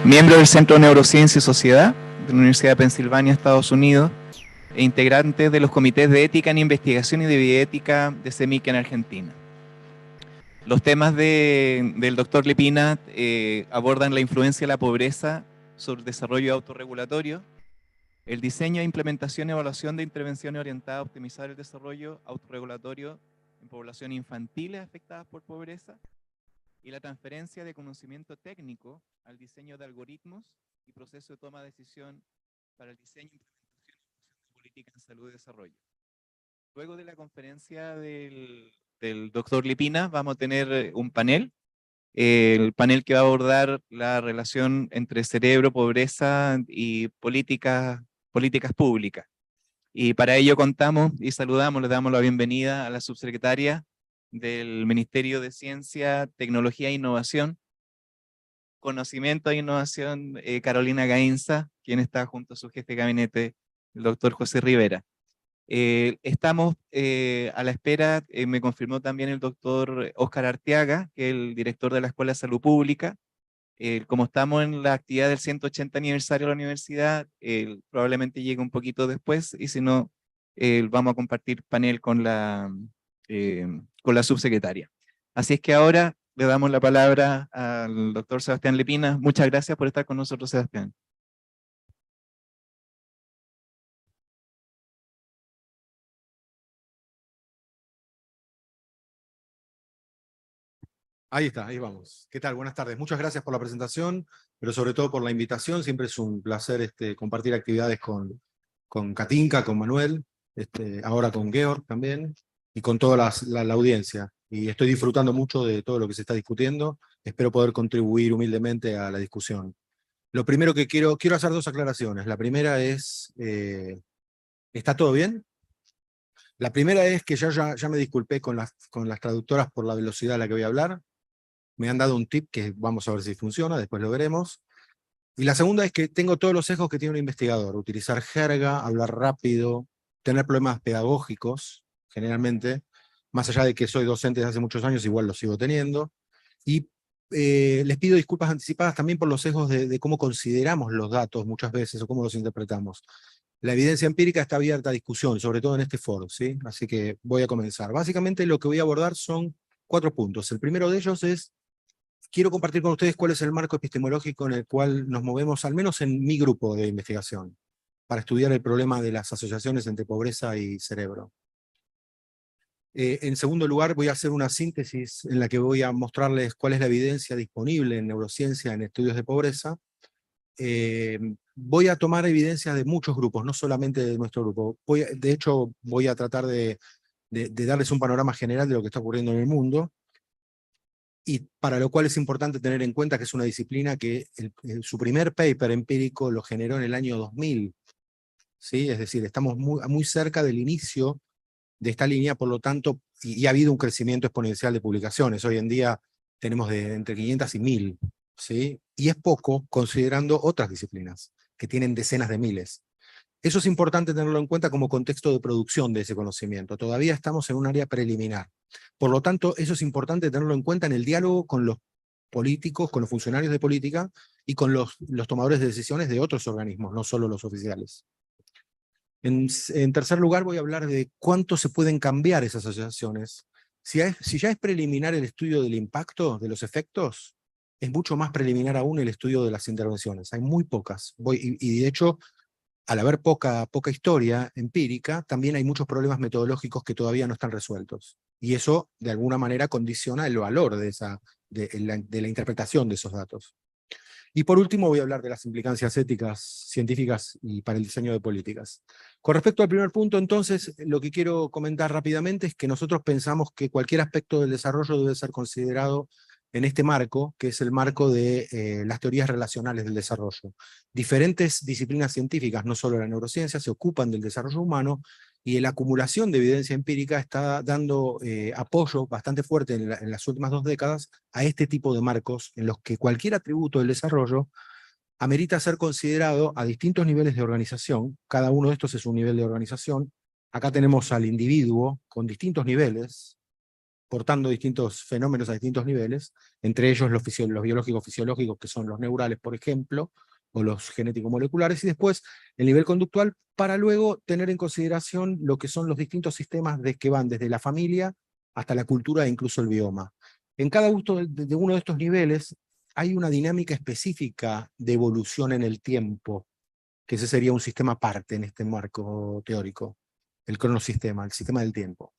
[SPEAKER 4] Miembro del Centro de Neurociencia y Sociedad de la Universidad de Pensilvania, Estados Unidos, e integrante de los comités de ética en investigación y de bioética de SEMIC en Argentina. Los temas del doctor Lipina abordan la influencia de la pobreza sobre el desarrollo autorregulatorio, el diseño, implementación y evaluación de intervenciones orientadas a optimizar el desarrollo autorregulatorio en poblaciones infantiles afectadas por pobreza y la transferencia de conocimiento técnico al diseño de algoritmos y procesos de toma de decisión para el diseño, implementación y ejecución de políticas en salud y desarrollo. Luego de la conferencia del doctor Lipina vamos a tener un panel, el panel que va a abordar la relación entre cerebro, pobreza y políticas públicas. Y para ello contamos y saludamos, le damos la bienvenida a la subsecretaria del Ministerio de Ciencia, Tecnología e Innovación, Conocimiento e Innovación, Carolina Gainza, quien está junto a su jefe de gabinete, el doctor José Rivera. Estamos a la espera, me confirmó también el doctor Óscar Arteaga, que es el director de la Escuela de Salud Pública. Como estamos en la actividad del 180 aniversario de la universidad, probablemente llegue un poquito después, y si no, vamos a compartir panel con la subsecretaria. Así es que ahora le damos la palabra al doctor Sebastián Lipina. Muchas gracias por estar con nosotros, Sebastián.
[SPEAKER 17] Ahí está, ahí vamos. ¿Qué tal? Buenas tardes. Muchas gracias por la presentación, pero sobre todo por la invitación. Siempre es un placer compartir actividades con Katinka, con Manuel, ahora con Georg también, y con toda la audiencia. Y estoy disfrutando mucho de todo lo que se está discutiendo. Espero poder contribuir humildemente a la discusión. Lo primero que quiero hacer dos aclaraciones. La primera es, ¿está todo bien? La primera es que ya me disculpé con las traductoras por la velocidad a la que voy a hablar. Me han dado un tip que vamos a ver si funciona, después lo veremos. Y la segunda es que tengo todos los sesgos que tiene un investigador. Utilizar jerga, hablar rápido, tener problemas pedagógicos, generalmente. Más allá de que soy docente desde hace muchos años, igual los sigo teniendo. Y les pido disculpas anticipadas también por los sesgos de cómo consideramos los datos muchas veces, o cómo los interpretamos. La evidencia empírica está abierta a discusión, sobre todo en este foro, ¿sí? Así que voy a comenzar. Básicamente lo que voy a abordar son 4 puntos. El primero de ellos es, quiero compartir con ustedes cuál es el marco epistemológico en el cual nos movemos, al menos en mi grupo de investigación, para estudiar el problema de las asociaciones entre pobreza y cerebro. En segundo lugar, voy a hacer una síntesis en la que voy a mostrarles cuál es la evidencia disponible en neurociencia en estudios de pobreza. Voy a tomar evidencias de muchos grupos, no solamente de nuestro grupo. De hecho, voy a tratar de darles un panorama general de lo que está ocurriendo en el mundo, y para lo cual es importante tener en cuenta que es una disciplina que su primer paper empírico lo generó en el año 2000. ¿Sí? Es decir, estamos muy cerca del inicio de esta línea, por lo tanto, y ha habido un crecimiento exponencial de publicaciones. Hoy en día tenemos entre 500 y 1000. ¿Sí? Y es poco considerando otras disciplinas, que tienen decenas de miles. Eso es importante tenerlo en cuenta como contexto de producción de ese conocimiento. Todavía estamos en un área preliminar. Por lo tanto, eso es importante tenerlo en cuenta en el diálogo con los políticos, con los funcionarios de política y con los tomadores de decisiones de otros organismos, no solo los oficiales. En tercer lugar, voy a hablar de cuánto se pueden cambiar esas asociaciones. Si ya es preliminar el estudio del impacto, de los efectos, es mucho más preliminar aún el estudio de las intervenciones. Hay muy pocas. Y de hecho, al haber poca historia empírica, también hay muchos problemas metodológicos que todavía no están resueltos. Y eso, de alguna manera, condiciona el valor de la interpretación de esos datos. Y por último voy a hablar de las implicancias éticas, científicas y para el diseño de políticas. Con respecto al primer punto, entonces, lo que quiero comentar rápidamente es que nosotros pensamos que cualquier aspecto del desarrollo debe ser considerado en este marco, que es el marco de las teorías relacionales del desarrollo. Diferentes disciplinas científicas, no solo la neurociencia, se ocupan del desarrollo humano, y la acumulación de evidencia empírica está dando apoyo bastante fuerte en las últimas 2 décadas a este tipo de marcos en los que cualquier atributo del desarrollo amerita ser considerado a distintos niveles de organización. Cada uno de estos es un nivel de organización. Acá tenemos al individuo con distintos niveles, portando distintos fenómenos a distintos niveles, entre ellos los biológicos fisiológicos, que son los neurales, por ejemplo, o los genético-moleculares, y después el nivel conductual, para luego tener en consideración lo que son los distintos sistemas que van desde la familia hasta la cultura e incluso el bioma. En cada uno de estos niveles hay una dinámica específica de evolución en el tiempo, que ese sería un sistema aparte en este marco teórico, el cronosistema, el sistema del tiempo.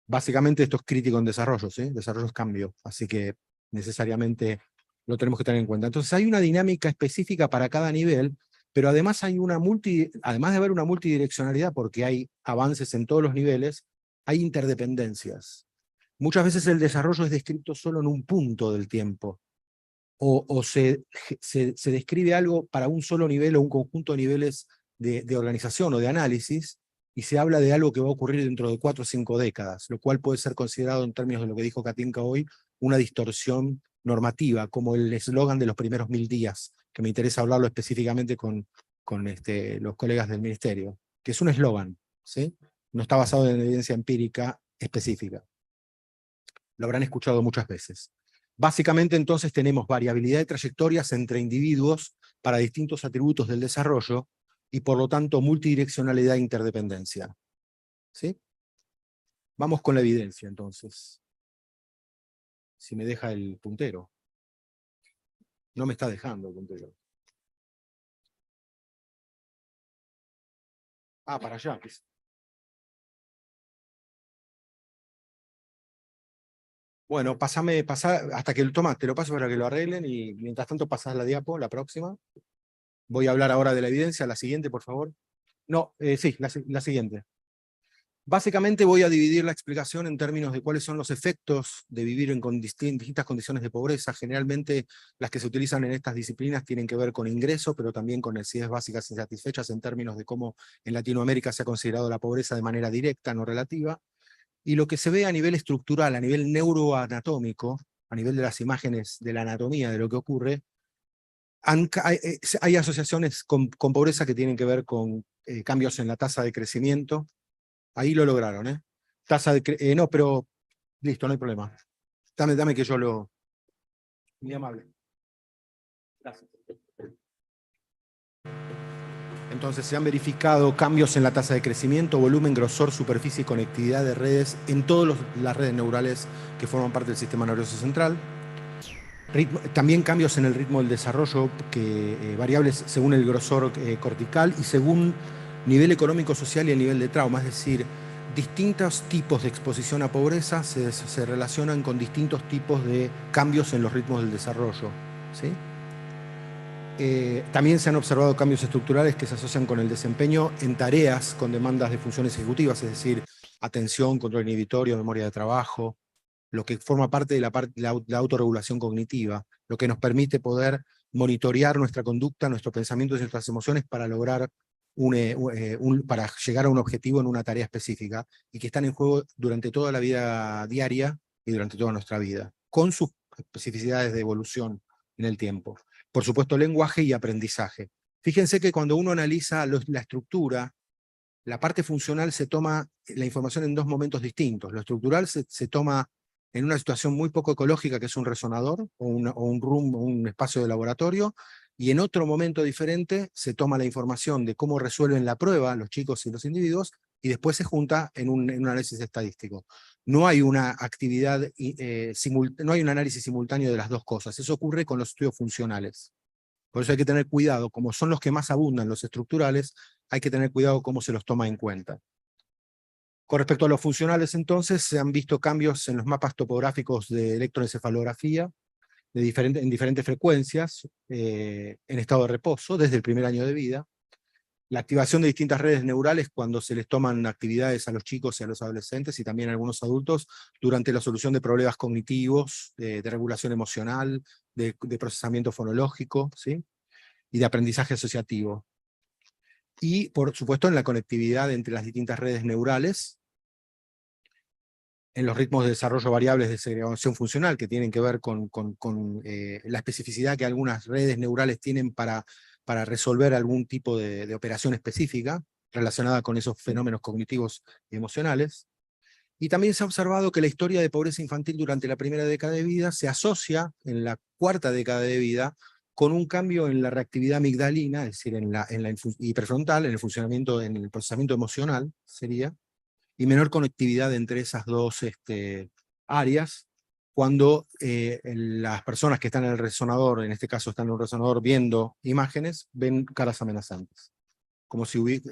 [SPEAKER 17] Básicamente esto es crítico en desarrollo, ¿sí? Desarrollo es cambio, así que necesariamente lo tenemos que tener en cuenta. Entonces hay una dinámica específica para cada nivel, pero además además de haber una multidireccionalidad, porque hay avances en todos los niveles, hay interdependencias. Muchas veces el desarrollo es descrito solo en un punto del tiempo, o se describe algo para un solo nivel o un conjunto de niveles de organización o de análisis, y se habla de algo que va a ocurrir dentro de 4 o 5 décadas, lo cual puede ser considerado, en términos de lo que dijo Katinka hoy, una distorsión normativa, como el eslogan de los primeros 1000 días, que me interesa hablarlo específicamente con los colegas del ministerio, que es un eslogan, ¿sí? No está basado en evidencia empírica específica. Lo habrán escuchado muchas veces. Básicamente entonces tenemos variabilidad de trayectorias entre individuos para distintos atributos del desarrollo, y por lo tanto multidireccionalidad e interdependencia. ¿Sí? Vamos con la evidencia entonces. Si me deja el puntero. No me está dejando el puntero. Ah, para allá. Bueno, pasá hasta que te lo paso para que lo arreglen, y mientras tanto pasás la diapo, la próxima. Voy a hablar ahora de la evidencia. La siguiente, por favor. No, sí, la siguiente. Básicamente voy a dividir la explicación en términos de cuáles son los efectos de vivir en distintas condiciones de pobreza. Generalmente las que se utilizan en estas disciplinas tienen que ver con ingreso, pero también con necesidades básicas insatisfechas, en términos de cómo en Latinoamérica se ha considerado la pobreza de manera directa, no relativa. Y lo que se ve a nivel estructural, a nivel neuroanatómico, a nivel de las imágenes de la anatomía de lo que ocurre, hay asociaciones con pobreza que tienen que ver con cambios en la tasa de crecimiento. Ahí lo lograron, ¿eh? No, pero listo, no hay problema. Dame que yo lo... Muy amable. Gracias. Entonces se han verificado cambios en la tasa de crecimiento, volumen, grosor, superficie y conectividad de redes en todas las redes neurales que forman parte del sistema nervioso central. También cambios en el ritmo del desarrollo, variables según el grosor cortical y según nivel económico, social y el nivel de trauma. Es decir, distintos tipos de exposición a pobreza se relacionan con distintos tipos de cambios en los ritmos del desarrollo, ¿sí? También se han observado cambios estructurales que se asocian con el desempeño en tareas con demandas de funciones ejecutivas, es decir, atención, control inhibitorio, memoria de trabajo, lo que forma parte de la autorregulación cognitiva, lo que nos permite poder monitorear nuestra conducta, nuestros pensamientos y nuestras emociones para lograr para llegar a un objetivo en una tarea específica, y que están en juego durante toda la vida diaria y durante toda nuestra vida, con sus especificidades de evolución en el tiempo. Por supuesto, lenguaje y aprendizaje. Fíjense que cuando uno analiza la estructura, la parte funcional se toma la información en dos momentos distintos. Lo estructural se toma en una situación muy poco ecológica, que es un resonador, o un room, o un espacio de laboratorio, y en otro momento diferente se toma la información de cómo resuelven la prueba los chicos y los individuos, y después se junta en un análisis estadístico. No hay una actividad, no hay un análisis simultáneo de las dos cosas. Eso ocurre con los estudios funcionales. Por eso hay que tener cuidado, como son los que más abundan los estructurales, hay que tener cuidado cómo se los toma en cuenta. Con respecto a los funcionales, entonces, se han visto cambios en los mapas topográficos de electroencefalografía en diferentes frecuencias, en estado de reposo, desde el primer año de vida. La activación de distintas redes neurales cuando se les toman actividades a los chicos y a los adolescentes, y también a algunos adultos, durante la solución de problemas cognitivos, de regulación emocional, de procesamiento fonológico, ¿sí? Y de aprendizaje asociativo. Y, por supuesto, en la conectividad entre las distintas redes neurales, en los ritmos de desarrollo variables de segregación funcional, que tienen que ver con la especificidad que algunas redes neurales tienen para resolver algún tipo de operación específica, relacionada con esos fenómenos cognitivos y emocionales. Y también se ha observado que la historia de pobreza infantil durante la primera década de vida se asocia en la cuarta década de vida con un cambio en la reactividad amigdalina, es decir, en la hiperfrontal, en el funcionamiento, en el procesamiento emocional, sería, y menor conectividad entre esas dos áreas, cuando las personas que están en el resonador, en este caso están en un resonador viendo imágenes, ven caras amenazantes. Como si hubiera,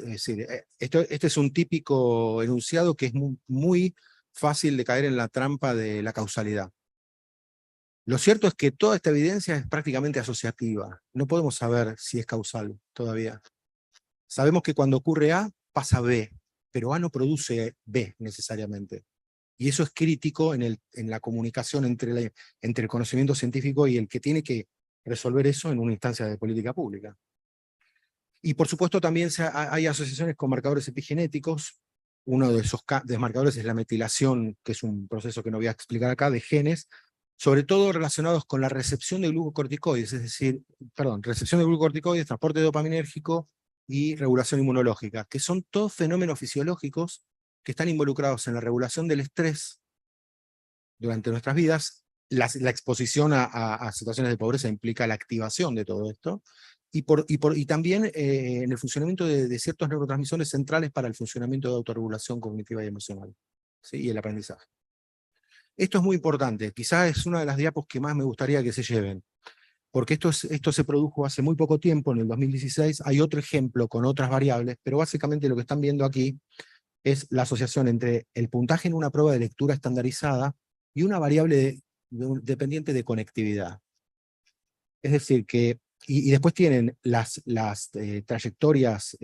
[SPEAKER 17] este es un típico enunciado que es muy fácil de caer en la trampa de la causalidad. Lo cierto es que toda esta evidencia es prácticamente asociativa. No podemos saber si es causal todavía. Sabemos que cuando ocurre A, pasa B, pero A no produce B necesariamente. Y eso es crítico en la comunicación entre el conocimiento científico y el que tiene que resolver eso en una instancia de política pública. Y por supuesto también hay asociaciones con marcadores epigenéticos. Uno de esos marcadores es la metilación, que es un proceso que no voy a explicar acá, de genes, sobre todo relacionados con la recepción de glucocorticoides, es decir, recepción de glucocorticoides, transporte dopaminérgico y regulación inmunológica, que son todos fenómenos fisiológicos que están involucrados en la regulación del estrés durante nuestras vidas. La exposición a situaciones de pobreza implica la activación de todo esto, y también en el funcionamiento de ciertos neurotransmisores centrales para el funcionamiento de autorregulación cognitiva y emocional, ¿sí? Y el aprendizaje. Esto es muy importante, quizás es una de las diapos que más me gustaría que se lleven, porque esto se produjo hace muy poco tiempo, en el 2016, hay otro ejemplo con otras variables, pero básicamente lo que están viendo aquí es la asociación entre el puntaje en una prueba de lectura estandarizada y una variable dependiente de conectividad. Es decir, que, y después tienen las trayectorias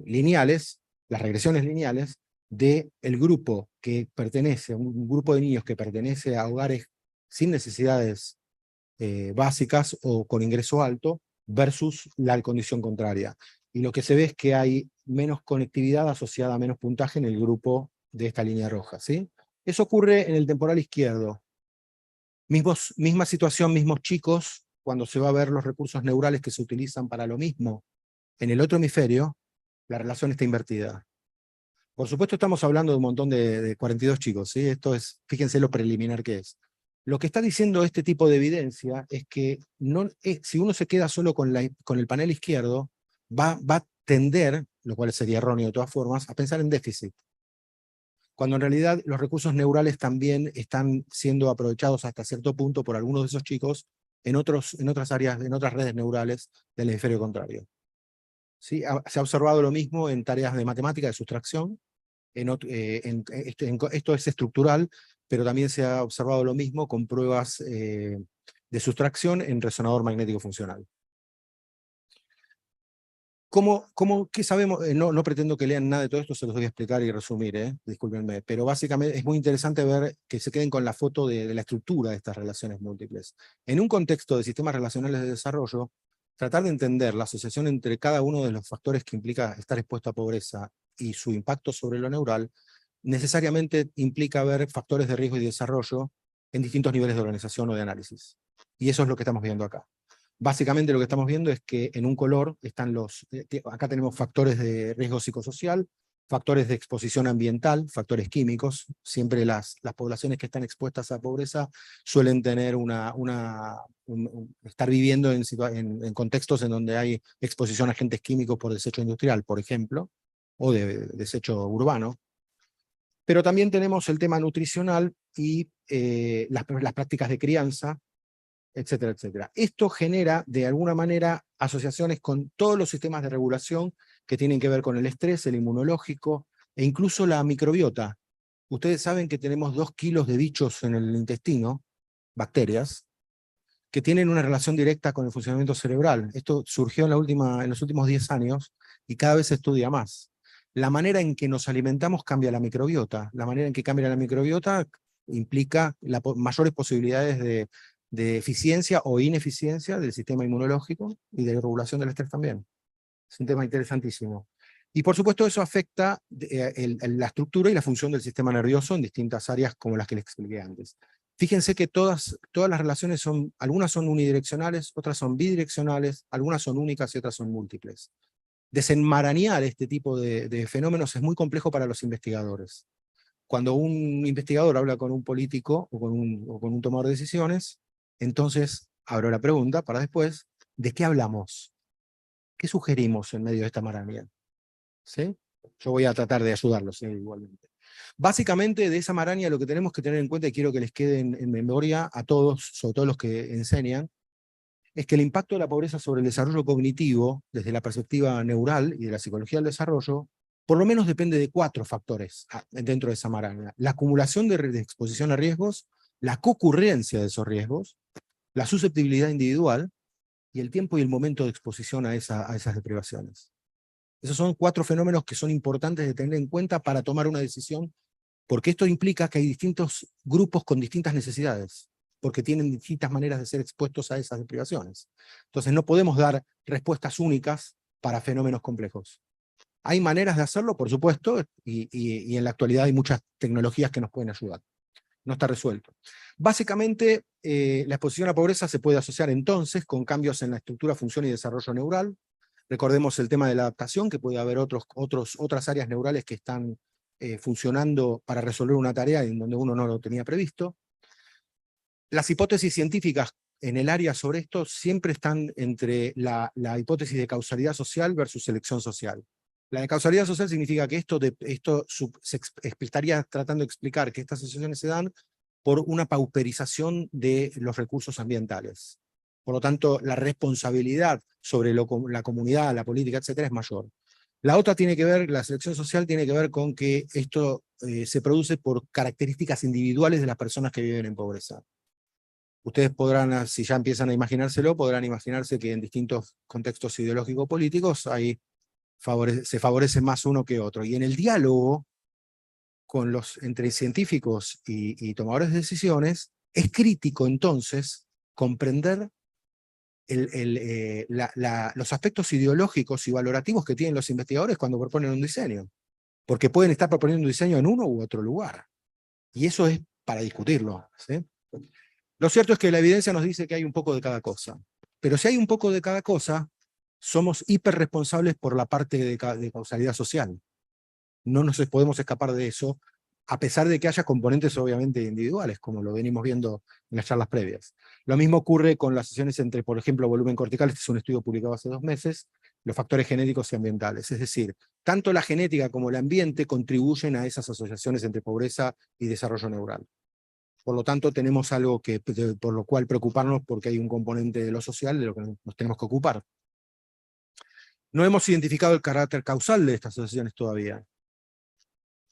[SPEAKER 17] lineales, las regresiones lineales, del grupo que pertenece, un grupo de niños que pertenece a hogares sin necesidades básicas o con ingreso alto, versus la condición contraria. Y lo que se ve es que hay menos conectividad asociada a menos puntaje en el grupo de esta línea roja, ¿sí? Eso ocurre en el temporal izquierdo. Misma situación, mismos chicos, cuando se va a ver los recursos neurales que se utilizan para lo mismo en el otro hemisferio, la relación está invertida. Por supuesto estamos hablando de un montón de 42 chicos, ¿sí? Esto es, fíjense lo preliminar que es. Lo que está diciendo este tipo de evidencia es que si uno se queda solo con el panel izquierdo, va a tender, lo cual sería erróneo de todas formas, a pensar en déficit. Cuando en realidad los recursos neurales también están siendo aprovechados hasta cierto punto por algunos de esos chicos en otras áreas, en otras redes neurales del hemisferio contrario. ¿Sí? Se ha observado lo mismo en tareas de matemática, de sustracción. Esto es estructural, pero también se ha observado lo mismo con pruebas de sustracción en resonador magnético funcional. ¿Qué sabemos? No pretendo que lean nada de todo esto, se los voy a explicar y resumir, discúlpenme, pero básicamente es muy interesante ver que se queden con la foto de la estructura de estas relaciones múltiples. En un contexto de sistemas relacionales de desarrollo, tratar de entender la asociación entre cada uno de los factores que implica estar expuesto a pobreza y su impacto sobre lo neural, necesariamente implica ver factores de riesgo y desarrollo en distintos niveles de organización o de análisis. Y eso es lo que estamos viendo acá. Básicamente lo que estamos viendo es que en un color están acá tenemos factores de riesgo psicosocial, factores de exposición ambiental, factores químicos. Siempre las poblaciones que están expuestas a pobreza suelen tener estar viviendo en contextos en donde hay exposición a agentes químicos por desecho industrial, por ejemplo, o de desecho urbano. Pero también tenemos el tema nutricional y las prácticas de crianza, etcétera, etcétera. Esto genera, de alguna manera, asociaciones con todos los sistemas de regulación que tienen que ver con el estrés, el inmunológico, e incluso la microbiota. Ustedes saben que tenemos 2 kilos de bichos en el intestino, bacterias, que tienen una relación directa con el funcionamiento cerebral. Esto surgió en los últimos 10 años, y cada vez se estudia más. La manera en que nos alimentamos cambia la microbiota. La manera en que cambia la microbiota implica mayores posibilidades de eficiencia o ineficiencia del sistema inmunológico y de regulación del estrés también. Es un tema interesantísimo. Y por supuesto eso afecta la estructura y la función del sistema nervioso en distintas áreas como las que les expliqué antes. Fíjense que todas las relaciones algunas son unidireccionales, otras son bidireccionales, algunas son únicas y otras son múltiples. Desenmarañar este tipo de fenómenos es muy complejo para los investigadores. Cuando un investigador habla con un político o con un tomador de decisiones, entonces abro la pregunta para después, ¿de qué hablamos? ¿Qué sugerimos en medio de esta maraña? ¿Sí? Yo voy a tratar de ayudarlos igualmente. Básicamente de esa maraña lo que tenemos que tener en cuenta, y quiero que les quede en memoria a todos, sobre todo los que enseñan, es que el impacto de la pobreza sobre el desarrollo cognitivo, desde la perspectiva neural y de la psicología del desarrollo, por lo menos depende de 4 factores dentro de esa maraña. La acumulación de exposición a riesgos, la concurrencia de esos riesgos, la susceptibilidad individual, y el tiempo y el momento de exposición a esas deprivaciones. Esos son 4 fenómenos que son importantes de tener en cuenta para tomar una decisión, porque esto implica que hay distintos grupos con distintas necesidades, porque tienen distintas maneras de ser expuestos a esas deprivaciones. Entonces no podemos dar respuestas únicas para fenómenos complejos. Hay maneras de hacerlo, por supuesto, y en la actualidad hay muchas tecnologías que nos pueden ayudar. No está resuelto. Básicamente, la exposición a pobreza se puede asociar entonces con cambios en la estructura, función y desarrollo neural. Recordemos el tema de la adaptación, que puede haber otras áreas neurales que están funcionando para resolver una tarea en donde uno no lo tenía previsto. Las hipótesis científicas en el área sobre esto siempre están entre la hipótesis de causalidad social versus selección social. La de causalidad social significa que estaría tratando de explicar que estas asociaciones se dan por una pauperización de los recursos ambientales. Por lo tanto, la responsabilidad sobre la comunidad, la política, etcétera, es mayor. La otra tiene que ver, la selección social tiene que ver con que esto se produce por características individuales de las personas que viven en pobreza. Ustedes podrán, si ya empiezan a imaginárselo, podrán imaginarse que en distintos contextos ideológico-políticos se favorece más uno que otro. Y en el diálogo entre científicos y tomadores de decisiones, es crítico entonces comprender los aspectos ideológicos y valorativos que tienen los investigadores cuando proponen un diseño. Porque pueden estar proponiendo un diseño en uno u otro lugar. Y eso es para discutirlo, ¿sí? Lo cierto es que la evidencia nos dice que hay un poco de cada cosa. Pero si hay un poco de cada cosa, somos hiperresponsables por la parte de causalidad social. No nos podemos escapar de eso, a pesar de que haya componentes obviamente individuales, como lo venimos viendo en las charlas previas. Lo mismo ocurre con las asociaciones entre, por ejemplo, volumen cortical, este es un estudio publicado hace 2 meses, los factores genéticos y ambientales. Es decir, tanto la genética como el ambiente contribuyen a esas asociaciones entre pobreza y desarrollo neural. Por lo tanto, tenemos algo por lo cual preocuparnos, porque hay un componente de lo social de lo que nos tenemos que ocupar. No hemos identificado el carácter causal de estas asociaciones todavía.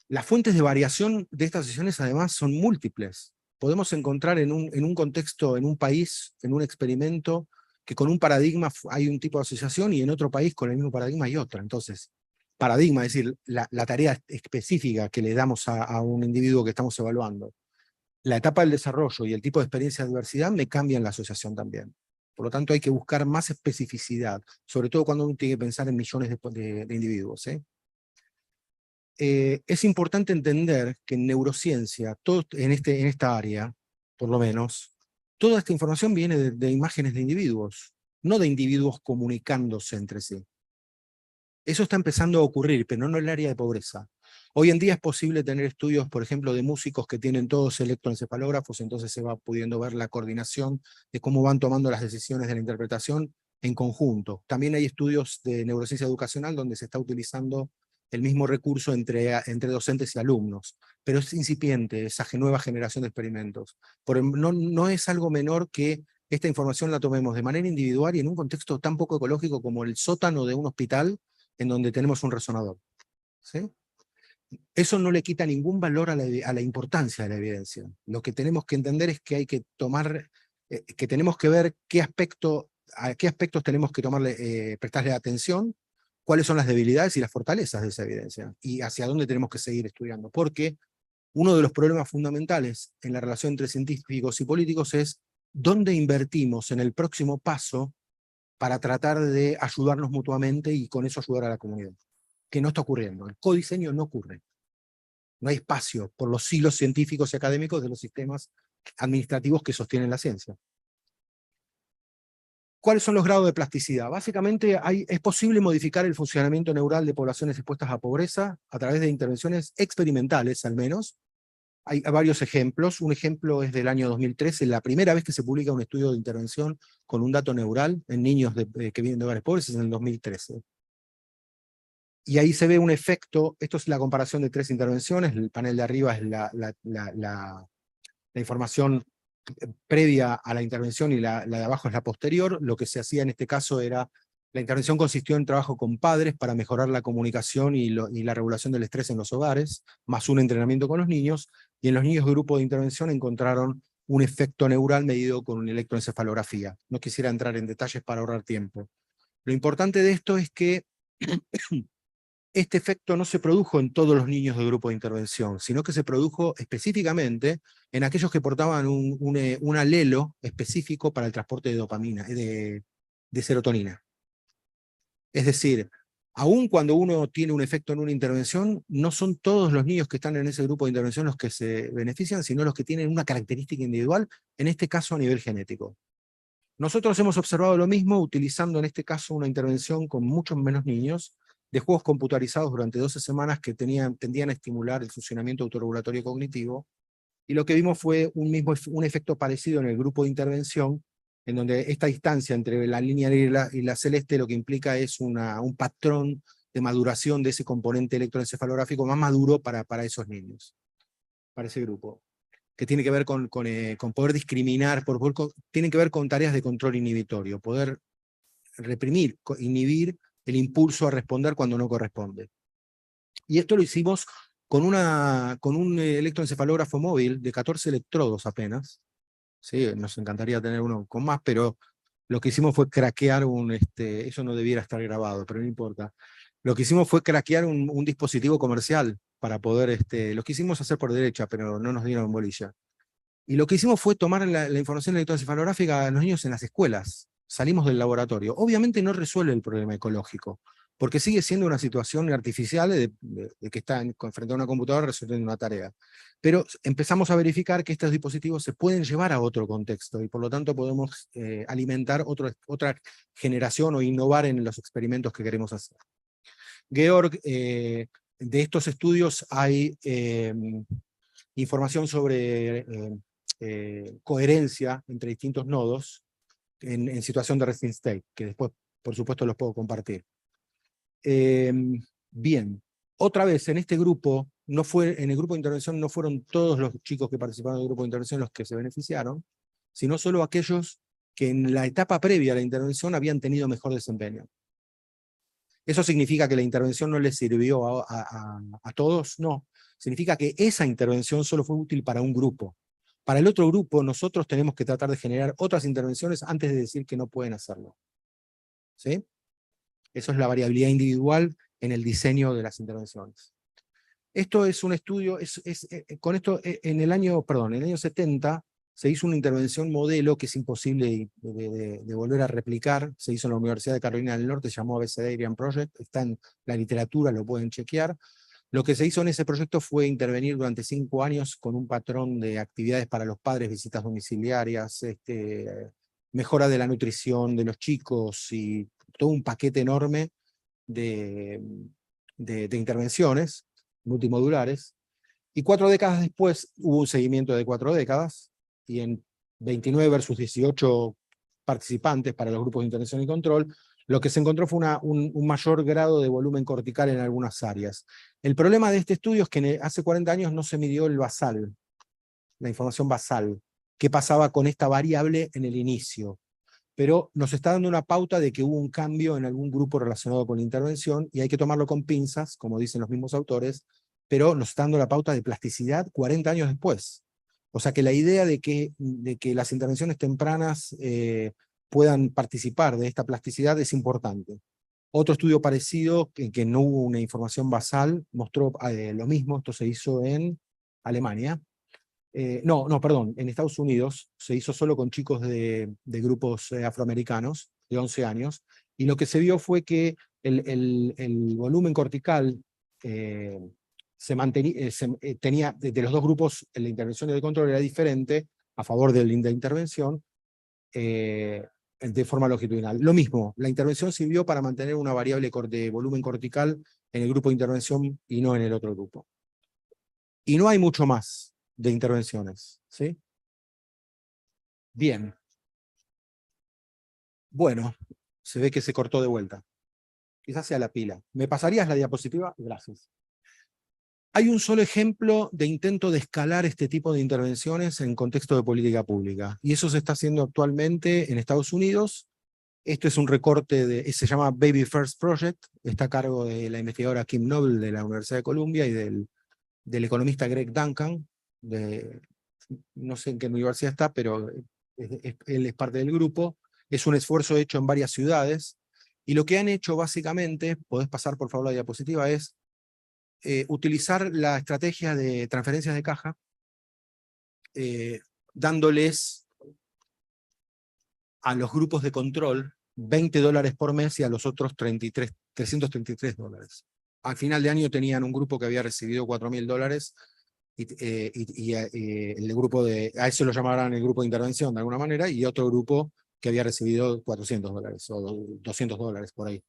[SPEAKER 17] Las fuentes de variación de estas asociaciones además son múltiples. Podemos encontrar en un contexto, en un país, en un experimento, que con un paradigma hay un tipo de asociación y en otro país con el mismo paradigma hay otra. Entonces, paradigma, es decir, la tarea específica que le damos a un individuo que estamos evaluando, la etapa del desarrollo y el tipo de experiencia de diversidad me cambian la asociación también. Por lo tanto, hay que buscar más especificidad, sobre todo cuando uno tiene que pensar en millones de individuos, ¿eh? Es importante entender que en neurociencia, en esta área, por lo menos, toda esta información viene de imágenes de individuos. no de individuos comunicándose entre sí. Eso está empezando a ocurrir, pero no en el área de pobreza. Hoy en día es posible tener estudios, por ejemplo, de músicos que tienen todos electroencefalógrafos, entonces se va pudiendo ver la coordinación de cómo van tomando las decisiones de la interpretación en conjunto. También hay estudios de neurociencia educacional donde se está utilizando el mismo recurso entre docentes y alumnos, pero es incipiente esa nueva generación de experimentos. No es algo menor que esta información la tomemos de manera individual y en un contexto tan poco ecológico como el sótano de un hospital en donde tenemos un resonador. ¿Sí? Eso no le quita ningún valor a la importancia de la evidencia. Lo que tenemos que entender es que hay que tomar, que tenemos que ver a qué aspectos tenemos que prestarle atención, cuáles son las debilidades y las fortalezas de esa evidencia, y hacia dónde tenemos que seguir estudiando. Porque uno de los problemas fundamentales en la relación entre científicos y políticos es dónde invertimos en el próximo paso para tratar de ayudarnos mutuamente y con eso ayudar a la comunidad. Que no está ocurriendo. El codiseño no ocurre. No hay espacio por los hilos científicos y académicos de los sistemas administrativos que sostienen la ciencia. ¿Cuáles son los grados de plasticidad? Básicamente es posible modificar el funcionamiento neural de poblaciones expuestas a pobreza a través de intervenciones experimentales, al menos. Hay varios ejemplos. Un ejemplo es del año 2013, la primera vez que se publica un estudio de intervención con un dato neural en niños que viven de hogares pobres, es en el 2013. Y ahí se ve un efecto, esto es la comparación de 3 intervenciones, el panel de arriba es la información previa a la intervención y la de abajo es la posterior. Lo que se hacía en este caso era, la intervención consistió en trabajo con padres para mejorar la comunicación y la regulación del estrés en los hogares, más un entrenamiento con los niños, y en los niños de grupo de intervención encontraron un efecto neural medido con una electroencefalografía. No quisiera entrar en detalles para ahorrar tiempo. Lo importante de esto es que este efecto no se produjo en todos los niños del grupo de intervención, sino que se produjo específicamente en aquellos que portaban un alelo específico para el transporte de dopamina, de serotonina. Es decir, aun cuando uno tiene un efecto en una intervención, no son todos los niños que están en ese grupo de intervención los que se benefician, sino los que tienen una característica individual, en este caso a nivel genético. Nosotros hemos observado lo mismo utilizando en este caso una intervención con muchos menos niños, de juegos computarizados durante 12 semanas que tendían a estimular el funcionamiento autorregulatorio cognitivo, y lo que vimos fue un efecto parecido en el grupo de intervención, en donde esta distancia entre la línea negra y la celeste lo que implica es un patrón de maduración de ese componente electroencefalográfico más maduro para esos niños, para ese grupo, que tiene que ver con poder discriminar, tiene que ver con tareas de control inhibitorio, poder reprimir, inhibir el impulso a responder cuando no corresponde. Y esto lo hicimos con un electroencefalógrafo móvil de 14 electrodos apenas. Sí, nos encantaría tener uno con más, pero lo que hicimos fue craquear eso no debiera estar grabado, pero no importa. Lo que hicimos fue craquear un dispositivo comercial para poder, lo quisimos hacer por derecha, pero no nos dieron bolilla. Y lo que hicimos fue tomar la información electroencefalográfica a los niños en las escuelas. Salimos del laboratorio. Obviamente no resuelve el problema ecológico, porque sigue siendo una situación artificial de que está frente a una computadora resolviendo una tarea. Pero empezamos a verificar que estos dispositivos se pueden llevar a otro contexto, y por lo tanto podemos alimentar otra generación o innovar en los experimentos que queremos hacer. Georg, de estos estudios hay información sobre coherencia entre distintos nodos en situación de resting state, que después, por supuesto, los puedo compartir. Bien, otra vez, en este grupo, en el grupo de intervención no fueron todos los chicos que participaron del grupo de intervención los que se beneficiaron, sino solo aquellos que en la etapa previa a la intervención habían tenido mejor desempeño. ¿Eso significa que la intervención no les sirvió a todos? No. Significa que esa intervención solo fue útil para un grupo. Para el otro grupo, nosotros tenemos que tratar de generar otras intervenciones antes de decir que no pueden hacerlo. ¿Sí? Eso es la variabilidad individual en el diseño de las intervenciones. Esto es un estudio, con esto, en el año 70, se hizo una intervención modelo que es imposible de volver a replicar. Se hizo en la Universidad de Carolina del Norte, se llamó ABCD Project, está en la literatura, lo pueden chequear. Lo que se hizo en ese proyecto fue intervenir durante 5 años con un patrón de actividades para los padres, visitas domiciliarias, mejora de la nutrición de los chicos y todo un paquete enorme de intervenciones multimodulares. Y 4 décadas después hubo un seguimiento de 4 décadas, y en 29 versus 18 participantes para los grupos de intervención y control, lo que se encontró fue un mayor grado de volumen cortical en algunas áreas. El problema de este estudio es que hace 40 años no se midió el basal, la información basal, qué pasaba con esta variable en el inicio. Pero nos está dando una pauta de que hubo un cambio en algún grupo relacionado con la intervención, y hay que tomarlo con pinzas, como dicen los mismos autores, pero nos está dando la pauta de plasticidad 40 años después. O sea que la idea de que las intervenciones tempranas puedan participar de esta plasticidad es importante. Otro estudio parecido, en que no hubo una información basal, mostró lo mismo. Esto se hizo en Alemania. Perdón, en Estados Unidos se hizo solo con chicos de grupos afroamericanos de 11 años, y lo que se vio fue que el volumen cortical tenía, de los dos grupos, la intervención y el control era diferente, a favor de la intervención, de forma longitudinal. Lo mismo, la intervención sirvió para mantener una variable de volumen cortical en el grupo de intervención y no en el otro grupo. Y no hay mucho más de intervenciones, ¿sí? Bien. Bueno, se ve que se cortó de vuelta. Quizás sea la pila. ¿Me pasarías la diapositiva? Gracias. Hay un solo ejemplo de intento de escalar este tipo de intervenciones en contexto de política pública, y eso se está haciendo actualmente en Estados Unidos. Esto es un recorte, se llama Baby First Project, está a cargo de la investigadora Kim Noble de la Universidad de Columbia y del economista Greg Duncan, no sé en qué universidad está, pero él es parte del grupo. Es un esfuerzo hecho en varias ciudades, y lo que han hecho básicamente, podés pasar por favor la diapositiva, es utilizar la estrategia de transferencias de caja, dándoles a los grupos de control $20 por mes y a los otros $333. Al final de año tenían un grupo que había recibido $4.000, y el grupo a eso lo llamarán el grupo de intervención de alguna manera, y otro grupo que había recibido $400 o $200 por ahí.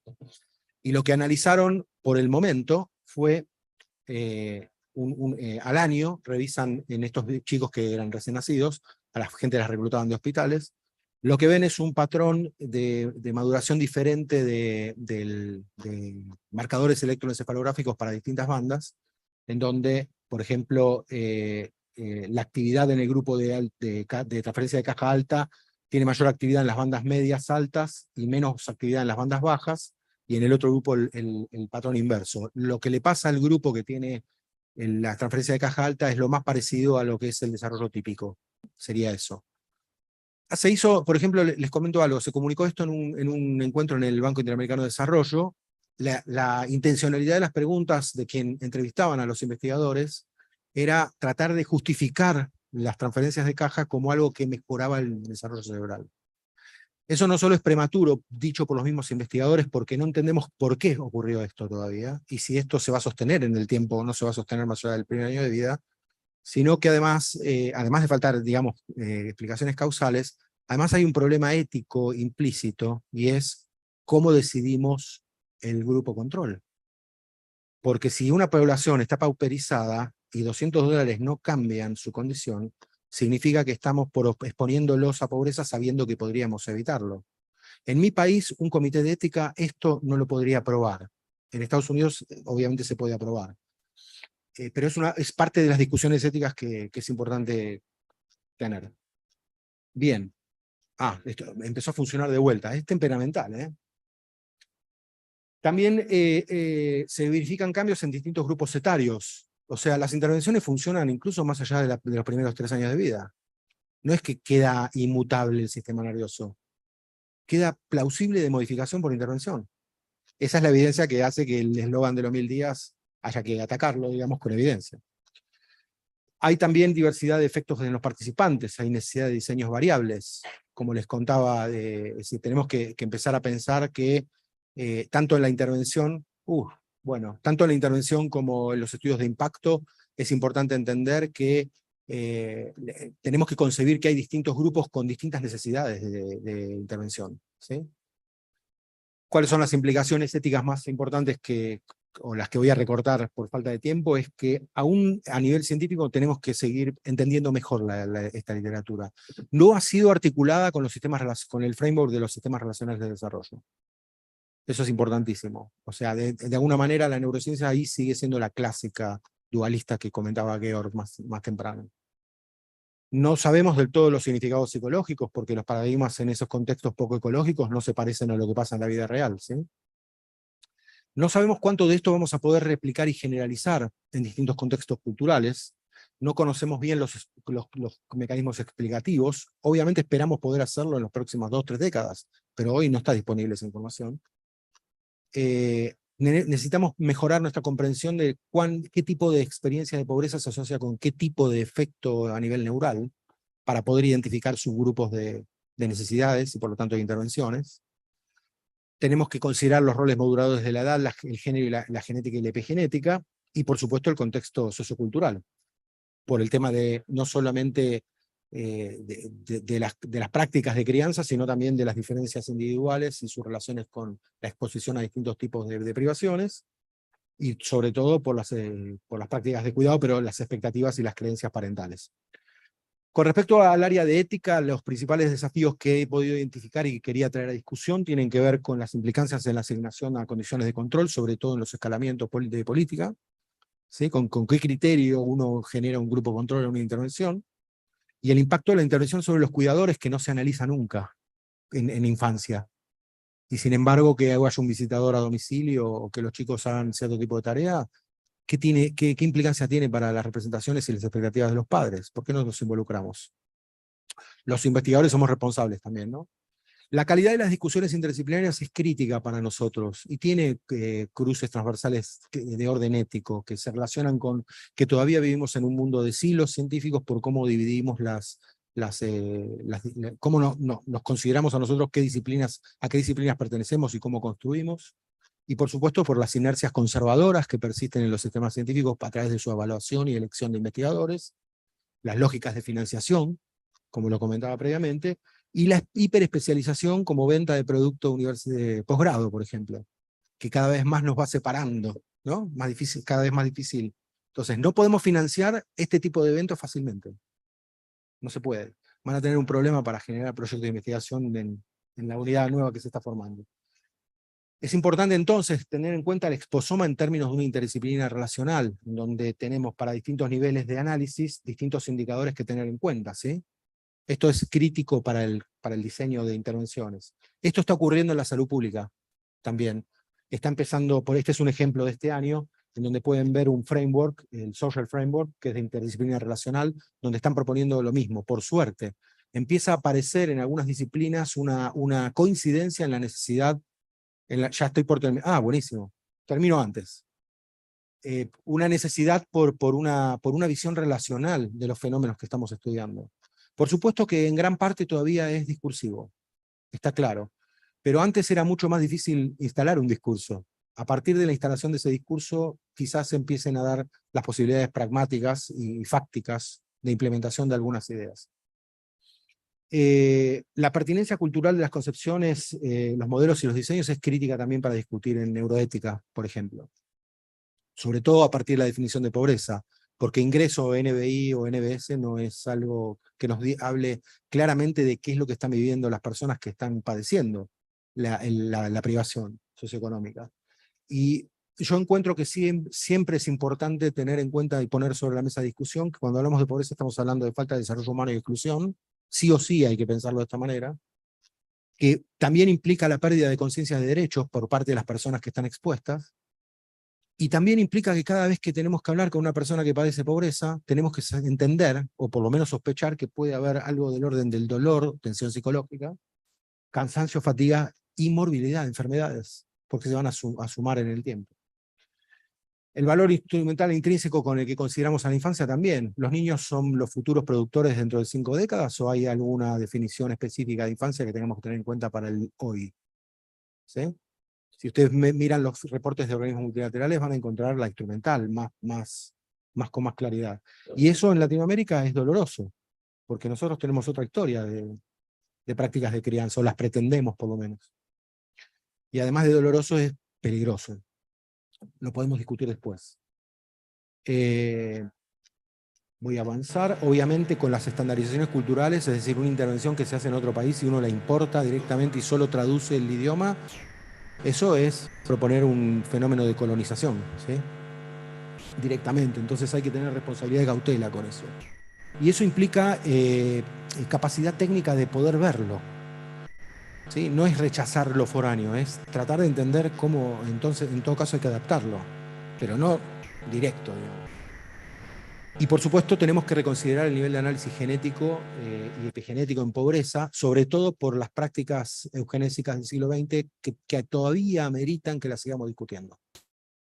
[SPEAKER 17] Y lo que analizaron por el momento fue, al año, revisan en estos chicos que eran recién nacidos, a la gente las reclutaban de hospitales, lo que ven es un patrón de maduración diferente de marcadores electroencefalográficos para distintas bandas, en donde, por ejemplo, la actividad en el grupo de transferencia de caja alta tiene mayor actividad en las bandas medias altas y menos actividad en las bandas bajas, y en el otro grupo el patrón inverso. Lo que le pasa al grupo que tiene la transferencia de caja alta es lo más parecido a lo que es el desarrollo típico, sería eso. Se hizo, por ejemplo, les comento algo, se comunicó esto en un encuentro en el Banco Interamericano de Desarrollo. La intencionalidad de las preguntas de quien entrevistaban a los investigadores era tratar de justificar las transferencias de caja como algo que mejoraba el desarrollo cerebral. Eso no solo es prematuro, dicho por los mismos investigadores, porque no entendemos por qué ocurrió esto todavía, y si esto se va a sostener en el tiempo o no se va a sostener más allá del primer año de vida, sino que además de faltar, digamos, explicaciones causales, además hay un problema ético implícito, y es cómo decidimos el grupo control. Porque si una población está pauperizada y $200 no cambian su condición, significa que estamos exponiéndolos a pobreza sabiendo que podríamos evitarlo. En mi país, un comité de ética esto no lo podría aprobar. En Estados Unidos, obviamente, se puede aprobar. Pero es parte de las discusiones éticas que es importante tener. Bien. Esto empezó a funcionar de vuelta. Es temperamental, ¿eh? También se verifican cambios en distintos grupos etarios. O sea, las intervenciones funcionan incluso más allá de los primeros 3 años de vida. No es que queda inmutable el sistema nervioso. Queda plausible de modificación por intervención. Esa es la evidencia que hace que el eslogan de los 1000 días haya que atacarlo, digamos, con evidencia. Hay también diversidad de efectos en los participantes, hay necesidad de diseños variables. Como les contaba, tenemos que empezar a pensar que tanto en la intervención, tanto en la intervención como en los estudios de impacto, es importante entender que tenemos que concebir que hay distintos grupos con distintas necesidades de intervención, ¿sí? ¿Cuáles son las implicaciones éticas más importantes o las que voy a recortar por falta de tiempo? Es que aún a nivel científico tenemos que seguir entendiendo mejor esta literatura. No ha sido articulada con con el framework de los sistemas relacionales de desarrollo. Eso es importantísimo. O sea, de alguna manera la neurociencia ahí sigue siendo la clásica dualista que comentaba Georg más temprano. No sabemos del todo los significados psicológicos, porque los paradigmas en esos contextos poco ecológicos no se parecen a lo que pasa en la vida real, ¿sí? No sabemos cuánto de esto vamos a poder replicar y generalizar en distintos contextos culturales. No conocemos bien los mecanismos explicativos. Obviamente esperamos poder hacerlo en las próximas 2 o 3 décadas, pero hoy no está disponible esa información. Necesitamos mejorar nuestra comprensión de qué tipo de experiencia de pobreza se asocia con qué tipo de efecto a nivel neural, para poder identificar subgrupos de necesidades y por lo tanto de intervenciones. Tenemos que considerar los roles moduladores de la edad, el género y la genética y la epigenética, y por supuesto el contexto sociocultural, por el tema de no solamente de las prácticas de crianza, sino también de las diferencias individuales y sus relaciones con la exposición a distintos tipos de privaciones, y sobre todo por las prácticas de cuidado, pero las expectativas y las creencias parentales. Con respecto al área de ética, los principales desafíos que he podido identificar y que quería traer a discusión tienen que ver con las implicancias en la asignación a condiciones de control, sobre todo en los escalamientos de política, ¿sí? Con qué criterio uno genera un grupo de control en una intervención, y el impacto de la intervención sobre los cuidadores, que no se analiza nunca en infancia. Y sin embargo, que haya un visitador a domicilio o que los chicos hagan cierto tipo de tarea, ¿qué implicancia tiene para las representaciones y las expectativas de los padres? ¿Por qué no nos involucramos? Los investigadores somos responsables también, ¿no? La calidad de las discusiones interdisciplinarias es crítica para nosotros y tiene cruces transversales de orden ético que se relacionan con que todavía vivimos en un mundo de silos científicos por cómo dividimos cómo nos consideramos a nosotros a qué disciplinas pertenecemos y cómo construimos, y por supuesto por las inercias conservadoras que persisten en los sistemas científicos a través de su evaluación y elección de investigadores, las lógicas de financiación, como lo comentaba previamente, y la hiperespecialización como venta de producto de posgrado, por ejemplo, que cada vez más nos va separando, ¿no? Más difícil, cada vez más difícil. Entonces, no podemos financiar este tipo de eventos fácilmente. No se puede. Van a tener un problema para generar proyectos de investigación en la unidad nueva que se está formando. Es importante entonces tener en cuenta el exposoma en términos de una interdisciplina relacional, donde tenemos para distintos niveles de análisis distintos indicadores que tener en cuenta, ¿sí? Esto es crítico para el diseño de intervenciones. Esto está ocurriendo en la salud pública también. Está empezando, este es un ejemplo de este año, en donde pueden ver un framework, el Social Framework, que es de interdisciplina relacional, donde están proponiendo lo mismo, por suerte. Empieza a aparecer en algunas disciplinas una coincidencia en la necesidad, ya estoy por terminar, buenísimo, termino antes. Una necesidad por una visión relacional de los fenómenos que estamos estudiando. Por supuesto que en gran parte todavía es discursivo, está claro, pero antes era mucho más difícil instalar un discurso. A partir de la instalación de ese discurso, quizás se empiecen a dar las posibilidades pragmáticas y fácticas de implementación de algunas ideas. La pertinencia cultural de las concepciones, los modelos y los diseños es crítica también para discutir en neuroética, por ejemplo. Sobre todo a partir de la definición de pobreza, porque ingreso NBI o NBS no es algo que nos hable claramente de qué es lo que están viviendo las personas que están padeciendo la privación socioeconómica. Y yo encuentro que siempre es importante tener en cuenta y poner sobre la mesa de discusión que cuando hablamos de pobreza estamos hablando de falta de desarrollo humano y exclusión, sí o sí hay que pensarlo de esta manera, que también implica la pérdida de conciencia de derechos por parte de las personas que están expuestas, y también implica que cada vez que tenemos que hablar con una persona que padece pobreza, tenemos que entender, o por lo menos sospechar, que puede haber algo del orden del dolor, tensión psicológica, cansancio, fatiga y morbilidad, enfermedades, porque se van a sumar en el tiempo. El valor instrumental e intrínseco con el que consideramos a la infancia también. ¿Los niños son los futuros productores dentro de 5 décadas o hay alguna definición específica de infancia que tengamos que tener en cuenta para el hoy? ¿Sí? Si ustedes miran los reportes de organismos multilaterales van a encontrar la instrumental más con más claridad. Y eso en Latinoamérica es doloroso, porque nosotros tenemos otra historia de prácticas de crianza, o las pretendemos por lo menos. Y además de doloroso es peligroso. Lo podemos discutir después. Voy a avanzar, obviamente, con las estandarizaciones culturales, es decir, una intervención que se hace en otro país y uno la importa directamente y solo traduce el idioma. Eso es proponer un fenómeno de colonización, ¿sí? Directamente. Entonces hay que tener responsabilidad de cautela con eso. Y eso implica capacidad técnica de poder verlo. ¿Sí? No es rechazar lo foráneo, es tratar de entender cómo, entonces, en todo caso hay que adaptarlo, pero no directo, digamos. Y por supuesto tenemos que reconsiderar el nivel de análisis genético y epigenético en pobreza, sobre todo por las prácticas eugenésicas del siglo XX que todavía ameritan que las sigamos discutiendo,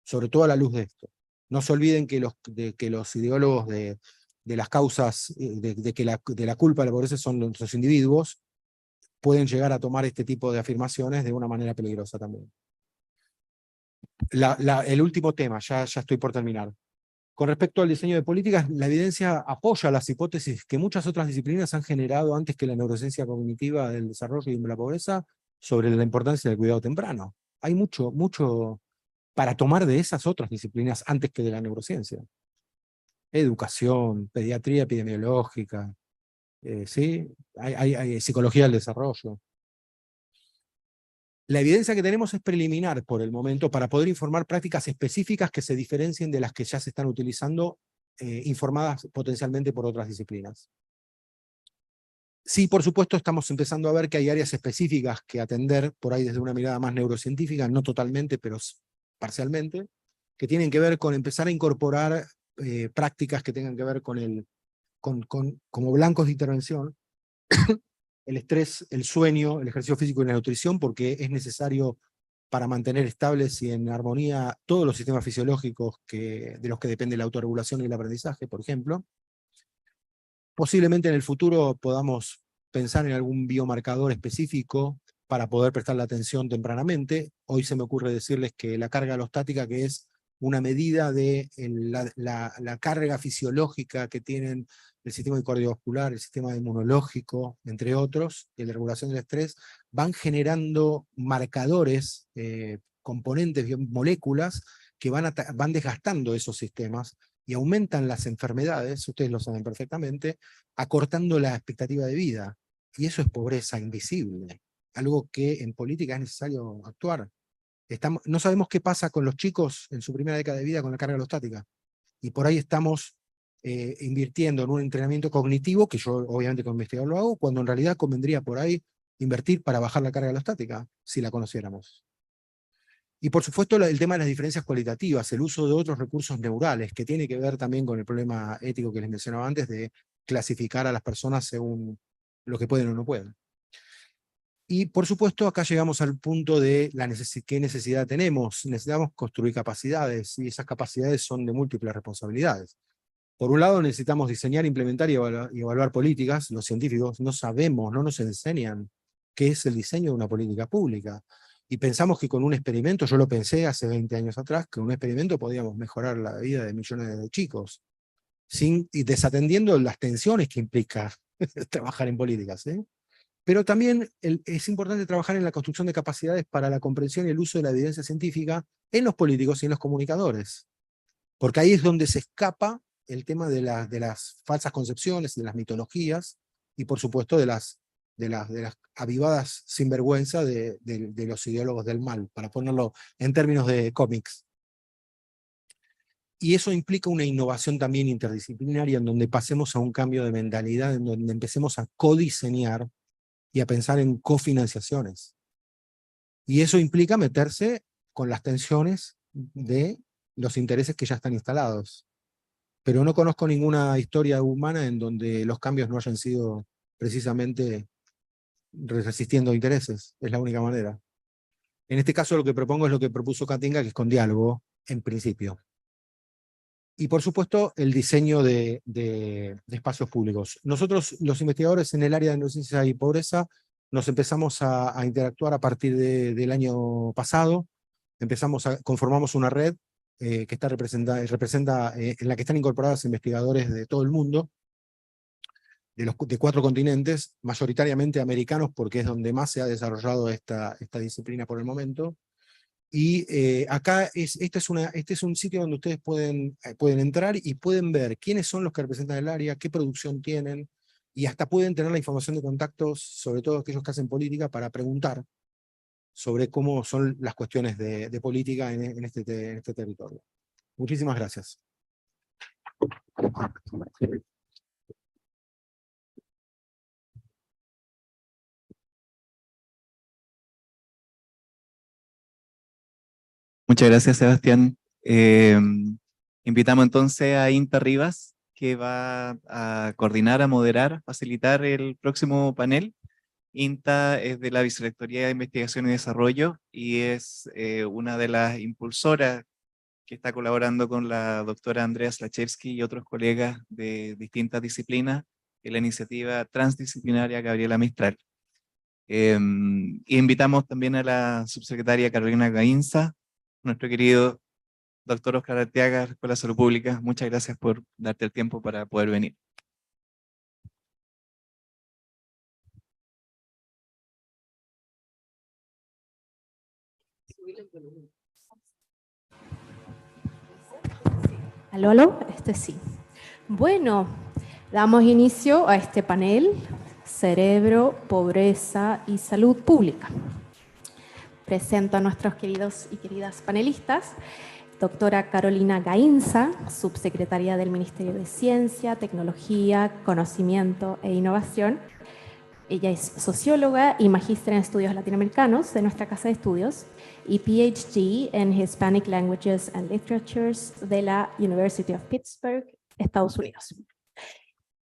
[SPEAKER 17] sobre todo a la luz de esto. No se olviden que los ideólogos de las causas, de la culpa de la pobreza son los individuos, pueden llegar a tomar este tipo de afirmaciones de una manera peligrosa también. El último tema, ya estoy por terminar. Con respecto al diseño de políticas, la evidencia apoya las hipótesis que muchas otras disciplinas han generado antes que la neurociencia cognitiva del desarrollo y de la pobreza sobre la importancia del cuidado temprano. Hay mucho para tomar de esas otras disciplinas antes que de la neurociencia. Educación, pediatría epidemiológica, ¿sí? Hay psicología del desarrollo. La evidencia que tenemos es preliminar por el momento para poder informar prácticas específicas que se diferencien de las que ya se están utilizando, informadas potencialmente por otras disciplinas. Sí, por supuesto, estamos empezando a ver que hay áreas específicas que atender, por ahí desde una mirada más neurocientífica, no totalmente, pero parcialmente, que tienen que ver con empezar a incorporar prácticas que tengan que ver con como blancos de intervención, el estrés, el sueño, el ejercicio físico y la nutrición, porque es necesario para mantener estables y en armonía todos los sistemas fisiológicos de los que depende la autorregulación y el aprendizaje, por ejemplo. Posiblemente en el futuro podamos pensar en algún biomarcador específico para poder prestarle atención tempranamente. Hoy se me ocurre decirles que la carga alostática, que es una medida de la carga fisiológica que tienen el sistema cardiovascular, el sistema inmunológico, entre otros, y la regulación del estrés, van generando marcadores, componentes, moléculas, que van desgastando esos sistemas y aumentan las enfermedades, ustedes lo saben perfectamente, acortando la expectativa de vida. Y eso es pobreza invisible, algo que en política es necesario actuar. No sabemos qué pasa con los chicos en su primera década de vida con la carga alostática. Y por ahí estamos invirtiendo en un entrenamiento cognitivo, que yo obviamente como investigador lo hago, cuando en realidad convendría por ahí invertir para bajar la carga alostática, si la conociéramos. Y por supuesto el tema de las diferencias cualitativas, el uso de otros recursos neurales, que tiene que ver también con el problema ético que les mencionaba antes, de clasificar a las personas según lo que pueden o no pueden. Y por supuesto acá llegamos al punto de qué necesidad tenemos. Necesitamos construir capacidades, y esas capacidades son de múltiples responsabilidades. Por un lado necesitamos diseñar, implementar y evaluar políticas. Los científicos no sabemos, no nos enseñan qué es el diseño de una política pública. Y pensamos que con un experimento, yo lo pensé hace 20 años atrás, que con un experimento podíamos mejorar la vida de millones de chicos, y desatendiendo las tensiones que implica trabajar en políticas, ¿eh? Pero también es importante trabajar en la construcción de capacidades para la comprensión y el uso de la evidencia científica en los políticos y en los comunicadores. Porque ahí es donde se escapa el tema de las falsas concepciones, de las mitologías, y por supuesto de las avivadas sinvergüenza de los ideólogos del mal, para ponerlo en términos de cómics. Y eso implica una innovación también interdisciplinaria, en donde pasemos a un cambio de mentalidad, en donde empecemos a codiseñar y a pensar en cofinanciaciones. Y eso implica meterse con las tensiones de los intereses que ya están instalados. Pero no conozco ninguna historia humana en donde los cambios no hayan sido precisamente resistiendo intereses. Es la única manera. En este caso lo que propongo es lo que propuso Katinka, que es con diálogo, en principio. Y por supuesto el diseño de espacios públicos. Nosotros, los investigadores en el área de neurociencia y pobreza, nos empezamos a interactuar a partir del año pasado. Conformamos una red que representa en la que están incorporados investigadores de todo el mundo, de 4 continentes, mayoritariamente americanos, porque es donde más se ha desarrollado esta disciplina por el momento. Y acá este es un sitio donde ustedes pueden entrar y pueden ver quiénes son los que representan el área, qué producción tienen, y hasta pueden tener la información de contactos, sobre todo aquellos que hacen política, para preguntar sobre cómo son las cuestiones de política en este territorio. Muchísimas gracias.
[SPEAKER 4] Muchas gracias, Sebastián. Invitamos entonces a Inta Rivas, que va a coordinar, a moderar, facilitar el próximo panel. INTA es de la Vicerrectoría de Investigación y Desarrollo y es una de las impulsoras que está colaborando con la doctora Andrea Slachewski y otros colegas de distintas disciplinas en la iniciativa transdisciplinaria Gabriela Mistral. Invitamos también a la subsecretaria Carolina Gainza, nuestro querido doctor Oscar Arteaga, Escuela de Salud Pública. Muchas gracias por darte el tiempo para poder venir.
[SPEAKER 2] Aló, aló, sí. Bueno, damos inicio a este panel, Cerebro, Pobreza y Salud Pública. Presento a nuestros queridos y queridas panelistas, doctora Carolina Gainza, subsecretaria del Ministerio de Ciencia, Tecnología, Conocimiento e Innovación. Ella es socióloga y magíster en estudios latinoamericanos de nuestra casa de estudios y PhD en Hispanic Languages and Literatures de la University of Pittsburgh, Estados Unidos.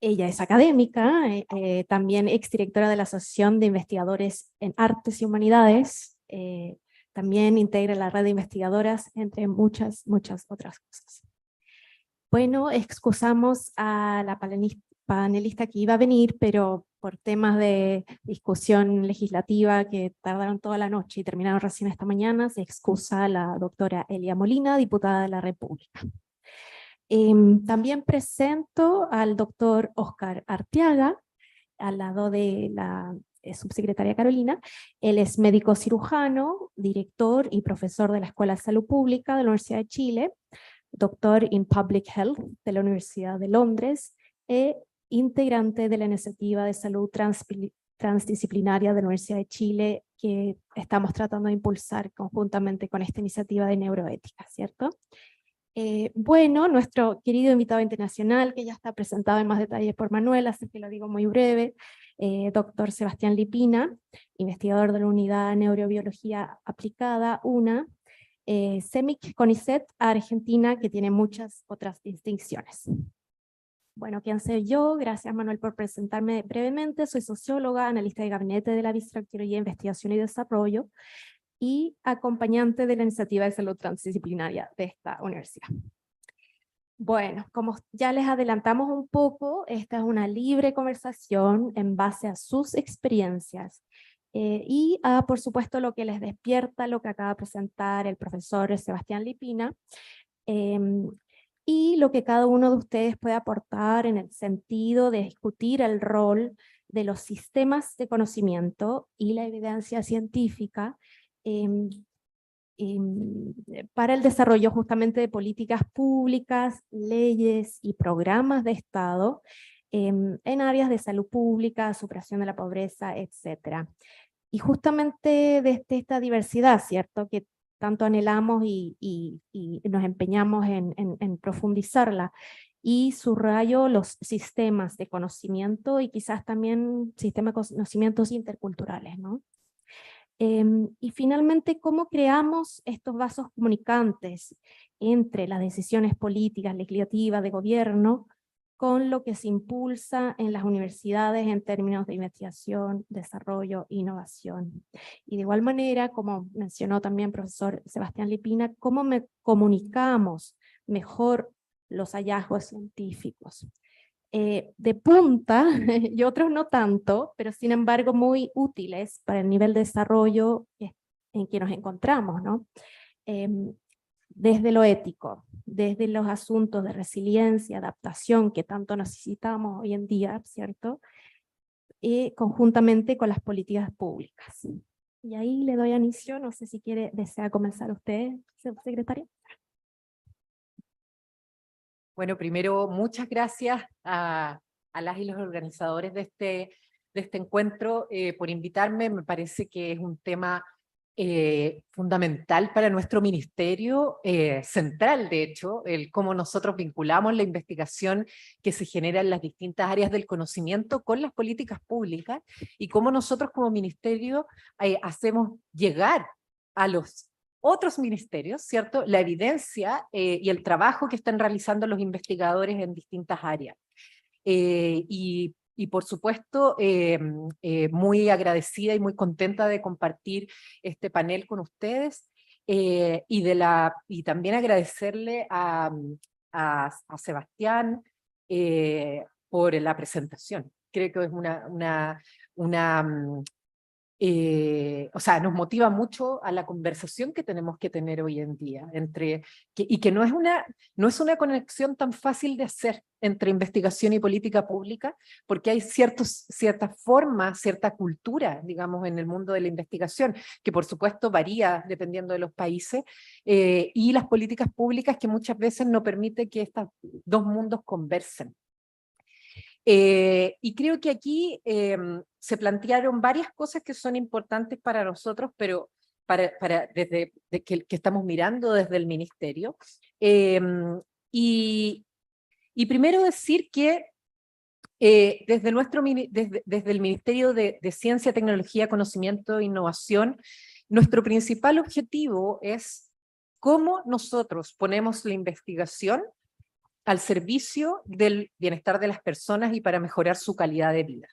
[SPEAKER 2] Ella es académica, también exdirectora de la Asociación de Investigadores en Artes y Humanidades, también integra la red de investigadoras, entre muchas otras cosas. Bueno, excusamos a la panelista que iba a venir, pero por temas de discusión legislativa que tardaron toda la noche y terminaron recién esta mañana, se excusa a la doctora Elia Molina, diputada de la República. También presento al doctor Oscar Arteaga, al lado de la subsecretaria Carolina. Él es médico cirujano, director y profesor de la Escuela de Salud Pública de la Universidad de Chile, doctor in Public Health de la Universidad de Londres, e integrante de la iniciativa de salud transdisciplinaria de la Universidad de Chile, que estamos tratando de impulsar conjuntamente con esta iniciativa de neuroética, ¿cierto? Bueno, nuestro querido invitado internacional, que ya está presentado en más detalles por Manuel, así que lo digo muy breve, doctor Sebastián Lipina, investigador de la Unidad de Neurobiología Aplicada, UNA, CEMIC CONICET Argentina, que tiene muchas otras distinciones. Bueno, ¿quién soy yo? Gracias, Manuel, por presentarme brevemente. Soy socióloga, analista de gabinete de la Vicerrectoría de Investigación y Desarrollo, y acompañante de la iniciativa de salud transdisciplinaria de esta universidad. Bueno, como ya les adelantamos un poco, esta es una libre conversación en base a sus experiencias y a, por supuesto, lo que les despierta, lo que acaba de presentar el profesor Sebastián Lipina, y lo que cada uno de ustedes puede aportar en el sentido de discutir el rol de los sistemas de conocimiento y la evidencia científica para el desarrollo justamente de políticas públicas, leyes y programas de Estado en áreas de salud pública, superación de la pobreza, etc. Y justamente desde esta diversidad, ¿cierto?, que tanto anhelamos y nos empeñamos en profundizarla, y subrayo los sistemas de conocimiento y quizás también sistemas de conocimientos interculturales, ¿no? Y finalmente, ¿cómo creamos estos vasos comunicantes entre las decisiones políticas, legislativas, de gobierno, con lo que se impulsa en las universidades en términos de investigación, desarrollo e innovación? Y de igual manera, como mencionó también el profesor Sebastián Lipina, ¿cómo comunicamos mejor los hallazgos científicos? De punta, y otros no tanto, pero sin embargo muy útiles para el nivel de desarrollo en que nos encontramos, ¿no? desde lo ético, desde los asuntos de resiliencia, adaptación que tanto necesitamos hoy en día, ¿cierto? Y conjuntamente con las políticas públicas. Y ahí le doy inicio, no sé si desea comenzar usted, secretaria.
[SPEAKER 18] Bueno, primero, muchas gracias a las y los organizadores de este encuentro por invitarme. Me parece que es un tema fundamental para nuestro ministerio, central de hecho, el cómo nosotros vinculamos la investigación que se genera en las distintas áreas del conocimiento con las políticas públicas y cómo nosotros como ministerio hacemos llegar a los otros ministerios, ¿cierto?, la evidencia y el trabajo que están realizando los investigadores en distintas áreas. Y por supuesto, muy agradecida y muy contenta de compartir este panel con ustedes y también agradecerle a Sebastián por la presentación. Creo que es o sea, nos motiva mucho a la conversación que tenemos que tener hoy en día, y que no es una conexión tan fácil de hacer entre investigación y política pública, porque hay cierta forma, cierta cultura, digamos, en el mundo de la investigación, que por supuesto varía dependiendo de los países, y las políticas públicas que muchas veces no permiten que estos dos mundos conversen. Y creo que aquí se plantearon varias cosas que son importantes para nosotros, pero desde que estamos mirando desde el ministerio. Y primero decir que desde el Ministerio de Ciencia, Tecnología, Conocimiento e Innovación, nuestro principal objetivo es cómo nosotros ponemos la investigación al servicio del bienestar de las personas y para mejorar su calidad de vida.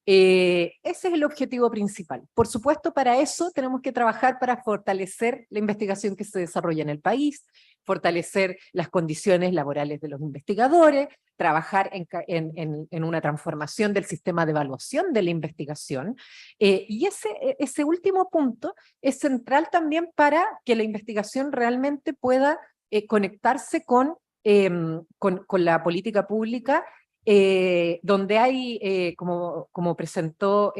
[SPEAKER 18] Ese es el objetivo principal. Por supuesto, para eso tenemos que trabajar para fortalecer la investigación que se desarrolla en el país, fortalecer las condiciones laborales de los investigadores, trabajar en una transformación del sistema de evaluación de la investigación, y ese último punto es central también para que la investigación realmente pueda conectarse con la política pública, donde hay, como presentó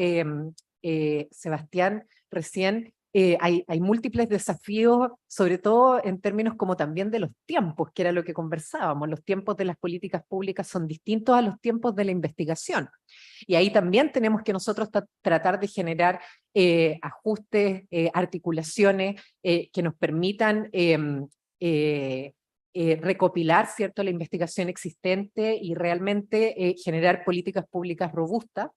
[SPEAKER 18] Sebastián recién, hay múltiples desafíos, sobre todo en términos como también de los tiempos, que era lo que conversábamos. Los tiempos de las políticas públicas son distintos a los tiempos de la investigación. Y ahí también tenemos que nosotros tratar de generar ajustes, articulaciones que nos permitan recopilar, ¿cierto?, la investigación existente y realmente generar políticas públicas robustas.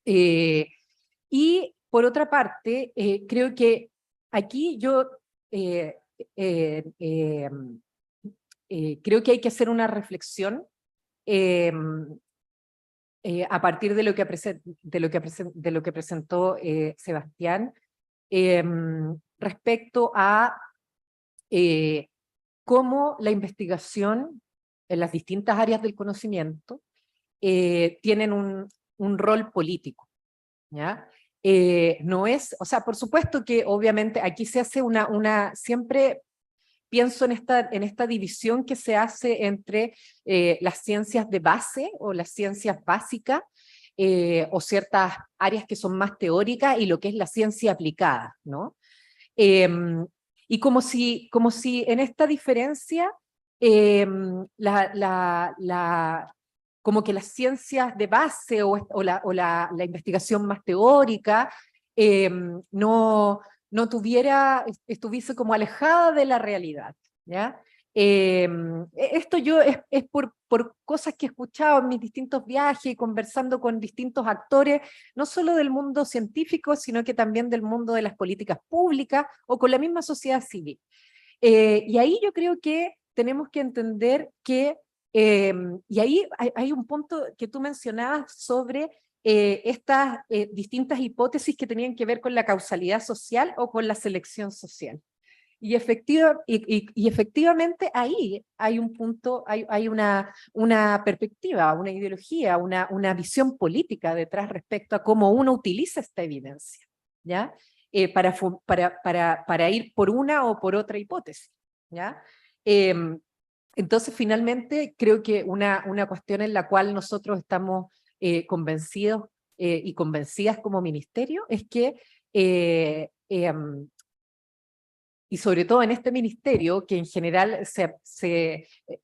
[SPEAKER 18] Y por otra parte, creo que aquí yo creo que hay que hacer una reflexión a partir de lo que presentó Sebastián respecto a cómo la investigación en las distintas áreas del conocimiento tienen un rol político, ¿ya? No es, o sea, por supuesto que obviamente aquí se hace siempre pienso en esta división que se hace entre las ciencias de base o las ciencias básicas, o ciertas áreas que son más teóricas y lo que es la ciencia aplicada, ¿no? Y como si en esta diferencia, como que las ciencias de base o la investigación más teórica no estuviese como alejada de la realidad, ¿ya? Esto es por cosas que he escuchado en mis distintos viajes y conversando con distintos actores, no solo del mundo científico, sino que también del mundo de las políticas públicas o con la misma sociedad civil. Y ahí yo creo que tenemos que entender que, y ahí hay un punto que tú mencionabas sobre estas distintas hipótesis que tenían que ver con la causalidad social o con la selección social. Y efectivamente ahí hay un punto, hay una perspectiva, una ideología, una visión política detrás respecto a cómo uno utiliza esta evidencia, ¿ya? Para ir por una o por otra hipótesis. ¿ya? Entonces, finalmente, creo que una cuestión en la cual nosotros estamos convencidos y convencidas como ministerio es que, y sobre todo en este ministerio, que en general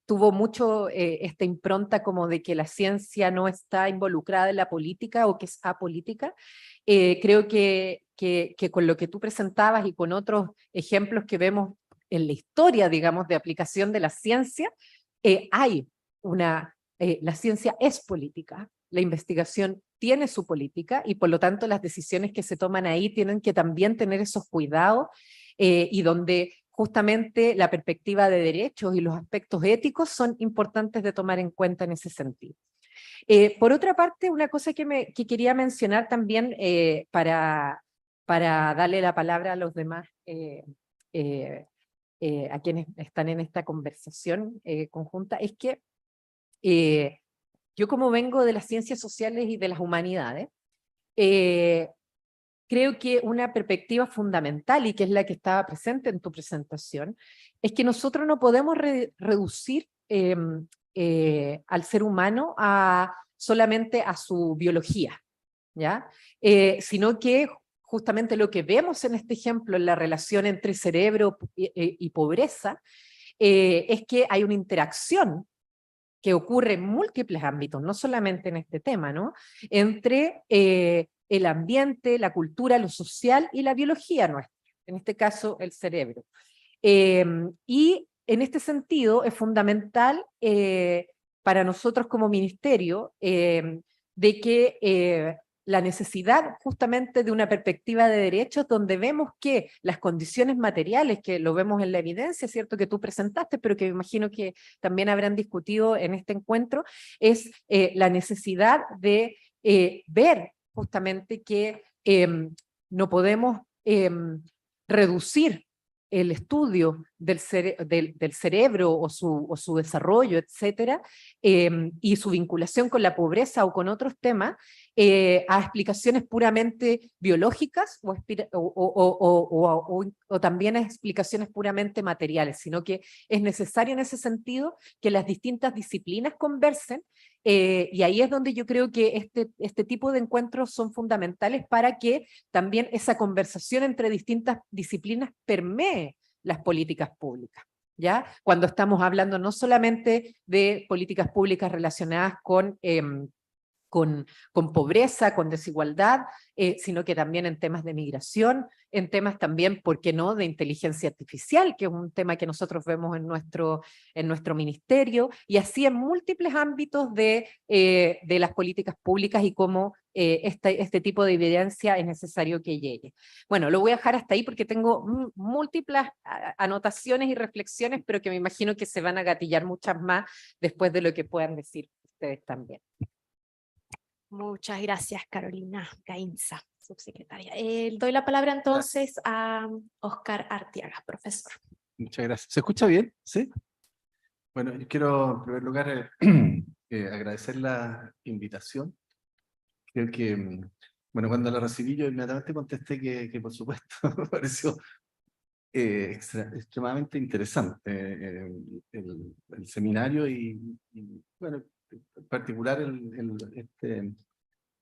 [SPEAKER 18] tuvo mucho esta impronta como de que la ciencia no está involucrada en la política o que es apolítica, creo que con lo que tú presentabas y con otros ejemplos que vemos en la historia, digamos, de aplicación de la ciencia, la ciencia es política, la investigación tiene su política y por lo tanto las decisiones que se toman ahí tienen que también tener esos cuidados y donde justamente la perspectiva de derechos y los aspectos éticos son importantes de tomar en cuenta en ese sentido. Por otra parte, una cosa que quería mencionar también para darle la palabra a los demás, a quienes están en esta conversación conjunta, es que yo como vengo de las ciencias sociales y de las humanidades, creo que una perspectiva fundamental, y que es la que estaba presente en tu presentación, es que nosotros no podemos reducir al ser humano solamente a su biología, ¿ya? Sino que justamente lo que vemos en este ejemplo, en la relación entre cerebro y pobreza, es que hay una interacción que ocurre en múltiples ámbitos, no solamente en este tema, ¿no? Entre el ambiente, la cultura, lo social y la biología nuestra, en este caso el cerebro. Y en este sentido es fundamental para nosotros como ministerio de que la necesidad justamente de una perspectiva de derechos donde vemos que las condiciones materiales, que lo vemos en la evidencia, cierto, que tú presentaste, pero que me imagino que también habrán discutido en este encuentro, es la necesidad de ver justamente que no podemos reducir el estudio del cerebro o su desarrollo, etcétera, y su vinculación con la pobreza o con otros temas, a explicaciones puramente biológicas o también a explicaciones puramente materiales, sino que es necesario en ese sentido que las distintas disciplinas conversen, y ahí es donde yo creo que este tipo de encuentros son fundamentales para que también esa conversación entre distintas disciplinas permee las políticas públicas, ¿ya? Cuando estamos hablando no solamente de políticas públicas relacionadas con pobreza, con desigualdad, sino que también en temas de migración, en temas también, ¿por qué no?, de inteligencia artificial, que es un tema que nosotros vemos en nuestro ministerio, y así en múltiples ámbitos de las políticas públicas y cómo este tipo de evidencia es necesario que llegue. Bueno, lo voy a dejar hasta ahí porque tengo múltiples anotaciones y reflexiones, pero que me imagino que se van a gatillar muchas más después de lo que puedan decir ustedes también.
[SPEAKER 2] Muchas gracias, Carolina Gainza, subsecretaria. Doy la palabra entonces a Oscar Artiaga, profesor.
[SPEAKER 10] Muchas gracias. ¿Se escucha bien? ¿Sí? Bueno, yo quiero en primer lugar agradecer la invitación. Creo que, bueno, cuando la recibí yo inmediatamente contesté que por supuesto me pareció extremadamente interesante el seminario y, bueno, en particular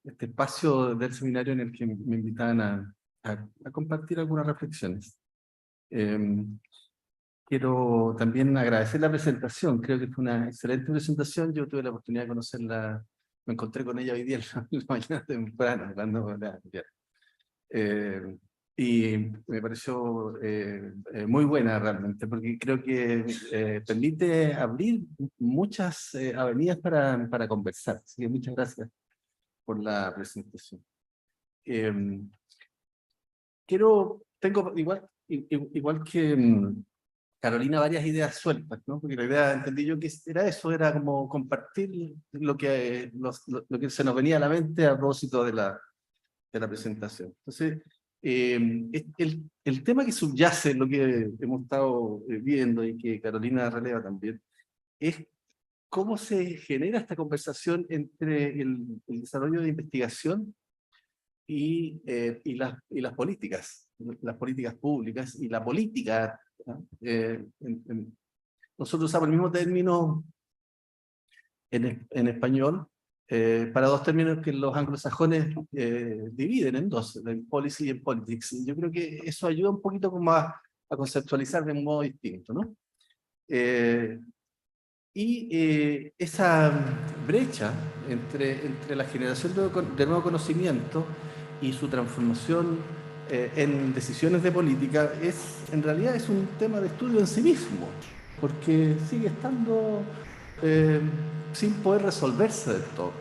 [SPEAKER 10] este espacio del seminario en el que me invitaban a compartir algunas reflexiones. Quiero también agradecer la presentación, creo que fue una excelente presentación. Yo tuve la oportunidad de conocerla, me encontré con ella hoy día en la mañana temprano, cuando y me pareció muy buena realmente, porque creo que permite abrir muchas avenidas para conversar. Así que muchas gracias por la presentación. Tengo igual que Carolina varias ideas sueltas, ¿no? Porque la idea, entendí yo que era eso, era como compartir lo que se nos venía a la mente a propósito de la presentación. Entonces, el tema que subyace en lo que hemos estado viendo y que Carolina releva también, es cómo se genera esta conversación entre el desarrollo de investigación
[SPEAKER 3] y las políticas públicas y la política. Nosotros usamos el mismo término en español para dos términos que los anglosajones dividen en dos, en policy y en politics. Y yo creo que eso ayuda un poquito como a conceptualizar de un modo distinto, ¿no? Esa brecha entre la generación de nuevo conocimiento y su transformación en decisiones de política en realidad es un tema de estudio en sí mismo, porque sigue estando sin poder resolverse del todo.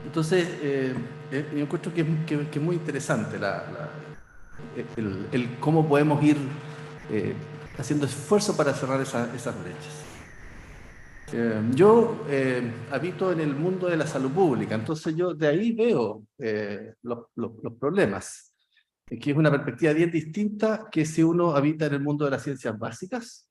[SPEAKER 3] Entonces, yo encuentro que es muy interesante el cómo podemos ir haciendo esfuerzo para cerrar esas brechas. Yo habito en el mundo de la salud pública, entonces yo de ahí veo los problemas, que es una perspectiva bien distinta que si uno habita en el mundo de las ciencias básicas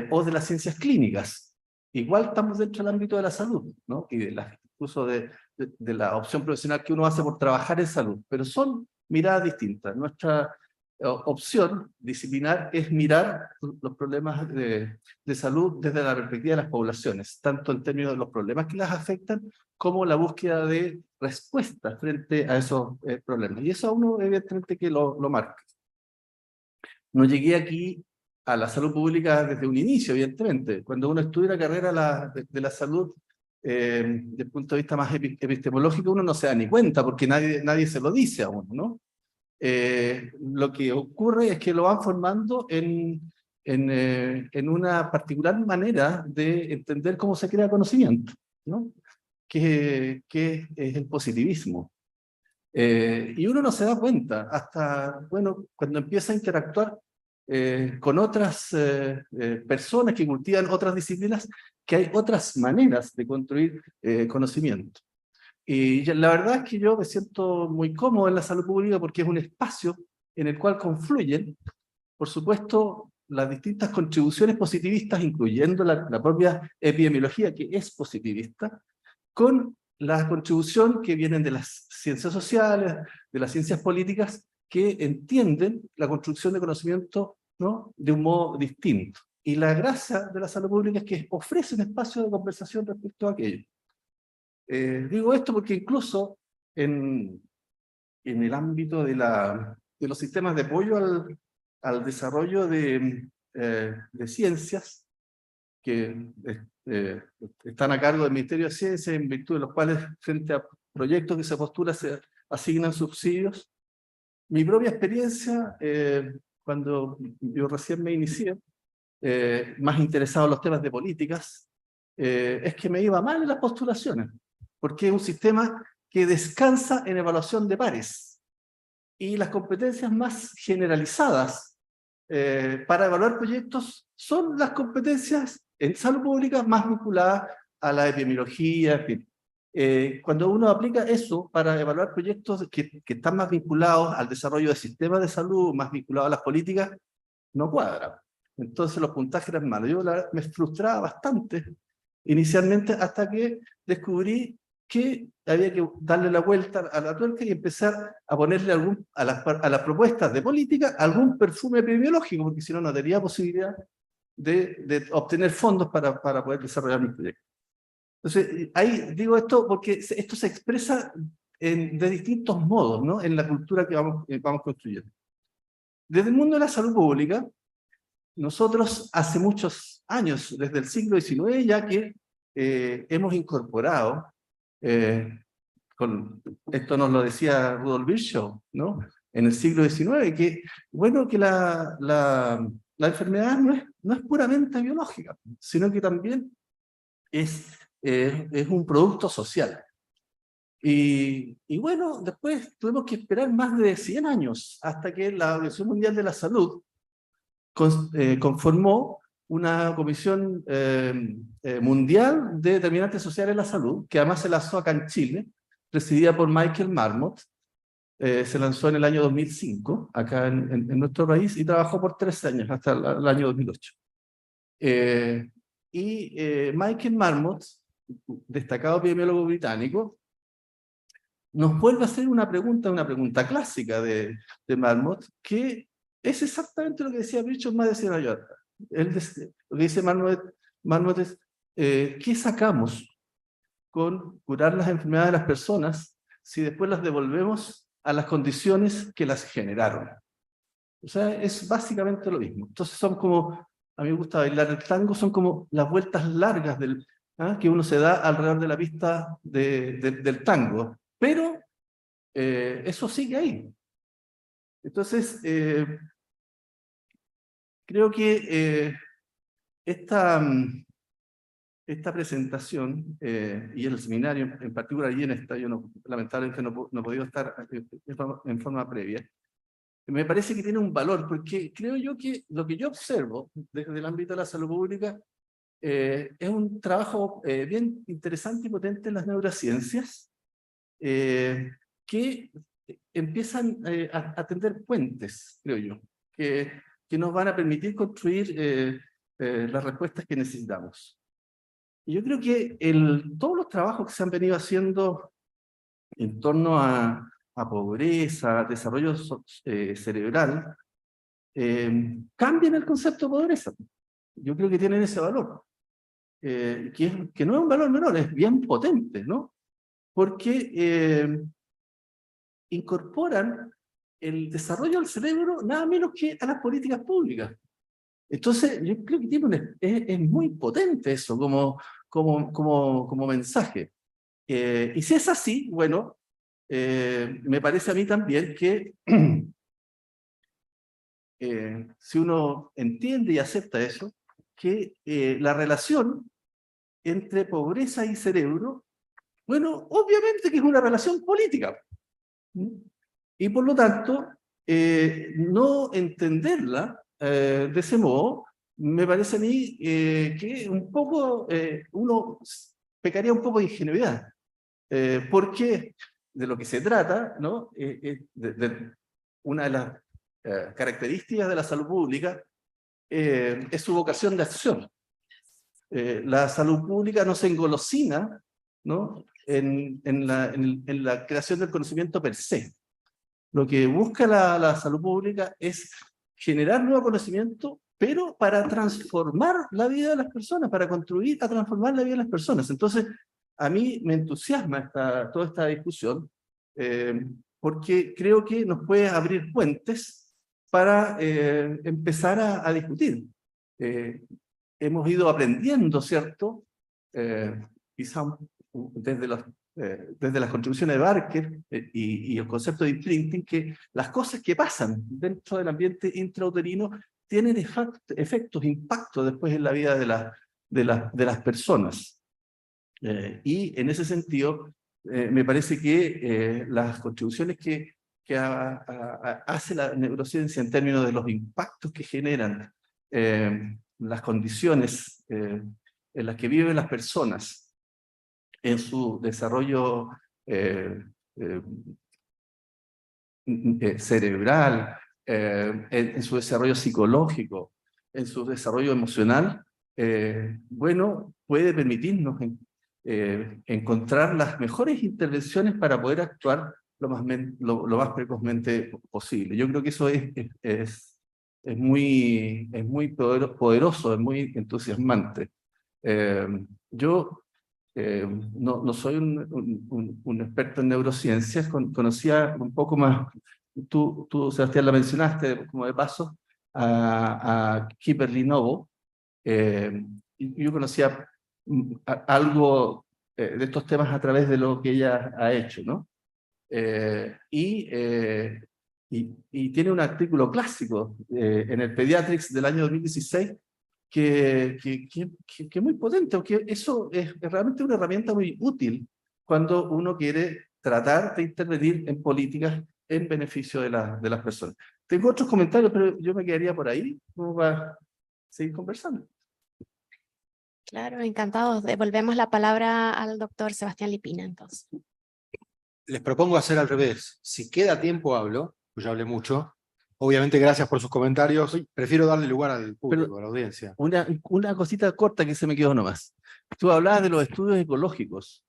[SPEAKER 3] o de las ciencias clínicas. Igual estamos dentro del ámbito de la salud, ¿no? Y incluso de la opción profesional que uno hace por trabajar en salud, pero son miradas distintas. Nuestra opción disciplinar es mirar los problemas de salud desde la perspectiva de las poblaciones, tanto en términos de los problemas que las afectan, como la búsqueda de respuestas frente a esos problemas. Y eso a uno evidentemente que lo marca. No llegué aquí a la salud pública desde un inicio, evidentemente. Cuando uno estudia la carrera de la salud, desde el punto de vista más epistemológico, uno no se da ni cuenta, porque nadie se lo dice a uno, ¿no? Lo que ocurre es que lo van formando en una particular manera de entender cómo se crea conocimiento, ¿no? Que es el positivismo. Y uno no se da cuenta hasta, bueno, cuando empieza a interactuar con otras personas que cultivan otras disciplinas, que hay otras maneras de construir conocimiento. Y la verdad es que yo me siento muy cómodo en la salud pública porque es un espacio en el cual confluyen, por supuesto, las distintas contribuciones positivistas, incluyendo la propia epidemiología, que es positivista, con la contribución que vienen de las ciencias sociales, de las ciencias políticas, que entienden la construcción de conocimiento, ¿no?, de un modo distinto. Y la gracia de la salud pública es que ofrece un espacio de conversación respecto a aquello. Digo esto porque incluso en el ámbito de los sistemas de apoyo al desarrollo de ciencias, que están a cargo del Ministerio de Ciencia, en virtud de los cuales, frente a proyectos que se postulan, se asignan subsidios. Mi propia experiencia, cuando yo recién me inicié, más interesado en los temas de políticas, es que me iba mal en las postulaciones, porque es un sistema que descansa en evaluación de pares, y las competencias más generalizadas para evaluar proyectos son las competencias en salud pública más vinculadas a la epidemiología, en fin. Cuando uno aplica eso para evaluar proyectos que están más vinculados al desarrollo de sistemas de salud, más vinculados a las políticas, no cuadra. Entonces los puntajes eran malos. Yo me frustraba bastante inicialmente hasta que descubrí que había que darle la vuelta a la tuerca y empezar a ponerle a las propuestas de política algún perfume epidemiológico, porque si no, no tenía posibilidad de obtener fondos para poder desarrollar mi proyecto. Entonces, ahí digo esto porque esto se expresa de distintos modos, ¿no?, en la cultura que vamos construyendo. Desde el mundo de la salud pública, nosotros hace muchos años, desde el siglo XIX, ya que hemos incorporado, esto nos lo decía Rudolf Virchow, ¿no?, en el siglo XIX, que, bueno, que la enfermedad no es puramente biológica, sino que también es un producto social. Y bueno, después tuvimos que esperar más de 100 años hasta que la Organización Mundial de la Salud conformó una comisión mundial de determinantes sociales de la salud, que además se lanzó acá en Chile, presidida por Michael Marmot. Se lanzó en el año 2005, acá en nuestro país, y trabajó por 3 años, hasta el año 2008. Michael Marmot, destacado epidemiólogo británico, nos vuelve a hacer una pregunta clásica de Marmot, que es exactamente lo que decía Birchhoff más de 100 años atrás. Lo que dice Marmot es, ¿qué sacamos con curar las enfermedades de las personas si después las devolvemos a las condiciones que las generaron? O sea, es básicamente lo mismo. Entonces son como, a mí me gusta bailar el tango, son como las vueltas largas que uno se da alrededor de la pista del tango. Pero eso sigue ahí. Entonces, creo que esta presentación y el seminario en particular, y en esta, yo lamentablemente no he podido estar en forma previa, me parece que tiene un valor, porque creo yo que lo que yo observo desde el ámbito de la salud pública es un trabajo bien interesante y potente en las neurociencias, que empiezan a tender puentes, creo yo, que nos van a permitir construir las respuestas que necesitamos. Y yo creo que todos los trabajos que se han venido haciendo en torno a pobreza, desarrollo cerebral, cambian el concepto de pobreza. Yo creo que tienen ese valor, que no es un valor menor, es bien potente, ¿no? Porque incorporan el desarrollo del cerebro nada menos que a las políticas públicas. Entonces, yo creo que es muy potente eso como mensaje. Y si es así, bueno, me parece a mí también que si uno entiende y acepta eso, que la relación entre pobreza y cerebro, bueno, obviamente que es una relación política. Y por lo tanto, no entenderla de ese modo, me parece a mí que un poco uno pecaría un poco de ingenuidad. Porque de lo que se trata, ¿no? Una de las características de la salud pública es su vocación de acción. La salud pública no se engolosina, ¿no? en la creación del conocimiento per se. Lo que busca la salud pública es generar nuevo conocimiento, pero para transformar la vida de las personas, para contribuir a transformar la vida de las personas. Entonces, a mí me entusiasma toda esta discusión, porque creo que nos puede abrir puentes para empezar a discutir. Hemos ido aprendiendo, ¿cierto? Quizá desde las contribuciones de Barker y el concepto de imprinting, que las cosas que pasan dentro del ambiente intrauterino tienen efectos, impactos después en la vida de las personas. Y en ese sentido, me parece que las contribuciones que hace la neurociencia en términos de los impactos que generan las condiciones en las que viven las personas en su desarrollo cerebral, en su desarrollo psicológico, en su desarrollo emocional, bueno, puede permitirnos encontrar las mejores intervenciones para poder actuar lo más precozmente posible. Yo creo que eso es muy poderoso, es muy entusiasmante. Yo no soy un experto en neurociencias, conocía un poco más, tú Sebastián la mencionaste como de paso, a Kimberly Novo, y yo conocía algo de estos temas a través de lo que ella ha hecho, ¿no? Y tiene un artículo clásico en el Pediatrics del año 2016 que es muy potente, porque eso es realmente una herramienta muy útil cuando uno quiere tratar de intervenir en políticas en beneficio de las personas. Tengo otros comentarios, pero yo me quedaría por ahí como para seguir conversando.
[SPEAKER 2] Claro, encantados. Devolvemos la palabra al doctor Sebastián Lipina, entonces.
[SPEAKER 17] Les propongo hacer al revés. Si queda tiempo, hablo, pues ya hablé mucho. Obviamente, gracias por sus comentarios. Prefiero darle lugar al público, a la audiencia.
[SPEAKER 3] Una cosita corta que se me quedó nomás. Tú hablabas de los estudios ecológicos.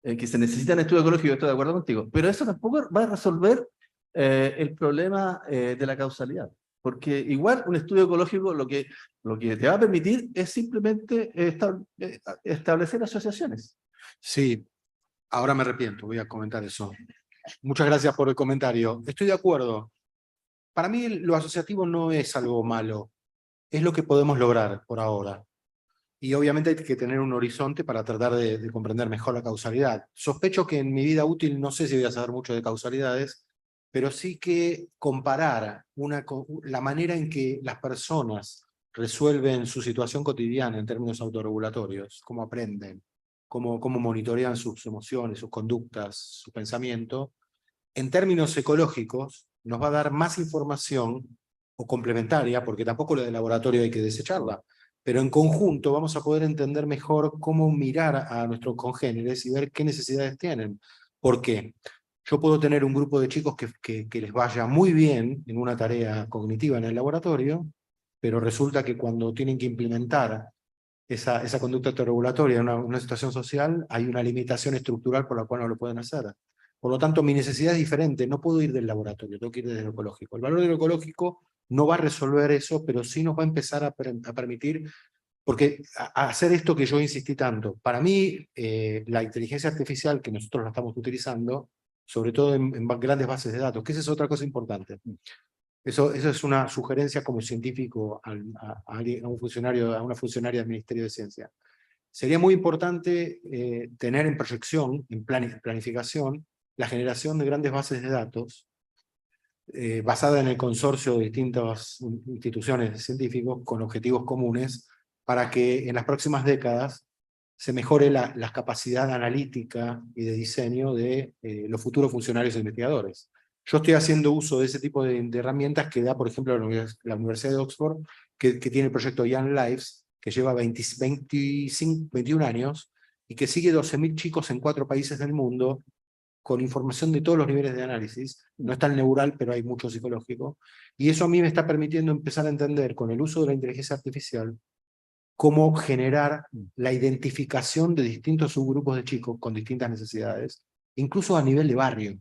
[SPEAKER 3] que se necesitan estudios ecológicos, estoy de acuerdo contigo, pero eso tampoco va a resolver el problema de la causalidad, porque igual un estudio ecológico lo que te va a permitir es simplemente establecer asociaciones.
[SPEAKER 17] Sí, ahora me arrepiento, voy a comentar eso. Muchas gracias por el comentario. Estoy de acuerdo. Para mí lo asociativo no es algo malo, es lo que podemos lograr por ahora. Y obviamente hay que tener un horizonte para tratar de comprender mejor la causalidad. Sospecho que en mi vida útil no sé si voy a saber mucho de causalidades, pero sí que comparar la manera en que las personas resuelven su situación cotidiana en términos autorregulatorios, cómo aprenden, cómo monitorean sus emociones, sus conductas, su pensamiento, en términos ecológicos nos va a dar más información o complementaria, porque tampoco lo de laboratorio hay que desecharla, pero en conjunto vamos a poder entender mejor cómo mirar a nuestros congéneres y ver qué necesidades tienen. ¿Por qué? Yo puedo tener un grupo de chicos que les vaya muy bien en una tarea cognitiva en el laboratorio, pero resulta que cuando tienen que implementar esa conducta autorregulatoria en una situación social, hay una limitación estructural por la cual no lo pueden hacer. Por lo tanto, mi necesidad es diferente, no puedo ir del laboratorio, tengo que ir desde lo ecológico. El valor de lo ecológico no va a resolver eso, pero sí nos va a empezar a permitir, porque a hacer esto que yo insistí tanto, para mí la inteligencia artificial que nosotros la estamos utilizando, sobre todo en grandes bases de datos, que esa es otra cosa importante. Eso es una sugerencia como científico a un funcionario, a una funcionaria del Ministerio de Ciencia. Sería muy importante tener en proyección, en planificación, la generación de grandes bases de datos basada en el consorcio de distintas instituciones científicas con objetivos comunes para que en las próximas décadas se mejore la capacidad analítica y de diseño de los futuros funcionarios e investigadores. Yo estoy haciendo uso de ese tipo de herramientas que da, por ejemplo, la Universidad de Oxford, que tiene el proyecto Young Lives, que lleva 21 años, y que sigue 12.000 chicos en 4 países del mundo, con información de todos los niveles de análisis. No está el neural, pero hay mucho psicológico. Y eso a mí me está permitiendo empezar a entender, con el uso de la inteligencia artificial, cómo generar la identificación de distintos subgrupos de chicos con distintas necesidades, incluso a nivel de barrio.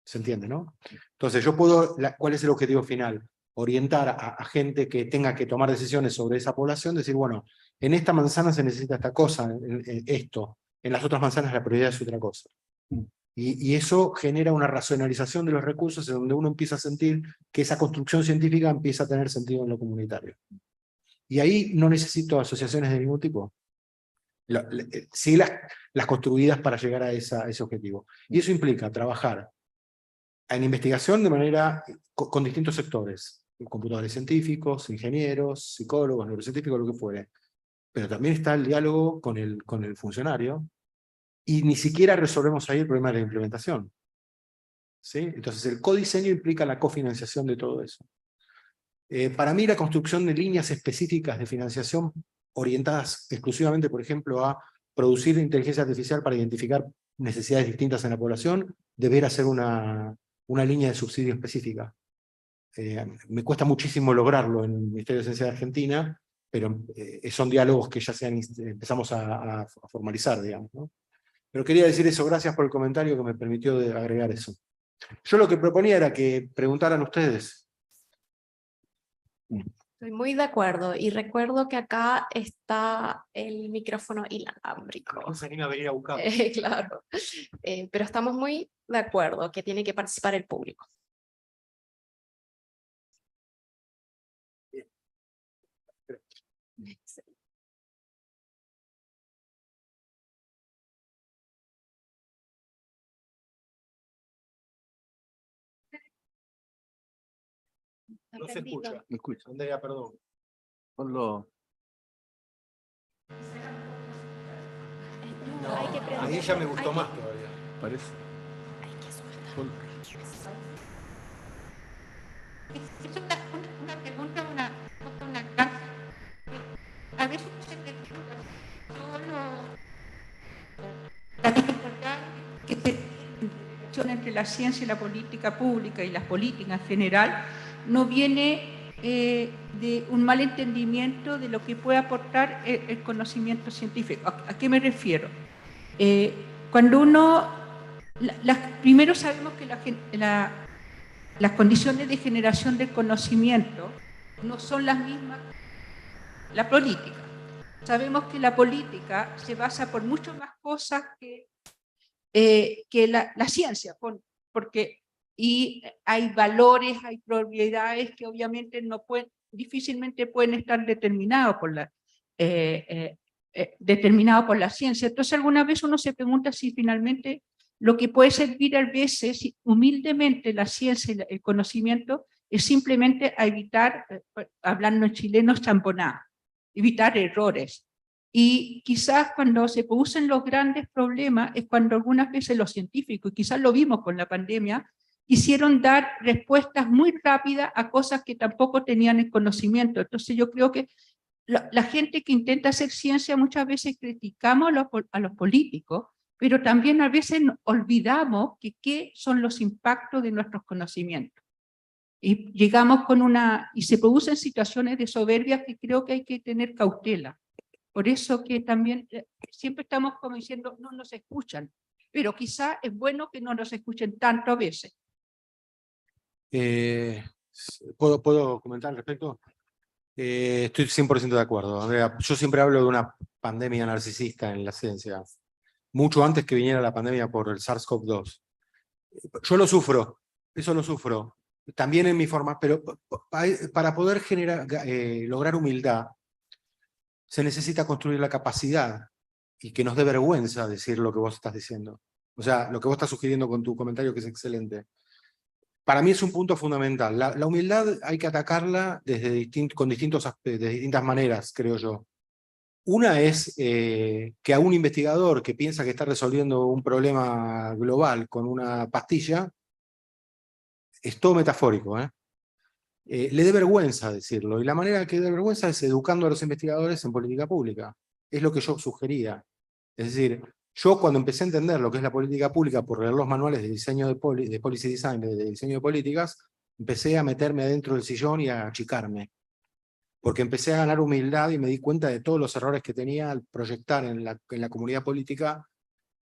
[SPEAKER 17] ¿Se entiende, no? Entonces yo puedo, ¿cuál es el objetivo final? Orientar a gente que tenga que tomar decisiones sobre esa población, decir, bueno, en esta manzana se necesita esta cosa, esto, en las otras manzanas la prioridad es otra cosa. Y eso genera una racionalización de los recursos en donde uno empieza a sentir que esa construcción científica empieza a tener sentido en lo comunitario. Y ahí no necesito asociaciones de ningún tipo. Sí las construidas para llegar a ese objetivo. Y eso implica trabajar en investigación de manera con distintos sectores, computadores científicos, ingenieros, psicólogos, neurocientíficos, lo que fuere. Pero también está el diálogo con el funcionario, y ni siquiera resolvemos ahí el problema de la implementación. ¿Sí? Entonces el codiseño implica la cofinanciación de todo eso. Para mí la construcción de líneas específicas de financiación orientadas exclusivamente, por ejemplo, a producir inteligencia artificial para identificar necesidades distintas en la población, debería ser una línea de subsidio específica. Me cuesta muchísimo lograrlo en el Ministerio de Ciencia de Argentina, pero son diálogos que ya empezamos a formalizar, digamos, ¿no? Pero quería decir eso, gracias por el comentario que me permitió agregar eso. Yo lo que proponía era que preguntaran ustedes.
[SPEAKER 2] Estoy muy de acuerdo y recuerdo que acá está el micrófono inalámbrico.
[SPEAKER 17] Vamos a venir a buscar.
[SPEAKER 2] Claro, pero estamos muy de acuerdo que tiene que participar el público.
[SPEAKER 17] No se escucha. Me escucha. Andrea, perdón.
[SPEAKER 3] Ponlo.
[SPEAKER 17] No, ahí ya me gustó más todavía.
[SPEAKER 3] Parece.
[SPEAKER 5] Es una pregunta, una a veces se pregunta que la relación entre la ciencia y la política pública y las políticas en general no viene de un mal entendimiento de lo que puede aportar el conocimiento científico. ¿A qué me refiero? Cuando uno, primero sabemos que las condiciones de generación del conocimiento no son las mismas que la política. Sabemos que la política se basa por mucho más cosas que la ciencia, porque hay valores, hay probabilidades que obviamente difícilmente pueden estar determinados por la ciencia. Entonces alguna vez uno se pregunta si finalmente lo que puede servir a veces, humildemente, la ciencia y el conocimiento es simplemente a evitar, hablando en chileno, champonar, evitar errores. Y quizás cuando se producen los grandes problemas es cuando algunas veces los científicos, y quizás lo vimos con la pandemia, quisieron dar respuestas muy rápidas a cosas que tampoco tenían el conocimiento. Entonces yo creo que la gente que intenta hacer ciencia muchas veces criticamos a los políticos, pero también a veces olvidamos qué son los impactos de nuestros conocimientos. Y llegamos y se producen situaciones de soberbia que creo que hay que tener cautela. Por eso que también siempre estamos como diciendo, no nos escuchan, pero quizá es bueno que no nos escuchen tanto a veces.
[SPEAKER 17] ¿Puedo comentar al respecto? Estoy 100% de acuerdo, Andrea. Yo siempre hablo de una pandemia narcisista en la ciencia, mucho antes que viniera la pandemia por el SARS-CoV-2. Yo lo sufro, eso lo sufro, también en mi forma, pero para poder lograr humildad, se necesita construir la capacidad y que nos dé vergüenza decir lo que vos estás diciendo. O sea, lo que vos estás sugiriendo con tu comentario, que es excelente. Para mí es un punto fundamental. La humildad hay que atacarla con de distintas maneras, creo yo. Una es que a un investigador que piensa que está resolviendo un problema global con una pastilla, es todo metafórico, le dé vergüenza decirlo. Y la manera que dé vergüenza es educando a los investigadores en política pública. Es lo que yo sugería. Es decir, yo cuando empecé a entender lo que es la política pública por leer los manuales de diseño de policy design, de diseño de políticas, empecé a meterme adentro del sillón y a achicarme. Porque empecé a ganar humildad y me di cuenta de todos los errores que tenía al proyectar en la comunidad política,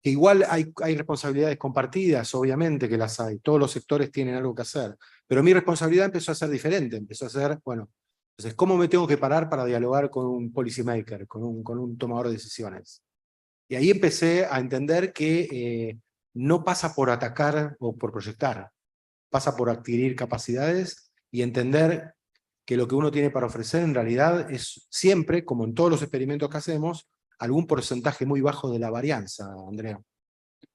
[SPEAKER 17] que igual hay responsabilidades compartidas, obviamente que las hay, todos los sectores tienen algo que hacer, pero mi responsabilidad empezó a ser diferente, empezó a ser, bueno, entonces, ¿cómo me tengo que parar para dialogar con un policy maker, con un tomador de decisiones? Y ahí empecé a entender que no pasa por atacar o por proyectar, pasa por adquirir capacidades y entender que lo que uno tiene para ofrecer en realidad es siempre, como en todos los experimentos que hacemos, algún porcentaje muy bajo de la varianza, Andrea.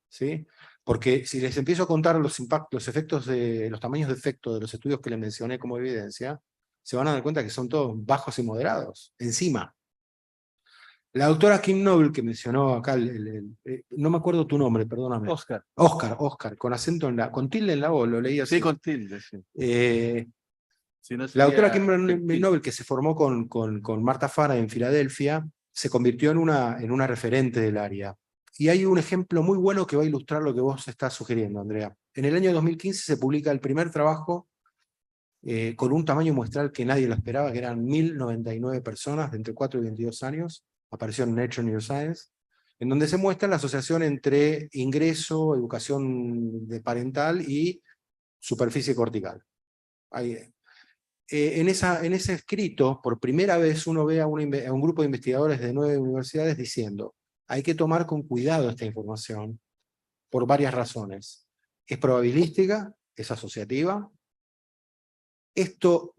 [SPEAKER 17] ¿Sí? Porque si les empiezo a contar los impactos, los tamaños de efecto de los estudios que les mencioné como evidencia, se van a dar cuenta que son todos bajos y moderados, encima. La doctora Kim Noble, que mencionó acá, no me acuerdo tu nombre, perdóname. Oscar, con acento con tilde en la O, lo leí así.
[SPEAKER 19] Sí, con tilde, sí. Si no
[SPEAKER 17] La doctora
[SPEAKER 19] sería
[SPEAKER 17] Kim Noble, que se formó con Marta Fara en Filadelfia, se convirtió en una referente del área. Y hay un ejemplo muy bueno que va a ilustrar lo que vos estás sugiriendo, Andrea. En el año 2015 se publica el primer trabajo con un tamaño muestral que nadie lo esperaba, que eran 1099 personas de entre 4 y 22 años, apareció en Nature Neuroscience, en donde se muestra la asociación entre ingreso, educación parental y superficie cortical. Ahí, en ese escrito, por primera vez uno ve a un grupo de investigadores de 9 universidades diciendo, hay que tomar con cuidado esta información por varias razones. Es probabilística, es asociativa. Esto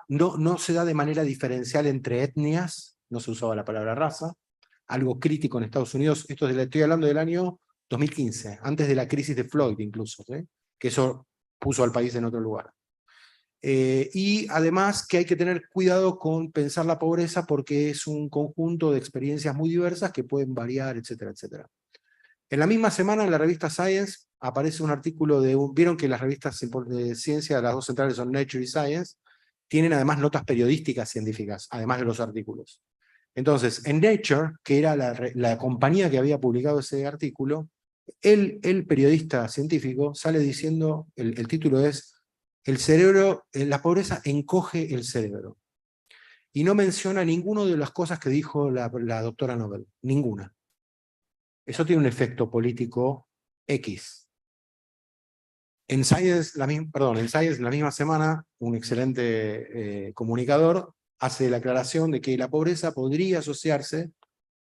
[SPEAKER 17] no se da de manera diferencial entre etnias, no se usaba la palabra raza, algo crítico en Estados Unidos, estoy hablando del año 2015, antes de la crisis de Floyd incluso, ¿sí? Que eso puso al país en otro lugar. Y además que hay que tener cuidado con pensar la pobreza porque es un conjunto de experiencias muy diversas que pueden variar, etcétera, etcétera. En la misma semana en la revista Science aparece un artículo vieron que las revistas de ciencia, las dos centrales son Nature y Science, tienen además notas periodísticas científicas, además de los artículos. Entonces, en Nature, que era la compañía que había publicado ese artículo, el periodista científico sale diciendo, el título es el cerebro, la pobreza encoge el cerebro. Y no menciona ninguna de las cosas que dijo la doctora Nobel, ninguna. eso tiene un efecto político X. En Science, en la misma semana, un excelente comunicador hace la aclaración de que la pobreza podría asociarse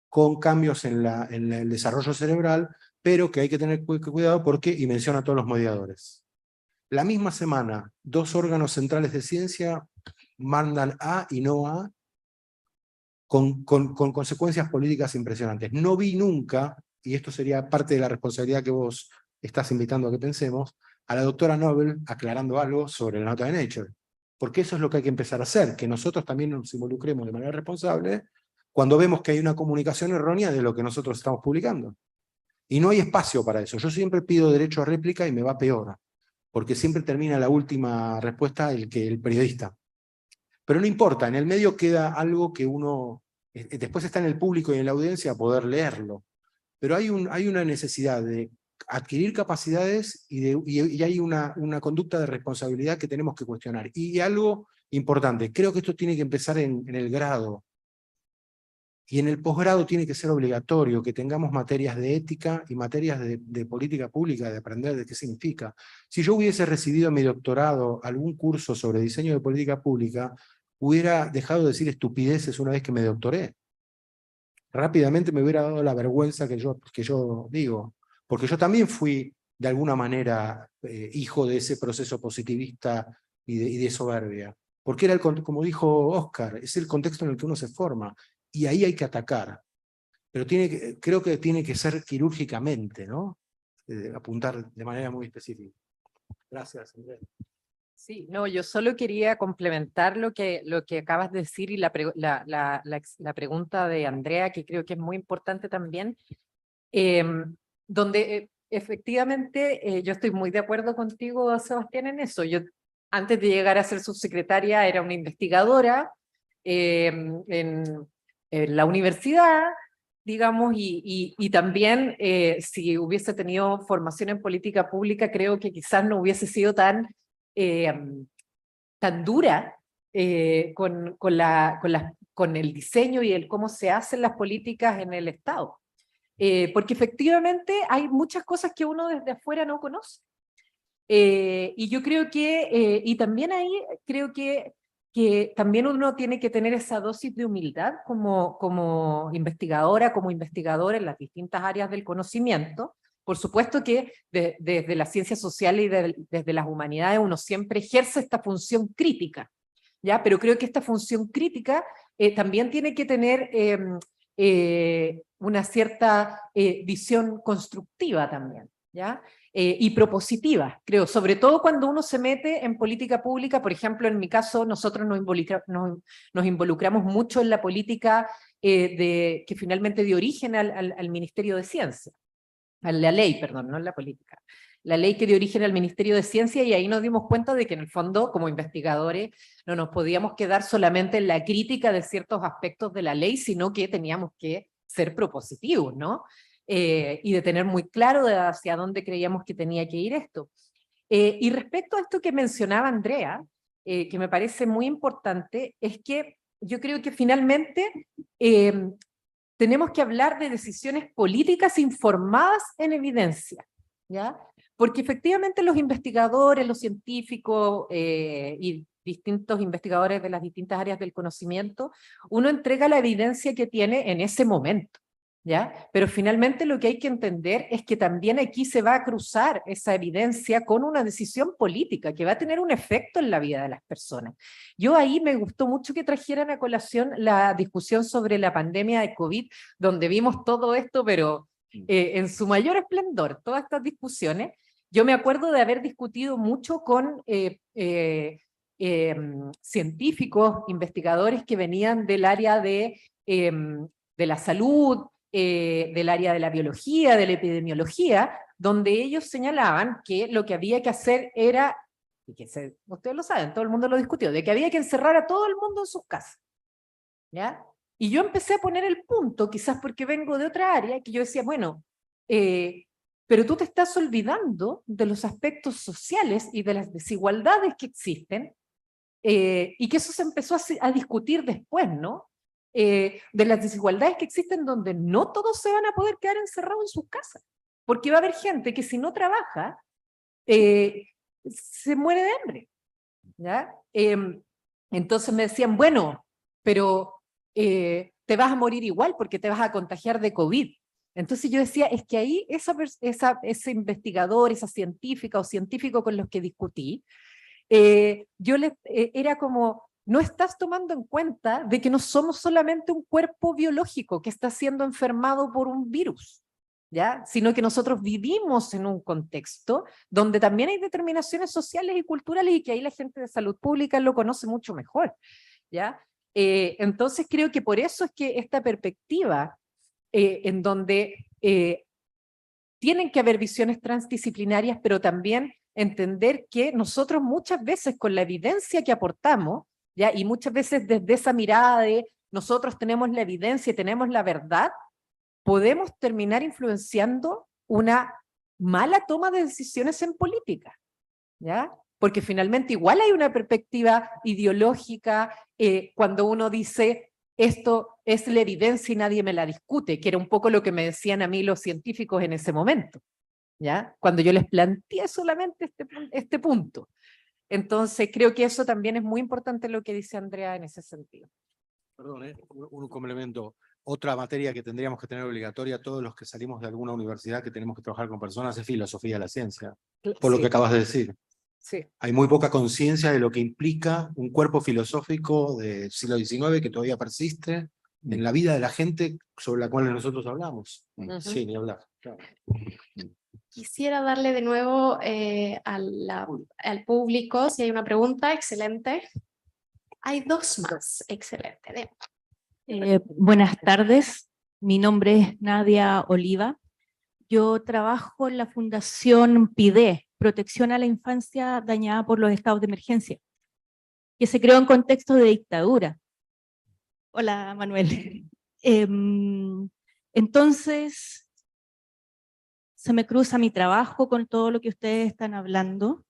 [SPEAKER 17] con cambios en el desarrollo cerebral, pero que hay que tener cuidado porque, y menciona todos los mediadores. La misma semana, 2 órganos centrales de ciencia mandan A y no A, con consecuencias políticas impresionantes. No vi nunca, y esto sería parte de la responsabilidad que vos estás invitando a que pensemos, a la doctora Nobel aclarando algo sobre la nota de Nature. Porque eso es lo que hay que empezar a hacer, que nosotros también nos involucremos de manera responsable cuando vemos que hay una comunicación errónea de lo que nosotros estamos publicando. Y no hay espacio para eso. Yo siempre pido derecho a réplica y me va peor, porque siempre termina la última respuesta el periodista. Pero no importa, en el medio queda algo que uno, después está en el público y en la audiencia poder leerlo. Pero hay una necesidad de adquirir capacidades y hay una conducta de responsabilidad que tenemos que cuestionar. Y algo importante, creo que esto tiene que empezar en el grado. Y en el posgrado tiene que ser obligatorio que tengamos materias de ética y materias de política pública, de aprender de qué significa. Si yo hubiese recibido en mi doctorado algún curso sobre diseño de política pública, hubiera dejado de decir estupideces una vez que me doctoré. Rápidamente me hubiera dado la vergüenza que yo digo, porque yo también fui de alguna manera hijo de ese proceso positivista y de soberbia. Porque era, como dijo Oscar, es el contexto en el que uno se forma. Y ahí hay que atacar. Pero creo que tiene que ser quirúrgicamente, ¿no? Apuntar de manera muy específica. Gracias, Andrés.
[SPEAKER 18] Sí, no, yo solo quería complementar lo que acabas de decir y la pregunta de Andrea, que creo que es muy importante también, donde efectivamente yo estoy muy de acuerdo contigo, Sebastián, en eso. Yo, antes de llegar a ser subsecretaria, era una investigadora en la universidad, digamos, y también si hubiese tenido formación en política pública, creo que quizás no hubiese sido tan dura con el diseño y el cómo se hacen las políticas en el Estado. Porque efectivamente hay muchas cosas que uno desde afuera no conoce. Y yo creo que, y también ahí creo que también uno tiene que tener esa dosis de humildad como investigadora, como investigador en las distintas áreas del conocimiento. Por supuesto que desde las ciencias sociales y desde las humanidades uno siempre ejerce esta función crítica, ¿ya? Pero creo que esta función crítica también tiene que tener una cierta visión constructiva también, ¿ya? Y propositiva, creo, sobre todo cuando uno se mete en política pública. Por ejemplo, en mi caso, nosotros nos involucramos mucho en la política que finalmente dio origen al Ministerio de Ciencia, a la ley, perdón, no en la política. La ley que dio origen al Ministerio de Ciencia, y ahí nos dimos cuenta de que en el fondo, como investigadores, no nos podíamos quedar solamente en la crítica de ciertos aspectos de la ley, sino que teníamos que ser propositivos, ¿no? Y de tener muy claro hacia dónde creíamos que tenía que ir esto. Y respecto a esto que mencionaba Andrea, que me parece muy importante, es que yo creo que finalmente tenemos que hablar de decisiones políticas informadas en evidencia, ¿ya? Porque efectivamente los investigadores, los científicos y distintos investigadores de las distintas áreas del conocimiento, uno entrega la evidencia que tiene en ese momento, ¿ya? Pero finalmente lo que hay que entender es que también aquí se va a cruzar esa evidencia con una decisión política que va a tener un efecto en la vida de las personas. Yo ahí me gustó mucho que trajeran a colación la discusión sobre la pandemia de COVID, donde vimos todo esto, pero en su mayor esplendor, todas estas discusiones. Yo me acuerdo de haber discutido mucho con científicos, investigadores que venían del área de la salud, del área de la biología, de la epidemiología, donde ellos señalaban que lo que había que hacer era, y que ustedes lo saben, todo el mundo lo discutió, de que había que encerrar a todo el mundo en sus casas, ¿ya? Y yo empecé a poner el punto, quizás porque vengo de otra área, que yo decía, bueno, pero tú te estás olvidando de los aspectos sociales y de las desigualdades que existen, y que eso se empezó a discutir después, ¿no? de las desigualdades que existen donde no todos se van a poder quedar encerrados en sus casas, porque va a haber gente que si no trabaja, se muere de hambre, ¿ya? Entonces me decían, bueno, pero te vas a morir igual porque te vas a contagiar de COVID. Entonces yo decía, es que ahí ese investigador, esa científica o científico con los que discutí, era como, no estás tomando en cuenta de que no somos solamente un cuerpo biológico que está siendo enfermado por un virus, ¿ya? Sino que nosotros vivimos en un contexto donde también hay determinaciones sociales y culturales y que ahí la gente de salud pública lo conoce mucho mejor, ¿ya? Entonces creo que por eso es que esta perspectiva en donde tienen que haber visiones transdisciplinarias, pero también entender que nosotros muchas veces con la evidencia que aportamos, ¿ya? Y muchas veces desde esa mirada de nosotros tenemos la evidencia y tenemos la verdad, podemos terminar influenciando una mala toma de decisiones en política, ¿ya? Porque finalmente igual hay una perspectiva ideológica cuando uno dice esto es la evidencia y nadie me la discute, que era un poco lo que me decían a mí los científicos en ese momento, ¿ya? Cuando yo les planteé solamente este punto. Entonces creo que eso también es muy importante lo que dice Andrea en ese sentido.
[SPEAKER 17] Perdón, un complemento. Otra materia que tendríamos que tener obligatoria todos los que salimos de alguna universidad que tenemos que trabajar con personas es filosofía de la ciencia, por lo que acabas de decir.
[SPEAKER 18] Sí.
[SPEAKER 17] Hay muy poca conciencia de lo que implica un cuerpo filosófico del siglo XIX que todavía persiste en la vida de la gente sobre la cual nosotros hablamos. Sí, ni hablar. Claro.
[SPEAKER 2] Quisiera darle de nuevo al público, si hay una pregunta, excelente. Hay dos más, excelente.
[SPEAKER 20] Buenas tardes, mi nombre es Nadia Oliva. Yo trabajo en la Fundación PIDE, Protección a la Infancia Dañada por los Estados de Emergencia, que se creó en contexto de dictadura. Hola, Manuel. Entonces, se me cruza mi trabajo con todo lo que ustedes están hablando.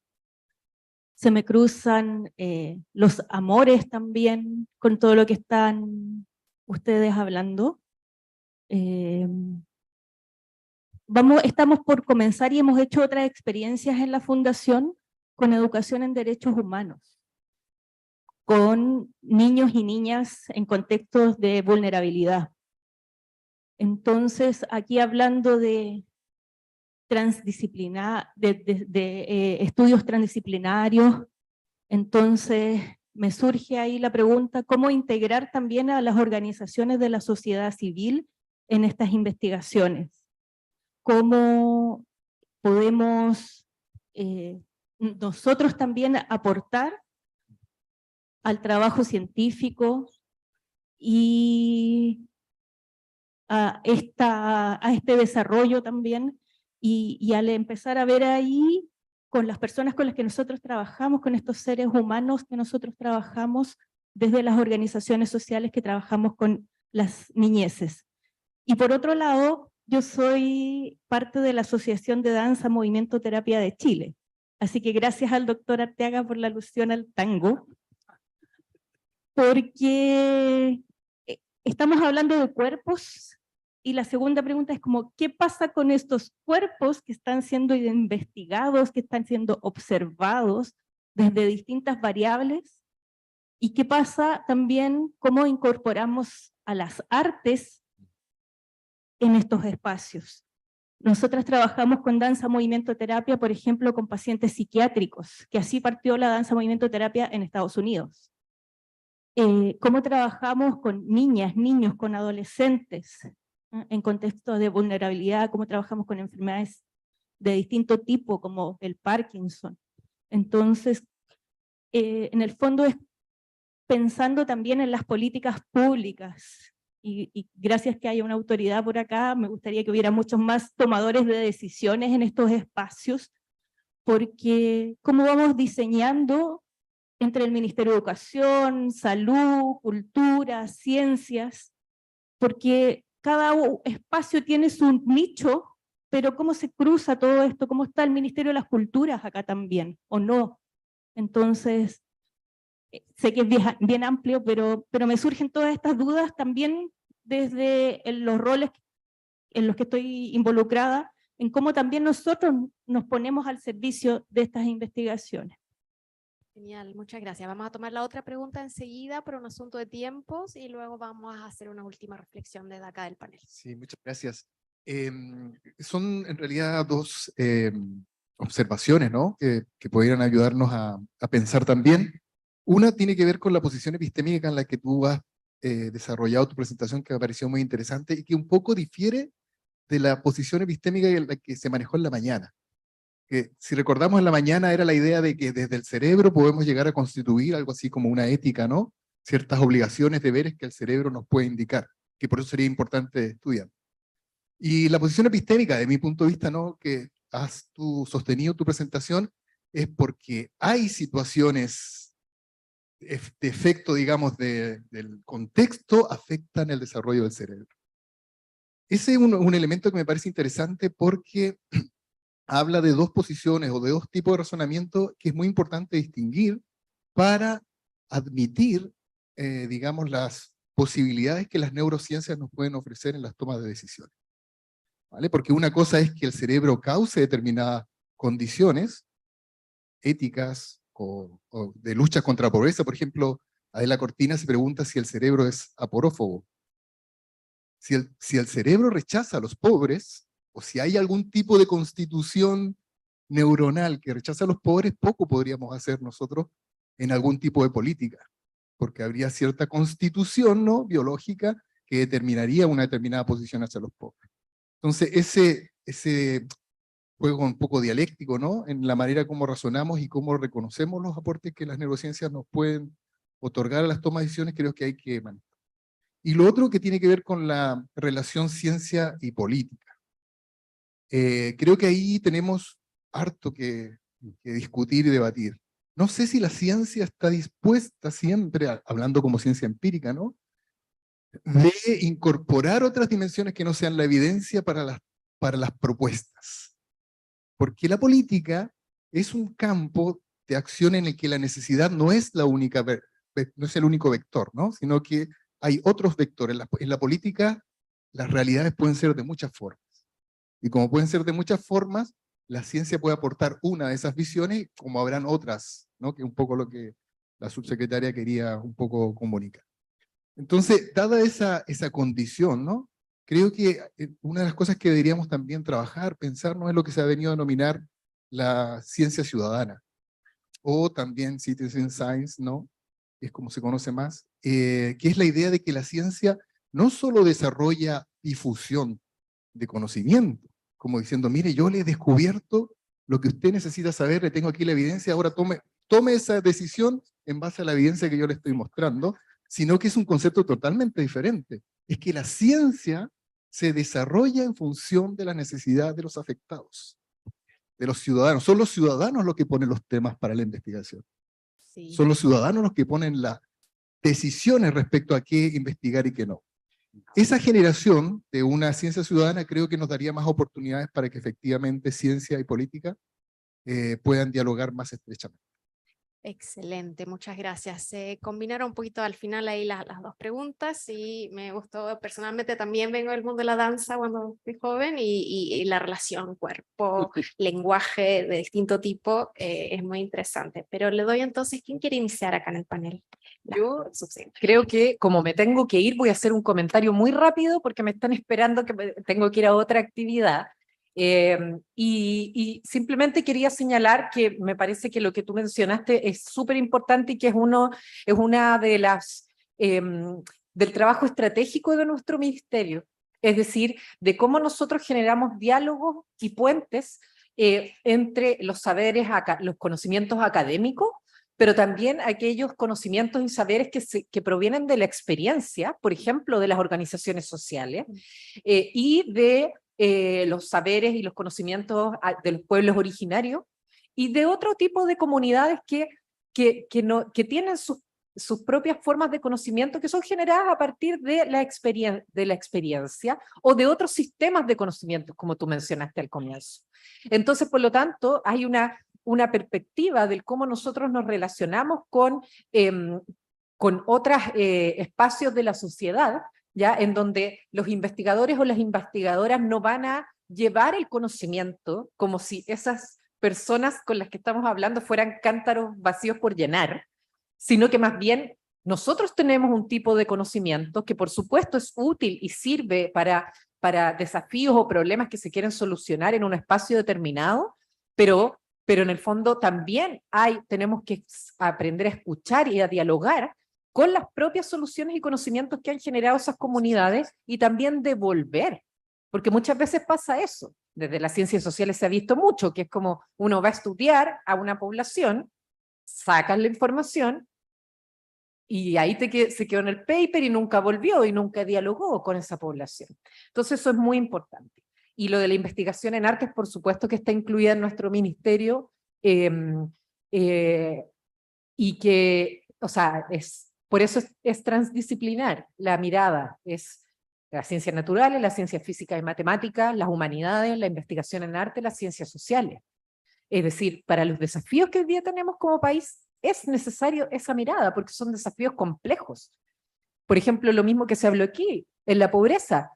[SPEAKER 20] Se me cruzan los amores también con todo lo que están ustedes hablando. Estamos por comenzar y hemos hecho otras experiencias en la Fundación con educación en derechos humanos, con niños y niñas en contextos de vulnerabilidad. Entonces, aquí hablando de estudios transdisciplinarios, entonces me surge ahí la pregunta, ¿cómo integrar también a las organizaciones de la sociedad civil en estas investigaciones? ¿Cómo podemos nosotros también aportar al trabajo científico y a este desarrollo también, y al empezar a ver ahí con las personas con las que nosotros trabajamos, con estos seres humanos que nosotros trabajamos desde las organizaciones sociales que trabajamos con las niñeces. Y por otro lado, yo soy parte de la Asociación de Danza Movimiento Terapia de Chile, así que gracias al doctor Arteaga por la alusión al tango, porque estamos hablando de cuerpos, y la segunda pregunta es como, ¿qué pasa con estos cuerpos que están siendo investigados, que están siendo observados desde distintas variables? ¿Y qué pasa también, cómo incorporamos a las artes en estos espacios? Nosotras trabajamos con danza movimiento terapia, por ejemplo, con pacientes psiquiátricos, que así partió la danza movimiento terapia en Estados Unidos. Cómo trabajamos con niñas, niños, con adolescentes, en contextos de vulnerabilidad, cómo trabajamos con enfermedades de distinto tipo, como el Parkinson. Entonces, en el fondo es pensando también en las políticas públicas, y gracias que haya una autoridad por acá, me gustaría que hubiera muchos más tomadores de decisiones en estos espacios, porque cómo vamos diseñando entre el Ministerio de Educación, Salud, Cultura, Ciencias, porque cada espacio tiene su nicho, pero cómo se cruza todo esto, cómo está el Ministerio de las Culturas acá también, o no. Entonces, sé que es bien amplio, pero me surgen todas estas dudas también desde los roles en los que estoy involucrada, en cómo también nosotros nos ponemos al servicio de estas investigaciones.
[SPEAKER 2] Genial, muchas gracias. Vamos a tomar la otra pregunta enseguida por un asunto de tiempos y luego vamos a hacer una última reflexión desde acá del panel.
[SPEAKER 21] Sí, muchas gracias. Son en realidad dos observaciones, ¿no? que pudieran ayudarnos a pensar también. Una tiene que ver con la posición epistémica en la que tú has desarrollado tu presentación, que me pareció muy interesante y que un poco difiere de la posición epistémica en la que se manejó en la mañana. Que si recordamos, en la mañana era la idea de que desde el cerebro podemos llegar a constituir algo así como una ética, ¿no? Ciertas obligaciones, deberes que el cerebro nos puede indicar, que por eso sería importante estudiar. Y la posición epistémica, de mi punto de vista, ¿no?, que has tú sostenido tu presentación, es porque hay situaciones de efecto, digamos, del contexto, afectan el desarrollo del cerebro. Ese es un elemento que me parece interesante porque habla de dos posiciones o de dos tipos de razonamiento que es muy importante distinguir para admitir, digamos, las posibilidades que las neurociencias nos pueden ofrecer en las tomas de decisiones. ¿Vale? Porque una cosa es que el cerebro cause determinadas condiciones éticas o de lucha contra la pobreza. Por ejemplo, Adela Cortina se pregunta si el cerebro es aporófobo. Si el cerebro rechaza a los pobres, o si hay algún tipo de constitución neuronal que rechaza a los pobres, poco podríamos hacer nosotros en algún tipo de política, porque habría cierta constitución, ¿no?, biológica que determinaría una determinada posición hacia los pobres. Entonces, ese juego un poco dialéctico, ¿no?, en la manera como razonamos y cómo reconocemos los aportes que las neurociencias nos pueden otorgar a las tomas de decisiones, creo que hay que manejar. Y lo otro que tiene que ver con la relación ciencia y política. Creo que ahí tenemos harto que discutir y debatir. No sé si la ciencia está dispuesta siempre, hablando como ciencia empírica, ¿no?, de incorporar otras dimensiones que no sean la evidencia para las propuestas. Porque la política es un campo de acción en el que la necesidad no es la única, no es el único vector, ¿no?, sino que hay otros vectores. En la política las realidades pueden ser de muchas formas. Y como pueden ser de muchas formas, la ciencia puede aportar una de esas visiones, como habrán otras, ¿no?, que es un poco lo que la subsecretaria quería un poco comunicar. Entonces, dada esa condición, ¿no?, creo que una de las cosas que deberíamos también trabajar, pensar, no es lo que se ha venido a denominar la ciencia ciudadana, o también citizen science, ¿no?, que es como se conoce más, que es la idea de que la ciencia no solo desarrolla difusión de conocimiento, como diciendo, mire, yo le he descubierto lo que usted necesita saber, le tengo aquí la evidencia, ahora tome esa decisión en base a la evidencia que yo le estoy mostrando, sino que es un concepto totalmente diferente. Es que la ciencia se desarrolla en función de la necesidad de los afectados, de los ciudadanos. Son los ciudadanos los que ponen los temas para la investigación. Sí. Son los ciudadanos los que ponen las decisiones respecto a qué investigar y qué no. Esa generación de una ciencia ciudadana creo que nos daría más oportunidades para que efectivamente ciencia y política puedan dialogar más estrechamente.
[SPEAKER 2] Excelente, muchas gracias. Se combinaron un poquito al final ahí las dos preguntas y me gustó personalmente, también vengo del mundo de la danza cuando fui joven y la relación cuerpo, lenguaje de distinto tipo es muy interesante. Pero le doy entonces, ¿quién quiere iniciar acá en el panel?
[SPEAKER 18] Yo creo que como me tengo que ir, voy a hacer un comentario muy rápido porque me están esperando que tengo que ir a otra actividad. Y simplemente quería señalar que me parece que lo que tú mencionaste es súper importante y que es una de las del trabajo estratégico de nuestro ministerio, es decir, de cómo nosotros generamos diálogos y puentes entre los saberes, los conocimientos académicos, pero también aquellos conocimientos y saberes que provienen de la experiencia, por ejemplo, de las organizaciones sociales, y de los saberes y los conocimientos de los pueblos originarios, y de otro tipo de comunidades que tienen sus propias formas de conocimiento que son generadas a partir de la experiencia o de otros sistemas de conocimiento, como tú mencionaste al comienzo. Entonces, por lo tanto, hay una perspectiva de cómo nosotros nos relacionamos con otros espacios de la sociedad, ¿ya? En donde los investigadores o las investigadoras no van a llevar el conocimiento como si esas personas con las que estamos hablando fueran cántaros vacíos por llenar, sino que más bien nosotros tenemos un tipo de conocimiento que por supuesto es útil y sirve para desafíos o problemas que se quieren solucionar en un espacio determinado, pero en el fondo también tenemos que aprender a escuchar y a dialogar con las propias soluciones y conocimientos que han generado esas comunidades y también devolver, porque muchas veces pasa eso. Desde las ciencias sociales se ha visto mucho, que es como uno va a estudiar a una población, sacas la información y ahí se quedó en el paper y nunca volvió y nunca dialogó con esa población. Entonces eso es muy importante. Y lo de la investigación en artes, por supuesto que está incluida en nuestro ministerio y que, o sea, por eso es transdisciplinar la mirada, es las ciencias naturales, las ciencias físicas y matemáticas, las humanidades, la investigación en arte, las ciencias sociales. Es decir, para los desafíos que hoy día tenemos como país, es necesario esa mirada, porque son desafíos complejos. Por ejemplo, lo mismo que se habló aquí, en la pobreza.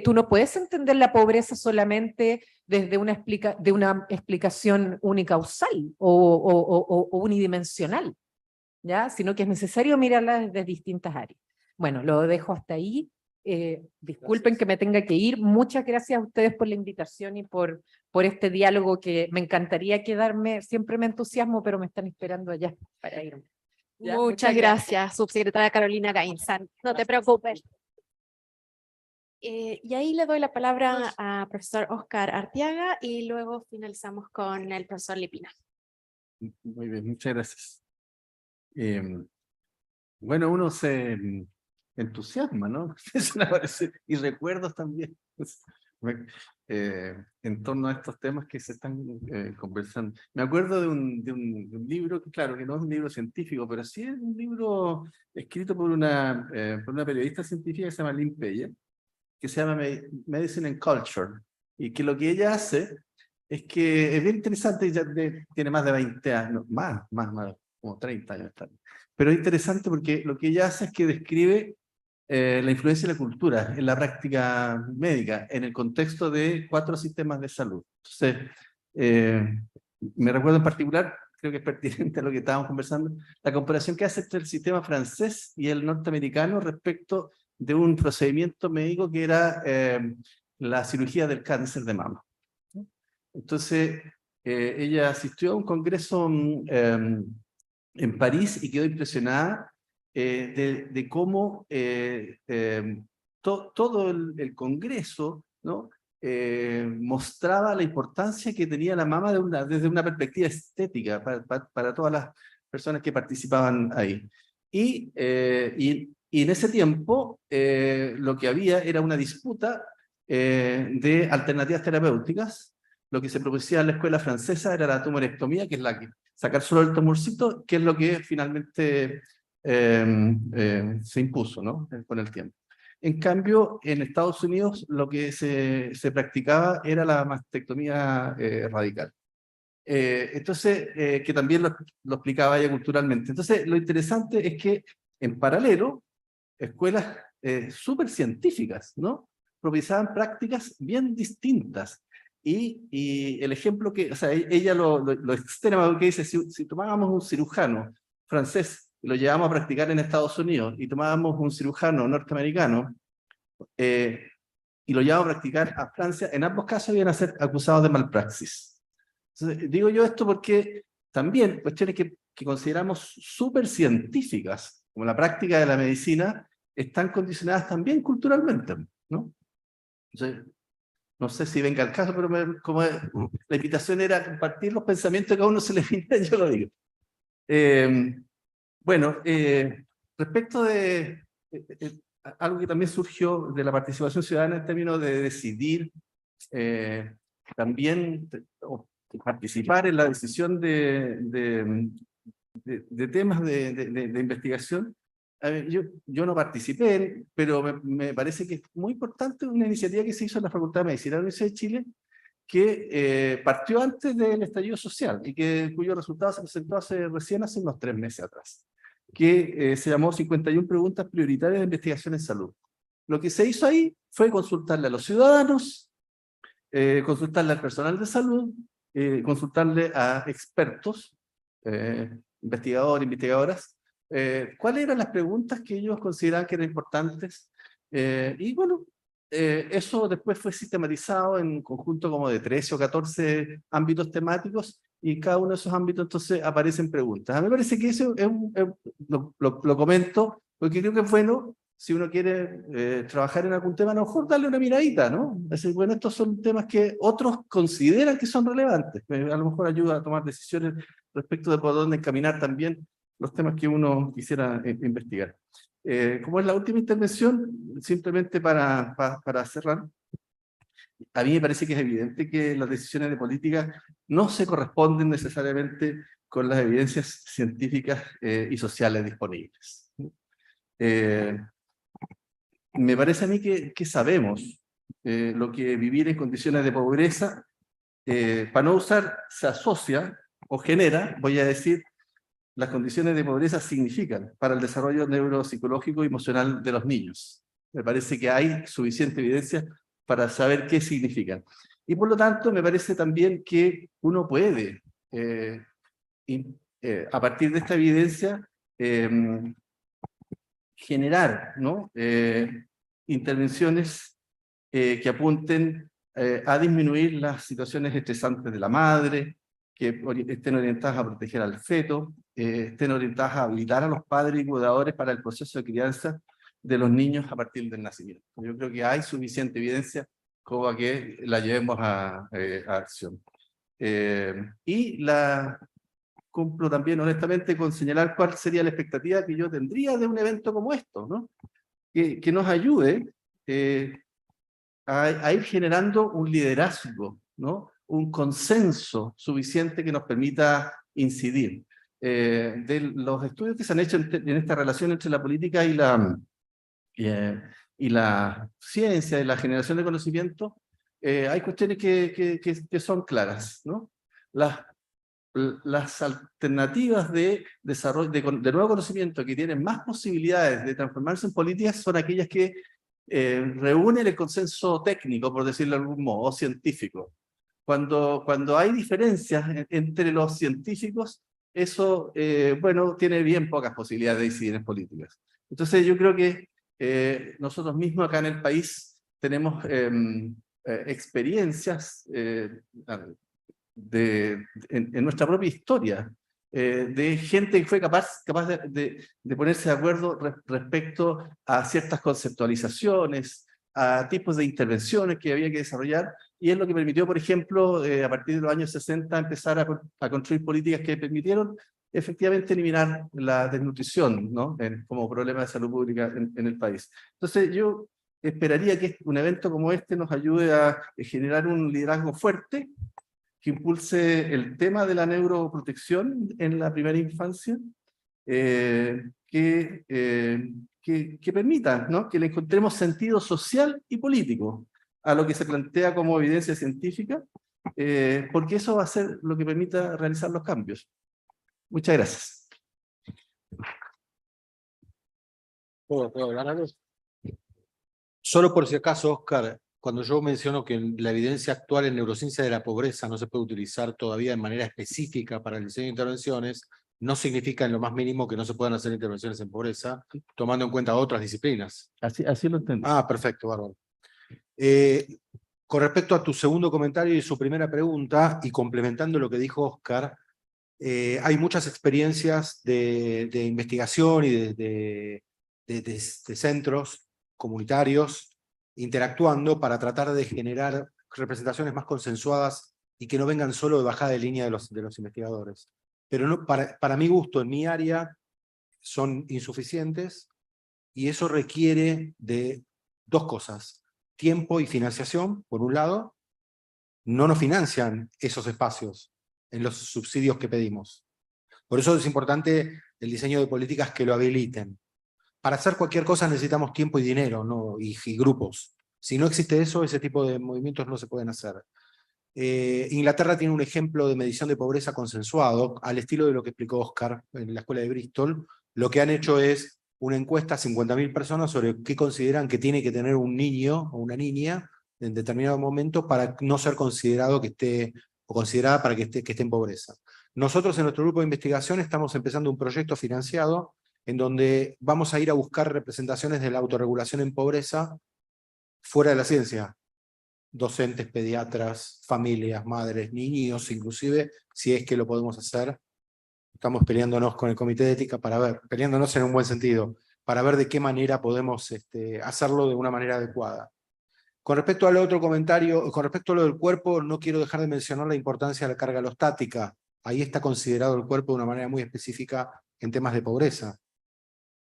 [SPEAKER 18] Tú no puedes entender la pobreza solamente desde una explicación unicausal o unidimensional, ¿ya? Sino que es necesario mirarla desde distintas áreas. Bueno, lo dejo hasta ahí. Disculpen que me tenga que ir. Muchas gracias a ustedes por la invitación y por este diálogo que me encantaría quedarme. Siempre me entusiasmo, pero me están esperando allá para irme. ¿Ya?
[SPEAKER 2] Muchas gracias, subsecretaria Carolina Gainzán. No te preocupes. Y ahí le doy la palabra a profesor Oscar Arteaga y luego finalizamos con el profesor Lipina.
[SPEAKER 19] Muy bien, muchas gracias. Bueno, uno se entusiasma, ¿no? Y recuerdos también en torno a estos temas que se están conversando. Me acuerdo de un libro, que claro, que no es un libro científico, pero sí es un libro escrito por una periodista científica que se llama Lynn Peyer, que se llama Medicine and Culture, y que lo que ella hace es que es bien interesante, ya tiene más de 20 años, más, como 30 años también. Pero es interesante porque lo que ella hace es que describe la influencia de la cultura en la práctica médica, en el contexto de 4 sistemas de salud. Entonces, me recuerdo en particular, creo que es pertinente a lo que estábamos conversando, la comparación que hace entre el sistema francés y el norteamericano respecto de un procedimiento médico que era la cirugía del cáncer de mama. Entonces, ella asistió a un congreso en París y quedó impresionada de cómo todo el congreso, ¿no? Mostraba la importancia que tenía la mama desde una perspectiva estética para todas las personas que participaban ahí. Y en ese tiempo lo que había era una disputa de alternativas terapéuticas. Lo que se producía en la escuela francesa era la tumorectomía, que es la que sacar solo el tumorcito, que es lo que finalmente se impuso, ¿no? Con el tiempo. En cambio, en Estados Unidos lo que se practicaba era la mastectomía radical. Entonces, que también lo explicaba ella culturalmente. Entonces, lo interesante es que en paralelo, escuelas súper científicas, ¿no? Propiciaban prácticas bien distintas. Y el ejemplo que, o sea, ella lo extrema, porque dice, si tomábamos un cirujano francés y lo llevábamos a practicar en Estados Unidos, y tomábamos un cirujano norteamericano y lo llevábamos a practicar a Francia, en ambos casos iban a ser acusados de malpraxis. Entonces, digo yo esto porque también cuestiones que consideramos súper científicas, como la práctica de la medicina, están condicionadas también culturalmente, ¿no? Entonces, no sé si venga el caso, pero como la invitación era compartir los pensamientos que a uno se le viene, yo lo digo. Bueno, respecto de algo que también surgió de la participación ciudadana en términos de decidir también participar en la decisión de de temas de investigación. A ver, yo no participé, pero me parece que es muy importante una iniciativa que se hizo en la Facultad de Medicina de la Universidad de Chile, que partió antes del estallido social y cuyo resultado se presentó recién hace unos 3 meses atrás, que se llamó 51 preguntas prioritarias de investigación en salud. Lo que se hizo ahí fue consultarle a los ciudadanos, consultarle al personal de salud, consultarle a expertos, investigadores, investigadoras, cuáles eran las preguntas que ellos consideraban que eran importantes. Y bueno, eso después fue sistematizado en un conjunto como de 13 o 14 ámbitos temáticos, y en cada uno de esos ámbitos entonces aparecen preguntas. A mí me parece que eso lo comento porque creo que es bueno, si uno quiere trabajar en algún tema, a lo mejor darle una miradita, ¿no? Es decir, bueno, estos son temas que otros consideran que son relevantes, a lo mejor ayuda a tomar decisiones respecto de por dónde encaminar también los temas que uno quisiera investigar. Como es la última intervención, simplemente para cerrar, a mí me parece que es evidente que las decisiones de política no se corresponden necesariamente con las evidencias científicas y sociales disponibles. Me parece a mí que sabemos lo que vivir en condiciones de pobreza, para no usar se asocia o genera, voy a decir, las condiciones de pobreza significan para el desarrollo neuropsicológico y emocional de los niños. Me parece que hay suficiente evidencia para saber qué significan. Y por lo tanto, me parece también que uno puede, a partir de esta evidencia, generar, ¿no? Intervenciones que apunten a disminuir las situaciones estresantes de la madre, que estén orientadas a proteger al feto, estén orientadas a habilitar a los padres y cuidadores para el proceso de crianza de los niños a partir del nacimiento. Yo creo que hay suficiente evidencia como a que la llevemos a acción. Y cumplo también honestamente con señalar cuál sería la expectativa que yo tendría de un evento como esto, ¿no? Que nos ayude a ir generando un liderazgo, ¿no? Un consenso suficiente que nos permita incidir. De los estudios que se han hecho en esta relación entre la política y la ciencia y la generación de conocimiento, hay cuestiones que son claras, ¿no? Las alternativas de desarrollo, de nuevo conocimiento que tienen más posibilidades de transformarse en políticas son aquellas que reúnen el consenso técnico, por decirlo de algún modo, o científico. Cuando hay diferencias entre los científicos, eso, bueno, tiene bien pocas posibilidades de decidir en políticas. Entonces yo creo que nosotros mismos acá en el país tenemos experiencias en nuestra propia historia, de gente que fue capaz de ponerse de acuerdo respecto a ciertas conceptualizaciones, a tipos de intervenciones que había que desarrollar, y es lo que permitió, por ejemplo, a partir de los años 60, empezar a construir políticas que permitieron efectivamente eliminar la desnutrición, ¿no? Como problema de salud pública en el país. Entonces yo esperaría que un evento como este nos ayude a generar un liderazgo fuerte, que impulse el tema de la neuroprotección en la primera infancia, que permita, ¿no? Que le encontremos sentido social y político a lo que se plantea como evidencia científica, porque eso va a ser lo que permita realizar los cambios. Muchas gracias.
[SPEAKER 17] ¿Puedo hablar algo? Solo por si acaso, Oscar, cuando yo menciono que la evidencia actual en neurociencia de la pobreza no se puede utilizar todavía de manera específica para el diseño de intervenciones, no significa en lo más mínimo que no se puedan hacer intervenciones en pobreza, tomando en cuenta otras disciplinas.
[SPEAKER 19] Así lo entendí.
[SPEAKER 17] Ah, perfecto, bárbaro. Con respecto a tu segundo comentario y su primera pregunta, y complementando lo que dijo Oscar, hay muchas experiencias de investigación y de centros comunitarios interactuando para tratar de generar representaciones más consensuadas y que no vengan solo de bajada de línea de los investigadores. Pero no, para mi gusto, en mi área, son insuficientes, y eso requiere de dos cosas: tiempo y financiación, por un lado. No nos financian esos espacios en los subsidios que pedimos. Por eso es importante el diseño de políticas que lo habiliten. Para hacer cualquier cosa necesitamos tiempo y dinero, ¿no? y grupos. Si no existe eso, ese tipo de movimientos no se pueden hacer. Inglaterra tiene un ejemplo de medición de pobreza consensuado, al estilo de lo que explicó Oscar en la escuela de Bristol. Lo que han hecho es una encuesta a 50.000 personas sobre qué consideran que tiene que tener un niño o una niña en determinado momento para no ser considerado que esté, o considerada para que esté en pobreza. Nosotros en nuestro grupo de investigación estamos empezando un proyecto financiado en donde vamos a ir a buscar representaciones de la autorregulación en pobreza fuera de la ciencia. Docentes, pediatras, familias, madres, niños, inclusive, si es que lo podemos hacer. Estamos peleándonos con el Comité de Ética para ver, peleándonos en un buen sentido, para ver de qué manera podemos hacerlo de una manera adecuada. Con respecto al otro comentario, con respecto a lo del cuerpo, no quiero dejar de mencionar la importancia de la carga alostática. Ahí está considerado el cuerpo de una manera muy específica en temas de pobreza.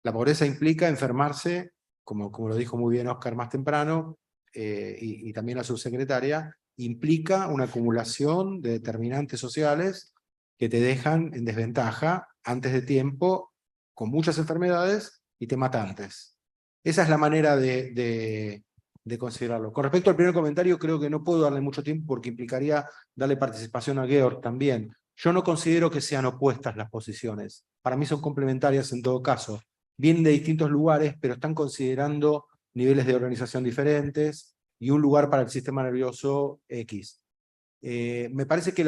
[SPEAKER 17] La pobreza implica enfermarse, como lo dijo muy bien Oscar más temprano, y también la subsecretaria, implica una acumulación de determinantes sociales que te dejan en desventaja antes de tiempo, con muchas enfermedades, y te matan antes. Esa es la manera de considerarlo. Con respecto al primer comentario, creo que no puedo darle mucho tiempo porque implicaría darle participación a Georg también. Yo no considero que sean opuestas las posiciones. Para mí son complementarias en todo caso. Vienen de distintos lugares, pero están considerando niveles de organización diferentes y un lugar para el sistema nervioso X. Me parece que,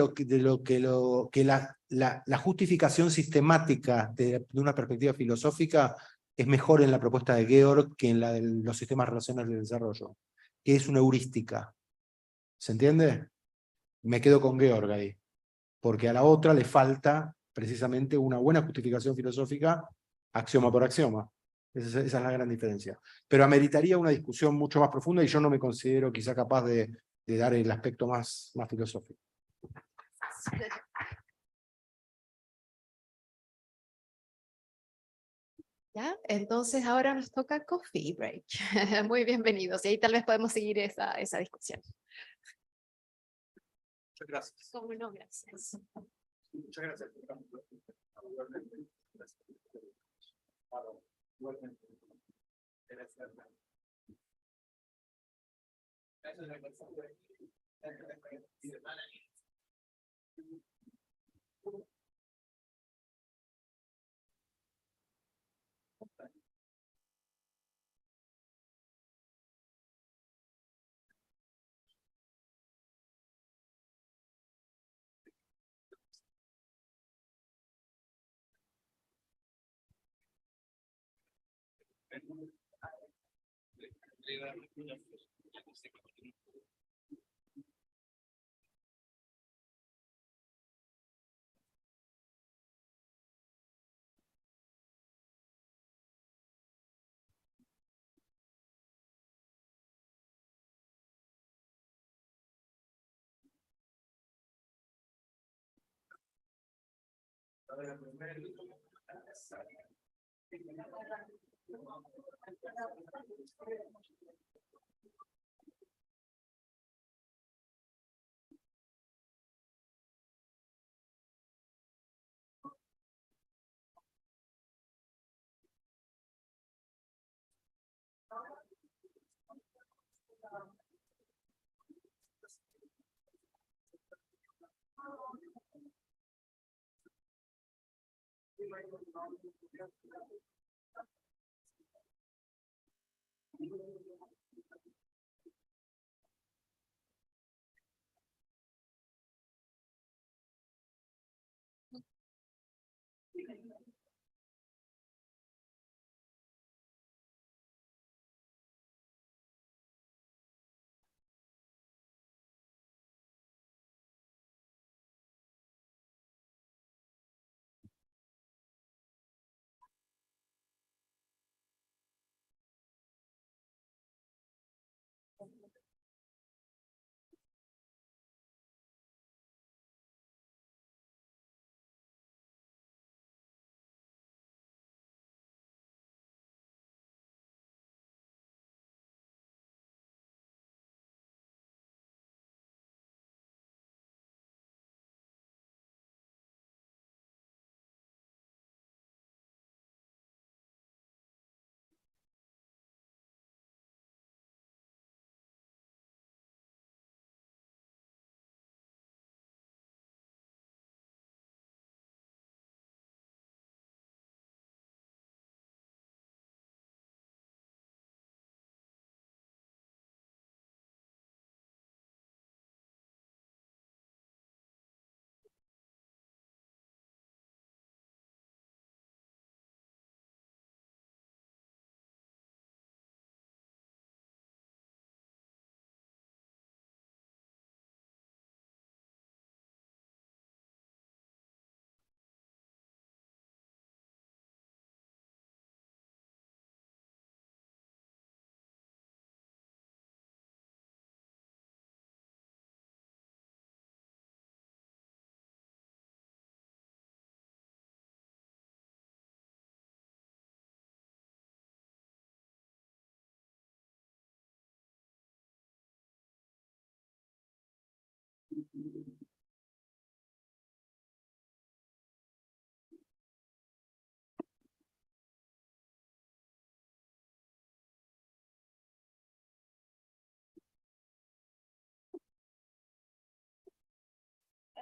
[SPEAKER 17] la justificación sistemática de una perspectiva filosófica es mejor en la propuesta de Georg que en la de los sistemas relacionales de desarrollo, que es una heurística. ¿Se entiende? Me quedo con Georg ahí, porque a la otra le falta precisamente una buena justificación filosófica axioma por axioma. Esa es la gran diferencia. Pero ameritaría una discusión mucho más profunda y yo no me considero quizá capaz de dar el aspecto más filosófico.
[SPEAKER 16] ¿Ya? Entonces ahora nos toca coffee break. Muy bienvenidos. Y ahí tal vez podemos seguir esa discusión.
[SPEAKER 17] Muchas gracias.
[SPEAKER 16] Cómo no, gracias.
[SPEAKER 17] Muchas gracias.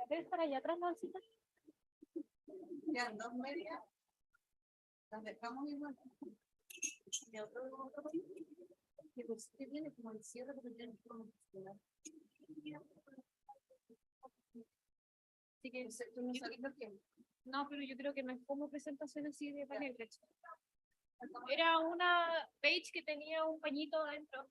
[SPEAKER 20] ¿Ves para allá atrás, Nancy?
[SPEAKER 7] Quedan dos medias, las dejamos igual. Y otro que pues que viene como el cierre, pero tiene como
[SPEAKER 20] Así que tú no sabes lo que. No, pero yo creo que no es como presentación así de panel. Era una page que tenía un pañito adentro.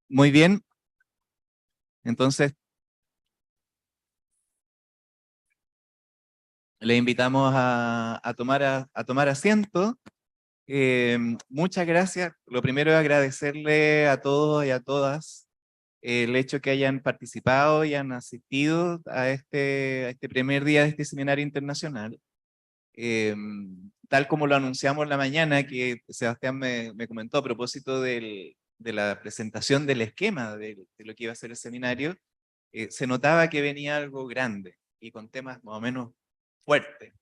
[SPEAKER 4] Muy bien. Entonces, le invitamos a tomar asiento. Muchas gracias. Lo primero es agradecerle a todos y a todas el hecho que hayan participado y han asistido a este primer día de este seminario internacional. Tal como lo anunciamos en la mañana, que Sebastián me comentó a propósito de la presentación del esquema de lo que iba a ser el seminario, se notaba que venía algo grande y con temas más o menos fuertes,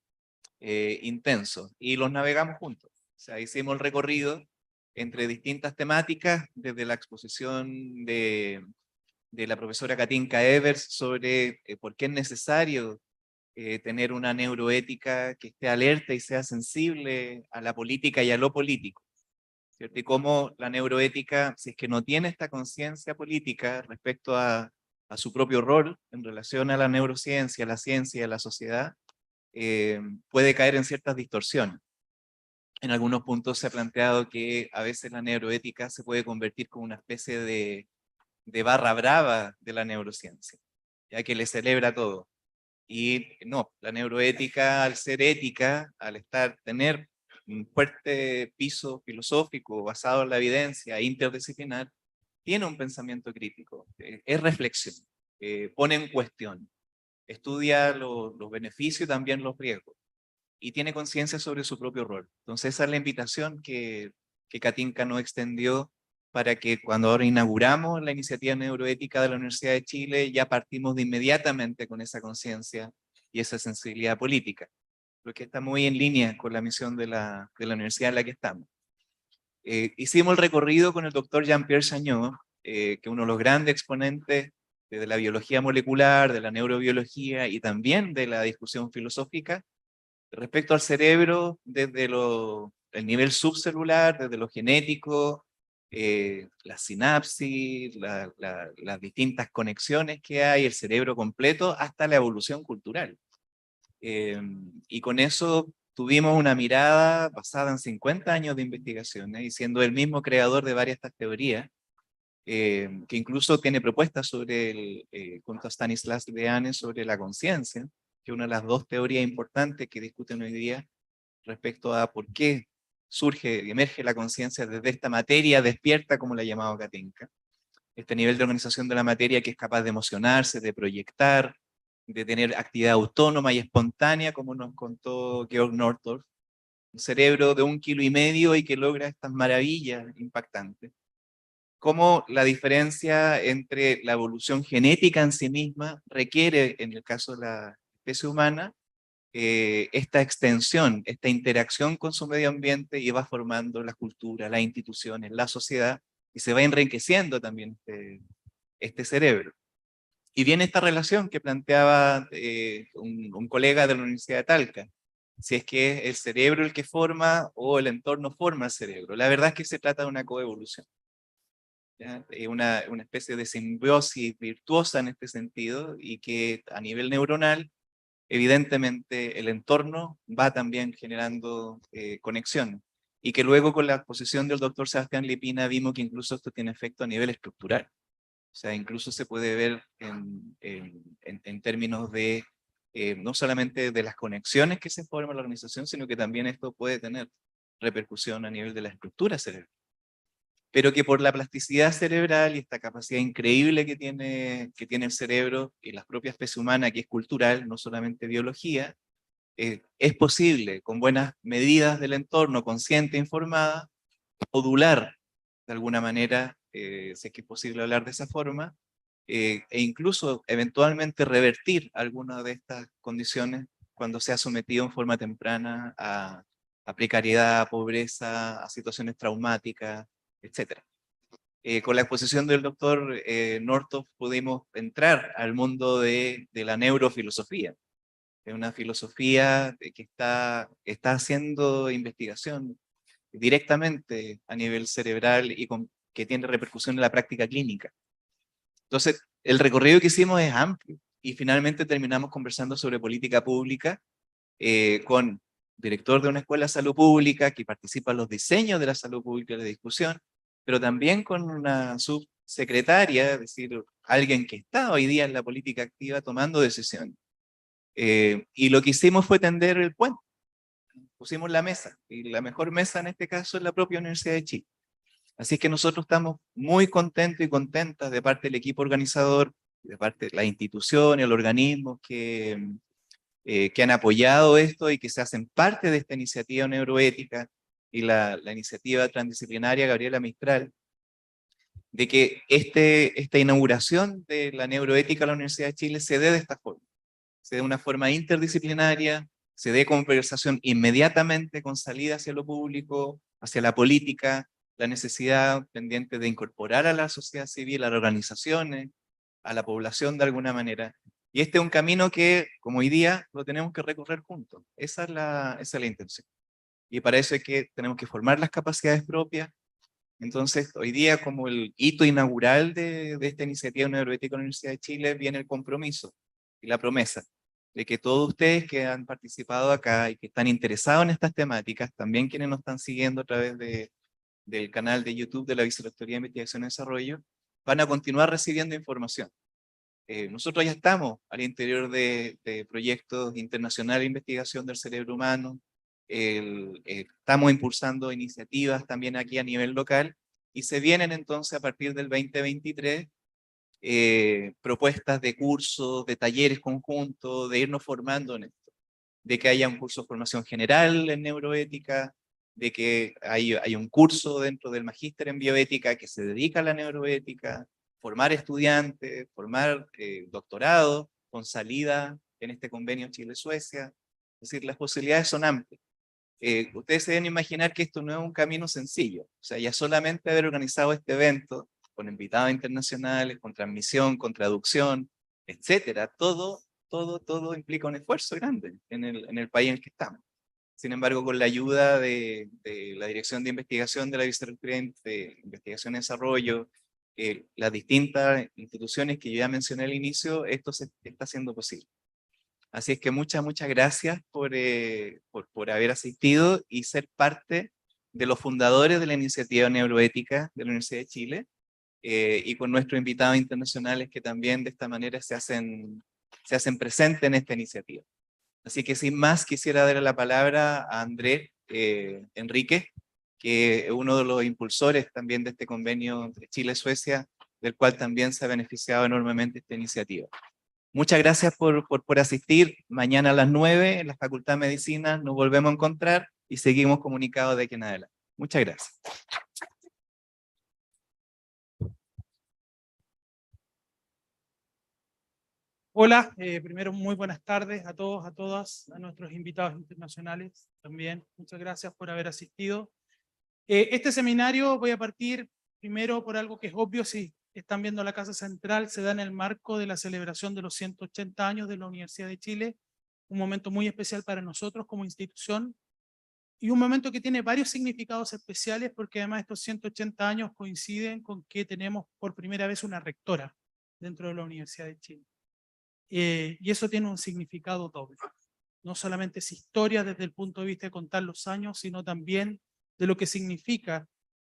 [SPEAKER 4] intensos, y los navegamos juntos. O sea, hicimos el recorrido entre distintas temáticas, desde la exposición de la profesora Katinka Evers sobre por qué es necesario tener una neuroética que esté alerta y sea sensible a la política y a lo político, ¿cierto? Y cómo la neuroética, si es que no tiene esta conciencia política respecto a su propio rol en relación a la neurociencia, a la ciencia y a la sociedad, puede caer en ciertas distorsiones. En algunos puntos se ha planteado que a veces la neuroética se puede convertir como una especie de barra brava de la neurociencia, ya que le celebra todo. Y no, la neuroética, al ser ética, al tener un fuerte piso filosófico basado en la evidencia interdisciplinar, tiene un pensamiento crítico, es reflexión, pone en cuestión, estudia los beneficios y también los riesgos, y tiene conciencia sobre su propio rol. Entonces esa es la invitación que Katinka nos extendió para que cuando ahora inauguramos la iniciativa neuroética de la Universidad de Chile, ya partimos de inmediatamente con esa conciencia y esa sensibilidad política, porque está muy en línea con la misión de la universidad en la que estamos. Hicimos el recorrido con el doctor Jean-Pierre Chagnot, que es uno de los grandes exponentes de la biología molecular, de la neurobiología y también de la discusión filosófica respecto al cerebro desde el nivel subcelular, desde lo genético, la sinapsis, las distintas conexiones que hay, el cerebro completo, hasta la evolución cultural. Y con eso tuvimos una mirada basada en 50 años de investigaciones, y siendo el mismo creador de varias de estas teorías, que incluso tiene propuestas sobre junto a Stanislas Dehaene sobre la conciencia, que es una de las dos teorías importantes que discuten hoy día respecto a por qué surge y emerge la conciencia desde esta materia despierta, como la ha llamado Katinka. Este nivel de organización de la materia que es capaz de emocionarse, de proyectar, de tener actividad autónoma y espontánea, como nos contó Georg Nordorf, un cerebro de 1,5 kilos y que logra estas maravillas impactantes. Cómo la diferencia entre la evolución genética en sí misma requiere, en el caso de la especie humana, esta extensión, esta interacción con su medio ambiente, y va formando la cultura, las instituciones, la sociedad, y se va enriqueciendo también este cerebro. Y viene esta relación que planteaba un colega de la Universidad de Talca, si es que es el cerebro el que forma o el entorno forma el cerebro. La verdad es que se trata de una coevolución. Una especie de simbiosis virtuosa en este sentido, y que a nivel neuronal, evidentemente el entorno va también generando conexiones. Y que luego con la exposición del doctor Sebastián Lipina vimos que incluso esto tiene efecto a nivel estructural. O sea, incluso se puede ver en términos de no solamente de las conexiones que se forman en la organización, sino que también esto puede tener repercusión a nivel de la estructura cerebral. Pero que por la plasticidad cerebral y esta capacidad increíble que tiene el cerebro y la propia especie humana, que es cultural, no solamente biología, es posible, con buenas medidas del entorno, consciente e informada, modular de alguna manera, si es que es posible hablar de esa forma, e incluso eventualmente revertir alguna de estas condiciones cuando sea sometido en forma temprana a precariedad, a pobreza, a situaciones traumáticas, etc. Con la exposición del doctor Northoff pudimos entrar al mundo de la neurofilosofía. Es una filosofía que está haciendo investigación directamente a nivel cerebral y que tiene repercusión en la práctica clínica. Entonces, el recorrido que hicimos es amplio, y finalmente terminamos conversando sobre política pública con director de una escuela de salud pública que participa en los diseños de la salud pública y la discusión, pero también con una subsecretaria, es decir, alguien que está hoy día en la política activa tomando decisiones. Y lo que hicimos fue tender el puente. Pusimos la mesa, y la mejor mesa en este caso es la propia Universidad de Chile. Así que nosotros estamos muy contentos y contentas de parte del equipo organizador, de parte de las instituciones, los organismos que han apoyado esto y que se hacen parte de esta iniciativa neuroética y la iniciativa transdisciplinaria Gabriela Mistral, de que esta inauguración de la neuroética en la Universidad de Chile se dé de esta forma, se dé de una forma interdisciplinaria, se dé conversación inmediatamente con salida hacia lo público, hacia la política, la necesidad pendiente de incorporar a la sociedad civil, a las organizaciones, a la población de alguna manera. Y este es un camino que, como hoy día, lo tenemos que recorrer juntos. Esa es la intención. Y para eso es que tenemos que formar las capacidades propias. Entonces, hoy día, como el hito inaugural de esta iniciativa neuroética en la Universidad de Chile, viene el compromiso y la promesa de que todos ustedes que han participado acá y que están interesados en estas temáticas, también quienes nos están siguiendo a través del canal de YouTube de la Vicerrectoría de Investigación y Desarrollo, van a continuar recibiendo información. Nosotros ya estamos al interior de proyectos internacionales de investigación del cerebro humano, estamos impulsando iniciativas también aquí a nivel local, y se vienen entonces a partir del 2023 propuestas de cursos, de talleres conjuntos, de irnos formando en esto, de que haya un curso de formación general en neuroética, de que hay un curso dentro del magíster en bioética que se dedica a la neuroética, formar estudiantes, formar doctorado con salida en este convenio Chile-Suecia. Es decir, las posibilidades son amplias. ustedes se deben imaginar que esto no es un camino sencillo. O sea, ya solamente haber organizado este evento, con invitados internacionales, con transmisión, con traducción, etcétera, todo implica un esfuerzo grande en el país en el que estamos. Sin embargo, con la ayuda de la Dirección de Investigación de la Vicerrectoría de Investigación y Desarrollo, las distintas instituciones que yo ya mencioné al inicio, esto se está haciendo posible. Así es que muchas gracias por haber asistido y ser parte de los fundadores de la iniciativa neuroética de la Universidad de Chile, y con nuestros invitados internacionales que también de esta manera se hacen presentes en esta iniciativa. Así que sin más quisiera darle la palabra a Andrés Enrique, que es uno de los impulsores también de este convenio entre Chile y Suecia, del cual también se ha beneficiado enormemente esta iniciativa. Muchas gracias por asistir. Mañana a las 9 en la Facultad de Medicina nos volvemos a encontrar y seguimos comunicados de aquí en adelante. Muchas gracias.
[SPEAKER 1] Hola, primero muy buenas tardes a todos, a todas, a nuestros invitados internacionales también. Muchas gracias por haber asistido. Este seminario voy a partir primero por algo que es obvio, si están viendo la Casa Central, se da en el marco de la celebración de los 180 años de la Universidad de Chile, un momento muy especial para nosotros como institución, y un momento que tiene varios significados especiales porque además estos 180 años coinciden con que tenemos por primera vez una rectora dentro de la Universidad de Chile. Y eso tiene un significado doble. No solamente es historia desde el punto de vista de contar los años, sino también de lo que significa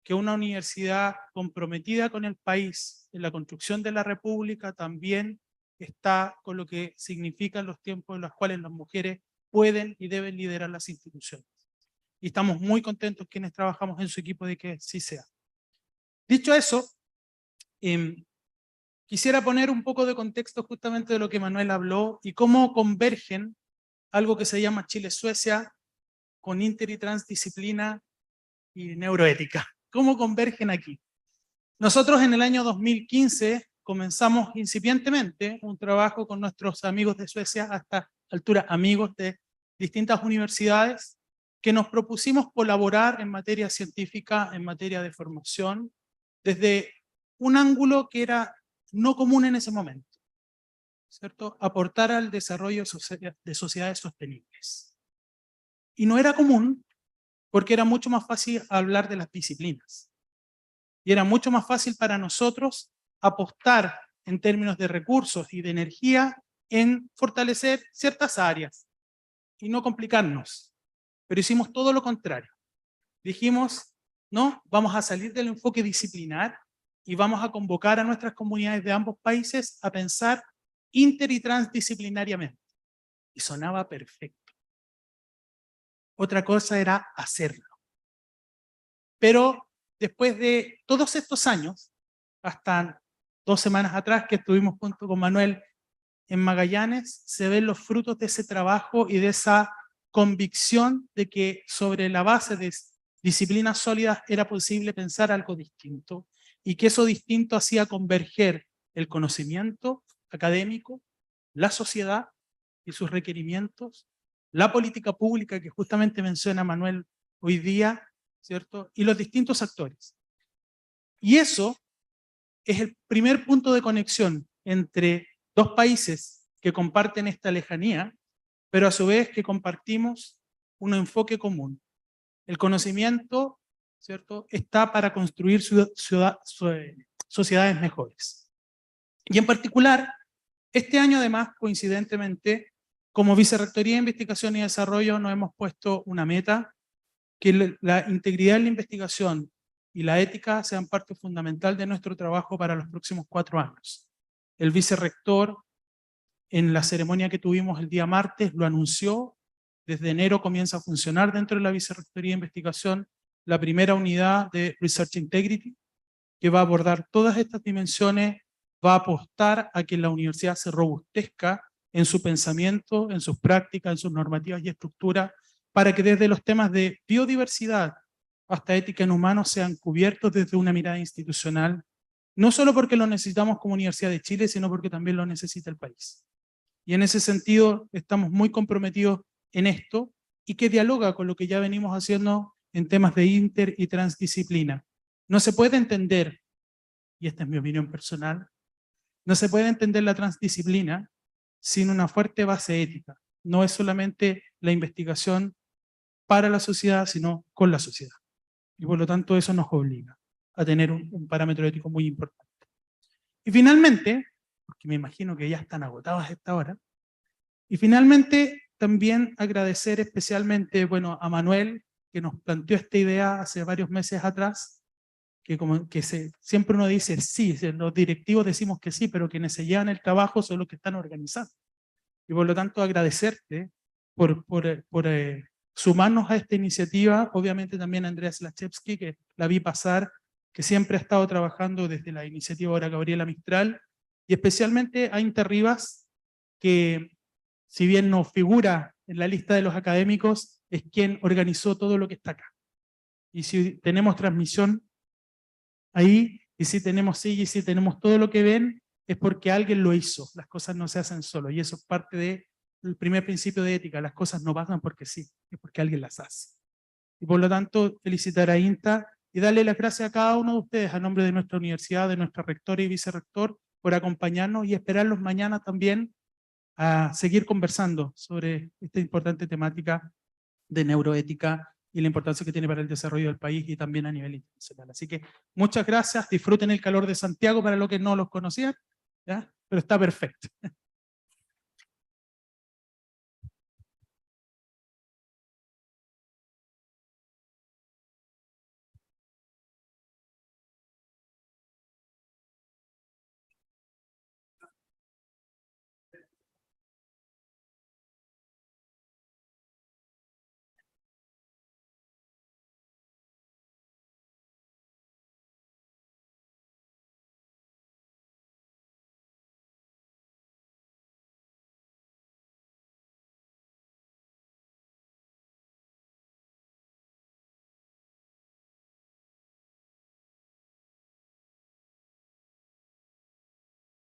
[SPEAKER 1] que una universidad comprometida con el país en la construcción de la República también está con lo que significan los tiempos en los cuales las mujeres pueden y deben liderar las instituciones. Y estamos muy contentos quienes trabajamos en su equipo de que así sea. Dicho eso, quisiera poner un poco de contexto justamente de lo que Manuel habló y cómo convergen algo que se llama Chile-Suecia con inter y transdisciplina y neuroética. ¿Cómo convergen aquí? Nosotros en el año 2015 comenzamos incipientemente un trabajo con nuestros amigos de Suecia, hasta altura amigos de distintas universidades, que nos propusimos colaborar en materia científica, en materia de formación, desde un ángulo que era no común en ese momento, ¿cierto? Aportar al desarrollo de sociedades sostenibles. Y no era común porque era mucho más fácil hablar de las disciplinas. Y era mucho más fácil para nosotros apostar en términos de recursos y de energía en fortalecer ciertas áreas y no complicarnos. Pero hicimos todo lo contrario. Dijimos, no, vamos a salir del enfoque disciplinar y vamos a convocar a nuestras comunidades de ambos países a pensar inter y transdisciplinariamente. Y sonaba perfecto. Otra cosa era hacerlo. Pero después de todos estos años, hasta 2 semanas atrás que estuvimos junto con Manuel en Magallanes, se ven los frutos de ese trabajo y de esa convicción de que sobre la base de disciplinas sólidas era posible pensar algo distinto y que eso distinto hacía converger el conocimiento académico, la sociedad y sus requerimientos, la política pública que justamente menciona Manuel hoy día, ¿cierto? Y los distintos actores. Y eso es el primer punto de conexión entre dos países que comparten esta lejanía, pero a su vez que compartimos un enfoque común. El conocimiento, ¿cierto?, está para construir sociedades mejores. Y en particular, este año además, coincidentemente, como Vicerrectoría de Investigación y Desarrollo nos hemos puesto una meta, que la integridad de la investigación y la ética sean parte fundamental de nuestro trabajo para los próximos 4 años. El vicerrector, en la ceremonia que tuvimos el día martes, lo anunció. Desde enero comienza a funcionar dentro de la Vicerrectoría de Investigación la primera unidad de Research Integrity, que va a abordar todas estas dimensiones, va a apostar a que la universidad se robustezca en su pensamiento, en sus prácticas, en sus normativas y estructuras, para que desde los temas de biodiversidad hasta ética en humanos sean cubiertos desde una mirada institucional, no solo porque lo necesitamos como Universidad de Chile, sino porque también lo necesita el país. Y en ese sentido estamos muy comprometidos en esto, y que dialoga con lo que ya venimos haciendo en temas de inter y transdisciplina. No se puede entender, y esta es mi opinión personal, no se puede entender la transdisciplina sin una fuerte base ética. No es solamente la investigación para la sociedad, sino con la sociedad. Y por lo tanto eso nos obliga a tener un parámetro ético muy importante. Y finalmente, porque me imagino que ya están agotados a esta hora, y finalmente también agradecer especialmente, bueno, a Manuel, que nos planteó esta idea hace varios meses atrás, que como que siempre uno dice sí, los directivos decimos que sí, pero quienes se llevan el trabajo son los que están organizando. Y por lo tanto agradecerte por sumarnos a esta iniciativa, obviamente también a Andrea Slachewski, que la vi pasar, que siempre ha estado trabajando desde la iniciativa ahora Gabriela Mistral, y especialmente a Inter Rivas, que si bien no figura en la lista de los académicos, es quien organizó todo lo que está acá. Y si tenemos transmisión ahí, y si tenemos silla, y si tenemos todo lo que ven, es porque alguien lo hizo. Las cosas no se hacen solo, y eso es parte del primer principio de ética. Las cosas no pasan porque sí, es porque alguien las hace. Y por lo tanto, felicitar a INTA y darle las gracias a cada uno de ustedes a nombre de nuestra universidad, de nuestra rectora y vicerrector, por acompañarnos y esperarlos mañana también a seguir conversando sobre esta importante temática de neuroética y la importancia que tiene para el desarrollo del país y también a nivel internacional. Así que muchas gracias, disfruten el calor de Santiago para los que no los conocían, ¿ya? Pero está perfecto.